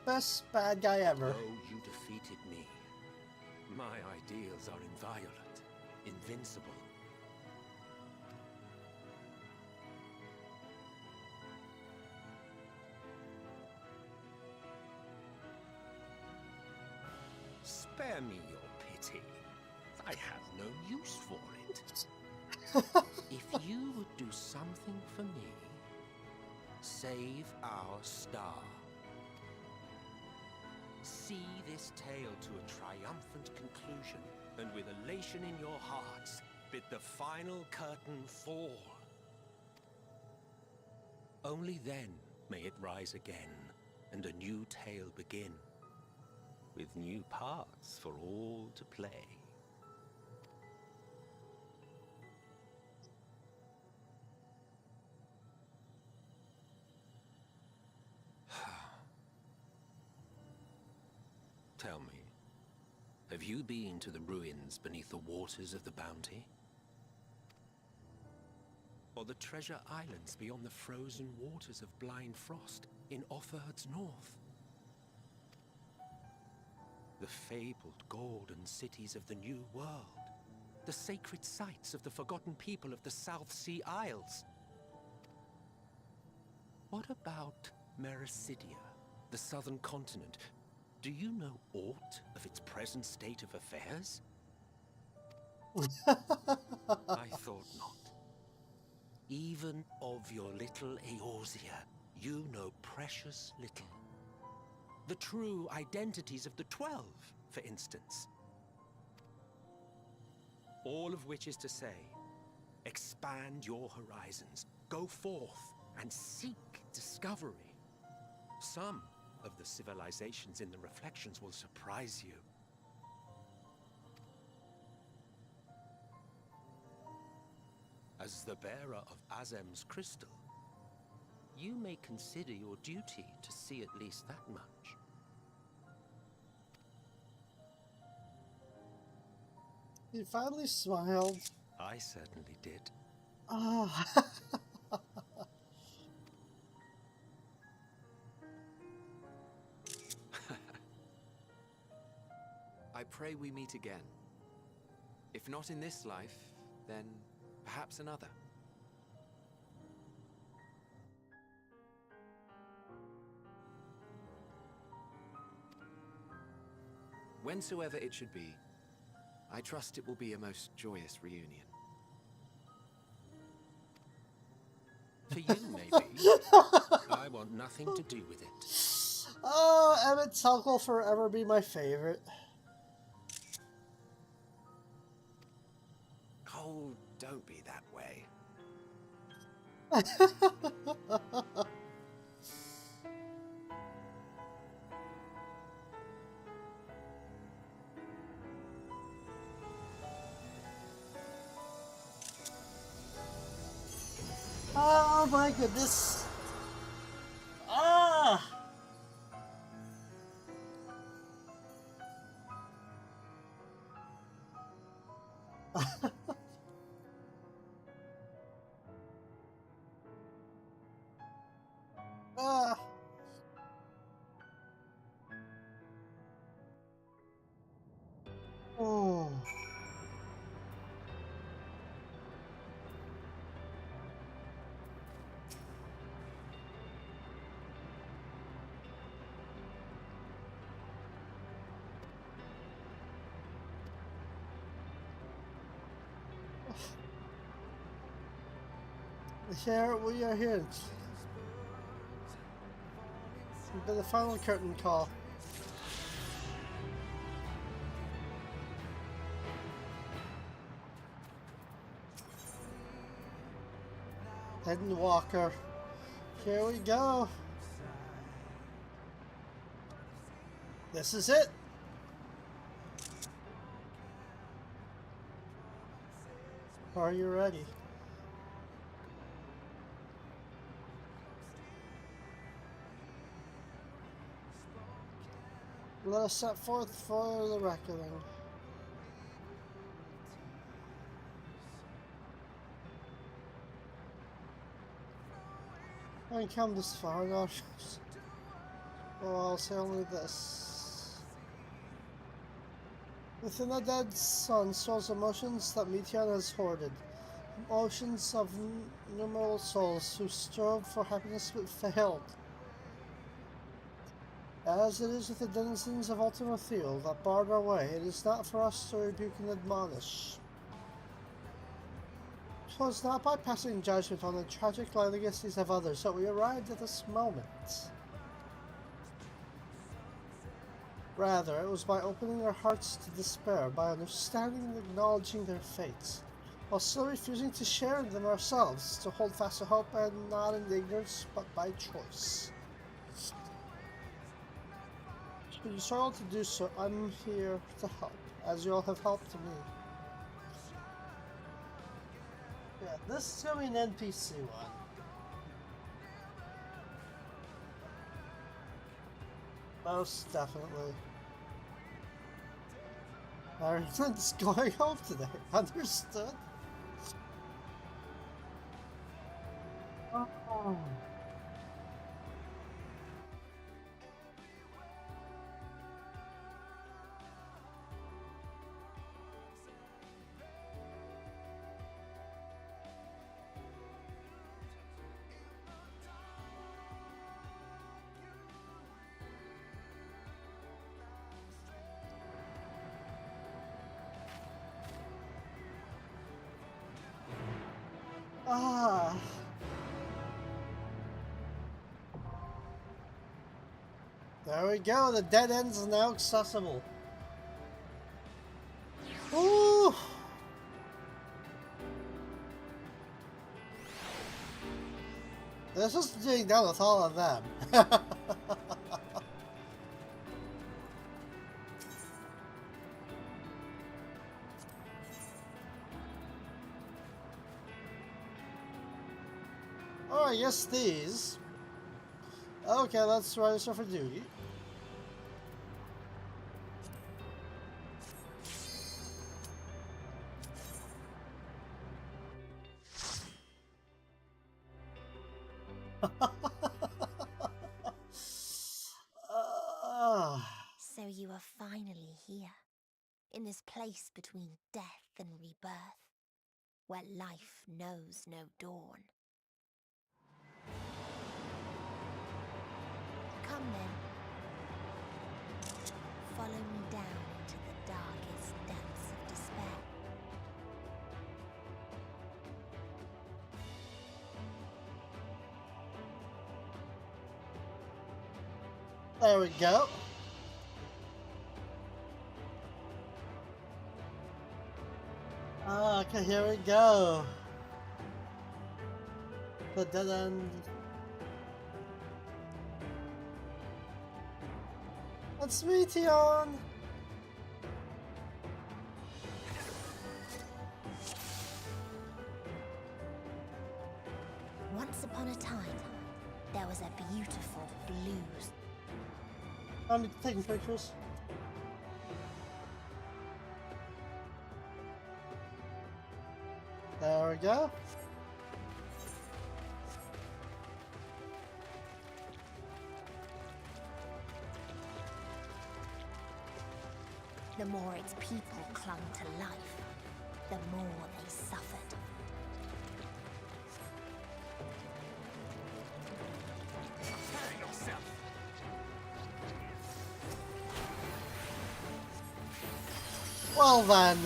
best bad guy ever. Though you defeated me, my ideals are inviolate, invincible. Spare me your pity. I have no use for it. If you would do something for me, save our star. See this tale to a triumphant conclusion, and with elation in your hearts, bid the final curtain fall. Only then may it rise again, and a new tale begin, with new parts for all to play. Tell me, have you been to the ruins beneath the waters of the Bounty? Or the treasure islands beyond the frozen waters of Blind Frost in Offerhead's north? The fabled golden cities of the New World, the sacred sites of the forgotten people of the South Sea Isles? What about Mericidia, the southern continent? Do you know aught of its present state of affairs? I thought not. Even of your little Eorzea, you know precious little. The true identities of the 12, for instance. All of which is to say, expand your horizons, go forth and seek discovery. Some of the civilizations in the reflections will surprise you. As the bearer of Azem's crystal, you may consider your duty to see at least that much. He finally smiled. I certainly did. Ah. I pray we meet again. If not in this life, then perhaps another. Whensoever it should be, I trust it will be a most joyous reunion. For you, maybe. I want nothing to do with it. Oh, Emmett Selk will forever be my favorite. Oh, don't be that way. my goodness. Ah! Ah! Oh. Here we are here. But the final curtain call. Hidden Walker. Here we go. This is it. Are you ready? Let us set forth for the reckoning. I come this far, not well, I'll say only this. Within the dead sun soars emotions that Meteon has hoarded. Emotions of numerous souls who strove for happiness but failed. As it is with the denizens of Ultima Thule that barred our way, it is not for us to rebuke and admonish. 'Twas not by passing judgment on the tragic legacies of others that we arrived at this moment. Rather, it was by opening our hearts to despair, by understanding and acknowledging their fates, while still refusing to share in them ourselves, to hold fast to hope and not in ignorance, but by choice. Should you struggle to do so, I'm here to help, as you all have helped me. Yeah, this is going to be an NPC one. Most definitely. Everything's going home today. Understood? Oh. Ah. There we go, the dead ends are now accessible. Ooh. This is doing down with all of them. Oh, I guess these. Okay, let's register for duty. So you are finally here, in this place between death and rebirth, where life knows no dawn. Come then. Follow me down into the darkest depths of despair. There we go. Okay, here we go. The dead end. It's Meteon! Once Once upon a time, there was a beautiful blues. I'm taking pictures. There we go. The more its people clung to life, the more they suffered. Prepare yourself! Well then.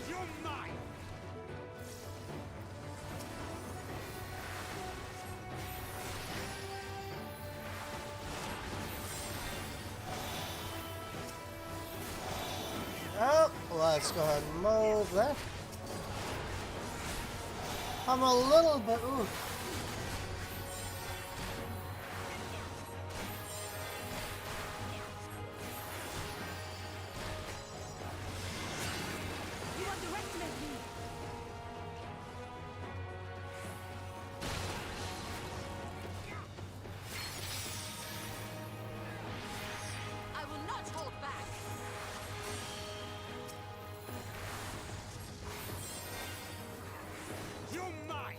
You're mine! Oh, let's go ahead and move there. I'm a little bit. Ooh. You underestimate me! I will not hold back. You're mine!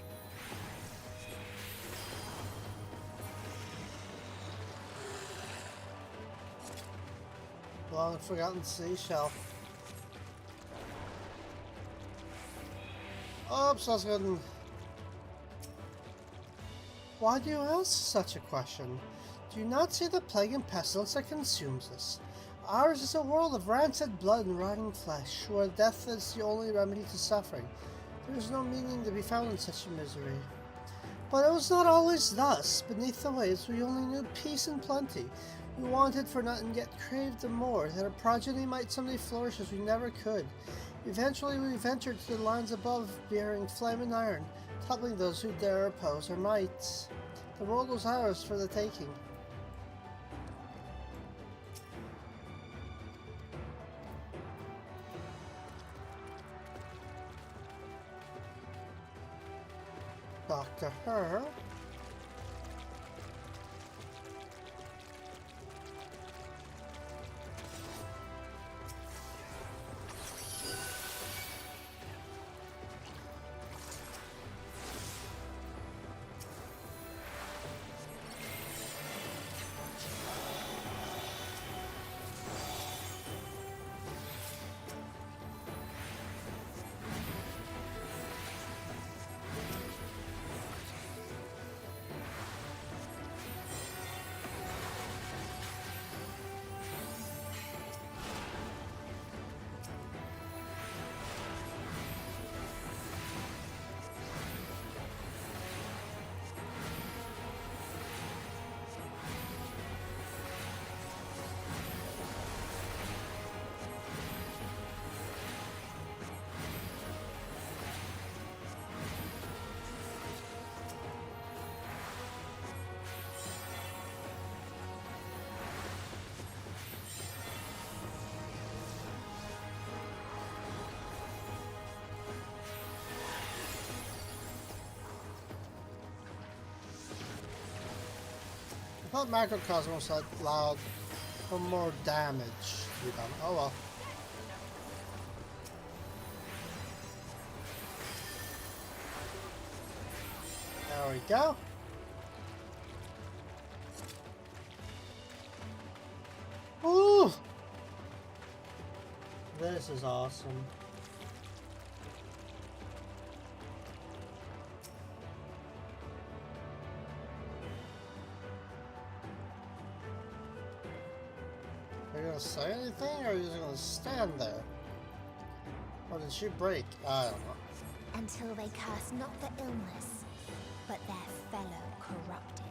Long forgotten seashell. Oops, I was going. Why do you ask such a question? Do you not see the plague and pestilence that consumes us? Ours is a world of rancid blood and rotting flesh, where death is the only remedy to suffering. There is no meaning to be found in such a misery. But it was not always thus. Beneath the waves we only knew peace and plenty. We wanted for nothing, yet craved the more, that our progeny might someday flourish as we never could. Eventually we ventured to the lands above, bearing flame and iron, toppling those who dare oppose our might. The world was ours for the taking. Talk to her. I thought Macrocosmos allowed for more damage to be done. Oh well. There we go. Ooh! This is awesome. Are you gonna say anything, or are you just gonna stand there? Or did she break? I don't know. Until they curse not the illness, but their fellow corrupted.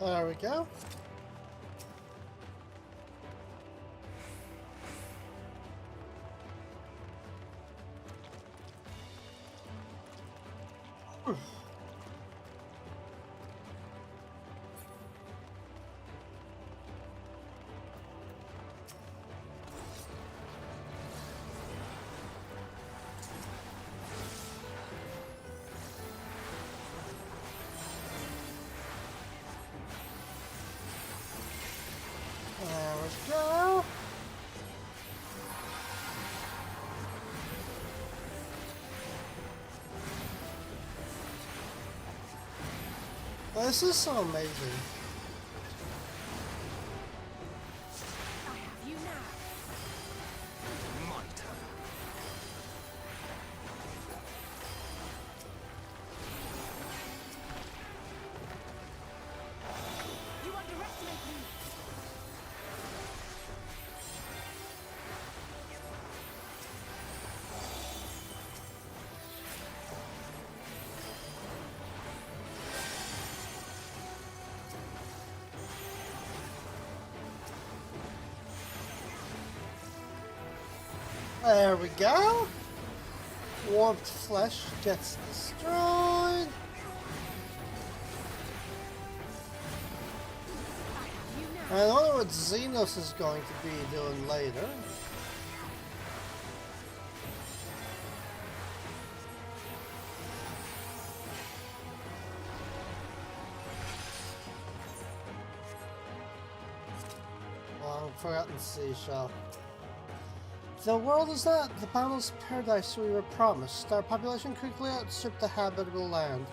There we go. There we go. This is so amazing. I have you now. You underestimate me. There we go. Warped flesh gets destroyed. I wonder what Xenos is going to be doing later. Long forgotten seashell. The world is not the boundless paradise we were promised. Our population quickly outstripped the habitable land.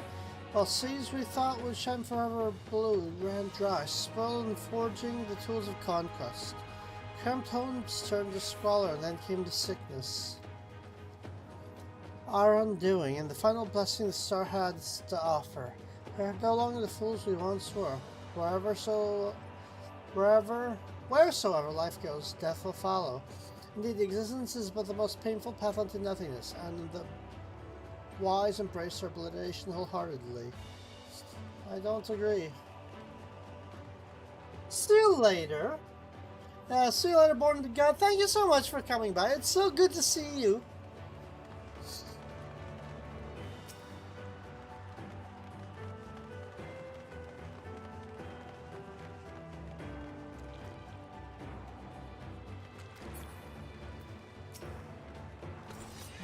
While seas we thought would shine forever blue ran dry, spoiled and forging the tools of conquest. Cramped homes turned to squalor, and then came to sickness. Our undoing, and the final blessing the star had to offer. We are no longer the fools we once were. Wheresoever life goes, death will follow. Indeed, existence is but the most painful path unto nothingness, and the wise embrace our obliteration wholeheartedly. I don't agree. See you later. See you later, Born to God. Thank you so much for coming by. It's so good to see you.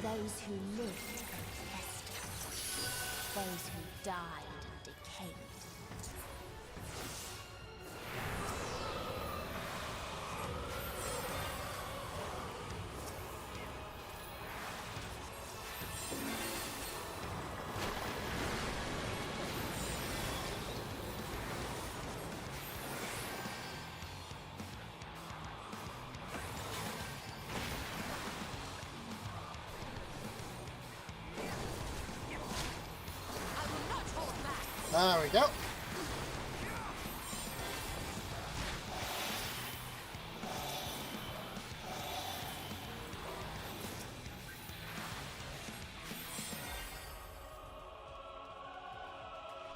Those who lived and festered. Those who died and decayed. There we go.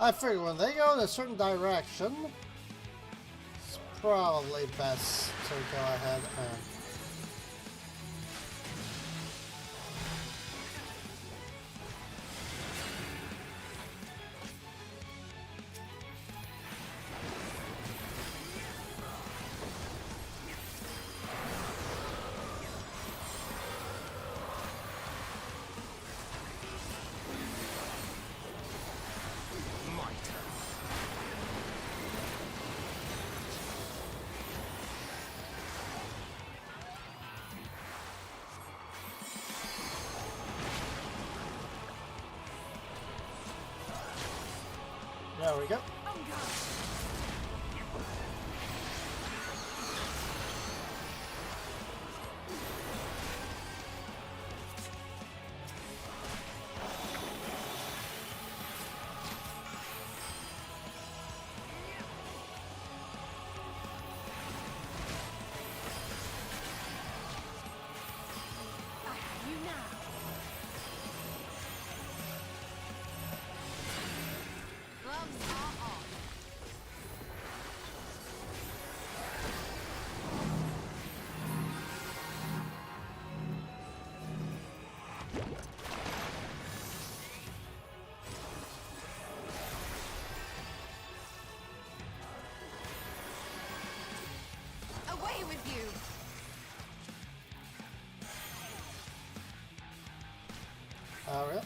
I figure when they go in a certain direction, it's probably best to go ahead and... There we go. Oh, really?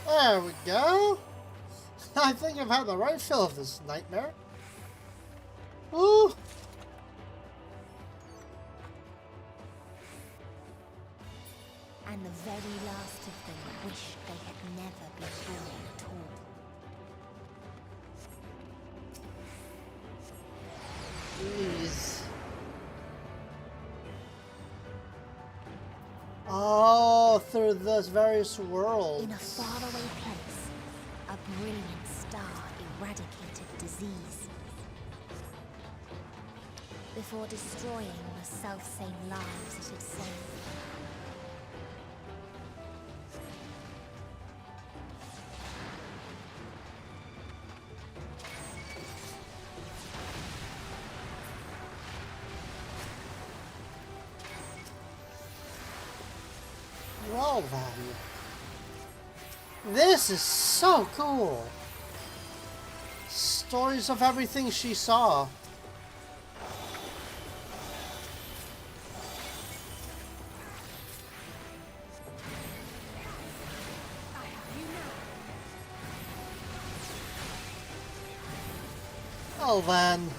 There we go. I think I've had the right fill of this nightmare. Ooh. And the very last of them wished they had never been born at all. Jeez. Oh, through those various worlds. In a faraway place, a brilliant star eradicated disease before destroying the self-same lives it had saved. Well then. This is so cool. Stories of everything she saw. Well then.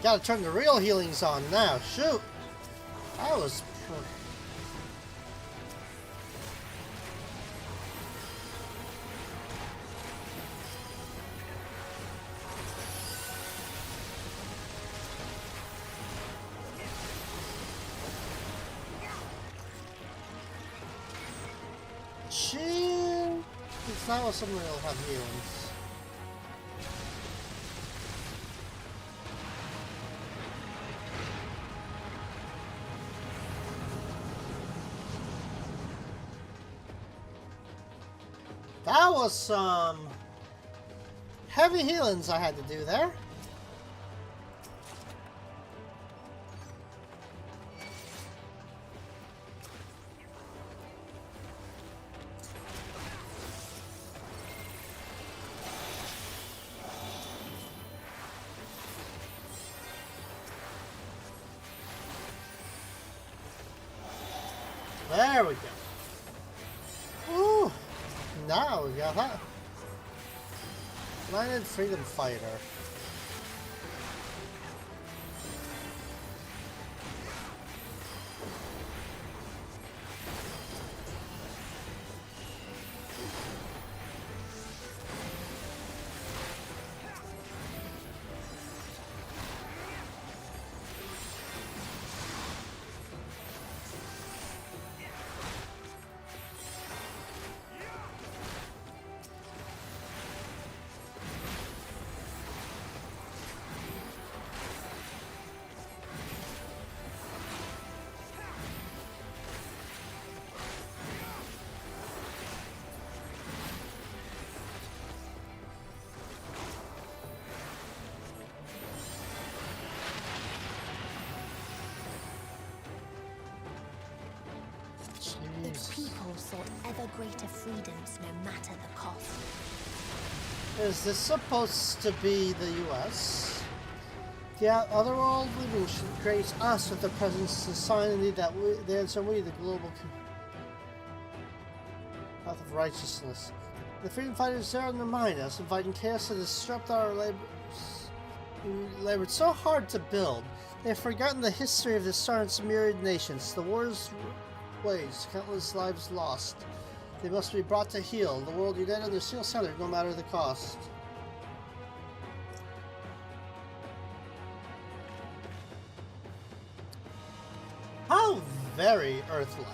Gotta turn the real healings on now. Shoot! That was... Chill! It's not what someone will have healings. That was some heavy healings I had to do there. There we go. Ooh, now we got that. Landed Freedom Fighter. Its people sought ever greater freedoms no matter the cost. Is this supposed to be the US? The otherworld living should grace us with their presence, a sign indeed that the answer we, the global path of righteousness. The freedom fighters there undermine us, inviting chaos to disrupt our labors. We labored so hard to build. They have forgotten the history of the star's myriad nations, the war's ways, countless lives lost. They must be brought to heel, the world united under seal centered no matter the cost. How very Earth-like.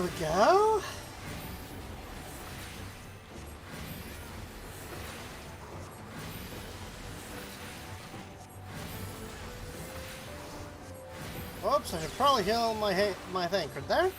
we go. Oops, I should probably heal my thing. Right there?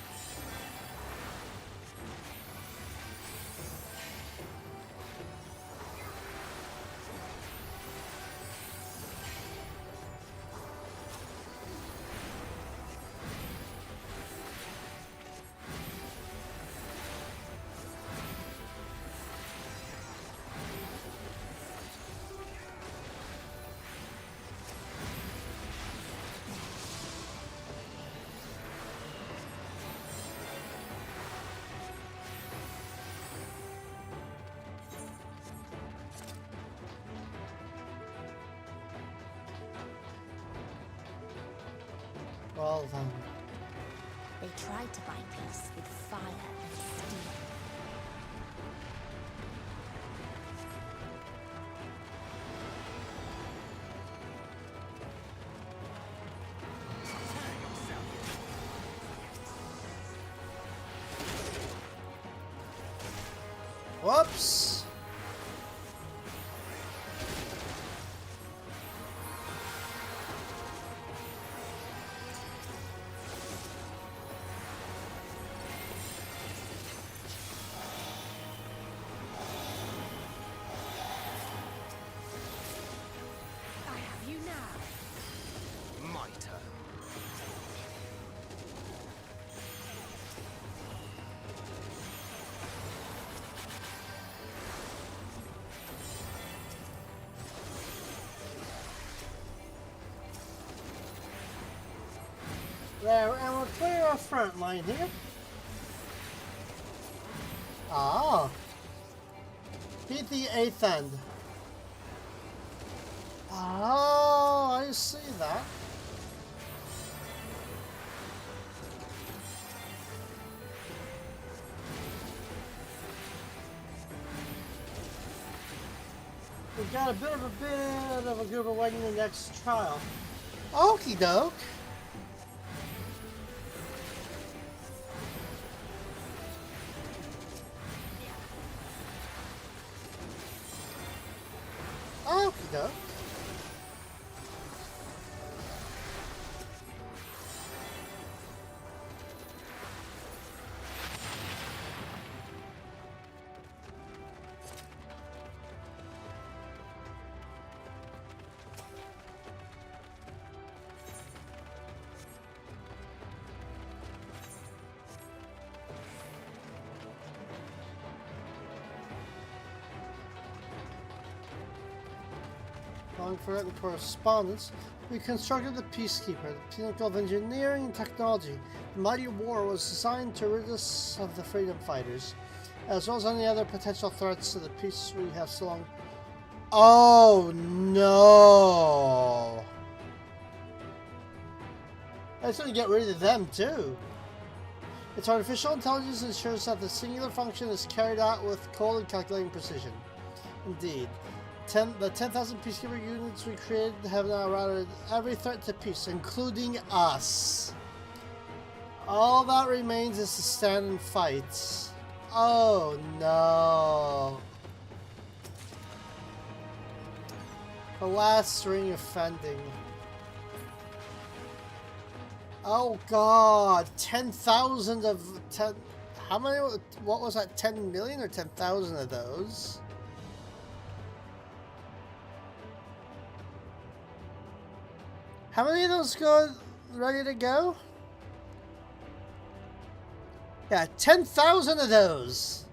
Well then. They tried to buy peace with fire and steel. Whoops! I have you now. My turn. There, and we'll clear our front line here. Ah. Beat the 8th end. Oh, I see that. We've got a bit of a group awaiting the next trial. Okie doke. Okie doke. Following forgotten correspondence, we constructed the Peacekeeper, the pinnacle of engineering and technology. The mighty war was designed to rid us of the freedom fighters, as well as any other potential threats to the peace we have so long. Oh no! I just want to get rid of them too. Its artificial intelligence ensures that the singular function is carried out with cold and calculating precision. Indeed. The 10,000 peacekeeper units we created have now routed every threat to peace, including us. All that remains is to stand and fight. Oh no. The last string offending. Oh god, 10,000 of 10. How many? What was that? 10 million or 10,000 of those? How many of those go ready to go? Yeah, 10,000 of those.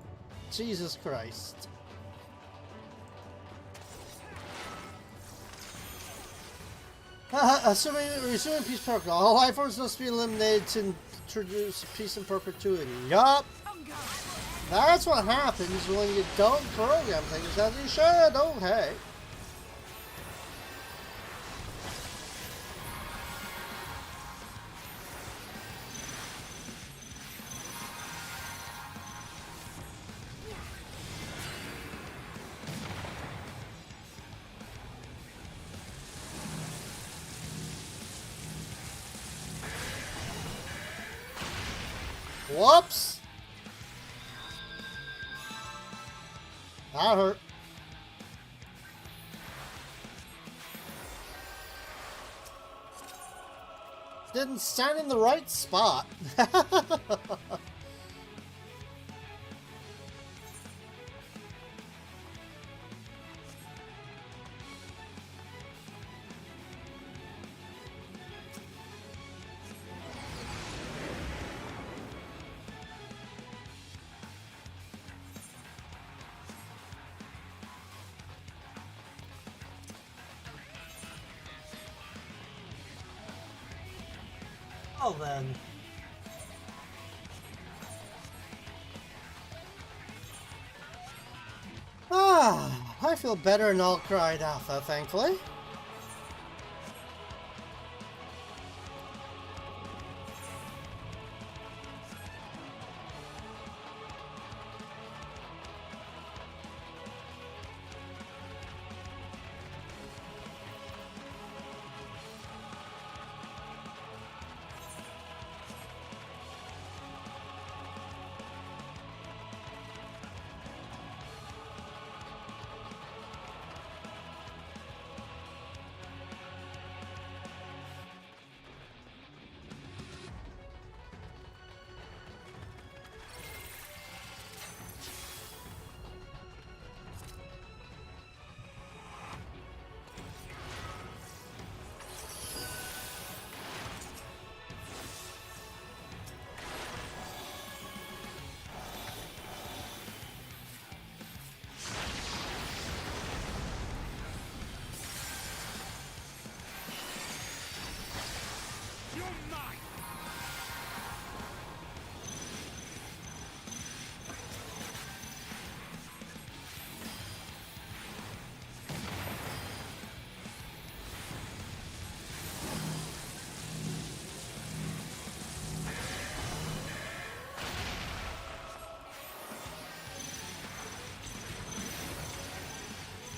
Jesus Christ. Resuming peace protocol. All life forms must be eliminated to introduce peace and perpetuity. Yup. That's what happens when you don't program things as you should. Okay. Whoops! That hurt. Didn't stand in the right spot. Well then. I feel better and all cried Alpha, thankfully.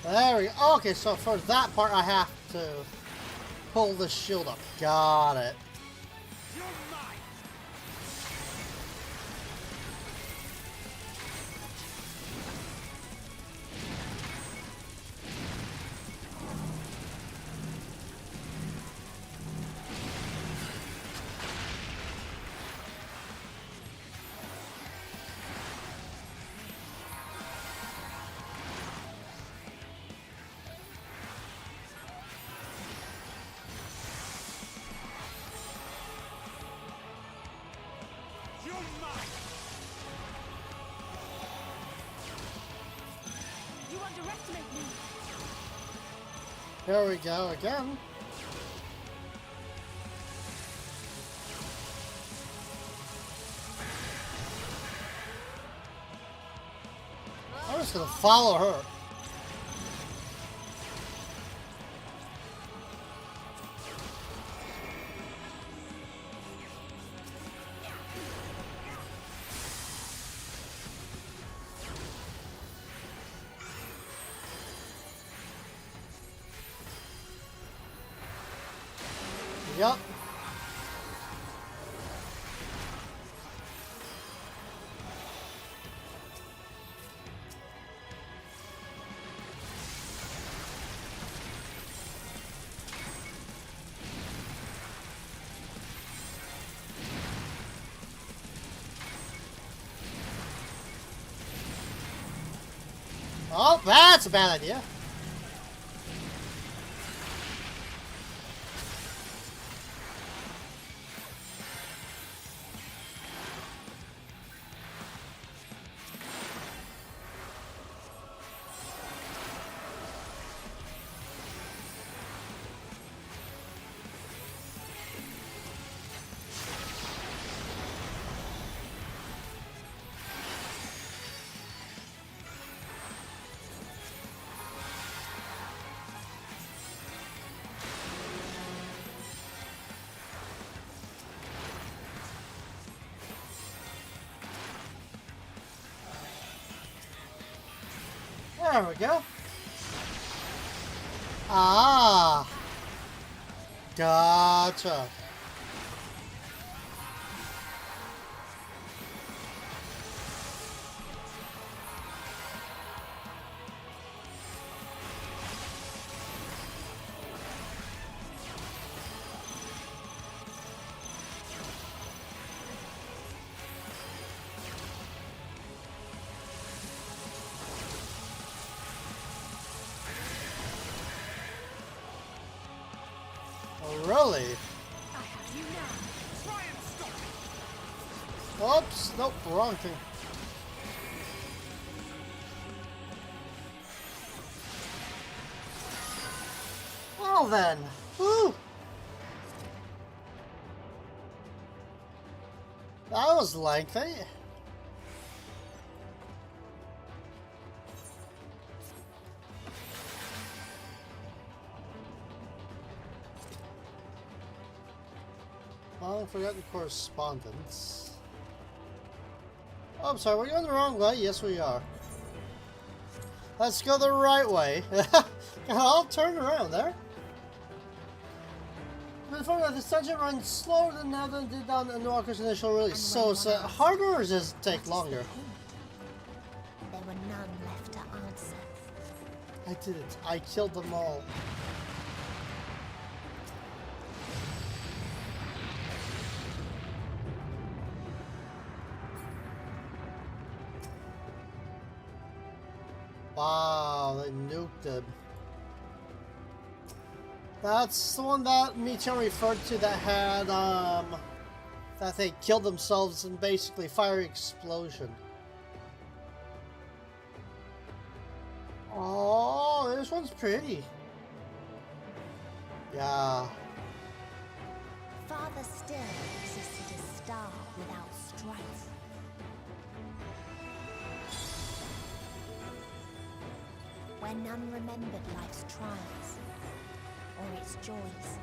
There we go. Okay, so for that part I have to pull the shield up. Got it. You underestimate me. Here we go again. I'm just gonna follow her. Yup. Oh, that's a bad idea. There we go. Ah. Gotcha. Really? I have you now. Try and stop it. Oops, nope, wrong thing. Well then, whew. That was lengthy. Long forgotten correspondence. Oh, I'm sorry, we're going the wrong way. Yes, we are. Let's go the right way. I'll turn around there. Before that, this dungeon runs slower than now than it did on Endwalker's initial release. So is it harder or does it take longer? There were none left to answer. I did it. I killed them all. Wow, they nuked them. That's the one that Meteor referred to that had, that they killed themselves in basically fiery explosion. Oh, this one's pretty. Yeah. Farther still existed a star without strife. Where none remembered life's trials or its joys.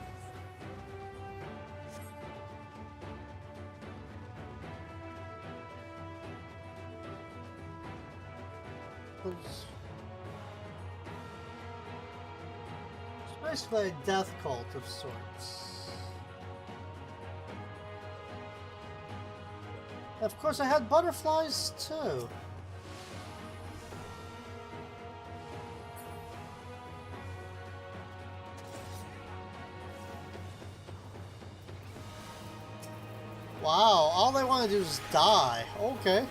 It's basically a death cult of sorts. Of course, I had butterflies too. Wow, all they want to do is die. Okay.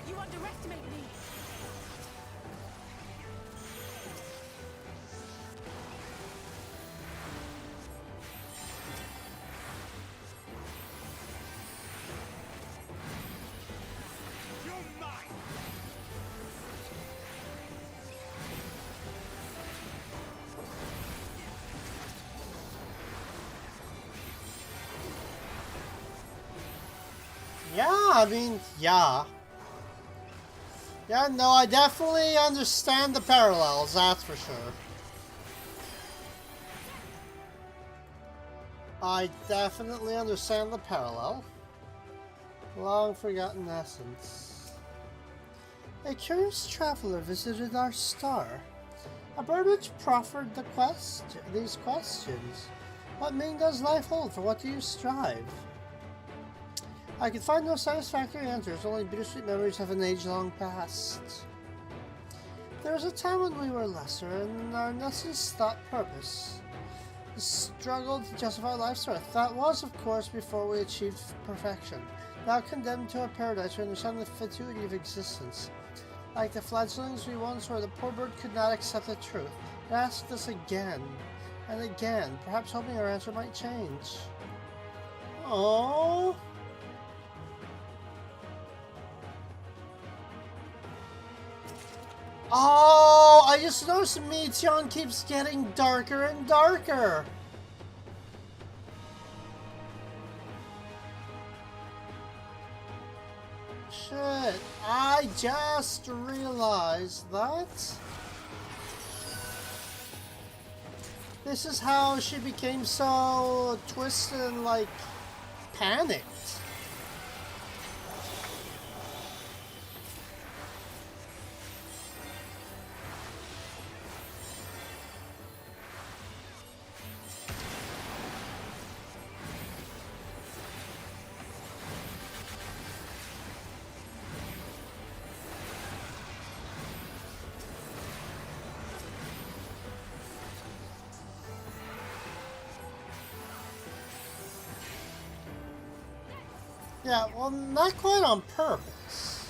You underestimate me. You're mine. Yeah, I mean, yeah. Yeah, no, I definitely understand the parallels, that's for sure. I definitely understand the parallel. Long forgotten essence. A curious traveler visited our star. A bird which proffered these questions. What meaning does life hold? For what do you strive? I could find no satisfactory answers, only bittersweet memories of an age-long past. There was a time when we were lesser, and our essence thought purpose. We struggled to justify life's worth. That was, of course, before we achieved perfection. Now condemned to a paradise, we understand the fatuity of existence. Like the fledglings we once were, the poor bird could not accept the truth. It asked us again and again, perhaps hoping our answer might change. Oh. Oh, I just noticed Meteon keeps getting darker and darker. Shit, I just realized that. This is how she became so twisted and, like, panicked. Yeah, well, not quite on purpose.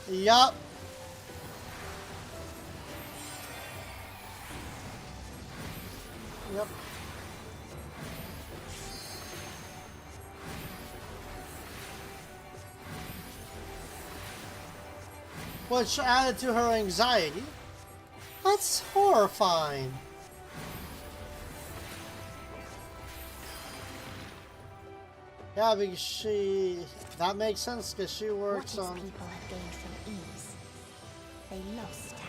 Yup. Yep. Which added to her anxiety. That's horrifying. Yeah, because that makes sense because she works on... people have gained from ease, they lost apathy.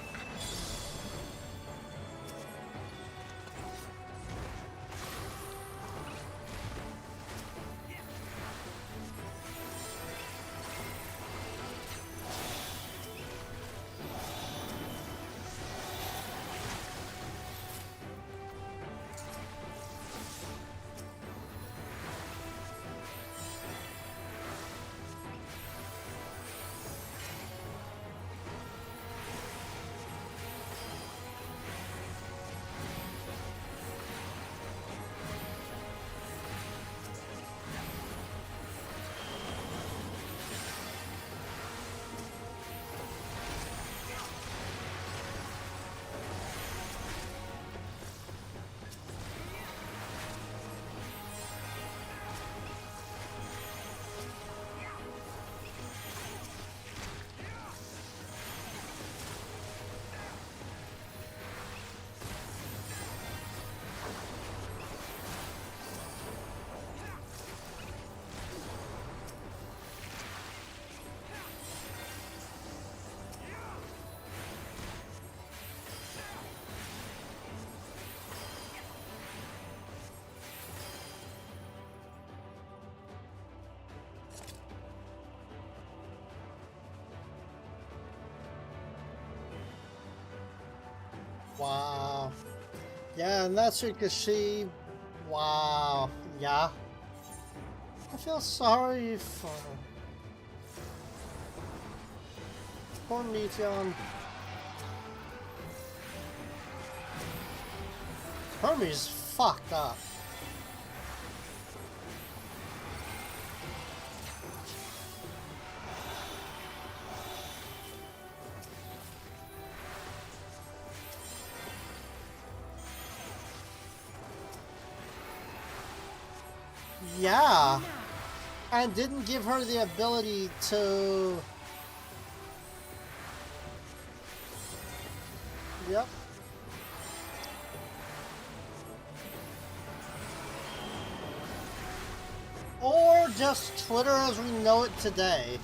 Wow. Yeah, and that's because she... Wow. Yeah. I feel sorry for her. Poor Meteon. Hermes fucked up. Yeah, and didn't give her the ability to... Yep. Or just Twitter as we know it today.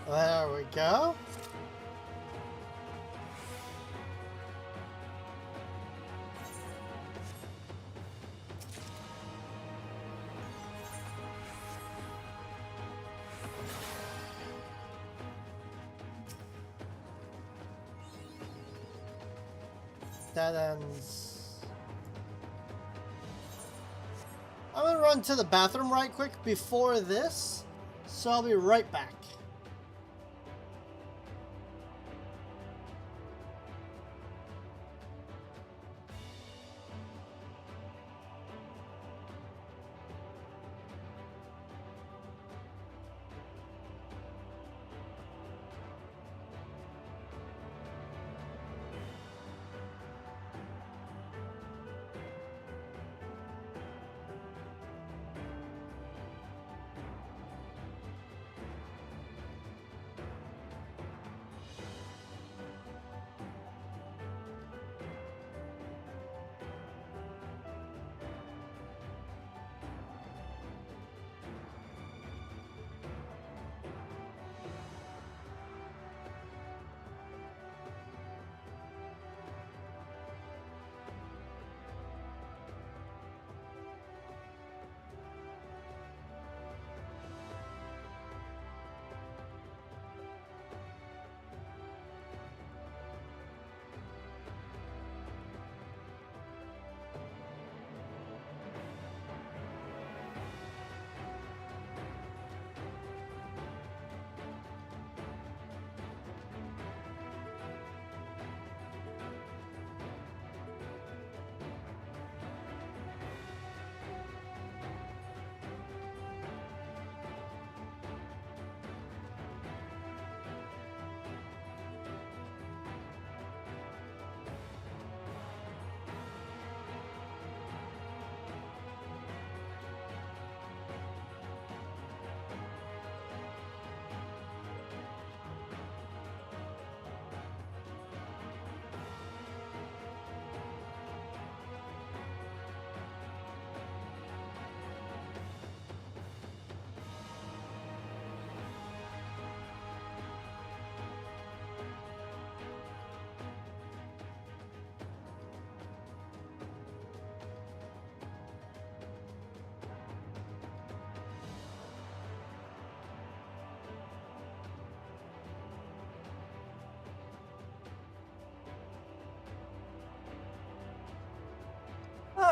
There we go. That ends. I'm gonna run to the bathroom right quick before this, so I'll be right back.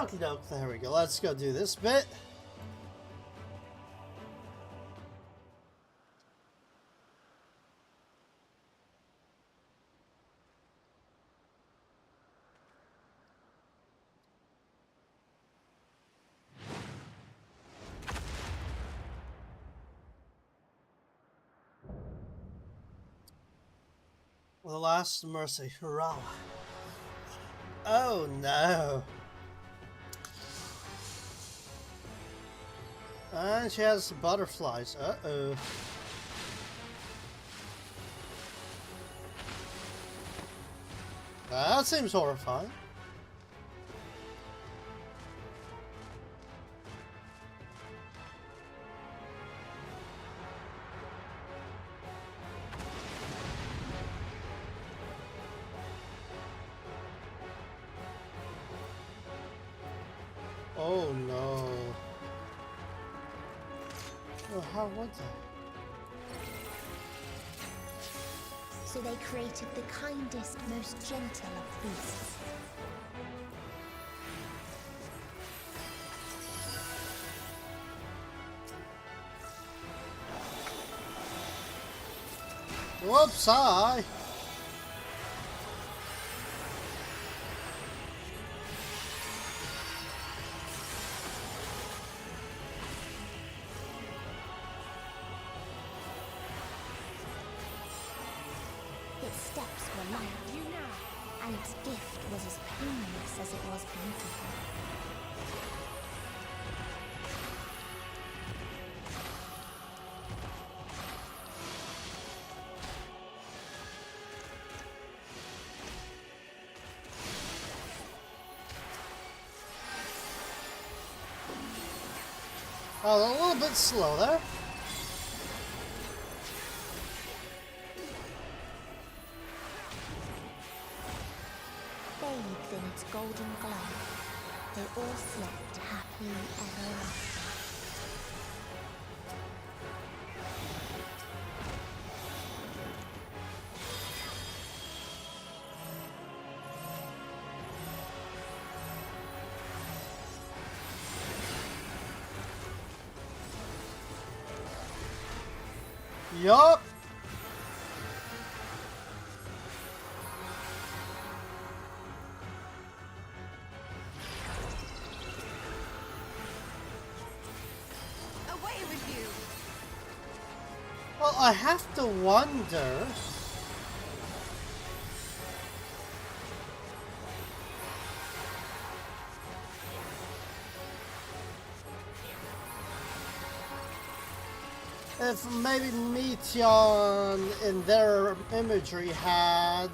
Okie doke, there we go. Let's go do this bit. The last mercy, hurrah. Oh no. And she has butterflies. Uh-oh. That seems horrifying. Oh no. Oh, how was that? So they created the kindest, most gentle of beasts. Whoops, hi. Its steps were light, and its gift was as painless as it was beautiful. Oh, a little bit slow there. Bathed in its golden glow, they all slept happily ever after. Yup. Away with you! Well, I have to wonder. If maybe Meteon in their imagery had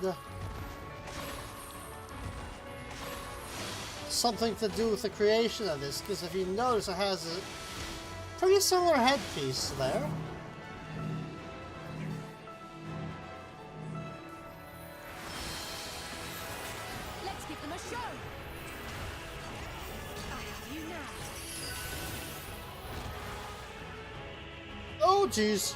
something to do with the creation of this, because if you notice, it has a pretty similar headpiece there. Let's give them a show! I have you now. Oh, jeez.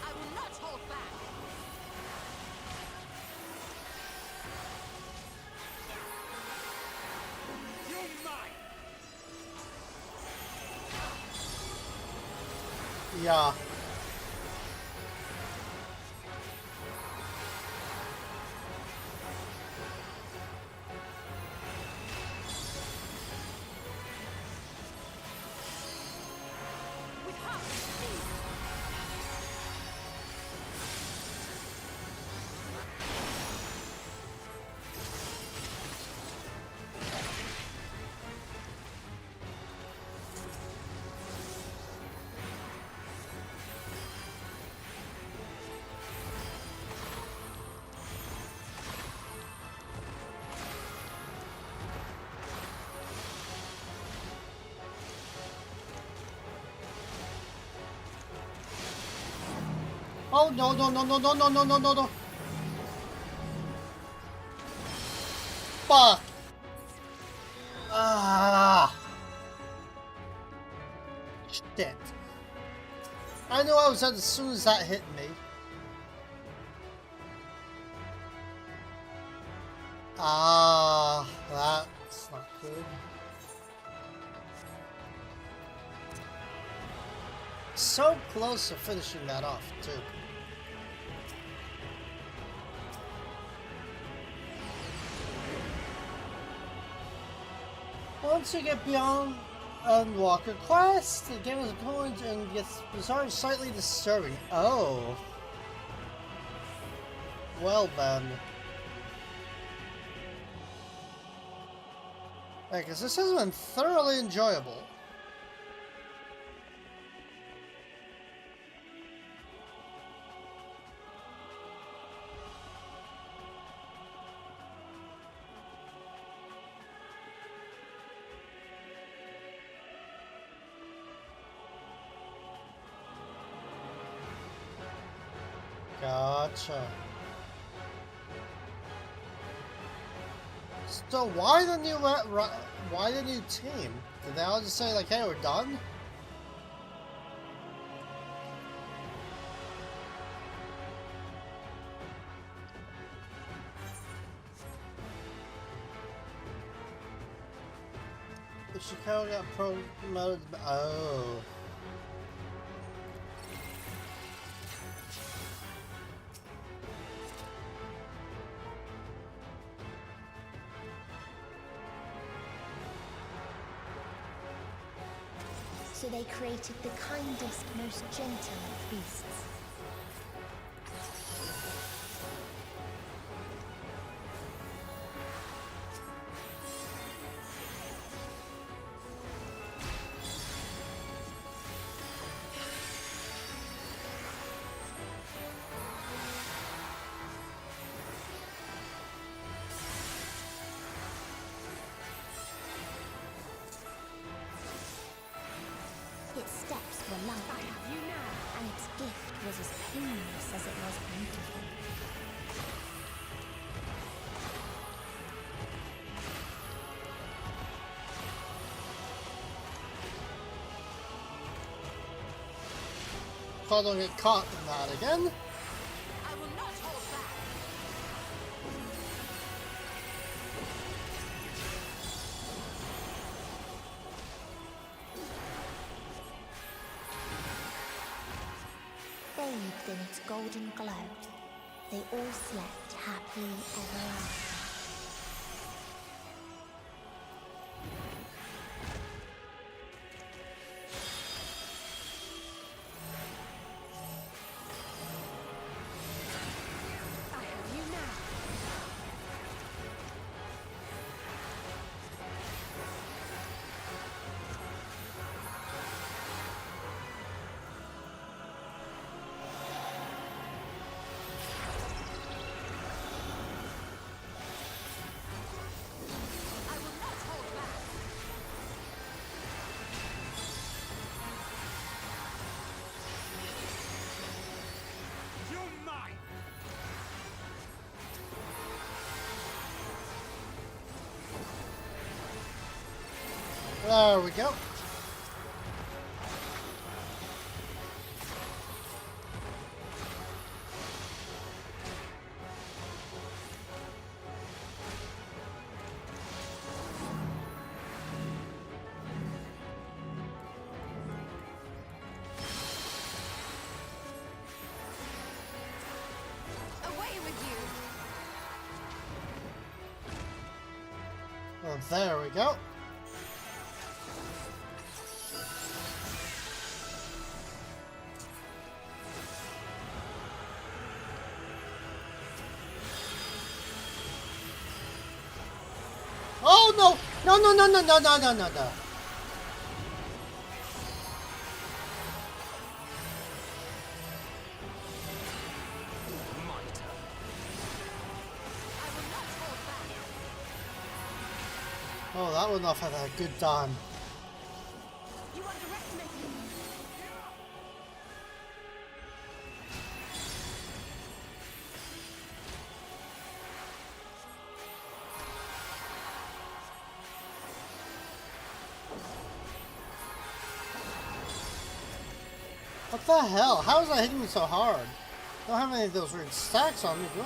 I will not hold back! Yeah. With half speed! Oh no no no no no no no no no no! Fuck! Ah! Shit! I knew I was dead as soon as that hit me. Ah, that's not good. So close to finishing that off, too. Once you get beyond Walker Quest, the game is going to and gets bizarre, slightly disturbing. Oh. Well then. Because this has been thoroughly enjoyable. Gotcha. So why the new team? Did they all just say like, "Hey, we're done"? Chicago got promoted. Oh. So they created the kindest, most gentle of beasts. Its steps were light, and its gift was as painless as it was beautiful. Thought I'll get caught in that again. I will not hold back. Bathed in its golden glow, they all slept happily ever after. I have you now. I will not hold back. You're mine! There we go. Away with you. Oh, there we go. Oh no! No no no no no no no no no! Oh, that would not have had a good time. You underestimate me. What the hell? How is that hitting me so hard? I don't have any of those weird stacks on me, do I?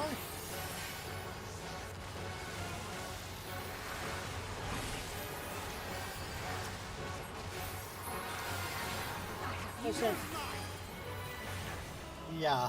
Yeah.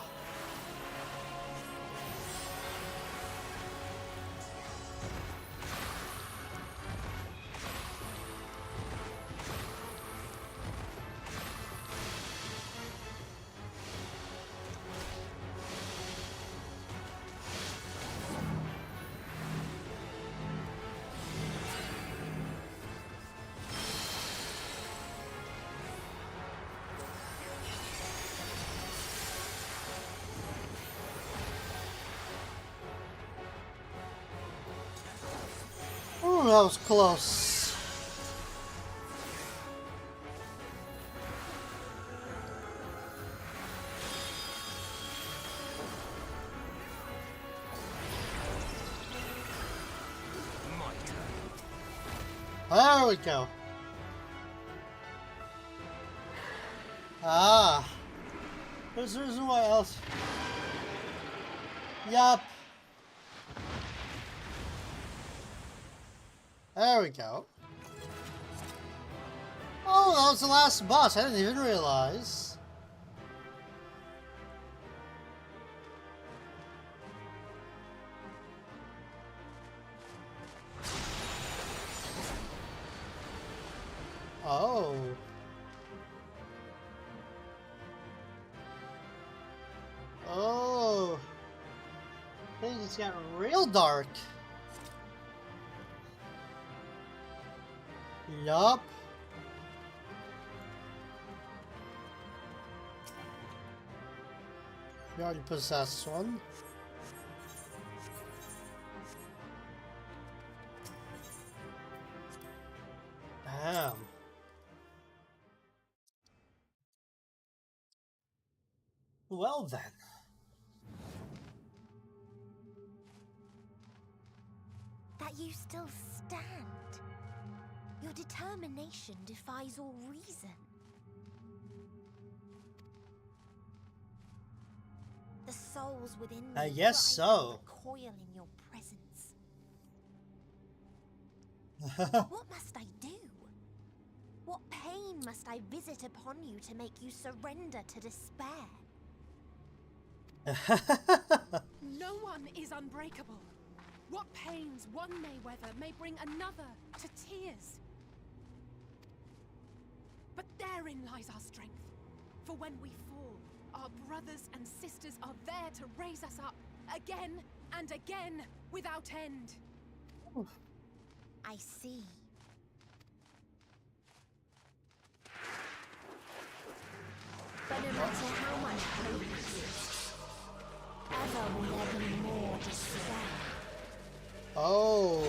Ooh, that was close. There we go. Ah. There's a reason why else. Yup. There we go. Oh, that was the last boss. I didn't even realize. Oh. Oh. Things got real dark. Yup. We already possessed one. Damn. Well then. That you still stand. Your determination defies all reason. The souls within me I guess so. recoil in your presence. What must I do? What pain must I visit upon you to make you surrender to despair? No one is unbreakable. What pains one may weather may bring another to tears. But therein lies our strength. For when we fall, our brothers and sisters are there to raise us up again and again without end. I see. But no matter how much hope exists, ever will there be more despair. Oh.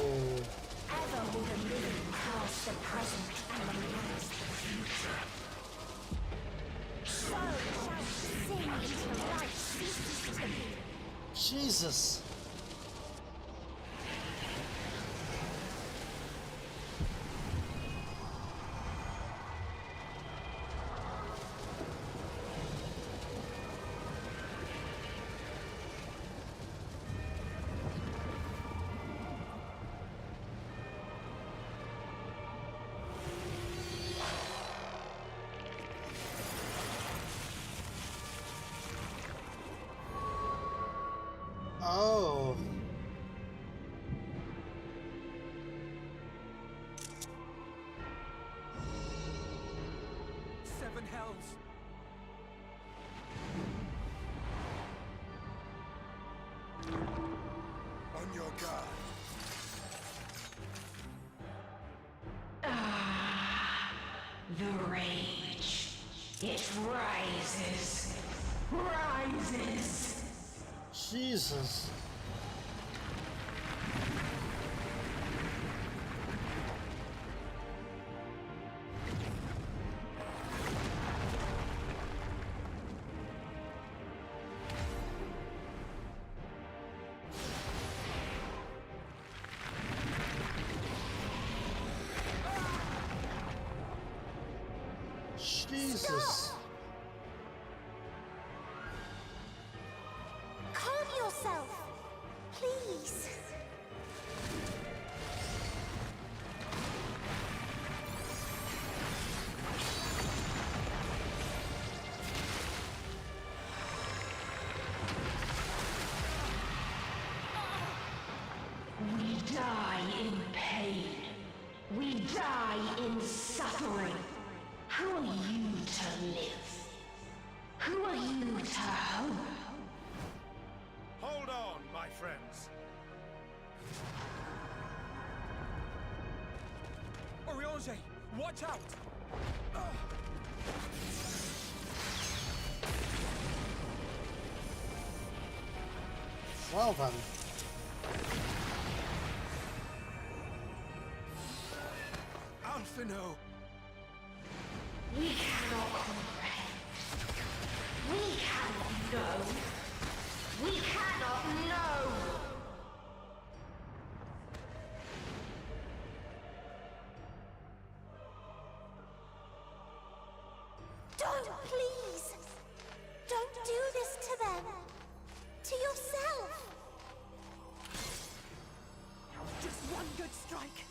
Ever will the living cast the present and the past the future. So shall sin into life ceases to be. Jesus. Oh. Seven hells. On your guard. The rage. It rises. Rises. Jesus. Jesus. cease. We die in pain. We die in suffering. Who are you to live? Who are you to hope? Hold on, my friends. Oriange, watch out! Well then. Alphino! We cannot comprehend. We cannot know. We cannot know. Don't, please! Don't do this to them! To yourself! Just one good strike.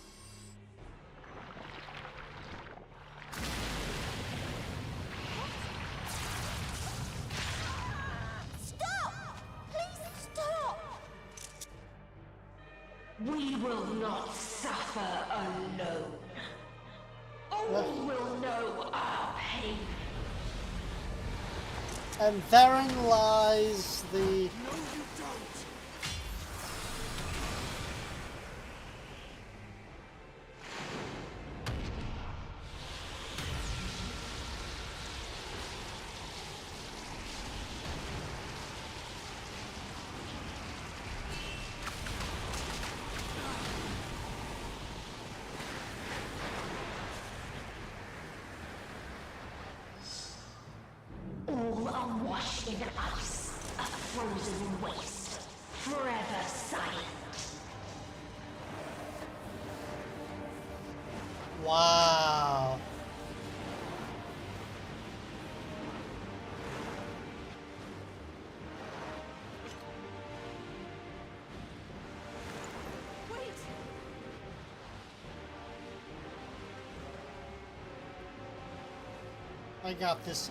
Stop! Please stop! We will not suffer alone. All will know our pain. And therein lies the... No, you don't! All are washed in ice, a frozen waste, forever silent. Wow. Wait! I got this.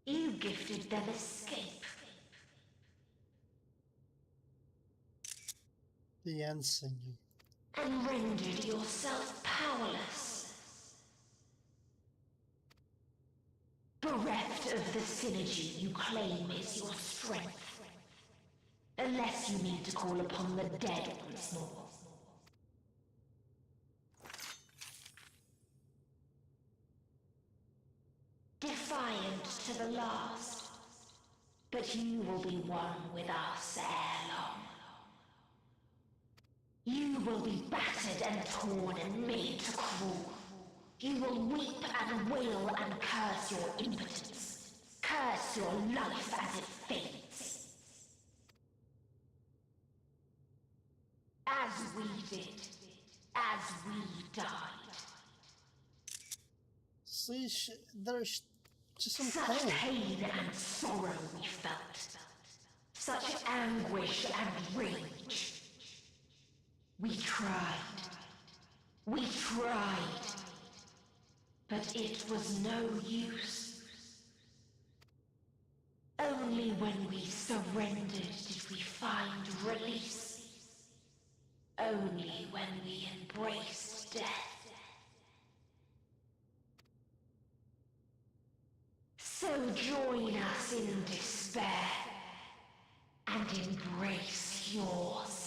You gifted them escape. The end singing. And rendered yourself powerless. Bereft of the synergy you claim is your strength. Unless you need to call upon the dead once more. Defiant to the last. But you will be one with us ere long. You will be battered and torn and made to crawl. You will weep and wail and curse your impotence. Curse your life as it fades. As we did. As we died. See, there's just some Such pain. pain and sorrow we felt. Such anguish and rage. We tried. We tried. But it was no use. Only when we surrendered did we find release. Only when we embraced death. So join us in despair and embrace yours.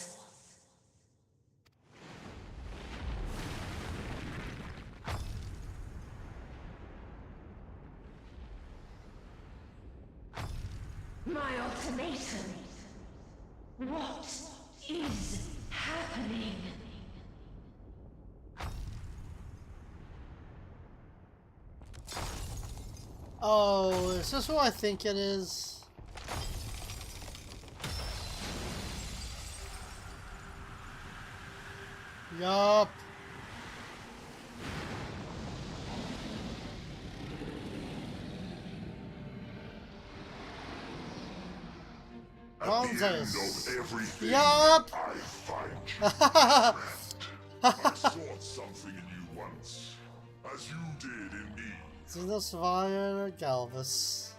My ultimatum. What is happening? Oh, is this what I think it is? Yup. Yup. I find you. I sought something in you once, as you did in me. Xenos via Galvus.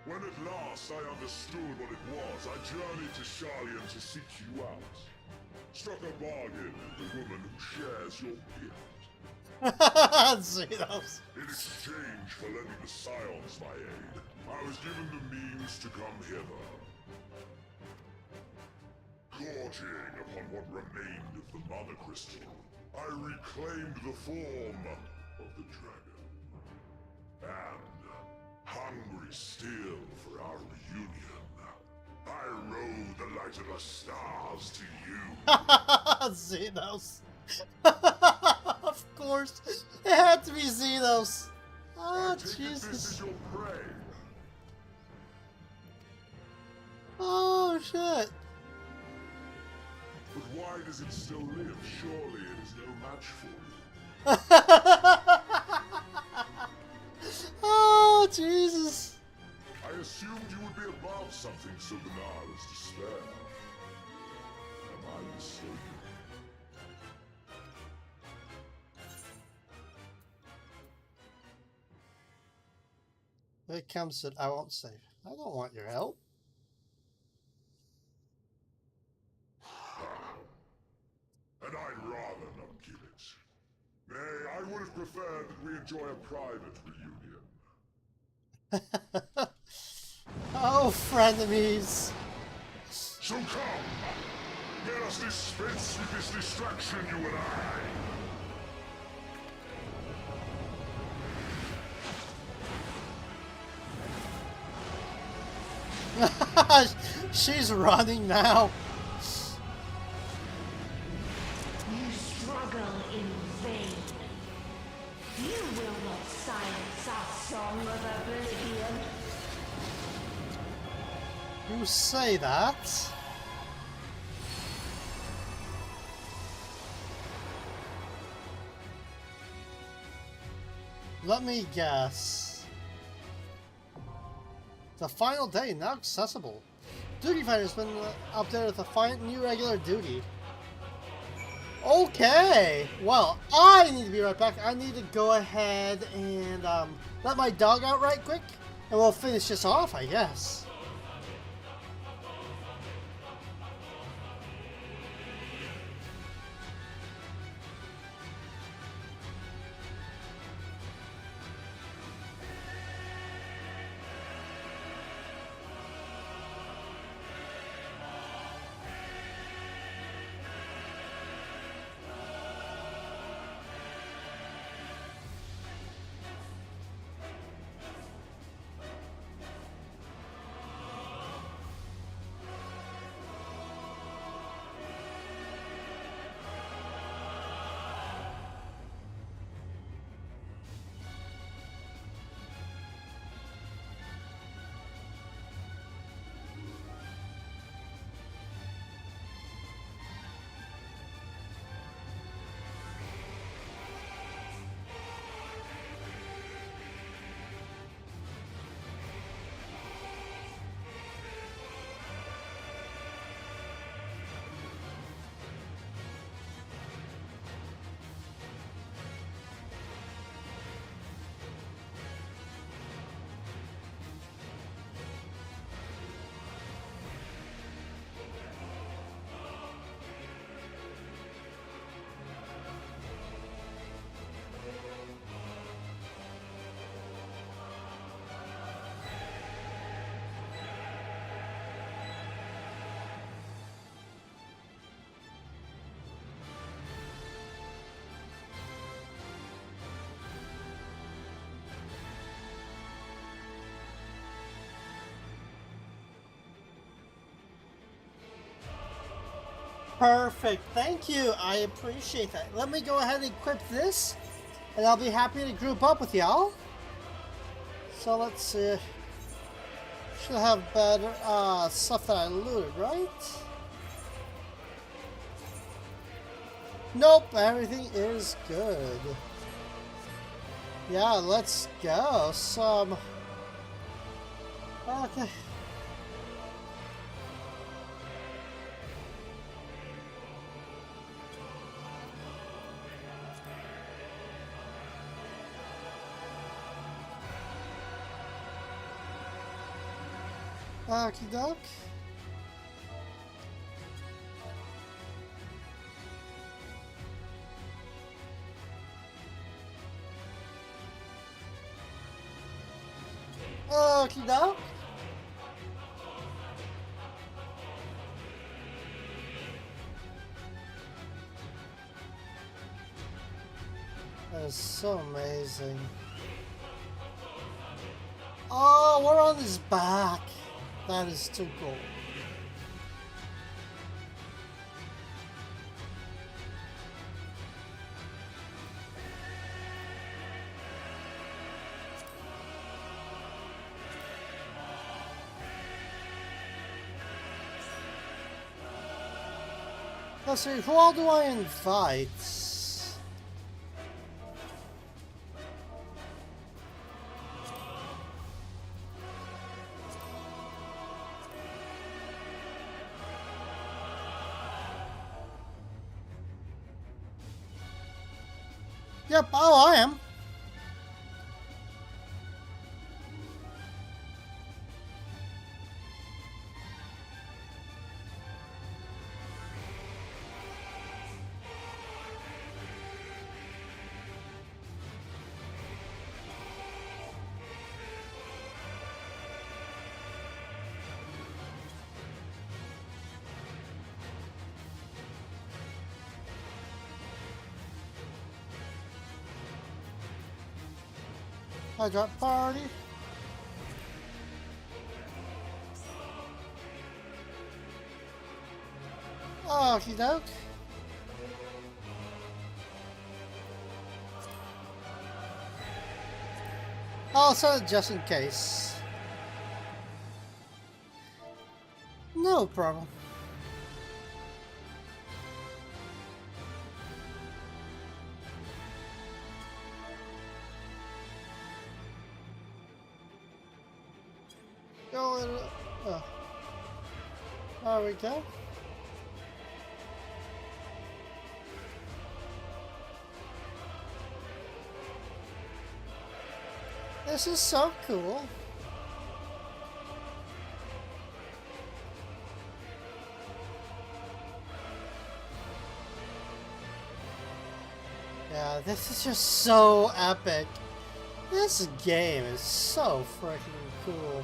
When at last I understood what it was, I journeyed to Sharlian to seek you out. Struck a bargain with the woman who shares your gift. Xenos. In exchange for lending the Scions my aid, I was given the means to come hither. Gorging upon what remained of the Mother Crystal, I reclaimed the form of the dragon. And, hungry still for our reunion, I rode the light of the stars to you. Xenos. Of course. It had to be Xenos. Oh, Jesus. This is your prey. Oh, shit. But why does it still live? Surely it is no match for you. Oh, Jesus. I assumed you would be above something so banal as despair. Am I mistaken? When it comes to it, I won't save. I don't want your help. And I'd rather not give it. Nay, I would have preferred that we enjoy a private reunion. Oh, frenemies. So come, let us dispense with this distraction, you and I. She's running now. You struggle in vain. You will not silence our song of oblivion. You say that? Let me guess. The final day now accessible. Duty Fighter's been updated with a new regular duty. Okay, well, I need to be right back. I need to go ahead and let my dog out right quick, and we'll finish this off, I guess. Perfect. Thank you. I appreciate that. Let me go ahead and equip this, and I'll be happy to group up with y'all. So let's see. Should have better stuff that I looted, right? Nope, everything is good. Yeah, let's go. Some. Okay. Okie doke. Okie doke. That is so amazing. Oh, we're on his back. That is too cool. Let's see, who all do I invite? Yep, oh, I am. I got party. Okie doke. Also, just in case. No problem. Go in. There we go. This is so cool. Yeah, this is just so epic. This game is so freaking cool.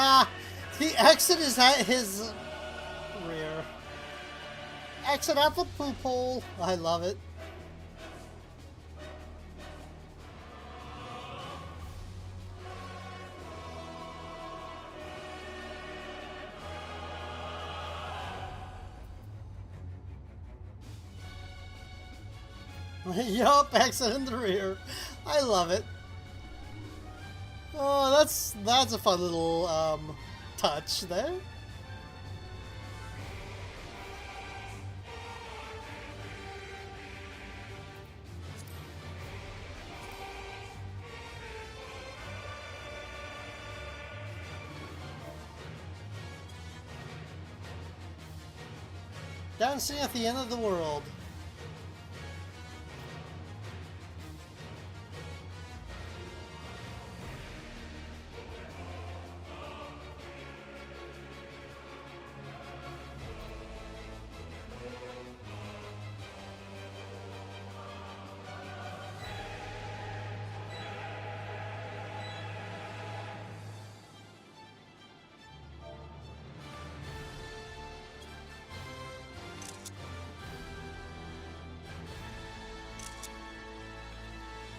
Ah, the exit is at his rear. Exit out the poop hole. I love it. Yup, exit in the rear. I love it. Oh, that's a fun little touch there. Dancing at the end of the world.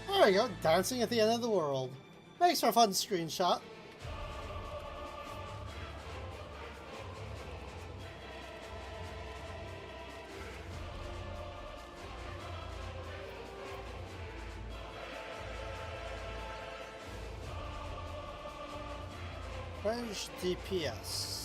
There we go, dancing at the end of the world. Makes for a fun screenshot. French DPS.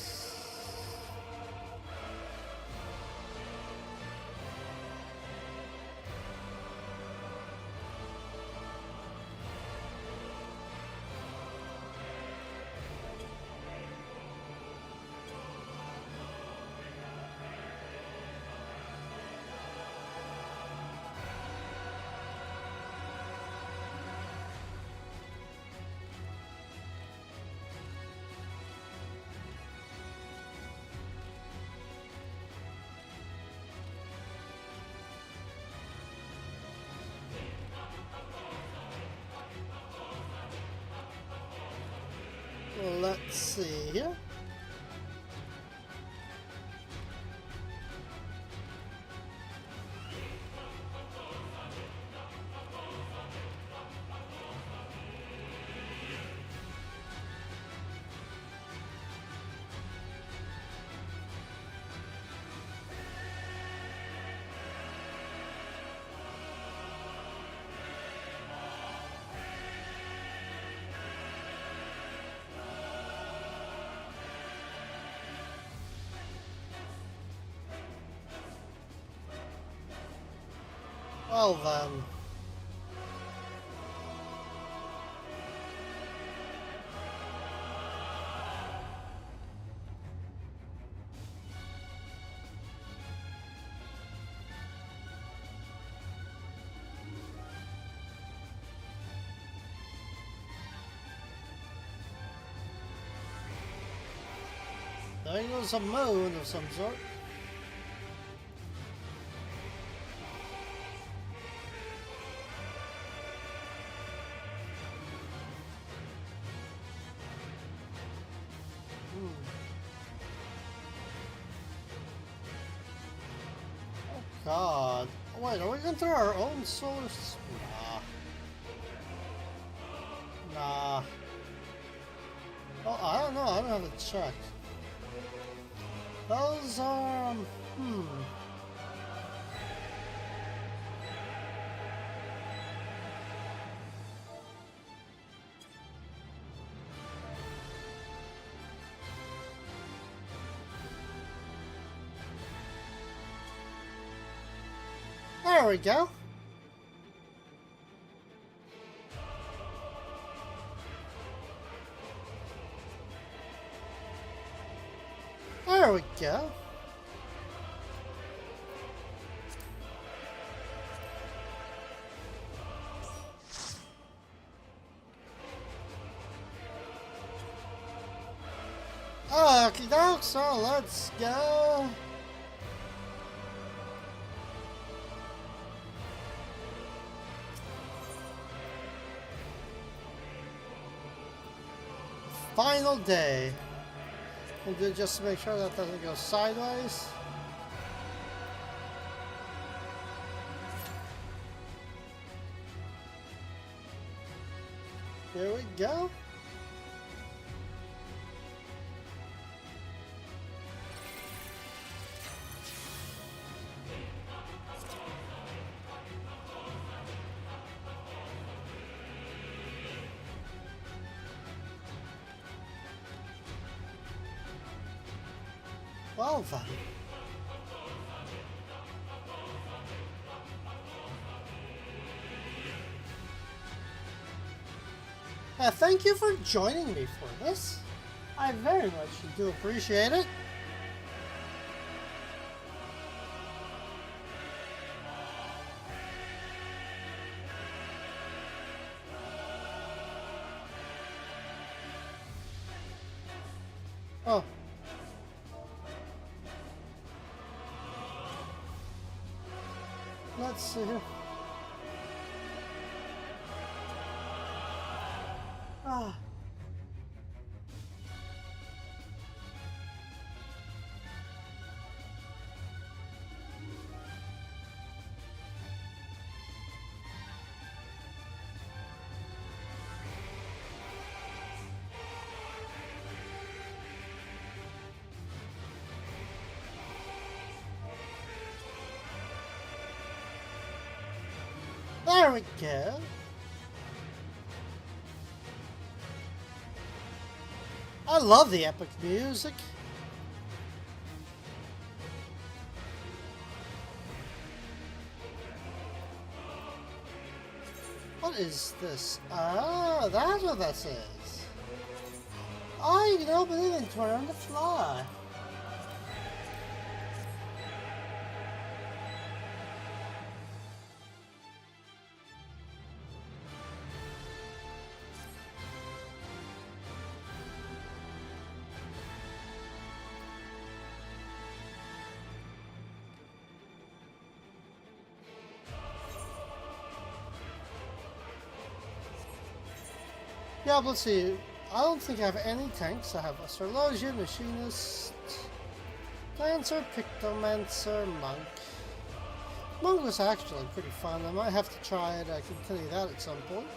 Let's see here. Well then. There goes a moon of some sort. God. Wait, are we going through our own solar system? Nah. Well, I don't know. I don't have to check. Those are... There we go. There we go. Okie doke, so let's go. Final day. We'll do just to make sure that doesn't go sideways. Here we go. Well then. Thank you for joining me for this. I very much do appreciate it. Oh. Let's see here. Ah. There we go. I love the epic music. What is this? Ah, that's what this is. Oh, you can open it and turn on the fly. Yeah, but let's see. I don't think I have any tanks. I have Astrologian, Machinist, Lancer, Pictomancer, Monk. Monk was actually pretty fun. I might have to try it. I can tell you that at some point.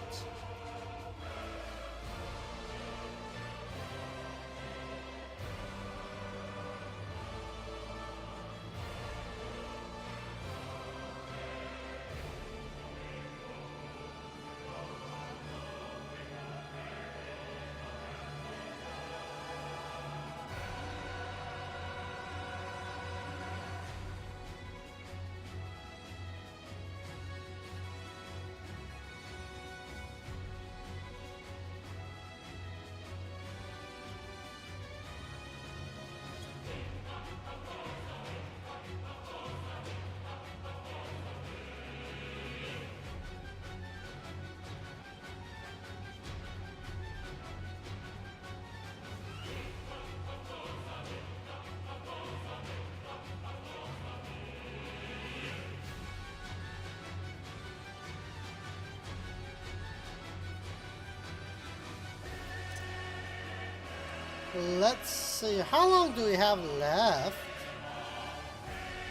Let's see, how long do we have left?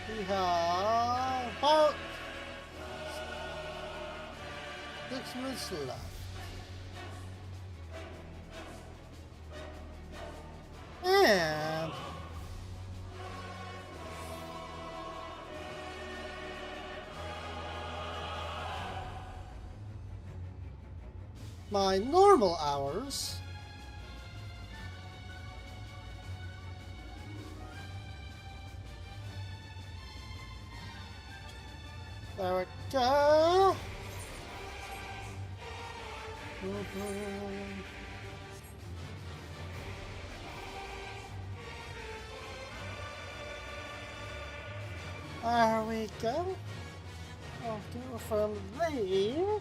We have about 6 minutes left. And my normal hours there we go. There we go. I'll go from there.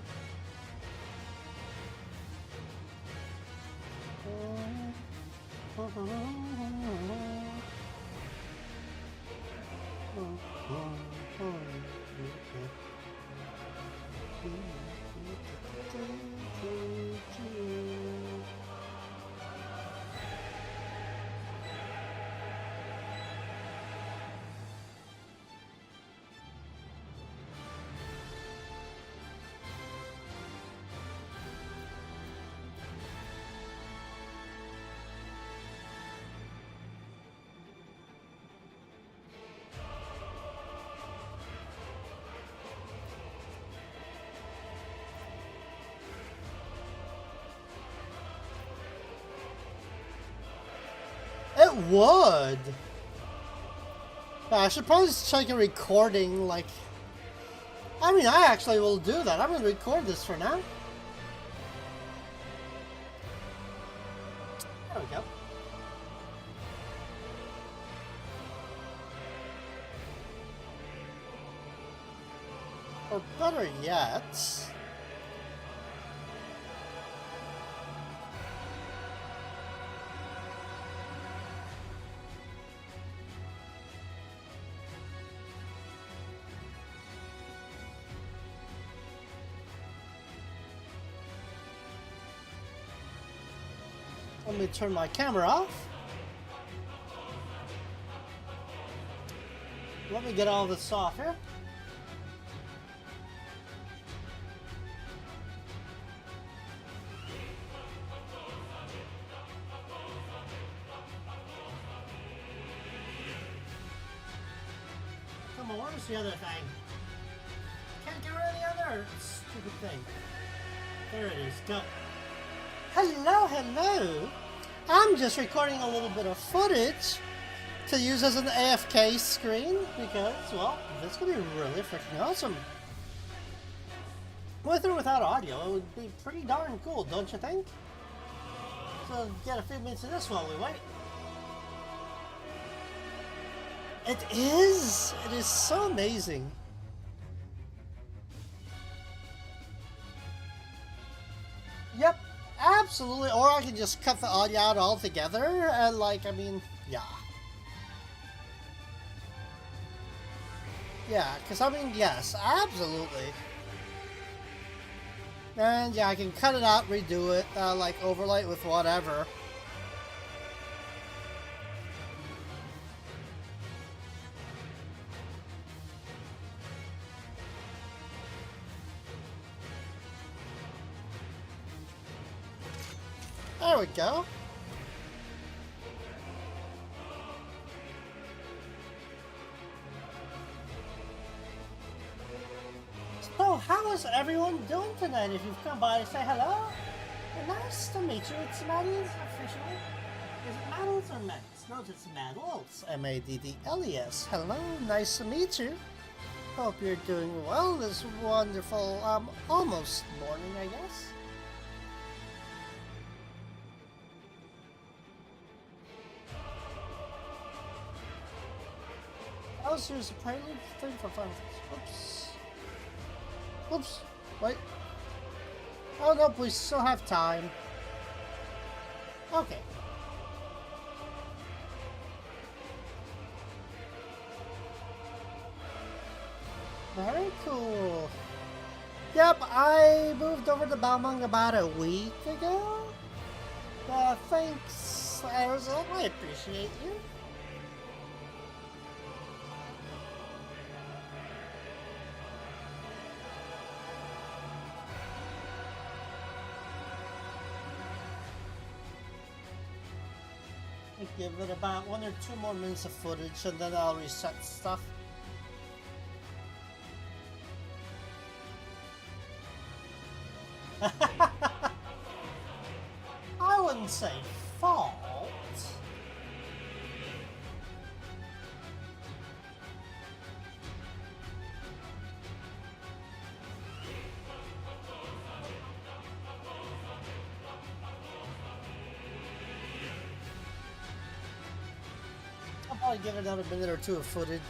It would. Yeah, I should probably just check a recording, like... I mean, I actually will do that. I'm going to record this for now. There we go. Or better yet... Let me turn my camera off. Let me get all this off here. Come on, where's the other thing? Can't get rid of the other stupid thing. There it is. Go. Hello, hello. I'm just recording a little bit of footage to use as an AFK screen because, well, this could be really freaking awesome. With or without audio, it would be pretty darn cool, don't you think? So get a few minutes of this while we wait. It is so amazing. Yep, absolutely. Or I can just cut the audio out altogether and, like, I mean, yeah. Yeah, because I mean, yes, absolutely. And yeah, I can cut it out, redo it, like overlay it with whatever. There we go. So, how is everyone doing tonight? If you've come by to say hello, nice to meet you. It's Maddles officially. Is it Maddles or Maddles? No, it's Maddles. M-A-D-D-L-E-S. Hello, nice to meet you. Hope you're doing well this wonderful, almost morning, I guess. I'll use the prelude thing for Final Fantasy. Oops. Oops. Wait. Oh, nope, we still have time. Okay. Very cool. Yep, I moved over to Balmung about a week ago. Thanks, Arizona. I appreciate you. Give it about 1 or 2 more minutes of footage and then I'll reset stuff. I wouldn't say fault. I'll probably give it another minute or 2 of footage.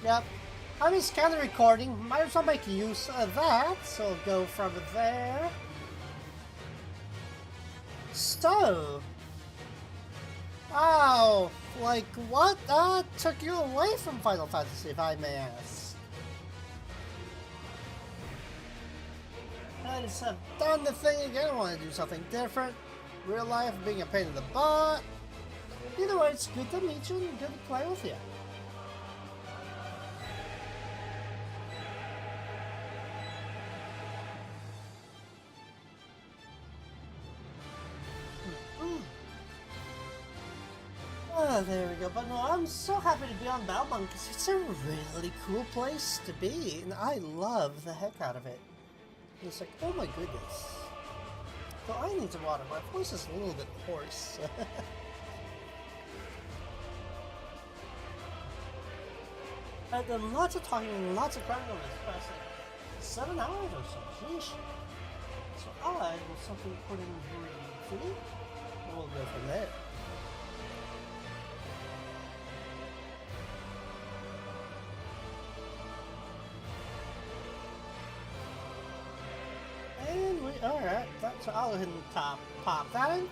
Yep. I'm just kind of recording. Might as well make use of that. So I'll go from there. So. Oh, like what took you away from Final Fantasy, if I may ask? I just have done the thing again. I want to do something different. Real life being a pain in the butt. Either way, it's good to meet you and good to play with you. There we go. But no, I'm so happy to be on Balmung because it's a really cool place to be, and I love the heck out of it. It's like, oh my goodness. So I need to water. My voice is a little bit hoarse. And then lots of talking and lots of crying on this past like 7 hours or so. Sheesh. So I will simply put in briefly, and we'll go from there. And we alright, so I'll go ahead and pop that in.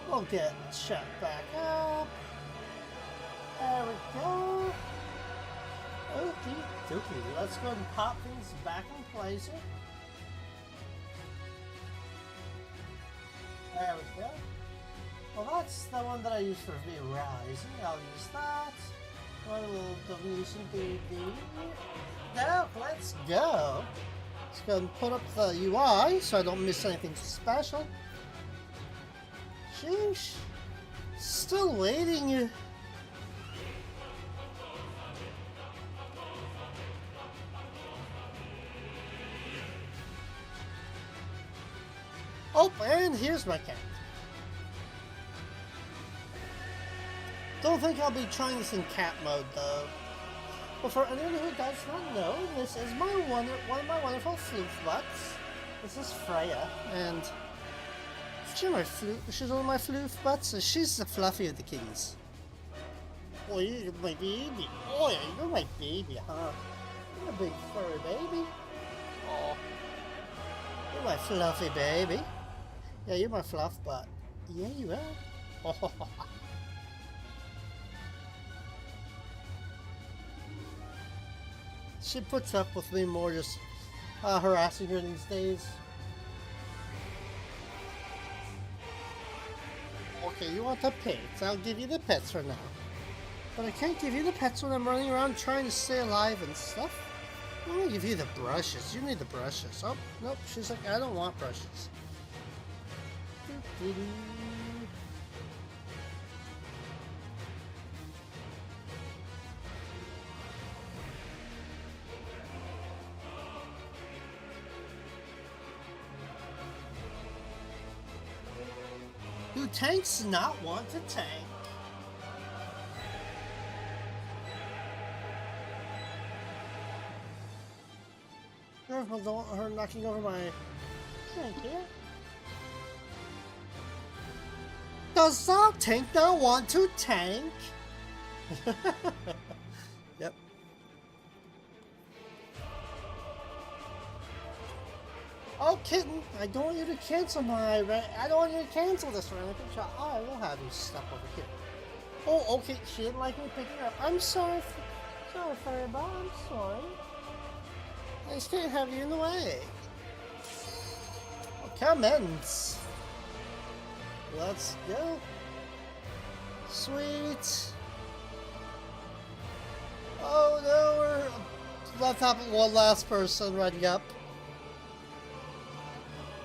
We'll get shut back up. There we go. Okie dokie, let's go and pop things back in place here. There we go. Well, that's the one that I use for V-Rising. I'll use that. One little donation BD. Now, let's go. Let's go and put up the UI so I don't miss anything special. Sheesh. Still waiting. Oh, and here's my cat. Don't think I'll be trying this in cat mode, though. But for anyone who does not know, this is my one of my wonderful floof butts. This is Freya, and she's one of my floof butts. She's the fluffy of the kitties. Oh, you're my baby. Oh, yeah, you're my baby, huh? You're a big furry baby. Oh, you're my fluffy baby. Yeah, you're my fluff butt. Yeah, you are. Oh. She puts up with me more just harassing her these days. Okay, you want the pets. I'll give you the pets for now. But I can't give you the pets when I'm running around trying to stay alive and stuff. I'm gonna give you the brushes. You need the brushes. Oh, nope. She's like, I don't want brushes. Do tanks not want to tank? Careful, don't want her knocking over my tank here. Does the tank not want to tank? Yep. Oh, kitten! I don't want you to cancel my. I don't want you to cancel this random shot. I will have you step over here. Oh, okay. She didn't like me picking her up. I'm sorry. Sorry, Fireball. I'm sorry. I just can't have you in the way. Oh, commence. Let's go. Sweet. Oh no, we're left top one last person running up.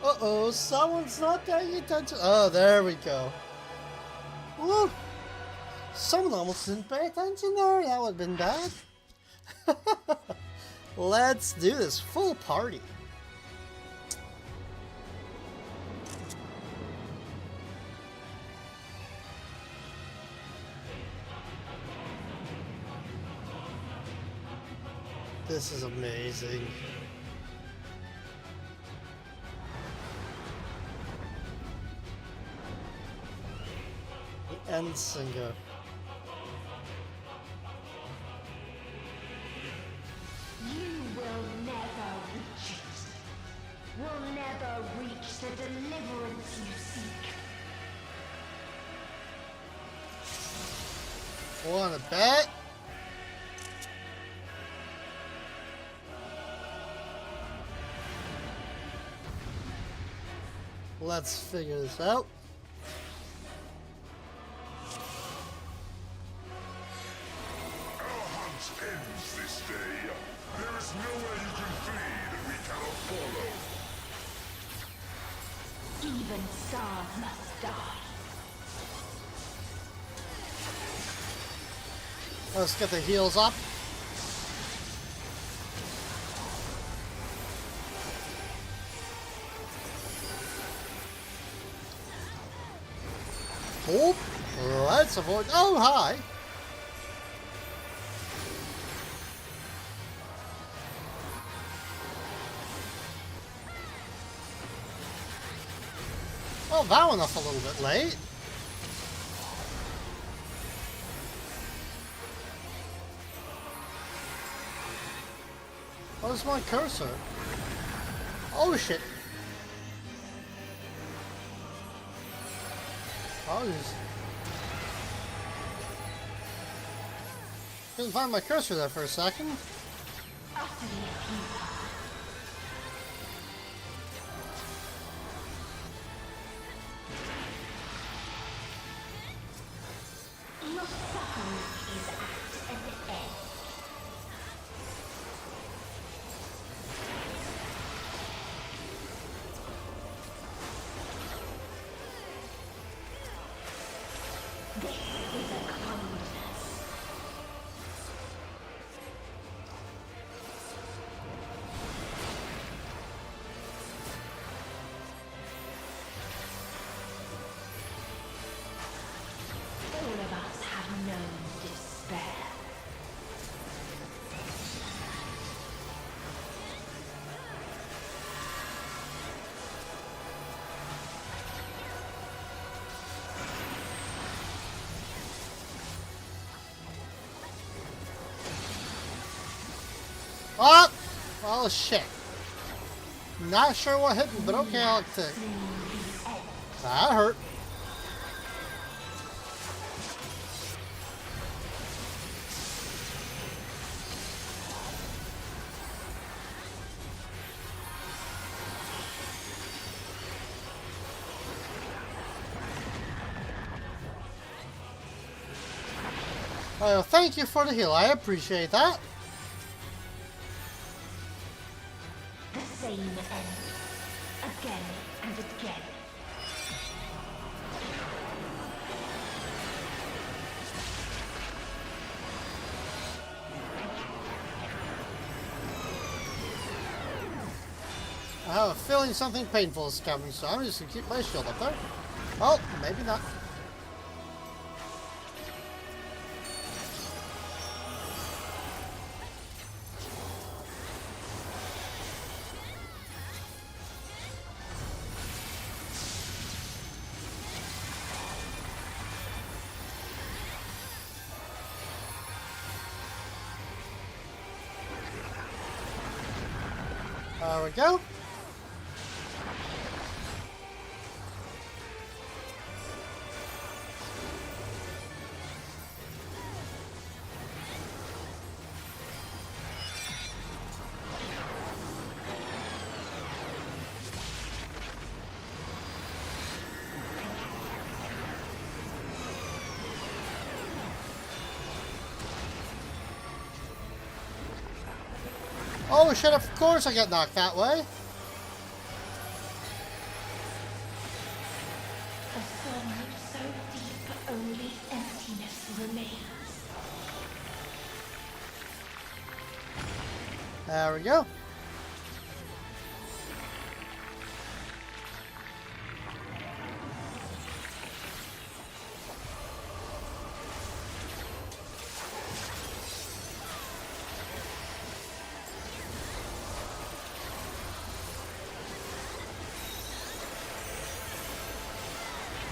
Uh-oh, someone's not paying attention. Oh, there we go. Woo! Someone almost didn't pay attention there. That would have been bad. Let's do this full party. This is amazing. The end singer. You will never reach it. Will never reach the deliverance you seek. Wanna bet? Let's figure this out. Our hunt ends this day. There is nowhere you can flee that we cannot follow. Even Sard must die. Let's get the heels up. Oh, let's avoid. Oh, hi. Well, that went off a little bit late. Where's my cursor? Oh shit. I was... Couldn't find my cursor there for a second. Your suffering is at an end. This is a kindness. All of us have known despair. Oh! Oh shit. Not sure what hit me, but okay, I'll take it. That hurt. Well, thank you for the heal. I appreciate that. The same end. Again and again. I have a feeling something painful is coming, so I'm just gonna keep my shield up there. Oh, maybe not. There we go. Oh shit, of course I get knocked that way. A sorrow so deep only emptiness remains. There we go.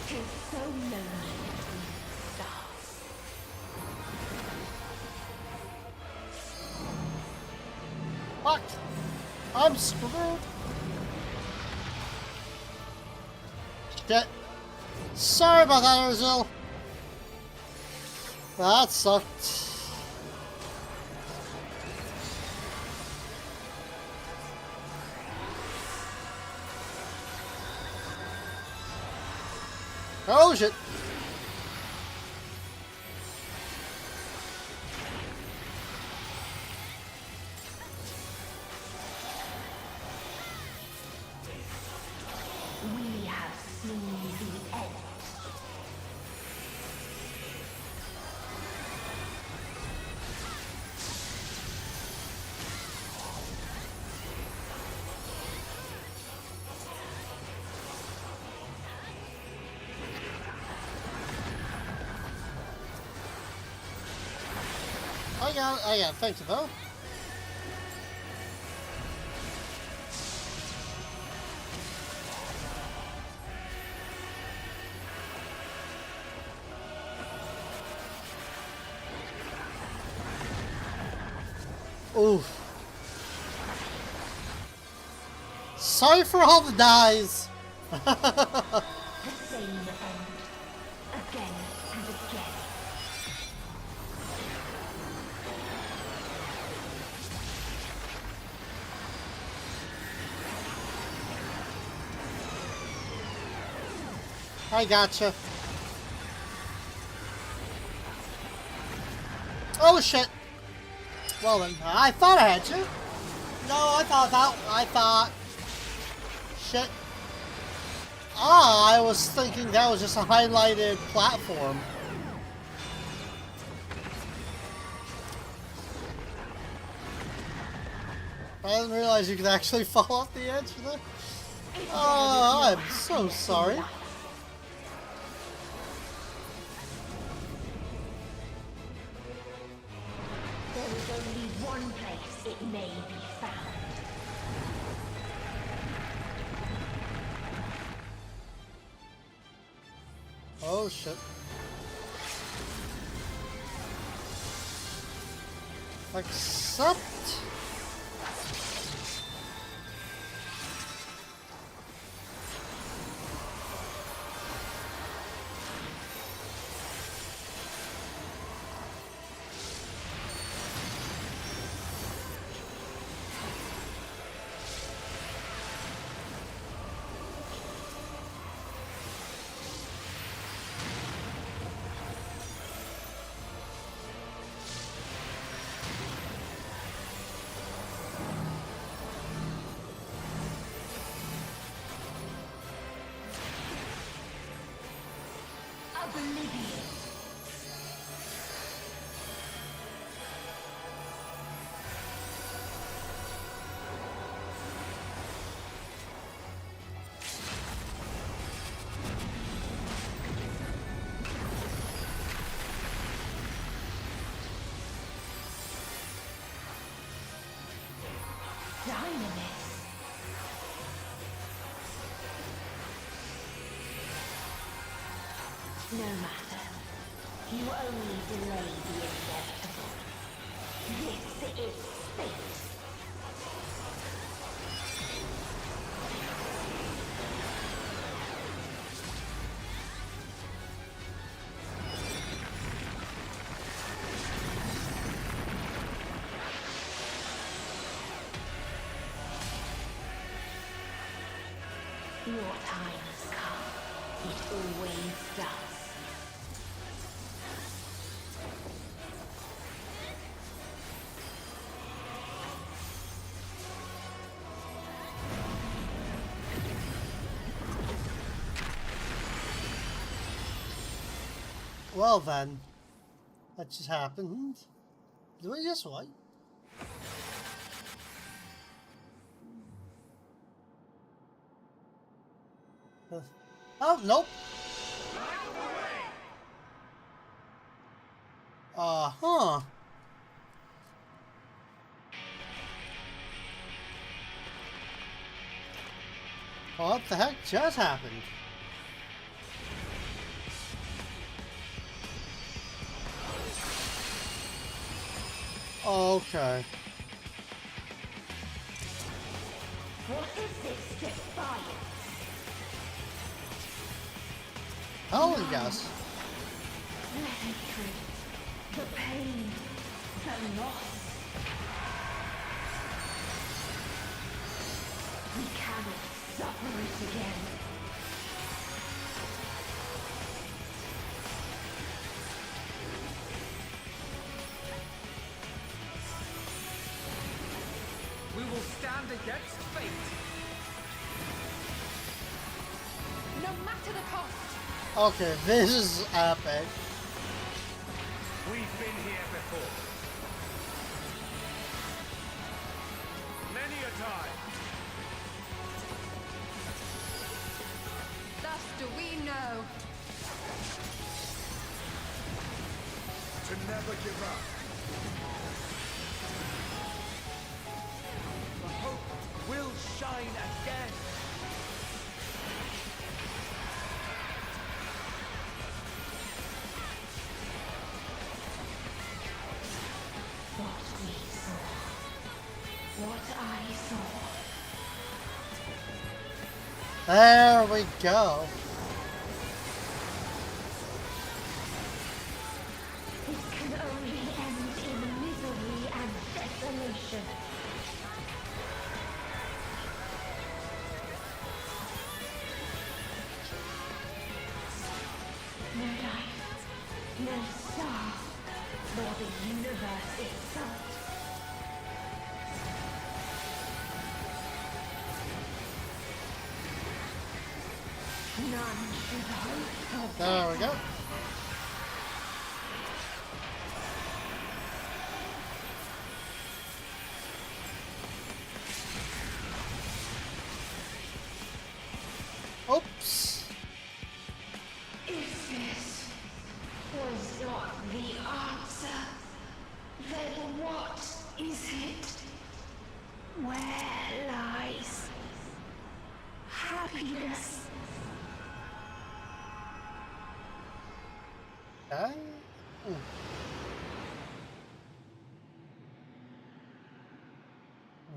Tis so lonely between the stars. Fuck! I'm screwed! Shit. Sorry about that, Arzil. That sucked. Oh shit! We have seen the end. I got it, thank you though. Oof. Sorry for all the dies. The same end. Again and again. I gotcha. Oh shit. Well then, I thought I had you. No, I thought. Shit. Ah, I was thinking that was just a highlighted platform. I didn't realize you could actually fall off the edge of that. Oh, I'm so sorry. There is only one place it may be found. Oh shit. Accept. Oblivion. Dynamis. No matter. You only delay the inevitable. This is fate. Your time has come. It always does. Well then, that just happened. Do it this way. Oh, nope. Uh-huh. What the heck just happened? Okay. What is this defiance? Hell yes. The hatred, the pain, the loss. We cannot suffer it again. We will stand against fate. No matter the cost. Okay, this is epic. We've been here before. Many a time. Thus do we know. To never give up. shine again. What we saw. What I saw. There we go. It can only end in misery and desolation. No life, no star, nor the universe itself. None should hope for There we go. Oops. If this was not the answer, then what is it? Where lies happiness?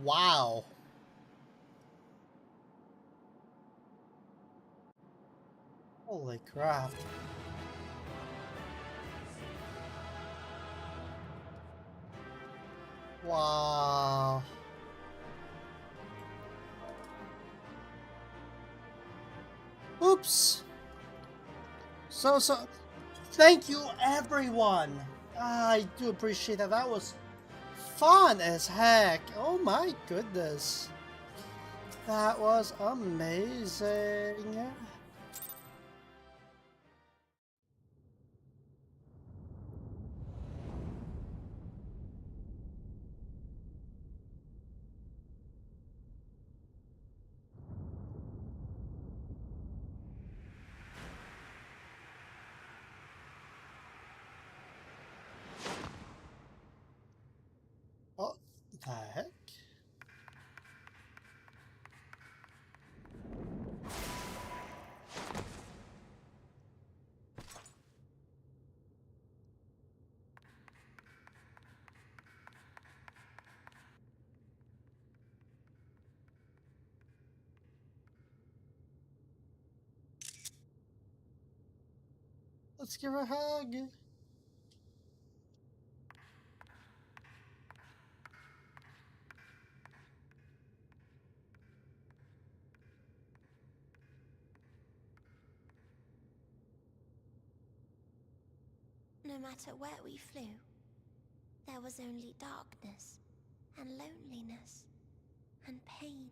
Wow. Holy crap. Wow. Oops. So, thank you everyone. I do appreciate that. That was fun as heck. Oh my goodness. That was amazing. What the heck? Let's give her a hug. No matter where we flew, there was only darkness and loneliness and pain.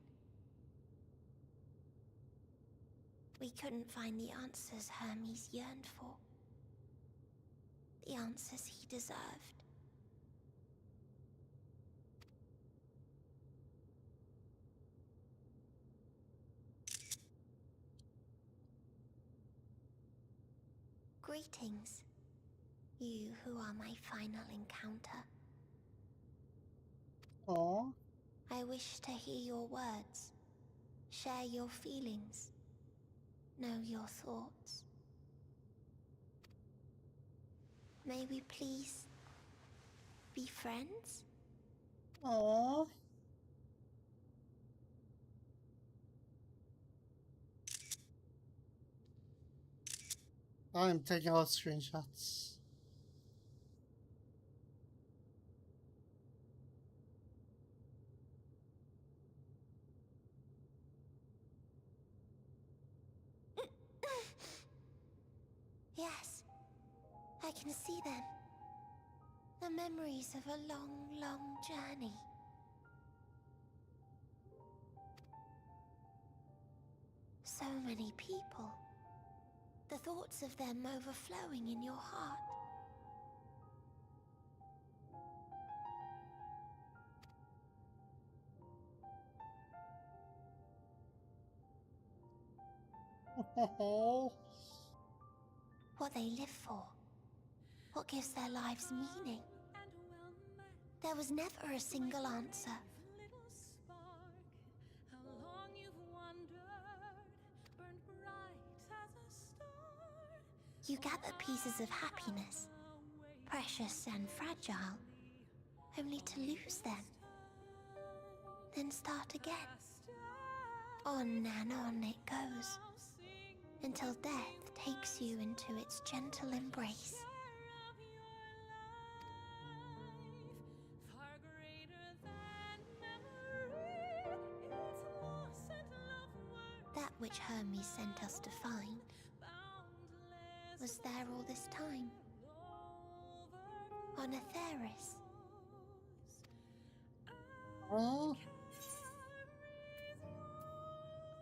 We couldn't find the answers Hermes yearned for. The answers he deserved. Greetings, you who are my final encounter. Aww. I wish to hear your words, share your feelings, know your thoughts. May we please be friends? Aww. I'm taking all screenshots. Yes, I can see them. The memories of a long, long journey. So many people. The thoughts of them overflowing in your heart. What they live for. What gives their lives meaning. There was never a single answer. You gather pieces of happiness, precious and fragile, only to lose them. Then start again. On and on it goes, until death takes you into its gentle embrace. That which Hermes sent us to find was there all this time, on Atheris. Oh,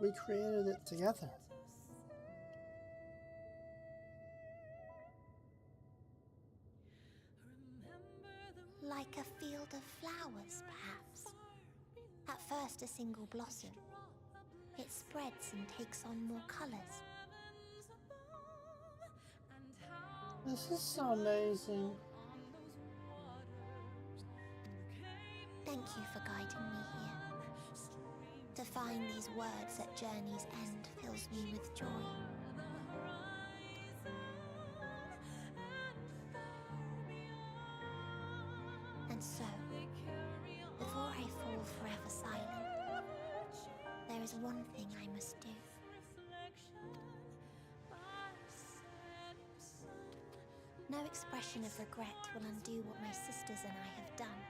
we created it together. Like a field of flowers, perhaps. At first a single blossom. It spreads and takes on more colors. This is so amazing. Thank you for guiding me here. To find these words at journey's end fills me with joy. And so, before I fall forever silent, there is one thing I must do. No expression of regret will undo what my sisters and I have done,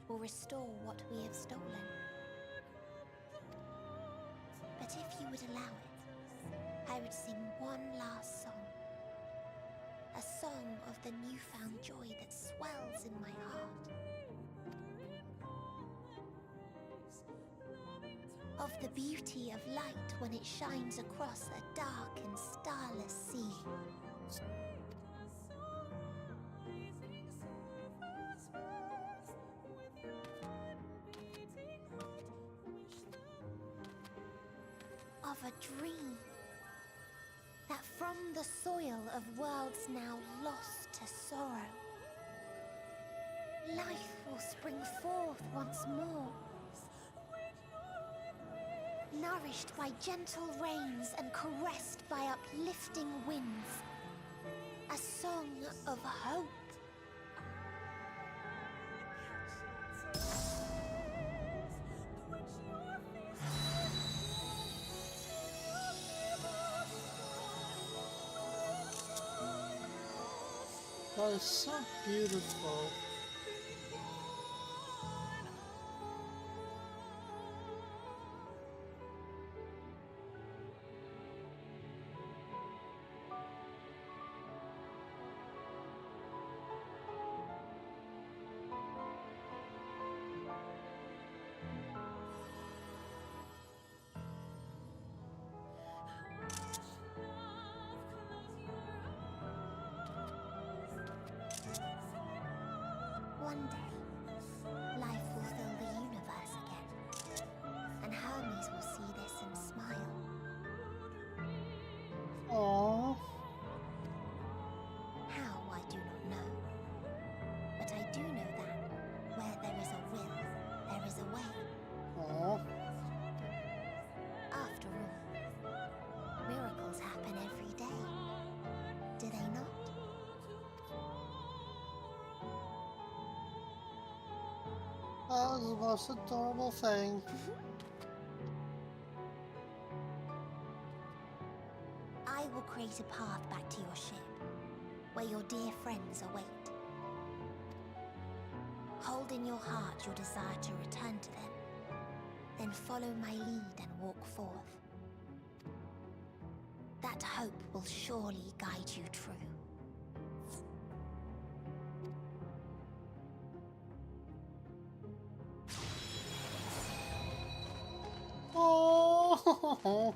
or restore what we have stolen. But if you would allow it, I would sing one last song. A song of the newfound joy that swells in my heart. Of the beauty of light when it shines across a dark and starless sea. Of a dream that from the soil of worlds now lost to sorrow, life will spring forth once more, nourished by gentle rains and caressed by uplifting winds. A song of hope. That is so beautiful. One day, life will fill the universe again, and Hermes will see this and smile. Aww. How, I do not know. But I do know that where there is a will, there is a way. Aww. After all, miracles happen every day. Do they not? That was the most adorable thing. I will create a path back to your ship, where your dear friends await. Hold in your heart your desire to return to them, then follow my lead and walk forth. That hope will surely guide you true. Oh.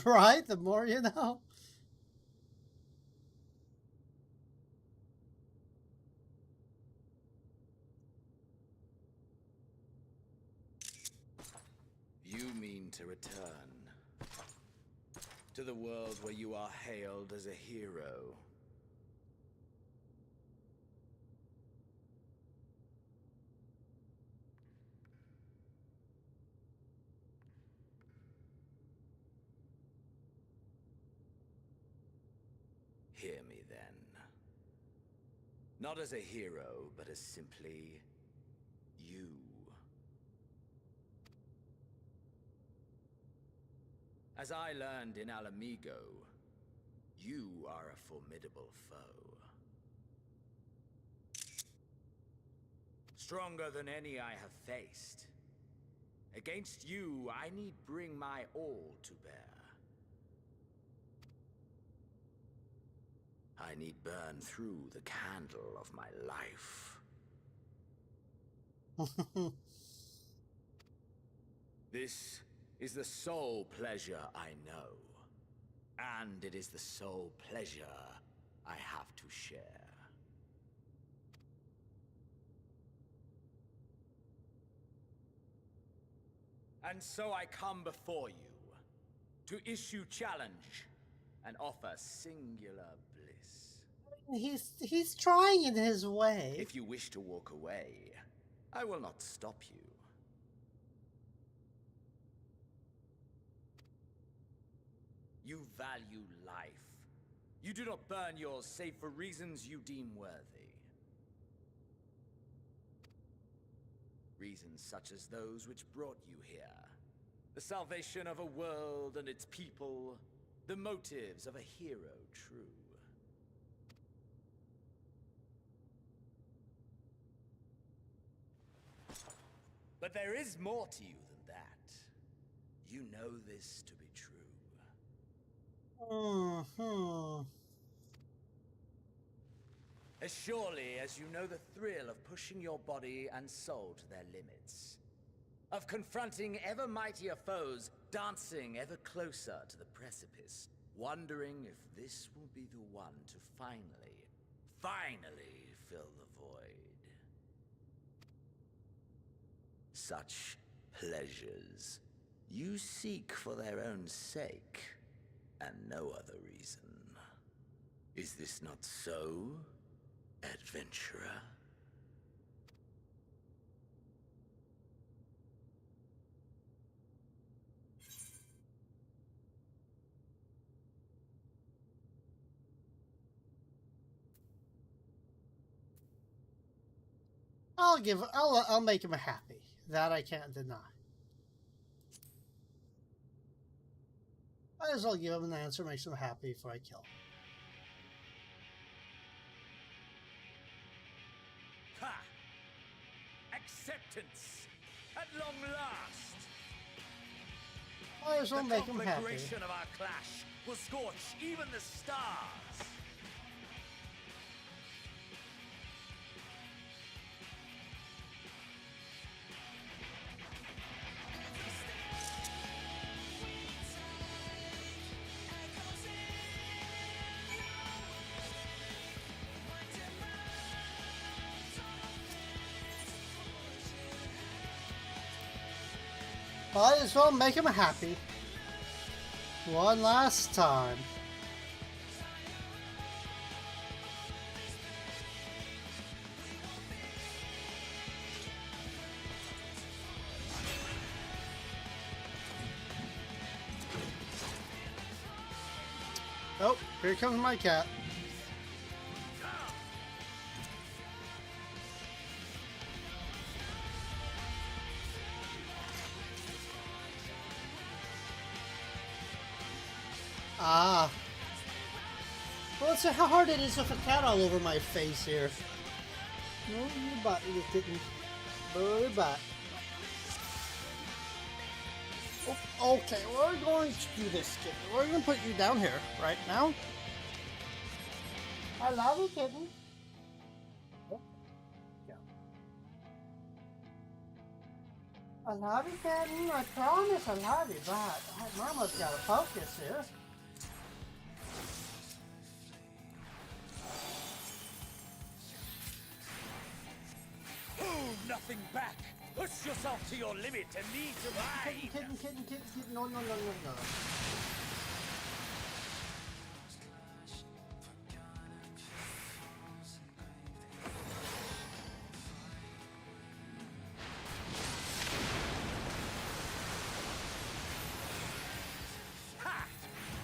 Right? The more you know. mean to return to the world where you are hailed as a hero? Hear me then. Not as a hero, but as simply you. As I learned in Alamigo, you are a formidable foe. Stronger than any I have faced. Against you, I need bring my all to bear. I need burn through the candle of my life. This is the sole pleasure I know. And it is the sole pleasure I have to share. And so I come before you to issue challenge and offer singular bliss. He's trying in his way. If you wish to walk away, I will not stop you. You value life. You do not burn yours save for reasons you deem worthy. Reasons such as those which brought you here. The salvation of a world and its people. The motives of a hero true. But there is more to you than that. You know this to be true. As surely as you know the thrill of pushing your body and soul to their limits. Of confronting ever mightier foes, dancing ever closer to the precipice, wondering if this will be the one to finally fill the void. Such pleasures you seek for their own sake, and no other reason. Is this not so, adventurer? I'll make him happy. That I can't deny. Might as well give him an answer, makes him happy before I kill him. Ha! Acceptance! At long last! Might as well make him happy. The conflagration of our clash will scorch even the stars! Might as well make him happy. One last time. Oh, here comes my cat. Ah. Well, let's see how hard it is with a cat all over my face here. No, you butt, you kitten. Burly butt. Oh, okay, we're going to do this, kitten. We're going to put you down here right now. I love you, kitten. Oh, yeah. I love you, kitten. I promise I love you, but Mama's got to focus here. Nothing nothing back. Push yourself to your limit and need to mine. Kitten. No. Ha!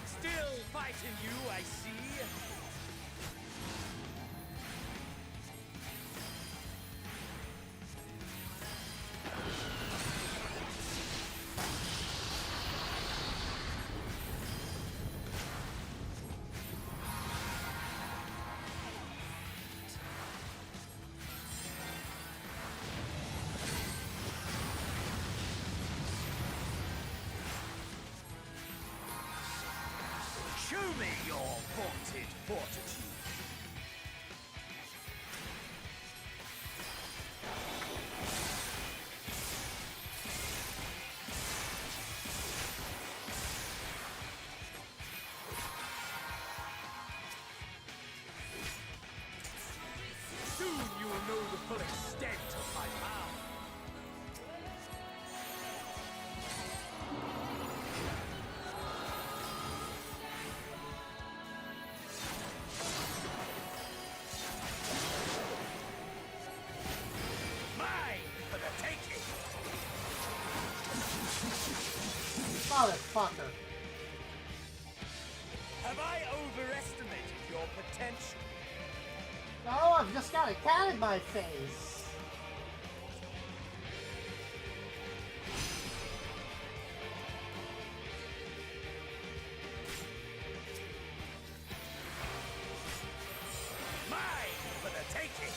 Still fighting you, I see. Show me your vaunted fortitude. Soon you will know the full extent of my power. Motherfucker. Have I overestimated your potential? No, I've just got a cat in my face. Mine for the taking!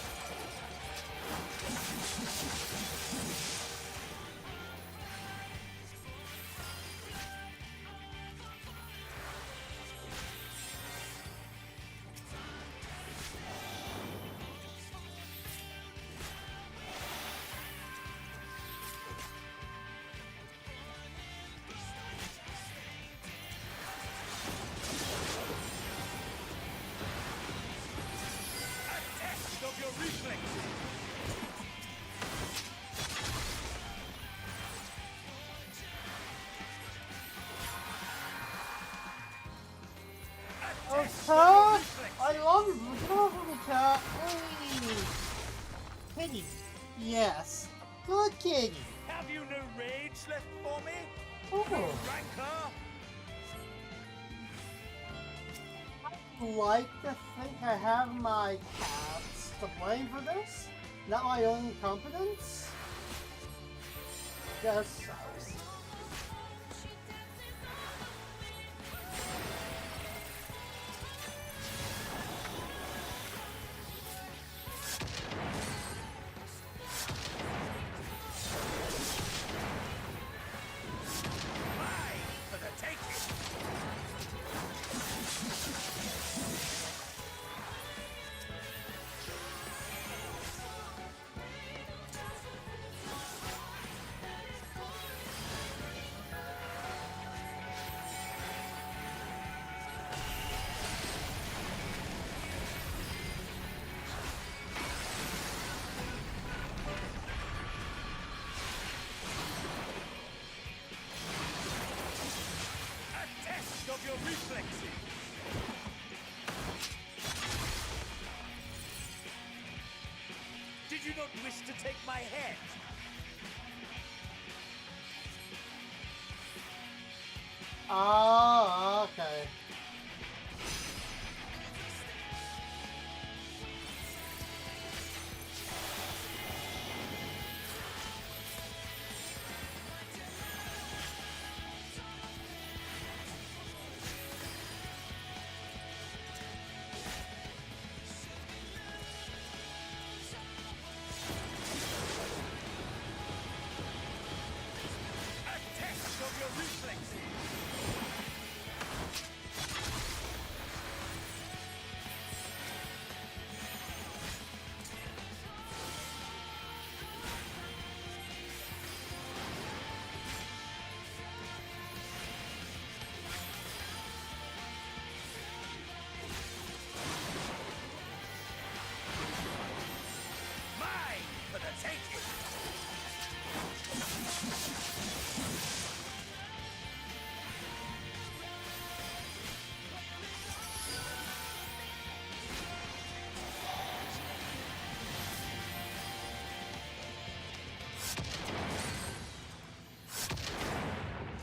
Oh, cat! I love you, but get over me, cat. Hey. Kitty. Yes. Good kitty. Have you no rage left for me? Oh. No rancor? I like to think I have my cats to blame for this, not my own competence. Just so. Your reflexes. Did you not wish to take my head? Ah, okay. Mine for the taking!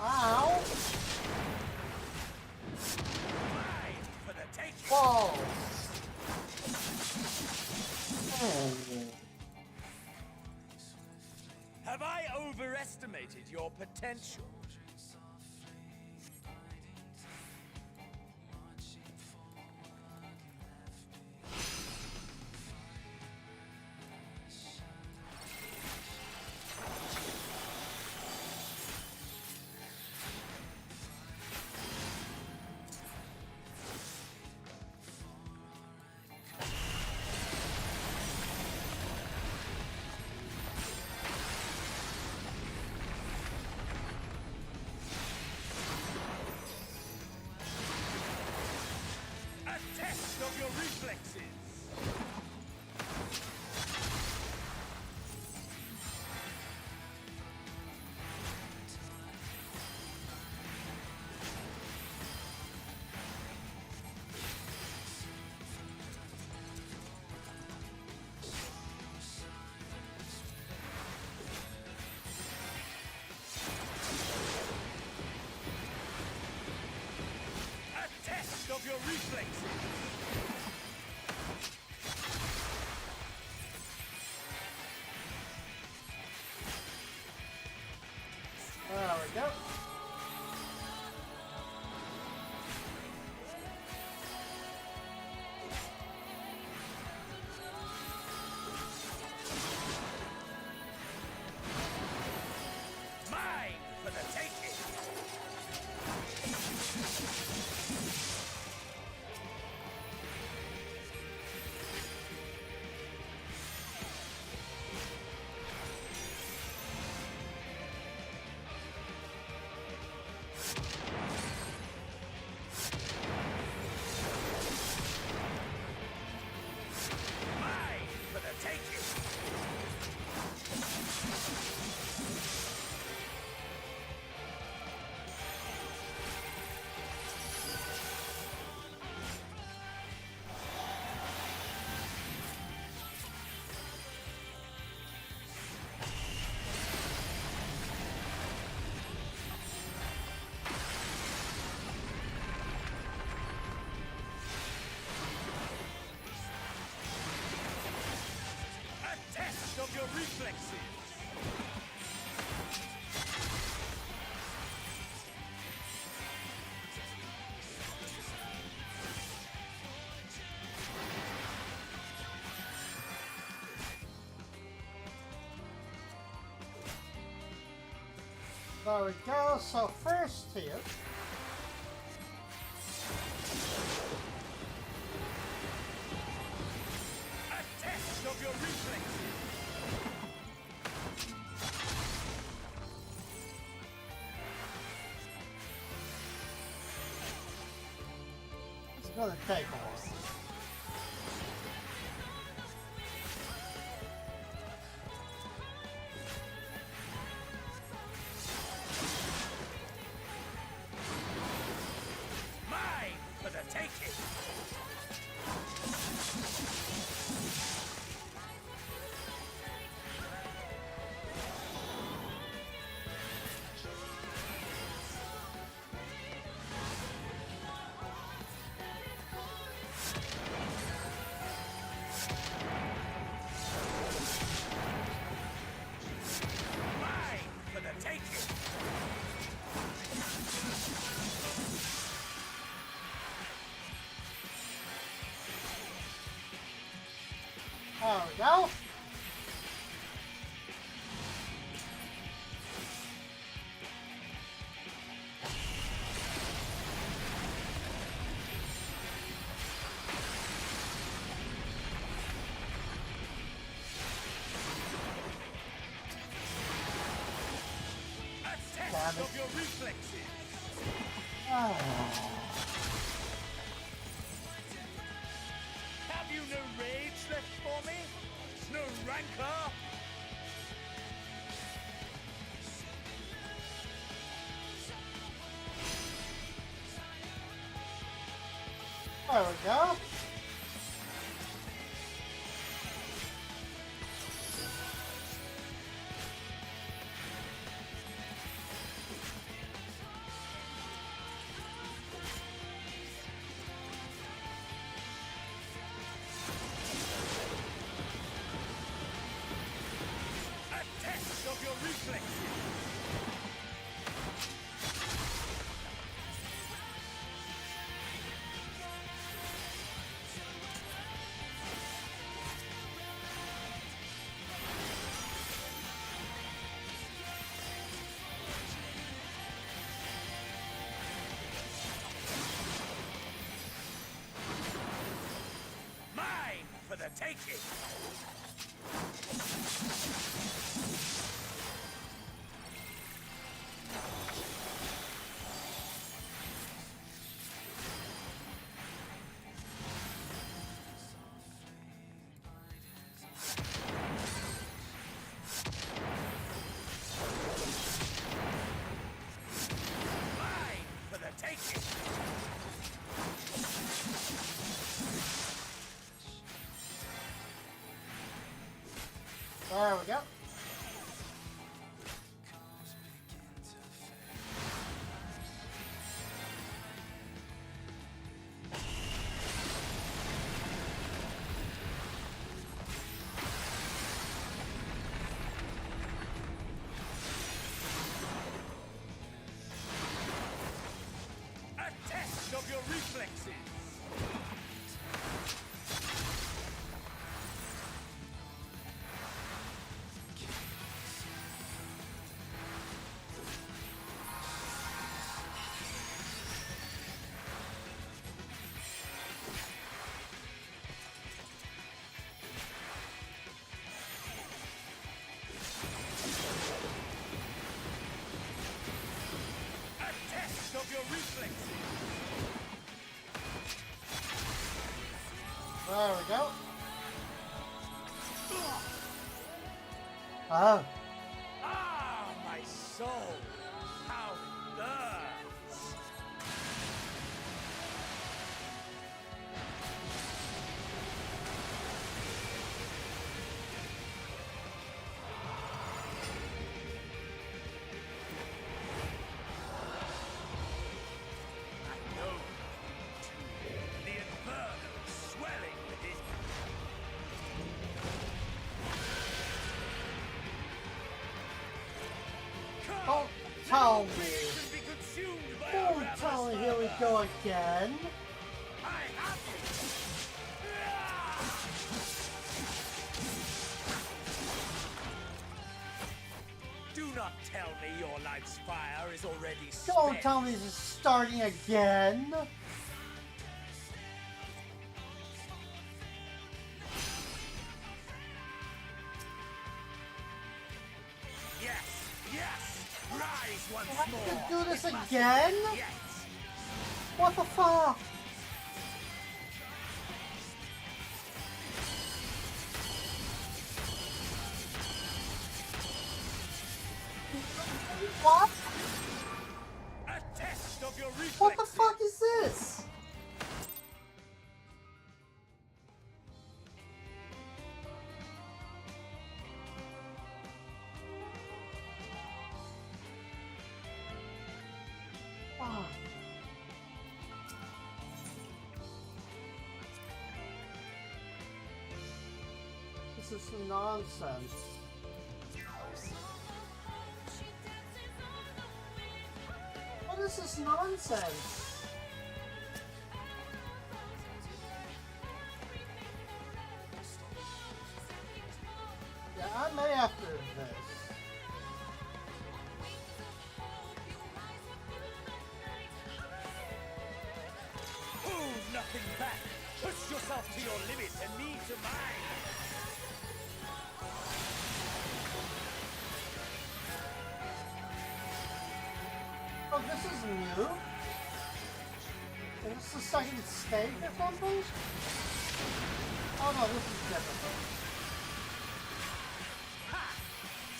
Ow! Whoa! Have I overestimated your potential? Of your reflexes. A test of your reflexes. There we go. Mine for the taking. Mine for the taking. A test of your reflexes. There we go. So first here. A test of your reflexes. It's gonna take a while. Mine for the taking. Mine for the taking. There we go. A test Damn it. of your reflexes. Ah. Have you no rage left for me? No rancor? There we go. A test of your reflexes. Mine for the taking. Mine for the taking. There we go. A test of your reflexes. A test of your reflexes. There we go. Oh. Ah, my soul. How it burns. I know. The inferno swelling within. Don't tell me. Be consumed by Don't tell me here we go again. I have it. Do not tell me your life's fire is already spent. Don't tell me this is starting again. Yes, yes. Rise once I have more. to do this It must again? be yet. What the fuck? What? A test of your reflexes. What the fuck is this? Ah. This is nonsense. What is this nonsense? Yeah, I may after this. Hold nothing back. Push yourself to your limit and me to mine. Oh, this is new? Is this the second stage or something? Oh no, this is different. Ha!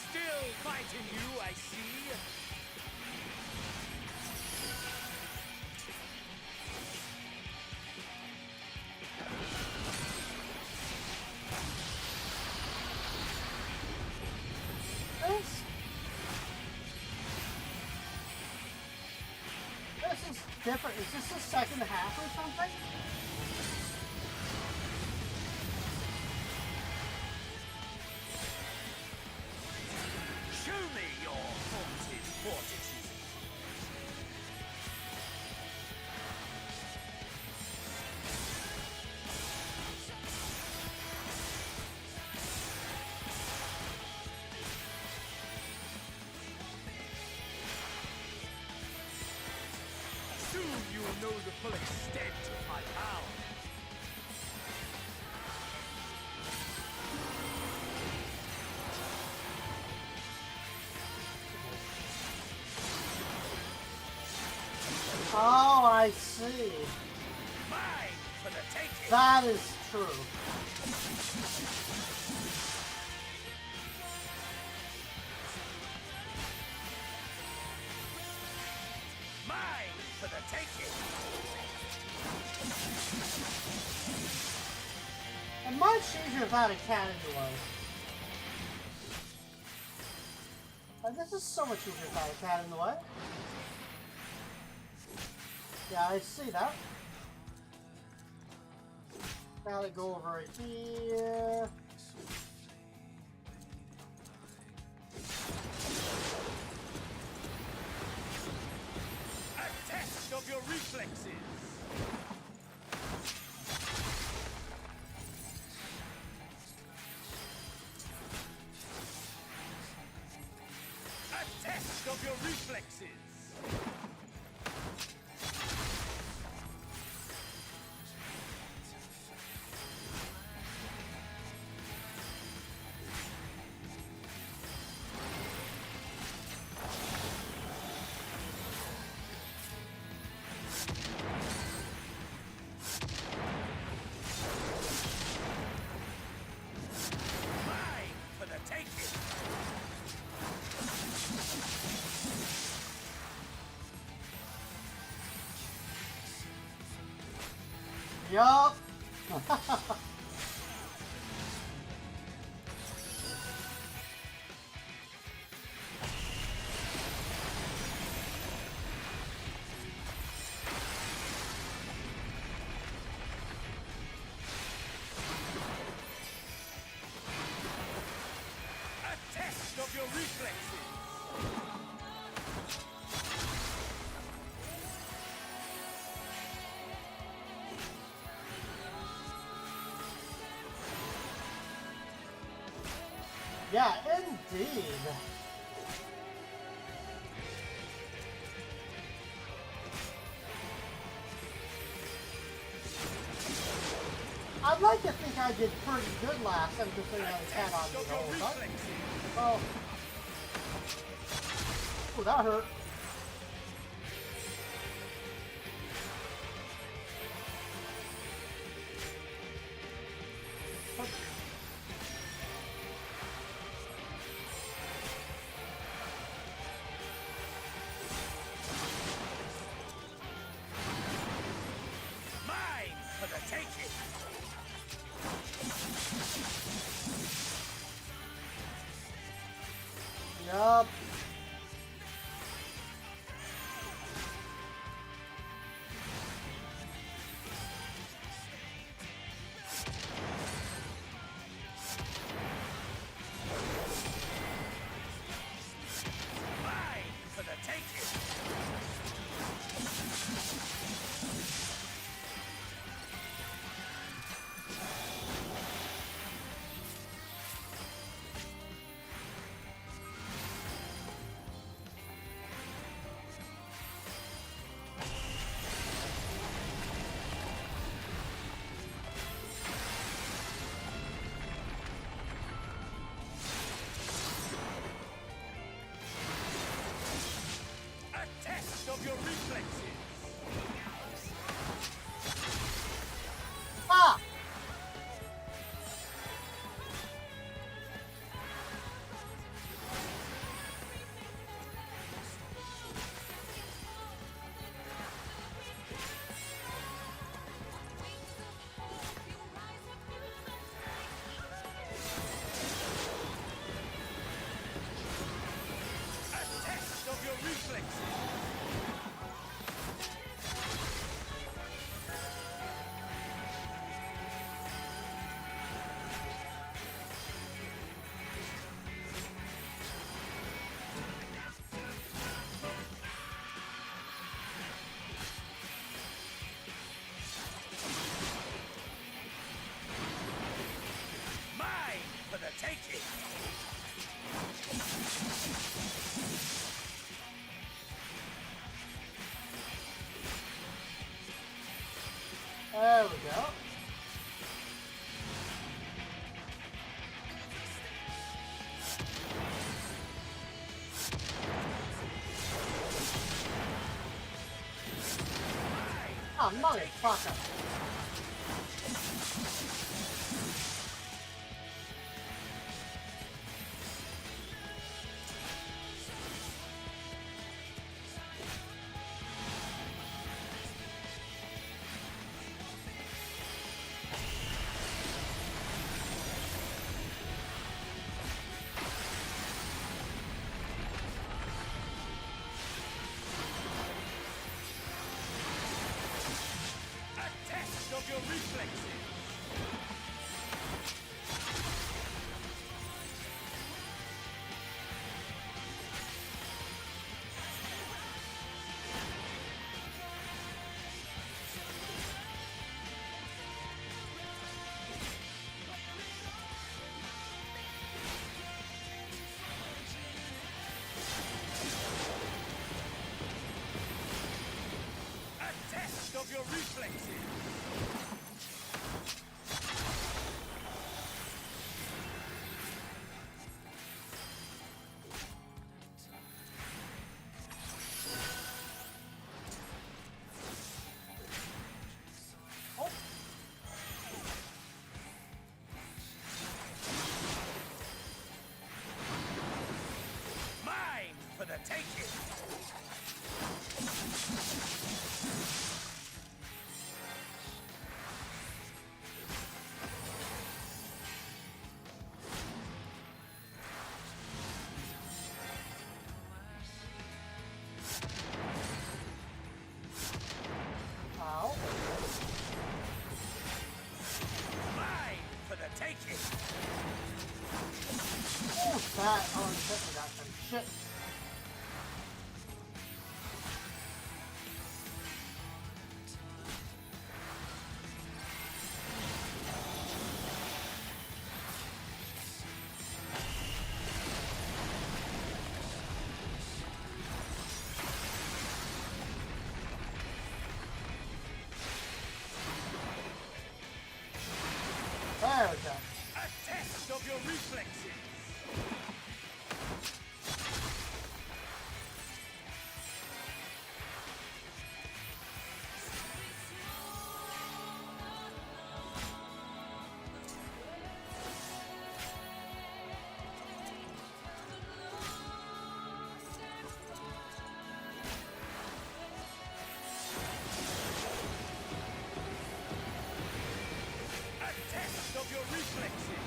Still fighting you, I see. different. Is this the second half or something? Show me your haunted fortitude. Soon you will know the full extent of my power. Oh, I see. Mine for the taking. That is true. Mine for the taking. And much easier without a cat anyway. This is so much easier without a cat in the way. Yeah, I see that. Gotta go over here. A test of your reflexes. A test of your reflexes. Mine for the taking. Yup. A test of your reflexes. Yeah, indeed. I'd like to think I did pretty good last time considering I had a cat on me the whole time. Oh. Ooh, that hurt. Mine for the taking. Yup. Mine for the taking. motherfucker. Of your reflexes. A test of your reflexes. Take it! Ow. Mine for the taking! Oh, that. Oh, you hit me that time. Shit. There we go. A test of your reflexes. Of your reflexes.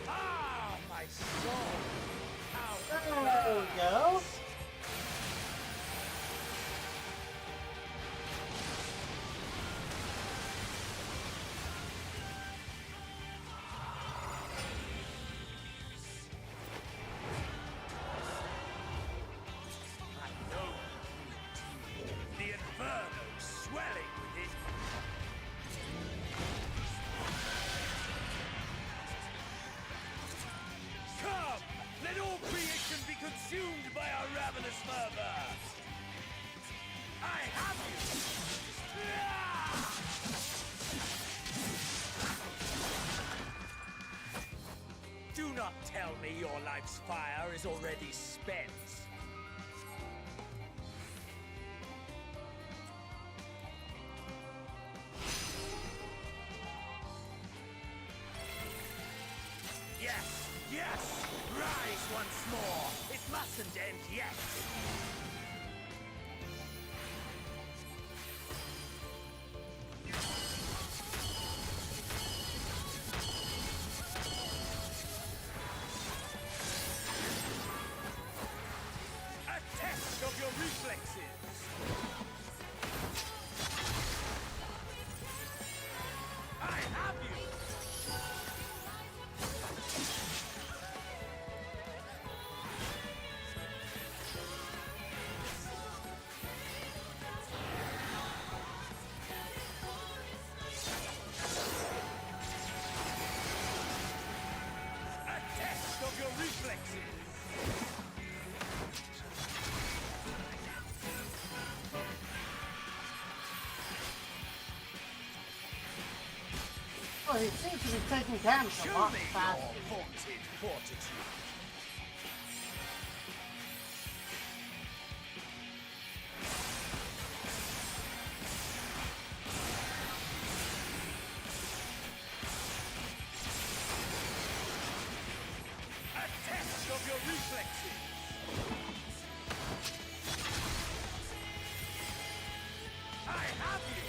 Ah, my soul. How there we go. consumed by a ravenous fervor! I have you! Do not tell me your life's fire is already spent. Yes! Yes! Rise once more! It mustn't end yet! A test of your reflexes! I have you! Well, he seems to be taking damage a lot faster. Haunted fortitude. A test of your reflexes. I have you.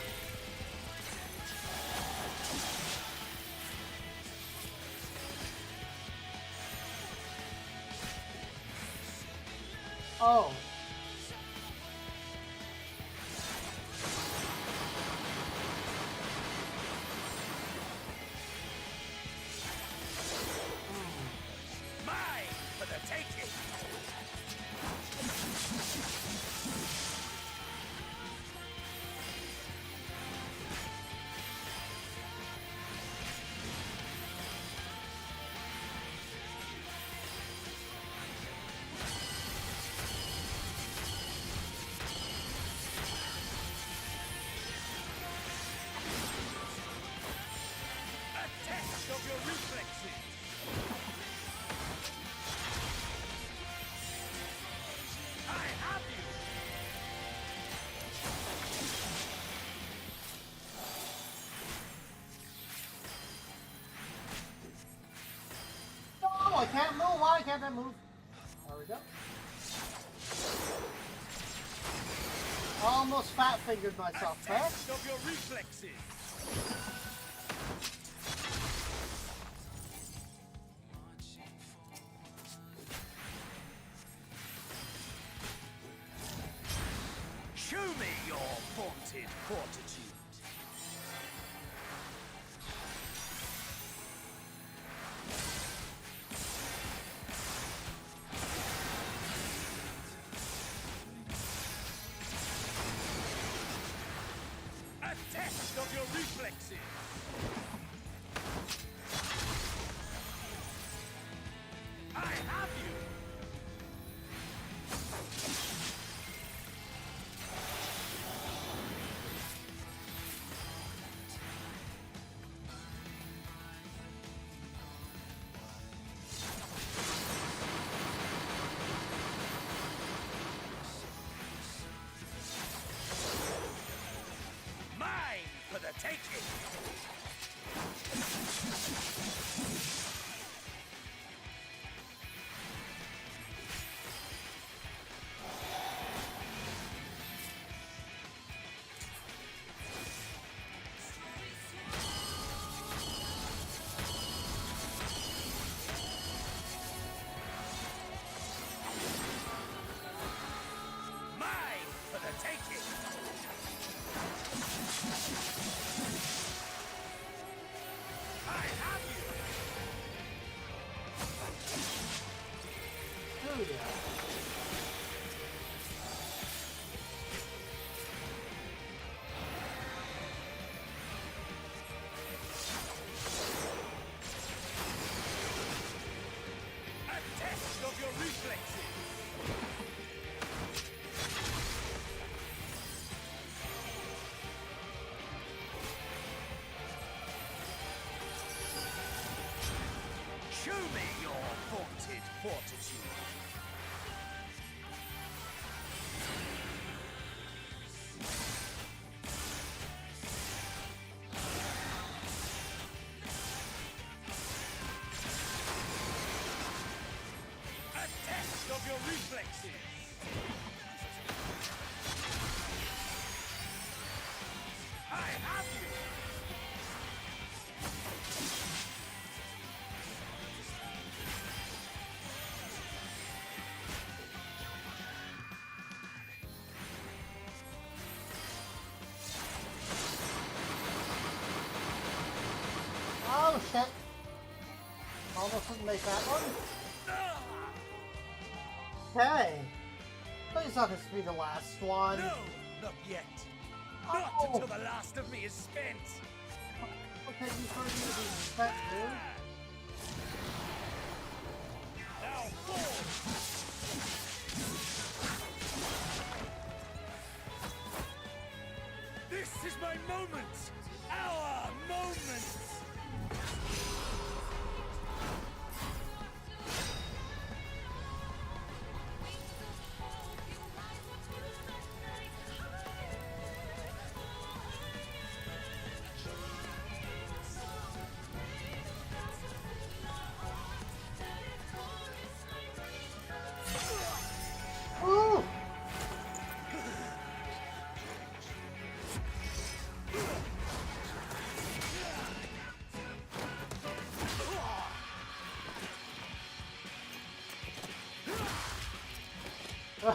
Oh. Mine for the taking. A test of your reflexes. I have you. No, I can't move. Why can't I move? There we go. Almost fat fingered myself there. Test of your reflexes. Show me your vaunted fortitude. A test of your reflexes. I have you. Mine for the taking. Mine for the taking. I have you. Oh yeah. A test of your reflexes. Show me your vaunted fortitude. A test of your reflexes. I have you. Oh shit. Almost didn't make that one. Okay. Please not this be the last one. No, not yet. Not until the last of me is spent. Okay, you heard me be spent, dude. Now fall. This is my moment. Our moment. Oh.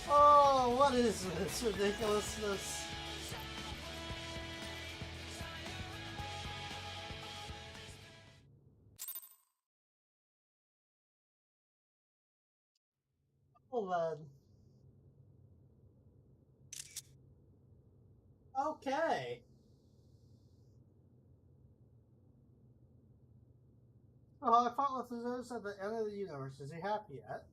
Oh, what is this ridiculousness? Oh, man. Okay. Oh, I thought this was at the end of the universe. Is he happy yet?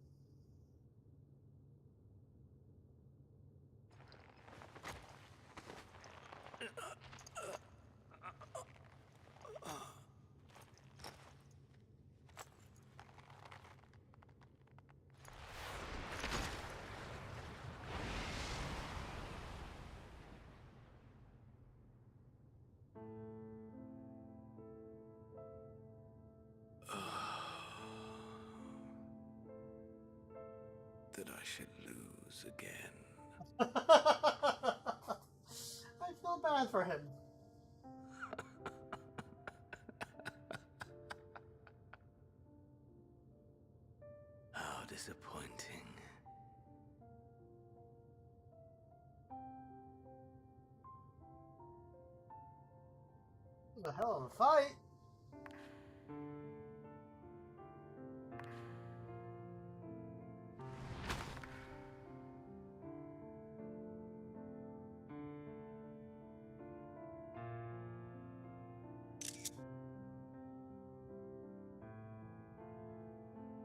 That I should lose again. I feel bad for him. How disappointing. It was a hell of a fight.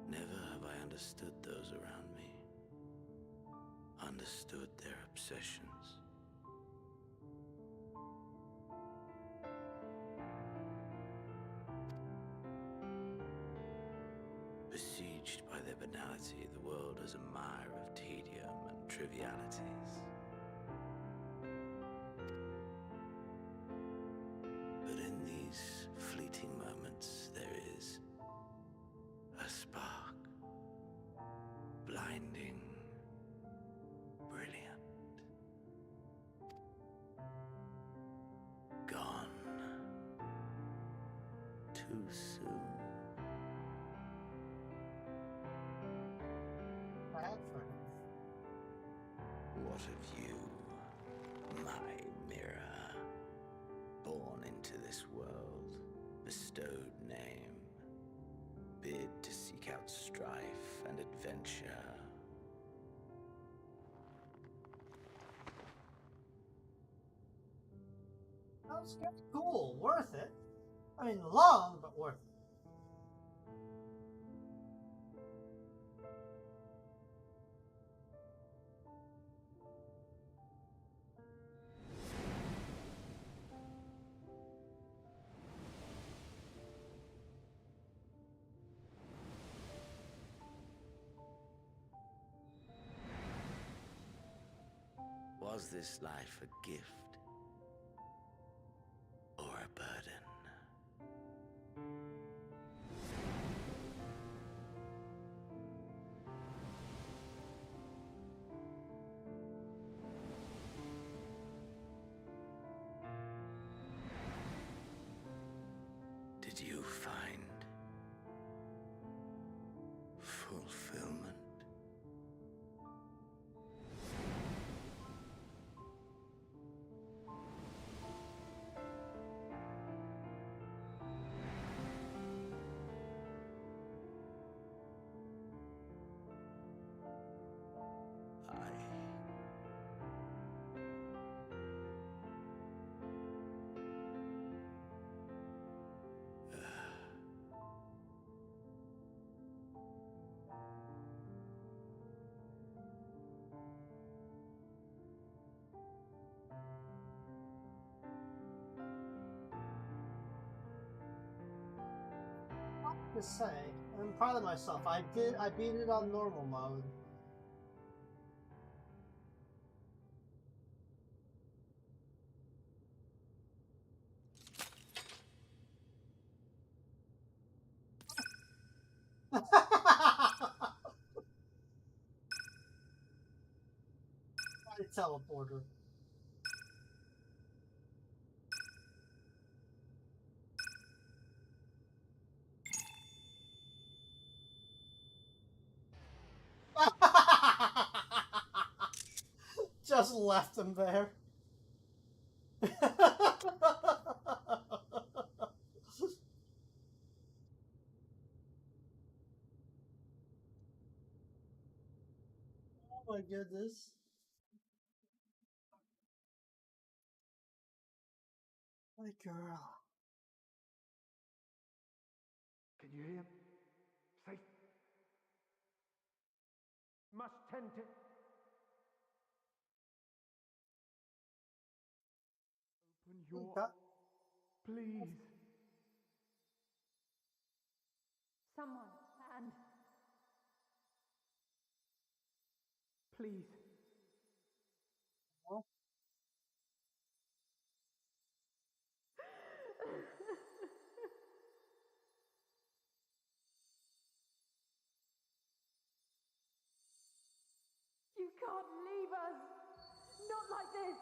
Never have I understood those around me. Understood their obsessions. Besieged by their banality, the world is a mire of tedium and trivialities. But in these fleeting moments, there is a spark. Blinding. Brilliant. Gone. Too soon. Bad for him. What of you, my mirror? Born into this world, bestowed name, bid to seek out strife and adventure. That was kind of cool. Worth it. I mean, long, but worth it. Was this life a gift or a burden? Did you find fulfillment? To say, I'm proud of myself. I beat it on normal mode. Teleporter. Just left him there. Oh my goodness. My girl. Can you hear him? Safe. Must tend to... Open your... Please. Someone, and... Please. Oh. You can't leave us! Not like this!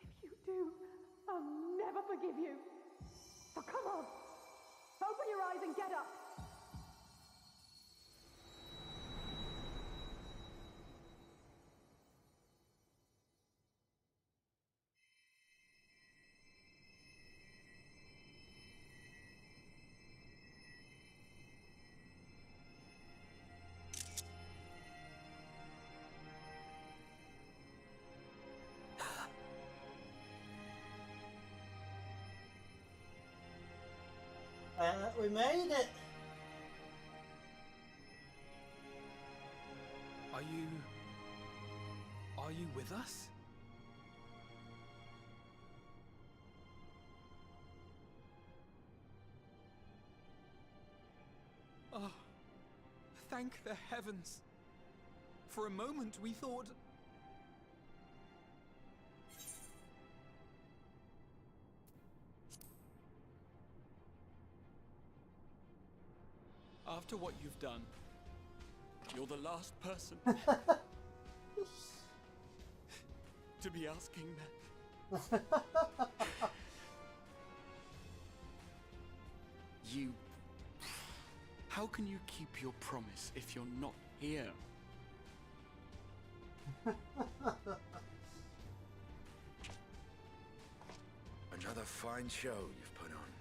If you do, I'll never forgive you! So come on! Open your eyes and get up! We made it! Are you with us? Oh, thank the heavens. For a moment we thought... After what you've done, you're the last person to be asking that. You... How can you keep your promise if you're not here? Another fine show you've put on,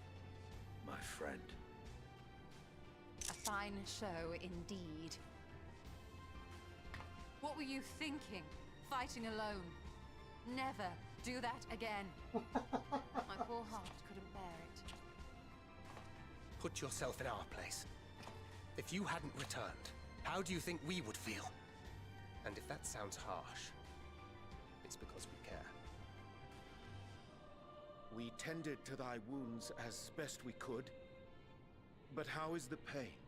my friend. A fine show indeed. What were you thinking? Fighting alone? Never do that again. My poor heart couldn't bear it. Put yourself in our place. If you hadn't returned, how do you think we would feel? And if that sounds harsh, it's because we care. We tended to thy wounds as best we could. But how is the pain?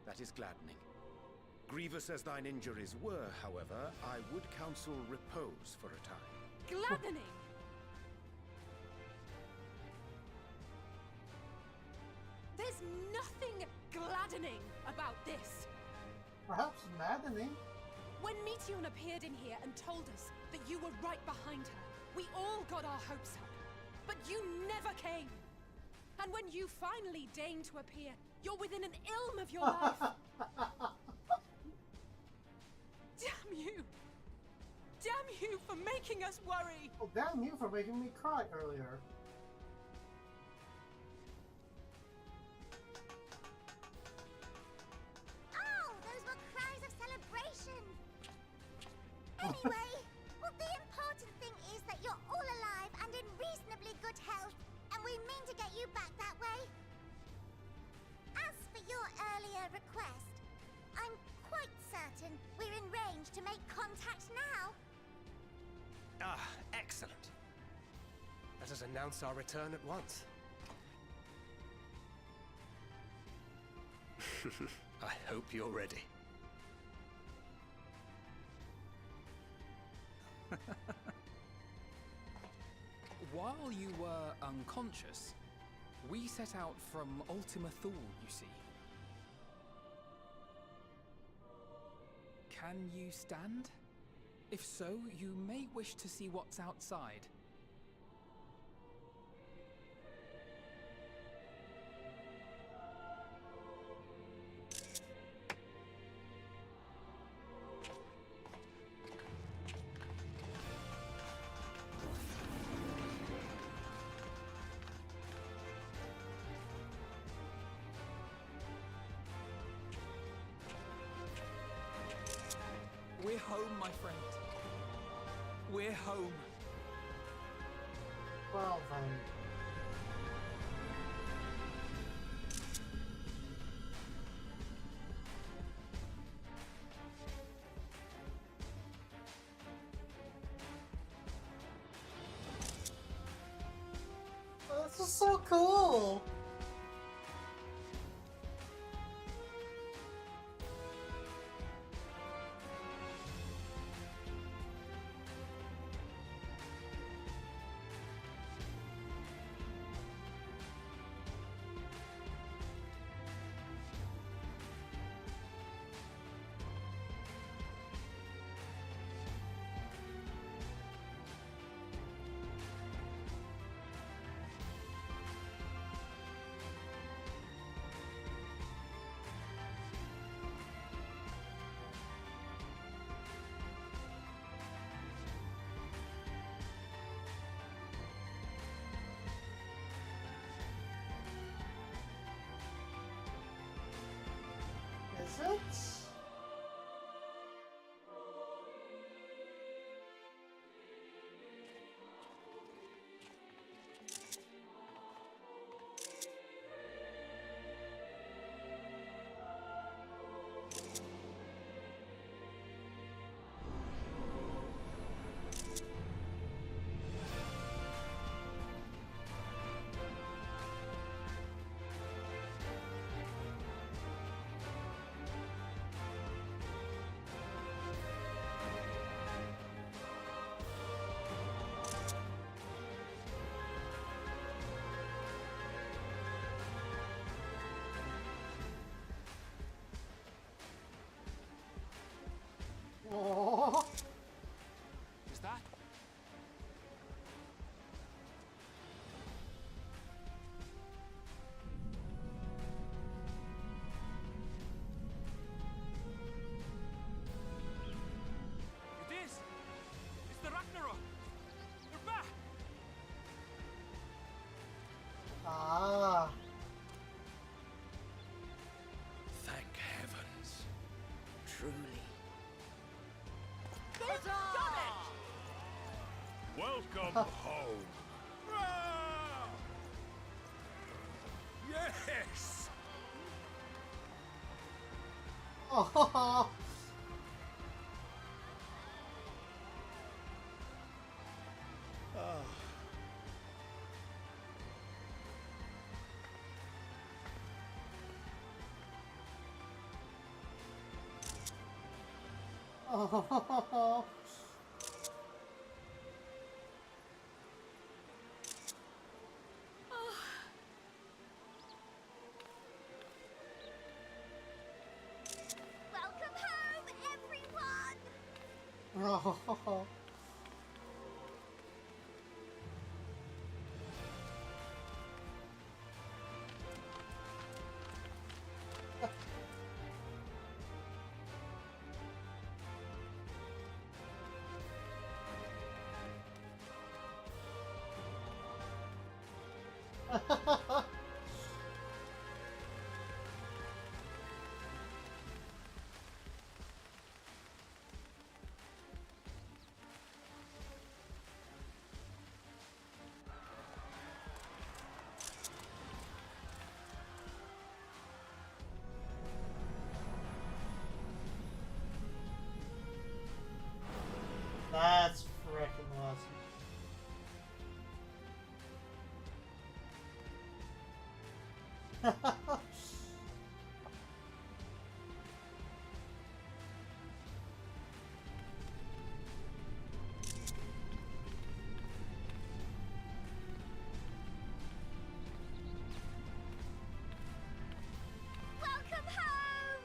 That is gladdening. Grievous as thine injuries were, however, I would counsel repose for a time. Gladdening! There's nothing gladdening about this! Perhaps maddening. When Meteion appeared in here and told us that you were right behind her, we all got our hopes up. But you never came! And when you finally deigned to appear, you're within an ilm of your life! Damn you! Damn you for making us worry! Oh, damn you for making me cry earlier. Oh, those were cries of celebration! Anyway, well, the important thing is that you're all alive and in reasonably good health, and we mean to get you back that way. As for your earlier request, I'm quite certain we arrange to make contact now. Ah, excellent. Let us announce our return at once. I hope you're ready. While you were unconscious, we set out from Ultima Thule, you see. Can you stand? If so, you may wish to see what's outside. We're home, my friend. We're home. Well then. Oh, this is so cool. Is it? Oh. Is that? It is! It's the Ragnarok! We're back! Ah. Thank heavens. Truly. They've done it! Welcome home. Yes! Oh. Oh. Welcome home, everyone! Oh. Welcome home!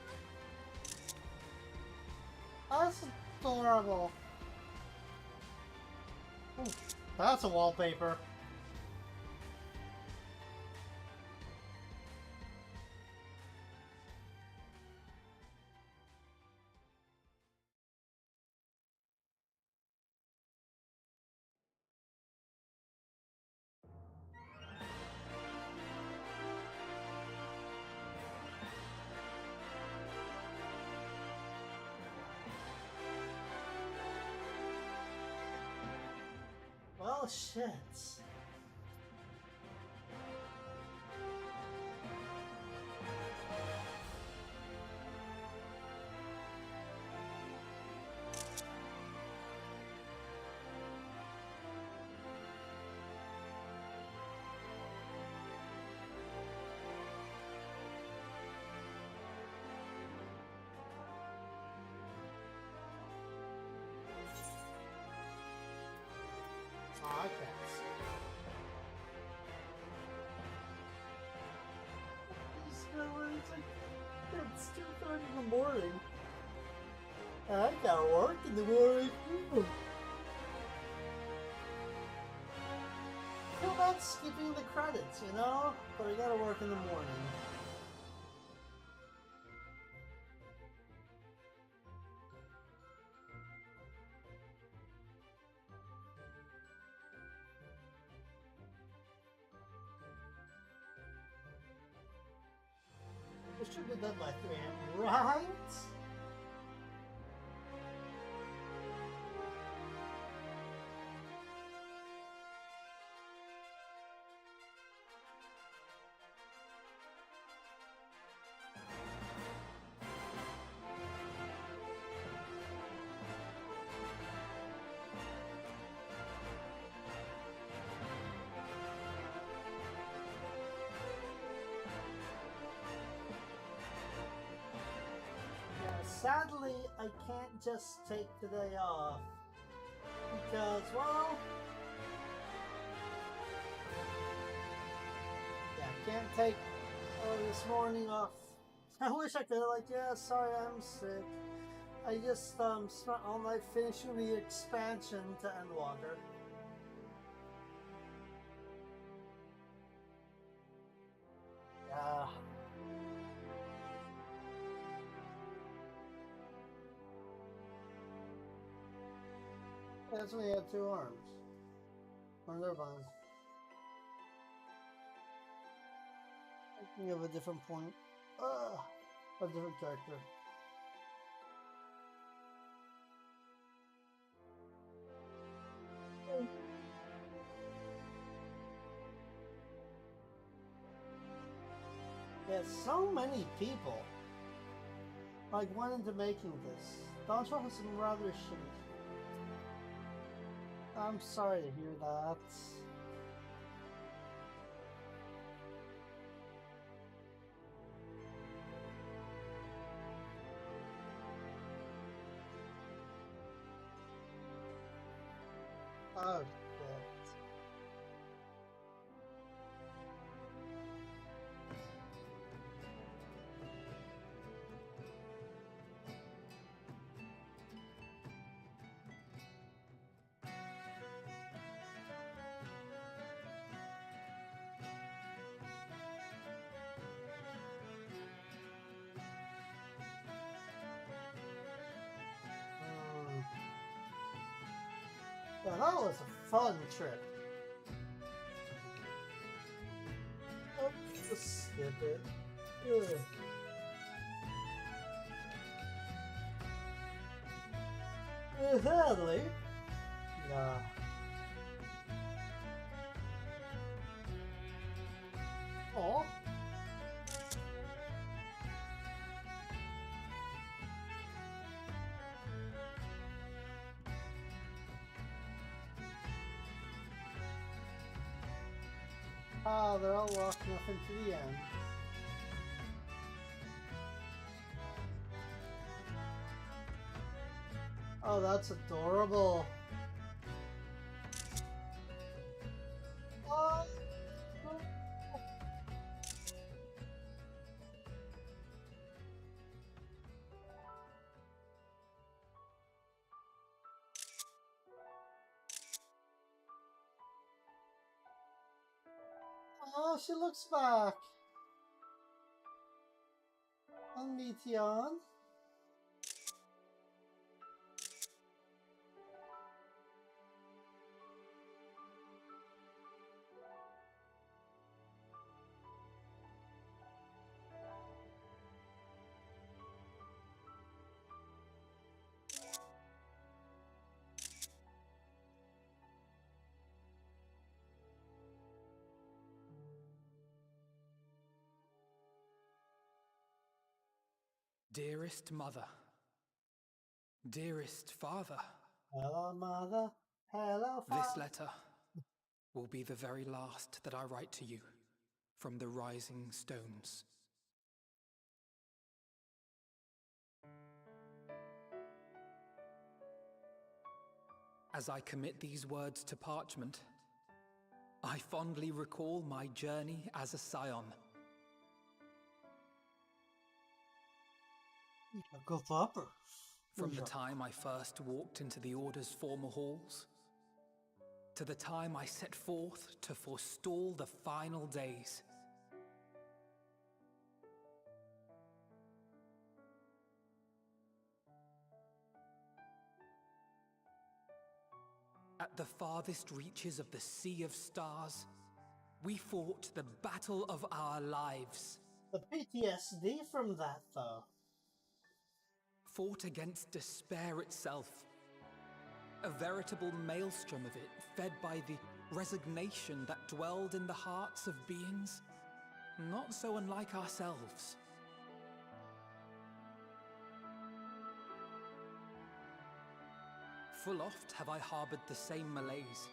That's adorable. Ooh, that's a wallpaper. Well, shit. Oh, I can't see. It's 2:30 in the morning. I gotta work in the morning. Feel bad skipping the credits, you know? But I gotta work in the morning. I should have done by 3 AM, right? Sadly, I can't just take today off because, well, yeah, I can't take this morning off. I wish I could, like, yeah, sorry, I'm sick. I just spent all night finishing the expansion to Endwalker. Yeah. That's when he had 2 arms. Or their bones. I think of a different point. A different character. Yeah, so many people like went into making this. Dawntrail has some rather shitty. I'm sorry to hear that. Oh, shit. Yeah, that was a fun trip. Oh, just skip it. Ugh. Hadley? Nah. Aw. Ah, they're all walking up into the end. Oh, that's adorable. Oh. Oh, she looks back. And Meteon. Dearest mother, dearest father. Hello, mother. Hello, father. This letter will be the very last that I write to you from the Rising Stones. As I commit these words to parchment, I fondly recall my journey as a scion. Go Papa. From the time I first walked into the Order's former halls, to the time I set forth to forestall the final days. At the farthest reaches of the Sea of Stars, we fought the battle of our lives. The PTSD from that, though. Fought against despair itself. A veritable maelstrom of it, fed by the resignation that dwelled in the hearts of beings not so unlike ourselves. Full oft have I harbored the same malaise.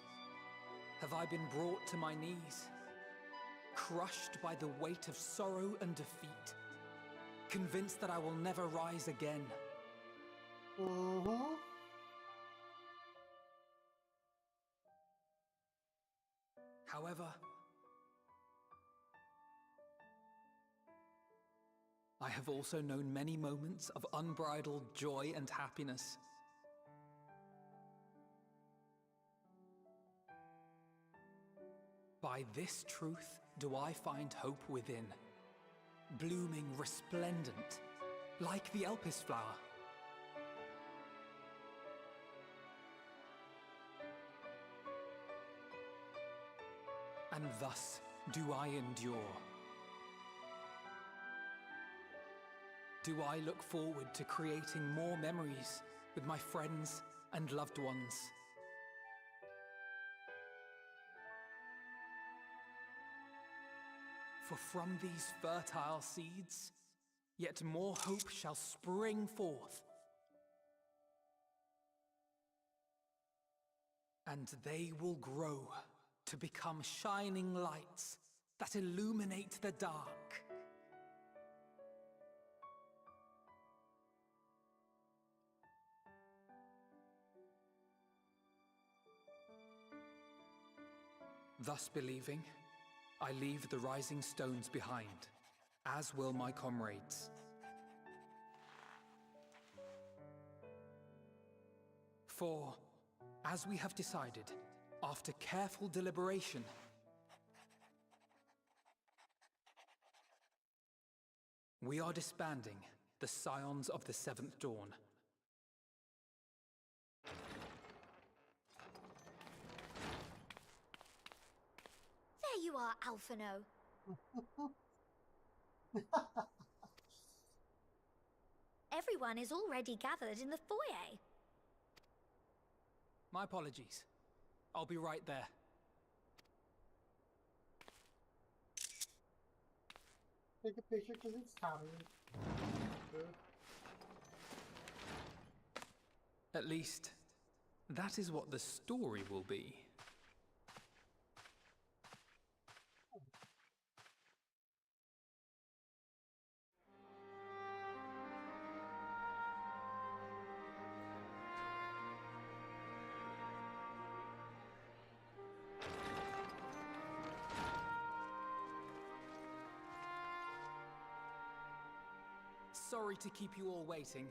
Have I been brought to my knees, crushed by the weight of sorrow and defeat, convinced that I will never rise again. However, I have also known many moments of unbridled joy and happiness. By this truth do I find hope within, blooming resplendent, like the Elpis flower. And thus do I endure. Do I look forward to creating more memories with my friends and loved ones. For from these fertile seeds, yet more hope shall spring forth. And they will grow to become shining lights that illuminate the dark. Thus believing, I leave the rising stones behind, as will my comrades. For, as we have decided, after careful deliberation, we are disbanding the Scions of the Seventh Dawn. There you are, Alphino. Everyone is already gathered in the foyer. My apologies. I'll be right there. Take a picture because it's tired. At least, that is what the story will be. sorry to keep you all waiting.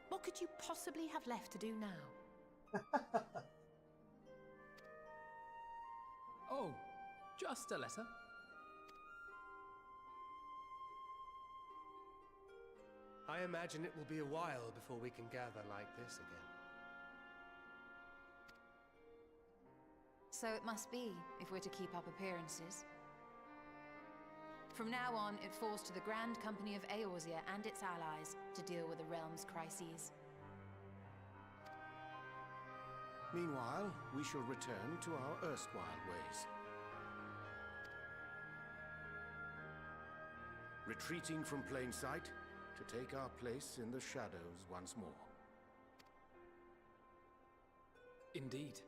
What could you possibly have left to do now? Oh, just a letter. I imagine it will be a while before we can gather like this again. So it must be, if we're to keep up appearances. From now on, it falls to the Grand Company of Eorzea and its allies to deal with the realm's crises. Meanwhile, we shall return to our erstwhile ways. Retreating from plain sight to take our place in the shadows once more. Indeed.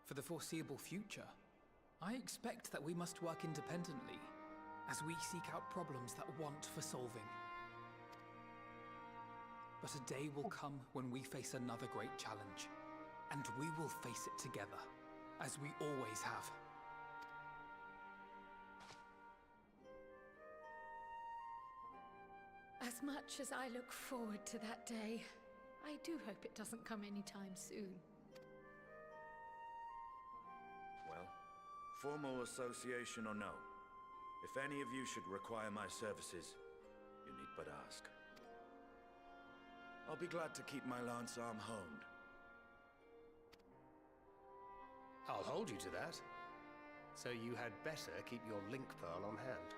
For the foreseeable future, I expect that we must work independently as we seek out problems that want for solving. But a day will come when we face another great challenge, and we will face it together, as we always have. As much as I look forward to that day, I do hope it doesn't come anytime soon. Well, formal association or no, if any of you should require my services, you need but ask. I'll be glad to keep my lance arm honed. I'll hold you to that. So you had better keep your link pearl on hand.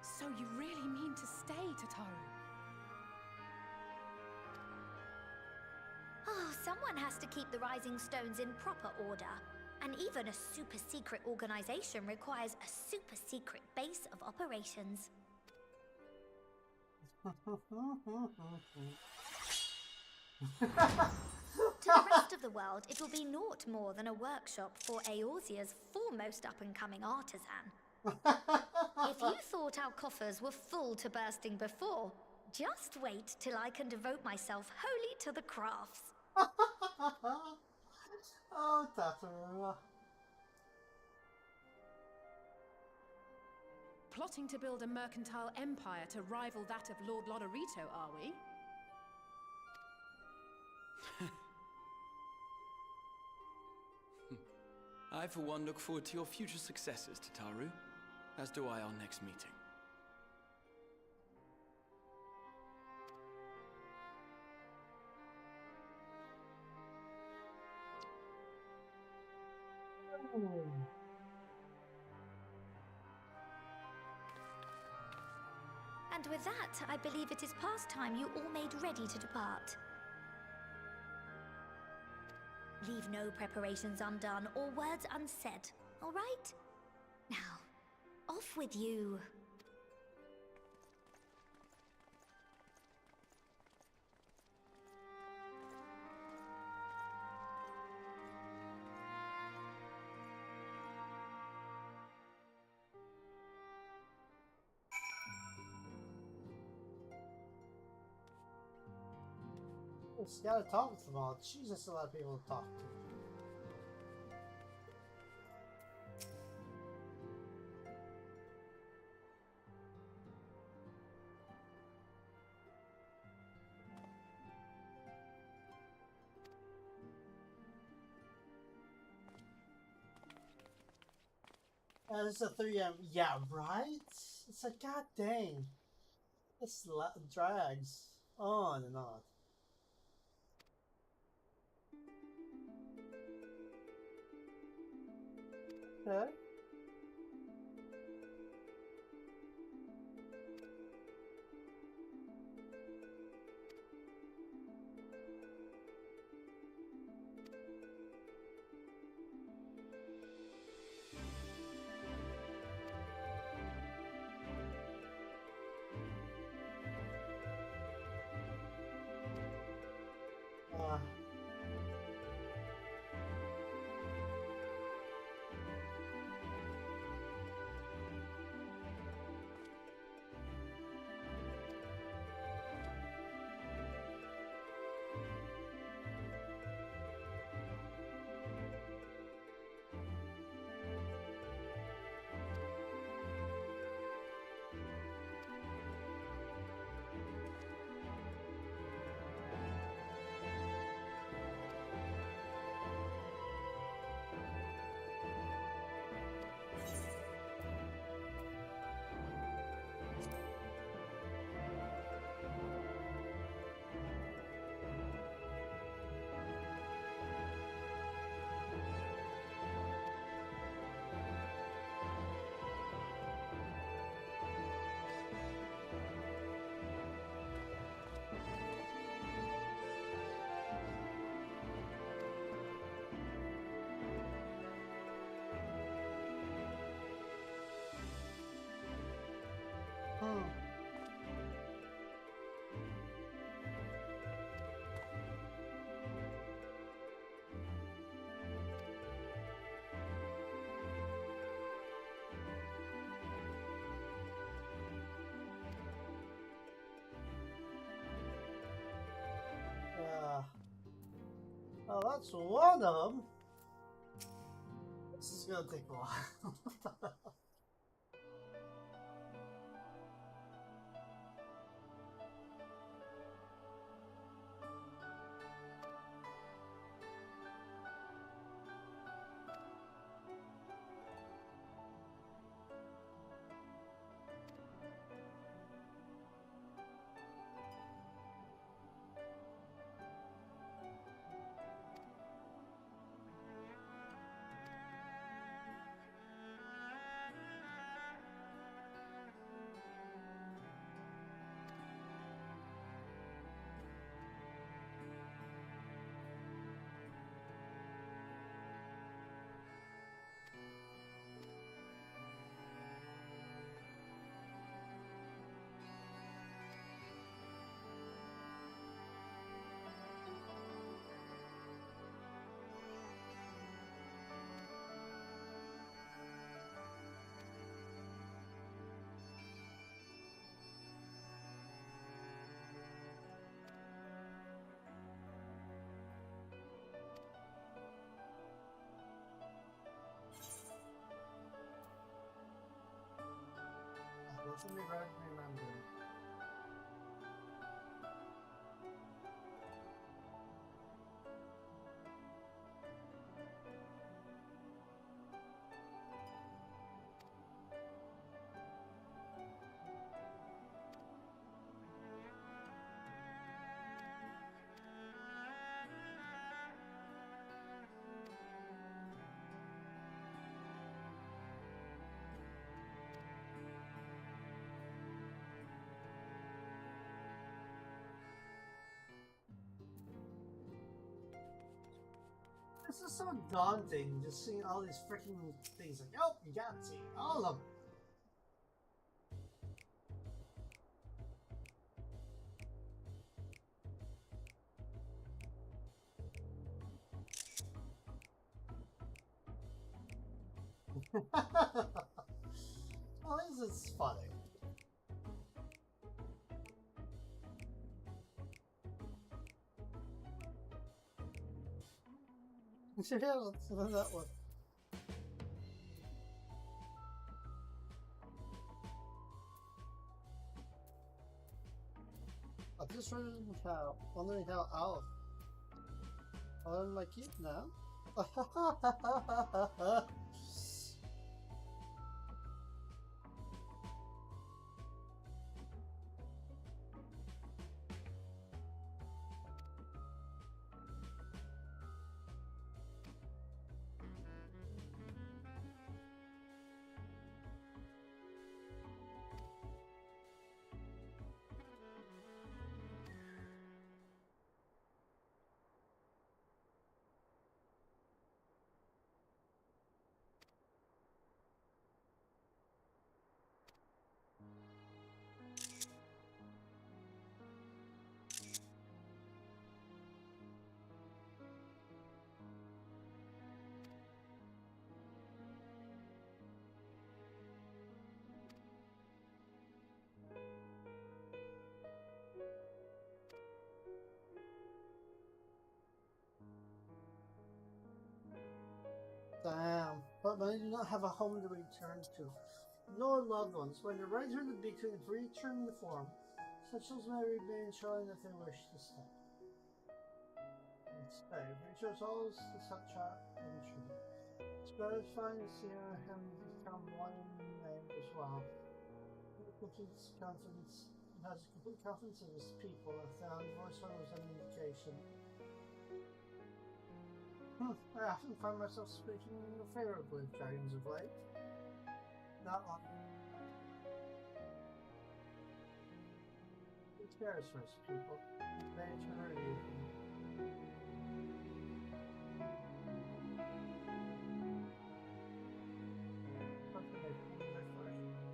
So you really mean to stay, Tataru? Oh, someone has to keep the Rising Stones in proper order. And even a super-secret organization requires a super-secret base of operations. To the rest of the world, it will be naught more than a workshop for Eorzea's foremost up-and-coming artisan. If you thought our coffers were full to bursting before, just wait till I can devote myself wholly to the crafts. Oh, Tataru. Plotting to build a mercantile empire to rival that of Lord Lodorito, are we? I, for one, look forward to your future successes, Tataru. As do I our next meeting. And with that, I believe it is past time you all made ready to depart. Leave no preparations undone or words unsaid, all right? Now, off with you. Just gotta talk to them all. Jesus, a lot of people to talk to. It's a 3 AM. Yeah, right? It's like, god dang. This drags on and on. Okay. Well, that's one of them. This is gonna take a while. Let me remember. This is so daunting, just seeing all these freaking things. Like, oh, you got to see all of them. Well, this is funny. Yeah, that one. I just wondering how Alf. I'm my kid now. Damn, but I do not have a home to return to, nor loved ones. When the right turn to be to return the form, such as may remain showing that they wish to stay. Stay. Rituals always to such a entry. It's gratifying to see him become one named as well. He has complete confidence in his people, if the voiceover was an indication. I often find myself speaking favorably of dragons of late. Not long. Who cares for his people? They turn you.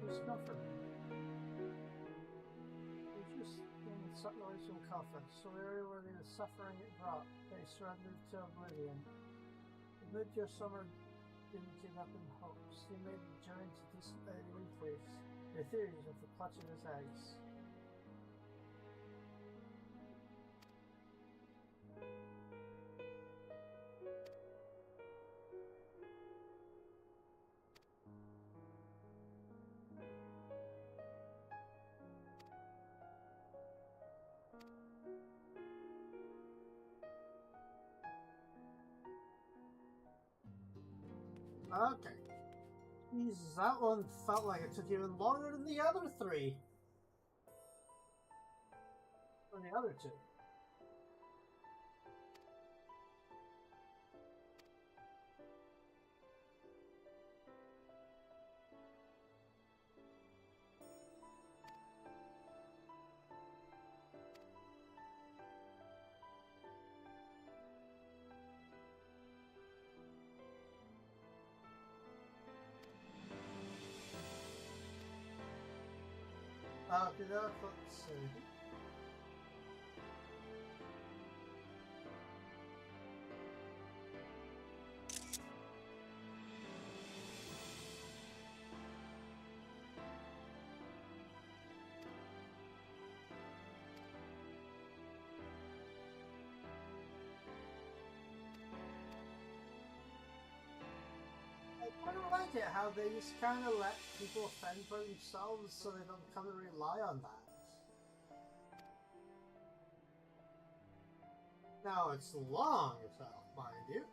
Who's comfort? It's just in subtle ways of comfort, so very worthy of the suffering it brought, they surrendered to oblivion. Amid your summer didn't give up in hopes. He made the journey to distant alien reefs, their theories of the clutch of his eggs. Okay. Jesus, that one felt like it took even longer than the other three. Or the other two. Okay, let's see. I kind of like it how they just kind of let people fend for themselves so they don't come and rely on that. Now it's long as hell, mind you.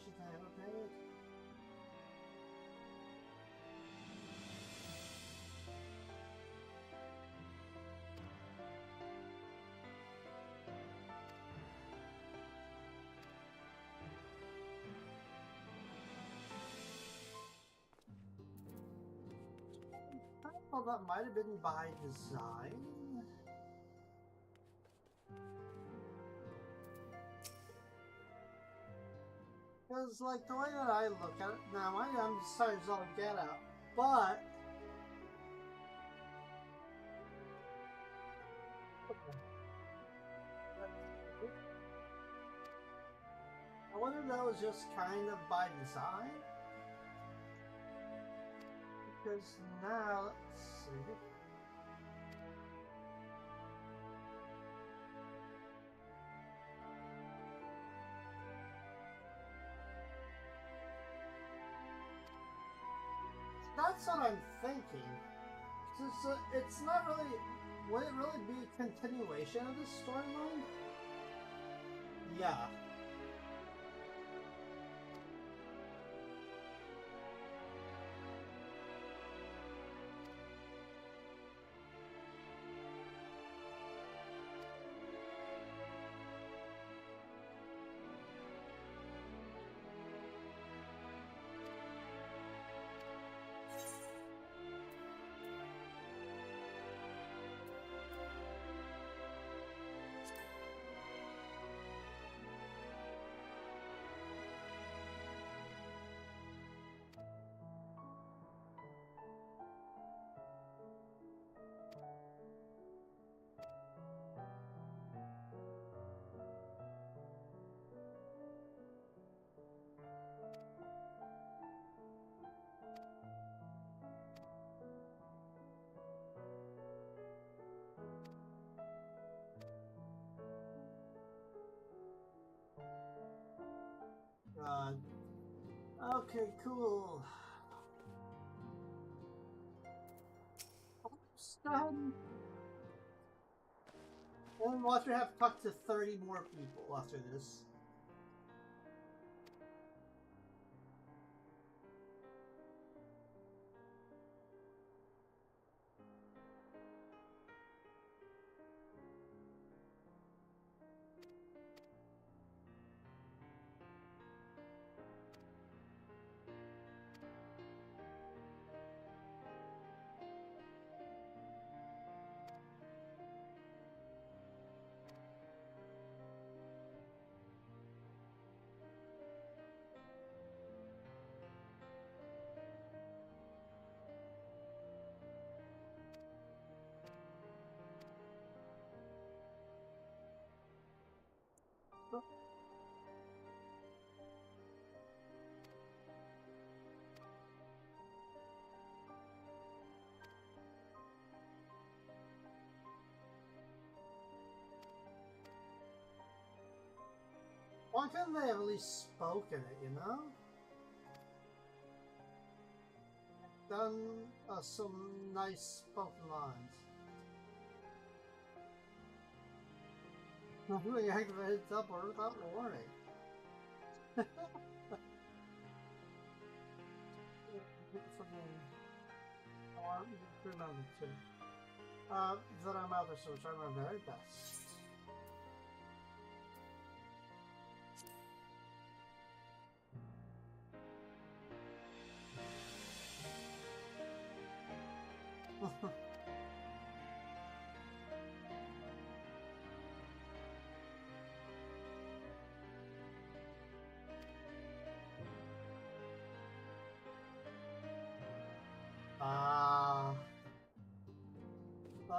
She can have a paid. Well, that might have been by design. Because, like, the way that I look at it, now, I'm sorry, it's all get out, but I wonder if that was just kind of by design. Because now, let's see. That's what I'm thinking. It's not really. Would it really be a continuation of the storyline? Yeah. God. Okay, cool. Almost done. And we'll have to talk to 30 more people after this. Why couldn't they have at least spoken it, you know? done some nice spoken lines. Not doing a heck of a heads up or without warning. Remember to that I'm out there, so try my very best.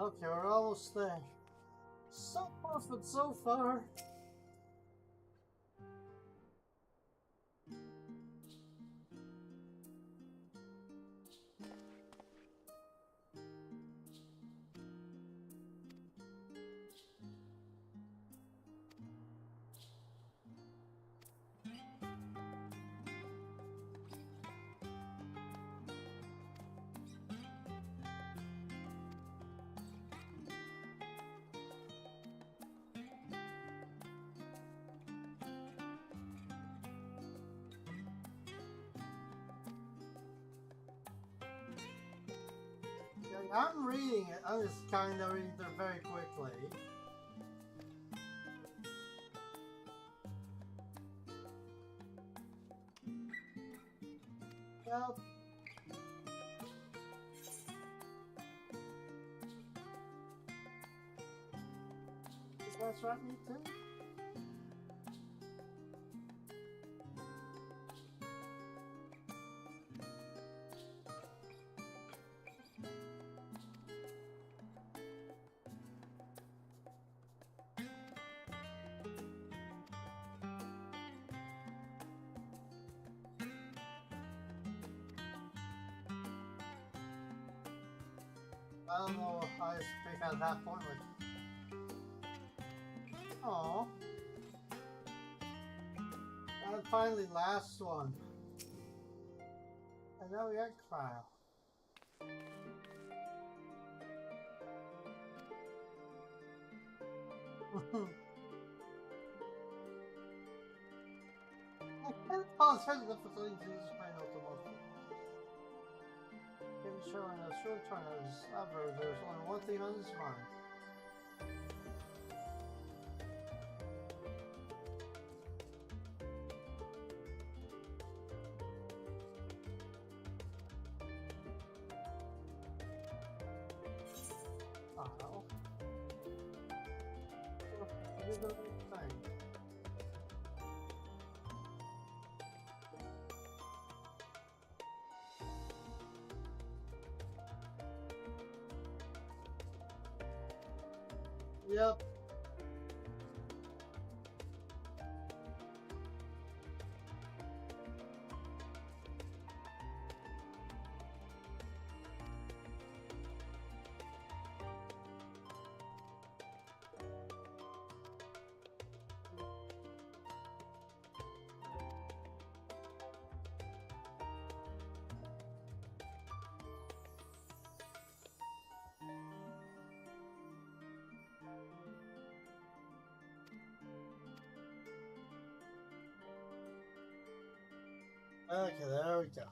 Okay, we're almost there. So close, but so far. I'm reading it. I'm just kind of reading through very quickly. Yep. Is that right, me too? I don't know. I just think at that point, like, oh, and finally, last one, and now we got Kyle. I can't apologize enough for letting Jesus find out the most. Showing as short term as ever, there's only one thing on his mind. Oh. It is a big thing. Yep. Okay, there we go.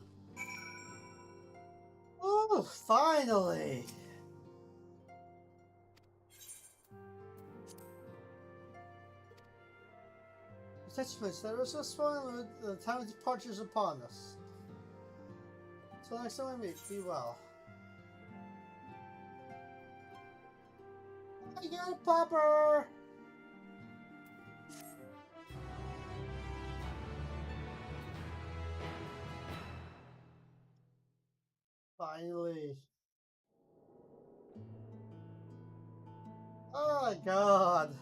Oh, finally! Attachments, there is a spoiler with the time departures upon us. So next time we meet, be well. I got it, Popper! Finally. Oh my god.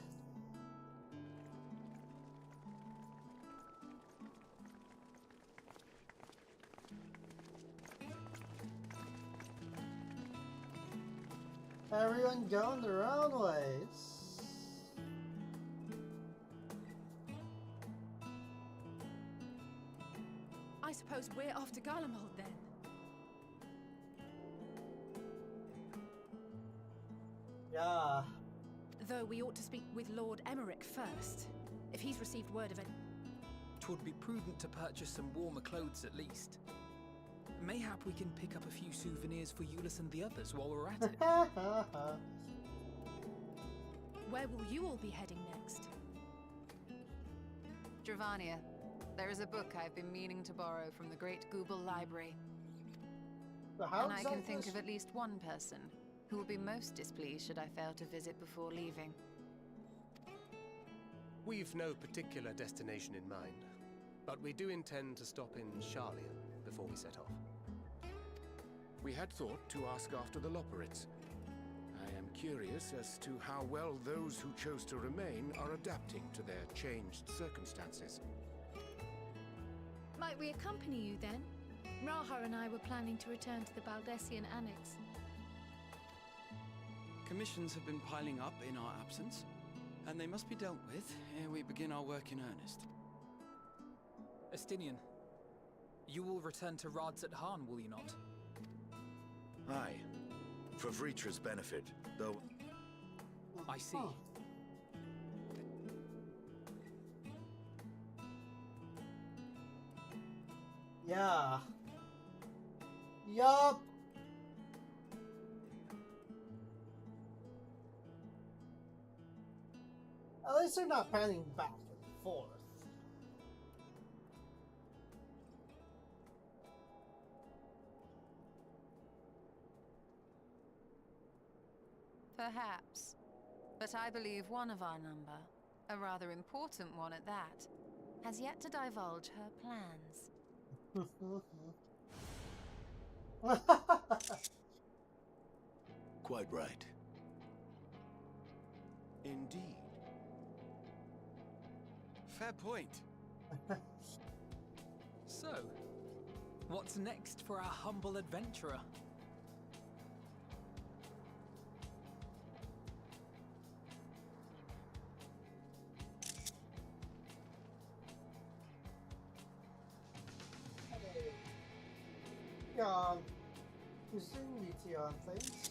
Everyone going their own ways. I suppose we're off to Garlemald then. Yeah. Though we ought to speak with Lord Emmerich first, if he's received word of it. 'Twould be prudent to purchase some warmer clothes at least. Mayhap we can pick up a few souvenirs for Euless and the others while we're at it. Where will you all be heading next? Dravania. There is a book I've been meaning to borrow from the Great Google Library. And I can think of at least one person who will be most displeased should I fail to visit before leaving. We've no particular destination in mind, but we do intend to stop in Charlian before we set off. We had thought to ask after the Loporrits. I am curious as to how well those who chose to remain are adapting to their changed circumstances. Might we accompany you then? Raha and I were planning to return to the Baldessian Annex. Commissions have been piling up in our absence, and they must be dealt with ere we begin our work in earnest. Estinian, you will return to Rads at Han, will you not? Aye. For Vritra's benefit, though... I see. Yeah. Yup. At least they're not panning back and forth. Perhaps. But I believe one of our number, a rather important one at that, has yet to divulge her plans. Quite right. Indeed. Fair point. So, what's next for our humble adventurer? Who's doing meteor things?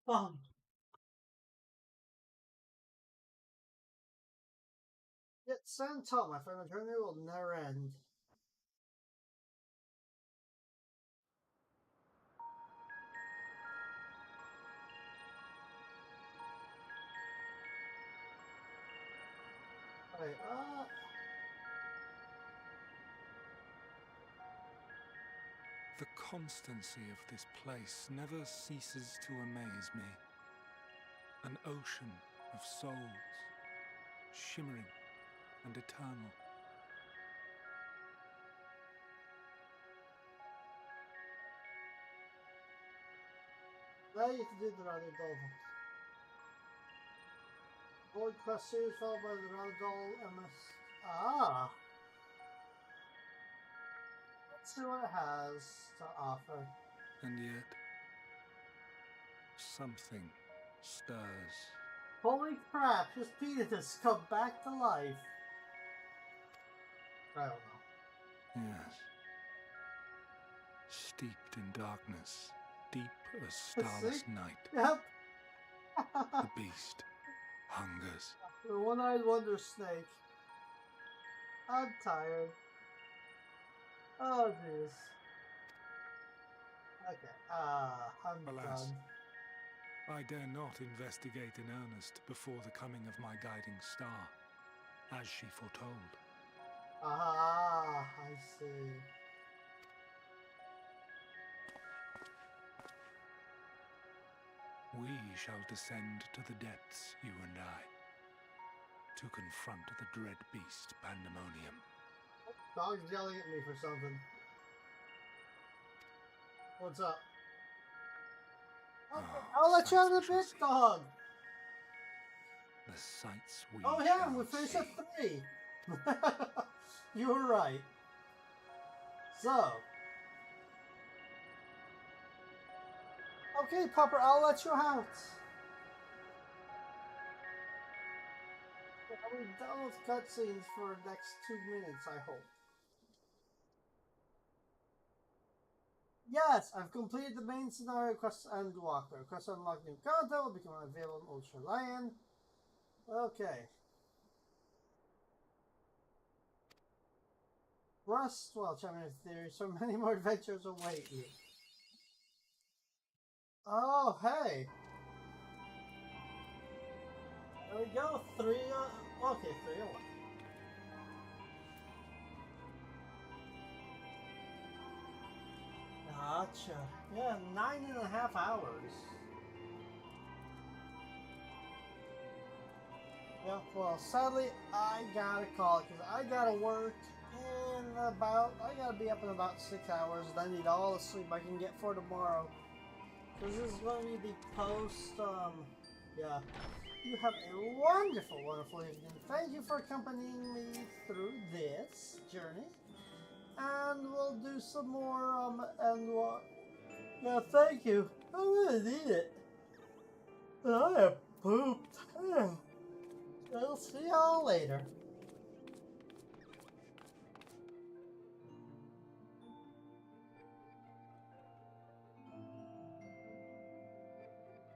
Fun. Yet San Tom, my friend, my journey will never end. Okay, The constancy of this place never ceases to amaze me. An ocean of souls, shimmering and eternal. Now you can do the Rally Dolphin. Gold Quest series followed by the Rally Doll MS. Ah! Let's see what it has to offer. And yet, something stirs. Holy crap, his penis has come back to life. I don't know. Yes. Steeped in darkness, deep as starless night. Yep. The beast hungers. The one-eyed wonder snake. I'm tired. Oh, jeez. Okay, I'm Alas, done. I dare not investigate in earnest before the coming of my guiding star, as she foretold. Ah, I see. We shall descend to the depths, you and I, to confront the dread beast Pandemonium. Dog's yelling at me for something. What's up? I'll let you have the big dog. The sights we Oh yeah, shall we finished see. at 3. You were right. So. Okay, Pupper, I'll let you out. We're done with cutscenes for the next 2 minutes, I hope. Yes, I've completed the main scenario quest and walker. Quest unlock new content will become available in Ultra Lion. Okay. Rust, well, Champion Theory, so many more adventures await you. Oh, hey. There we go, okay, 301. Gotcha. Yeah, 9.5 hours. Yeah, well, sadly, I gotta call it because I gotta work I gotta be up in about 6 hours, and I need all the sleep I can get for tomorrow. Because this is going to be the post, yeah. You have a wonderful, wonderful evening. Thank you for accompanying me through this journey. And we'll do some more, yeah, thank you. I really need it. I have pooped. I'll see y'all later.